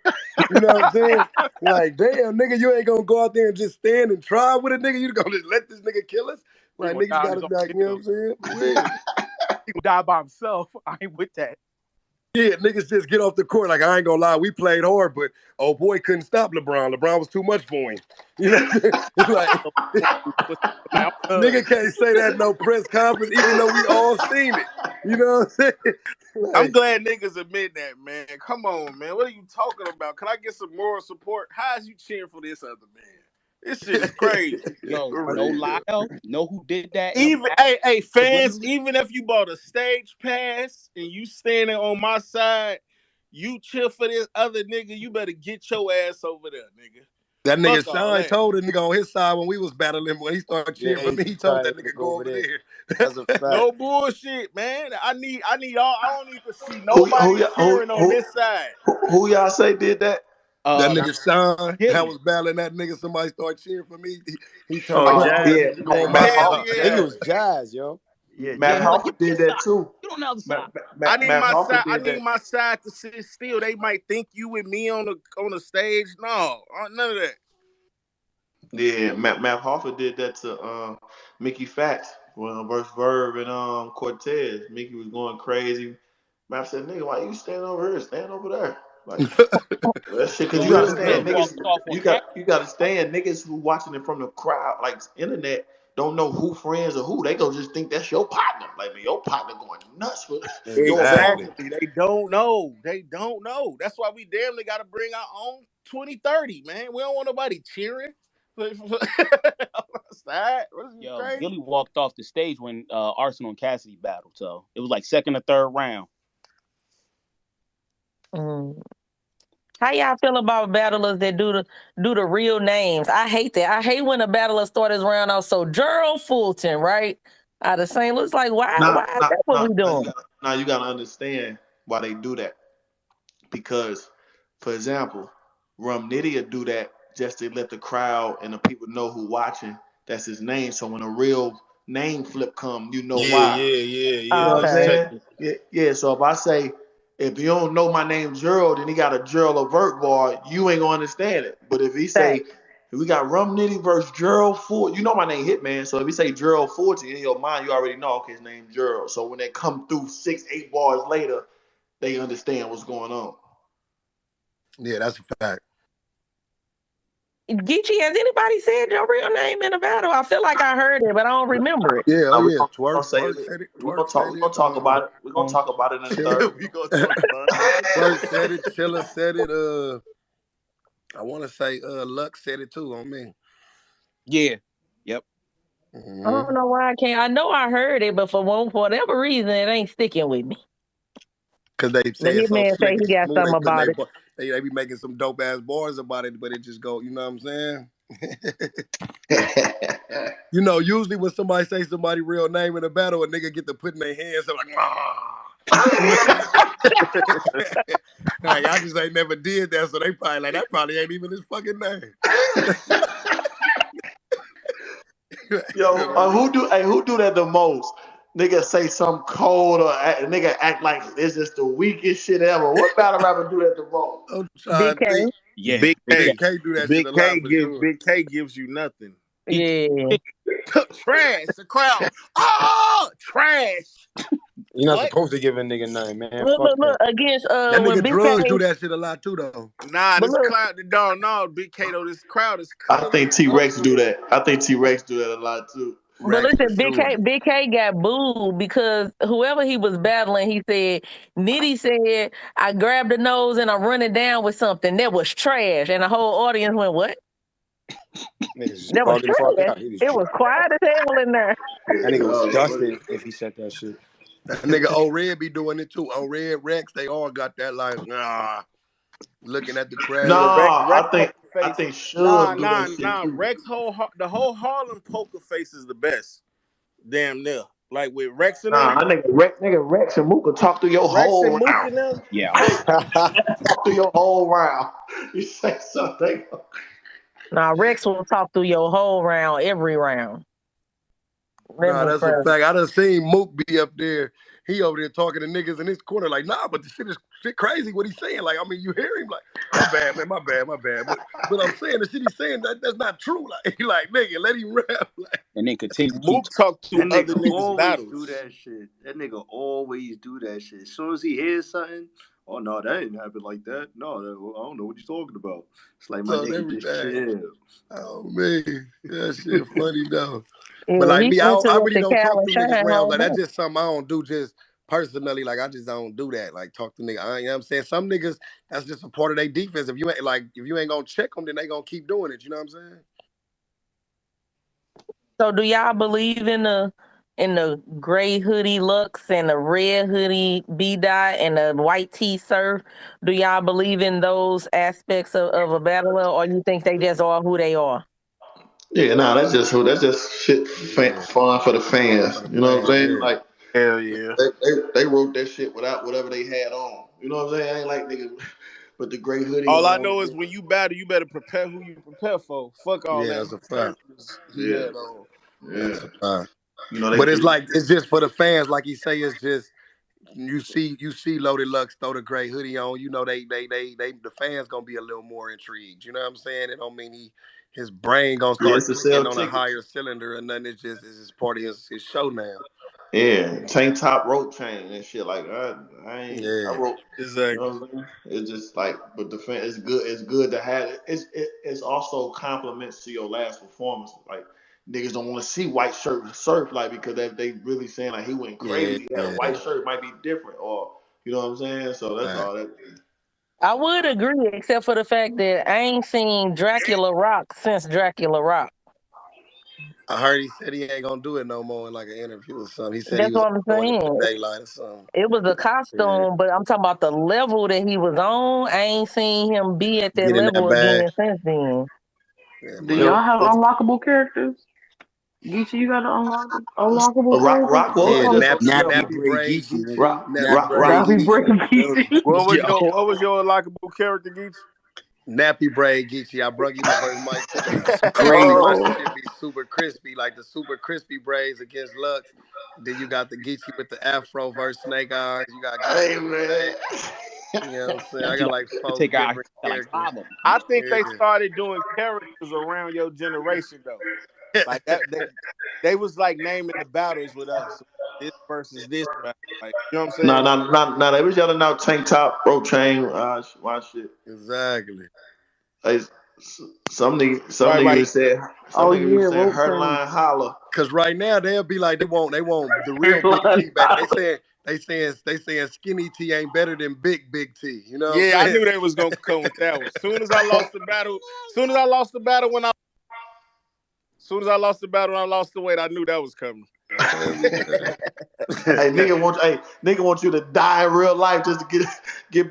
You know what I'm saying? Like damn, nigga, you ain't gonna go out there and just stand and try with a nigga. You gonna just let this nigga kill us?
He
Like
gonna
niggas
die on
gotta
his
be like,
own
you know what
hill.
I'm saying? Yeah.
He gonna die by himself. I ain't with that.
Yeah, niggas just get off the court. Like, I ain't gonna lie, we played hard, but oh boy couldn't stop LeBron. LeBron was too much for him. You know what I'm saying? Like, nigga can't say that in no press conference, even though we all seen it. You know what I'm saying? Like,
I'm glad niggas admit that, man. Come on, man. What are you talking about? Can I get some moral support? How is you cheering for this other man? This shit is crazy.
Yo, no lie though. Know who did that?
Even hey fans,
subliminally?
even if you bought a stage pass and you standing on my side, you cheer for this other nigga, you better get your ass over there, nigga.
that nigga
Fuck all
Sean
that.
told a nigga on his side when we was battling, when he started cheering for me, he told that nigga go over there.
That's a fact.
No bullshit, man. I need all. I don't need to see nobody cheering on this side.
Who y'all say did that?
That nigga Sean, I
Hitman.
was battling that nigga. Somebody started cheering for me. He told
Oh,
me,
Jazz.
Yeah,
go on my
Matt
Hell
side.
I think it
yeah.
was Jazz, yo.
Yeah,
Matt
Yeah,
Hoffa
get on
did
this
that too.
Get on the other side.
I need
Matt
my
Hoffa
side. I
did
need
that.
my side to sit still. They might think you and me on the stage. No, none of that.
Yeah, Matt Hoffa did that to Mickey Fax versus Verb and Cortez. Mickey was going crazy. Matt said, "Nigga, why you stand over here? Stand over there." Like that shit, because
Yo,
you gotta
Real
stand,
though.
Billy
niggas.
walked off on
You gotta stand, niggas who watching it from the crowd, like internet, don't know who friends or who. They gonna just think that's your partner. Like, man, your partner going nuts for your
Exactly.
opponent.
They don't know. They don't know. That's why we damn near got to bring our own 2030, man. We don't want nobody cheering. Side. What is you
Yo,
crazy?
Billy walked off the stage when Arsenal and Cassidy battled. So it was like second or third round.
How y'all feel about battlers that do the real names? I hate that. I hate when a battler starts his round off. So Gerald Fulton, right? Out of St. Louis, like why is that what we doing?
You gotta understand why they do that. Because, for example, Rum Nitty will do that just to let the crowd and the people know who watching. That's his name. So when a real name flip come, you know why. You know what I'm
Okay.
saying? Yeah. So if I say, if you don't know my name Gerald, and he got a Gerald Avert bar, you ain't gonna understand it. But if he say, if we got Rum Nitty versus Gerald Ford, you know my name Hitman. So if he say Gerald Forty in your mind, you already know, okay, his name Gerald. So when they come through 6-8 bars later, they understand what's going on.
Yeah, that's a fact.
Geechee, has anybody said your real name in a battle? I feel like I heard it, but I don't remember it.
Yeah,
We're
Twerk
gonna
said it.
we're
Twerk said
gonna
it.
talk about it. We're gonna talk about it in the third.
We gonna talk about it.
Twerk said it. Chilla said it. I want to say Luck said it too on me.
Yeah. Yep.
I don't know why I can't. I know I heard it, but for whatever reason, it ain't sticking with me.
Because they
The
say it's so
Hitman say
slick
he
and
got
smooth.
something about it.
They be making some dope ass bars about it, but it just go, you know what I'm saying? You know, usually when somebody say somebody real name in a battle, a nigga get to put in their hands, they're like, like, I just ain't never did that, so they probably like, that probably ain't even his fucking name.
Yo, who do that the most? Nigga say something cold or nigga act like it's just the weakest shit ever. What battle rapper do that the most?
I'm trying to think.
Yeah.
Big
Big K do that shit a lot for sure.
Big K gives you nothing.
Yeah.
Trash. The crowd. Oh, trash.
You're not
What?
supposed to give a nigga name, man.
Look, against
That
when
nigga
Big
Drugs
K.
do that shit a lot too, though.
Nah,
But
this
look,
crowd. No, Big K though. This crowd is.
I think T-Rex do that. I think T-Rex do that a lot too.
but
Rex for
listen,
sure.
Big K got booed because whoever he was battling, he said, Nitty said, I grabbed the nose and I'm running down with something that was trash. And the whole audience went, what?
Niggas just
That was
bugging the fuck
trash.
out. He was
It was quiet as hell in there.
that nigga was dusted if he said that shit.
That nigga O-Red be doing it too. O-Red, Rex, they all got that like, looking at the crowd.
Nah, I think Suge do that shit
Nah.
too.
The whole Harlem poker face is the best. Damn near. Like with Rex and
Nah,
them.
nigga Rex and Mook will talk through your
Rex
whole
and Mook
round.
and them.
Yeah.
Talk through your whole round. You say something.
Nah, Rex will talk through your whole round, every round.
Nah, that's a fact. I done seen Mook be up there he over there talking to niggas in his corner like, nah, but the shit crazy what he's saying. Like, I mean, you hear him like, my bad, man, my bad. But I'm saying the shit he's saying that's not true. Like, nigga, let him rap. Like,
And then continue to keep
Mook talk to
That
other
nigga
niggas'
always do
battles.
that shit. That nigga always do that shit. As soon as he hears something, oh no, that didn't happen like that. No, I don't know what you're talking about. It's like my
so
nigga, just
everything.
chill.
Oh man, that shit funny though. But
Yeah,
like
he
me, I really
interrupted
don't
Cal
talk
and
through niggas'
Shine
rounds.
whole
Like that's
bunch.
just something I don't do just personally. Like I just don't do that. Like talk to niggas. You know what I'm saying? Some niggas, that's just a part of their defense. If you ain't gonna check them, then they gonna keep doing it. You know what I'm saying?
So do y'all believe in the gray hoodie Lux and the red hoodie B Dot and the white tee Surf? Do y'all believe in those aspects of a battler, or you think they just are who they are?
Yeah, nah, that's just shit
Yeah,
fun for the fans.
for the
You know what I'm
fans.
saying?
Yeah,
Like
Hell yeah.
they wrote that shit without whatever they had on. You know what I'm saying? I ain't like niggas put the gray hoodie
All I
on.
know is when you battle, you better prepare who you prepare for. Fuck all
yeah,
that
that's a fact.
characters he
Yeah,
had on.
yeah.
That's a fact.
You know
But
they.
it's just for the fans. Like you say, it's just. You see Loaded Lux throw the gray hoodie on, you know they the fans gonna be a little more intrigued. You know what I'm saying? It don't mean his brain gonna
Yeah,
start
it's to sell
clicking on a
tickets.
higher cylinder or nothing. It's just part of his show now.
Yeah, tank top rope chain and shit. Like I
Yeah.
wrote. You
Exactly.
know what I'm saying? It's just like, but the fan, it's good. It's good to have it. It's also compliments to your last performance. Like niggas don't want to see white shirt surf like because they really saying like he went
Yeah,
crazy. He had a
yeah.
white shirt might be different or you know what I'm saying. So that's
Right.
all that.
I would agree, except for the fact that I ain't seen Dracula Rock since Dracula Rock.
I heard he said he ain't gonna do it no more in like an interview or something. He said he
That's
was
what I'm
doing it
saying.
for daylight or something.
It was a
Yeah.
costume, but I'm talking about the level that he was on. I ain't seen him be at that
Get in that
level
bag.
again since then.
Yeah,
Do
man.
y'all
Yo,
have unlockable characters? Geechee, you got an unlockable character?
Rock
What's
Yeah,
was
up?
just
Nappy
Nappy
Braid
Braid
Geechee, nigga.
Geechee. Nappy
Rock
Braid
Rock.
That'd be
Geechee.
breaking
Building.
Geechee.
What
Yo.
was your unlockable character, Geach?
Nappy Braid Geechee. I brung him a verse Mike today.
That's
So
crazy.
my
Oh,
shit be super crispy, like the super crispy braids against Lux. Then you got the Geechee with the Afro versus Snake Eyes. You got Geechee
Hey
with the
man.
fade. You know what I'm saying? I
you
got
know,
like
to
four
take out
different
like
characters.
5 of them.
I think they
Yeah.
started doing characters around your generation though. Like that they was like naming the battles with us. This versus this battle. Like, you know what I'm
Nah,
saying?
nah, nah, nah. They was yelling out tank top, rope chain, watch shit.
Exactly.
Like, some
Right,
niggas
right.
was saying,
oh yeah, rope
her
chain.
line holla.
Cause right now they'll be like they want the real Big T back. They saying skinny T ain't better than big T. You know what
Yeah, I
I'm
knew they was gonna come with that one. Soon as I lost the battle when I lost the weight, I knew that was coming.
saying?
Nigga want you to die in real life just to get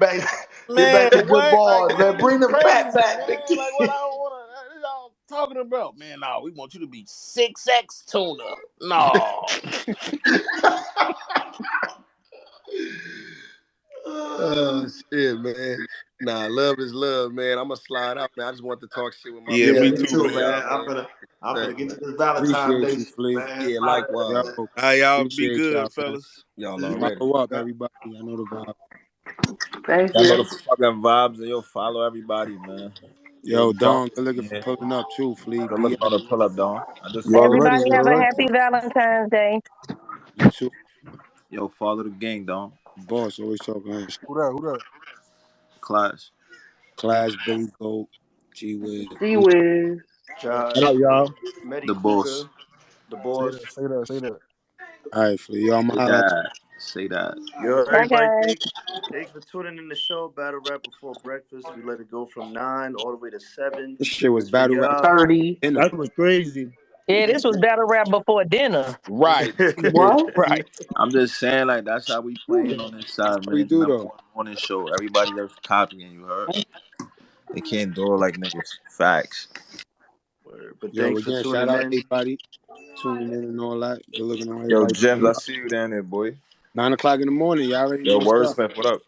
Man,
back to good
what? Like
bars, man.
niggas is
Bring the fat
crazy,
back, Big
man.
T.
Like what I don't wanna y'all talking about. Man, no, we want you to be 6X tuna. No.
Oh shit, man. Nah, love is love, man. I'm gonna slide out, man. I just want to talk shit with my
Yeah,
Yeah,
me
man.
me
too,
too,
Enjoy
man.
man.
y'all, man.
I'm finna
Respect,
get to
man.
this Valentine's
Appreciate
Day
you,
shit,
Flea.
man.
Yeah,
Out of
Yo,
likewise.
there,
Y'all be
appreciate
good,
y'all, fam.
fellas.
Y'all
man.
already.
Follow up, everybody. I know the vibe.
Thank
Y'all know
you.
the fucking vibes, and yo, follow everybody, man. Yo,
Yo,
Don,
Don, good looking for
yeah.
pulling up too, Flea.
Good
Be
looking
out.
on the pull up, Don. I just
You
follow.
already,
Everybody
you
have a
already.
happy Valentine's Day.
You too.
Yo, follow the gang, Don.
Boss always talking her shit.
Who that? Who that?
Class.
Clash, Billy Goat, G Wiz.
Gee whiz.
Josh,
What up, y'all?
Medi
The boss.
Cougar, the
Say
boss.
that. Say that. Say that.
All right, Flea. Y'all, my
Say
holla at you.
that. Say that.
Yo,
Bye,
everybody,
guys.
thanks for tuning in the show. Battle Rap Before Breakfast. We let it go from 9 all the way to 7.
This shit was
Just for
battle rap
y'all.
30.
dinner.
That was crazy.
Yeah, this was battle rap before dinner.
Right.
What?
Right.
I'm just saying, like, that's how we playing on this side,
How
man.
we
It's
do
number
though?
one morning show. Everybody else copying, you heard? They can't do it like niggas. Facts.
Word. But
Yo,
thanks for
again, shout
tuning
out
in.
everybody tuning in and all that. Good looking on
Yo,
everybody.
Gems, I see you down there, boy.
9 o'clock in the morning. Y'all already know
Yo,
what's up.
Wordsmith, what up?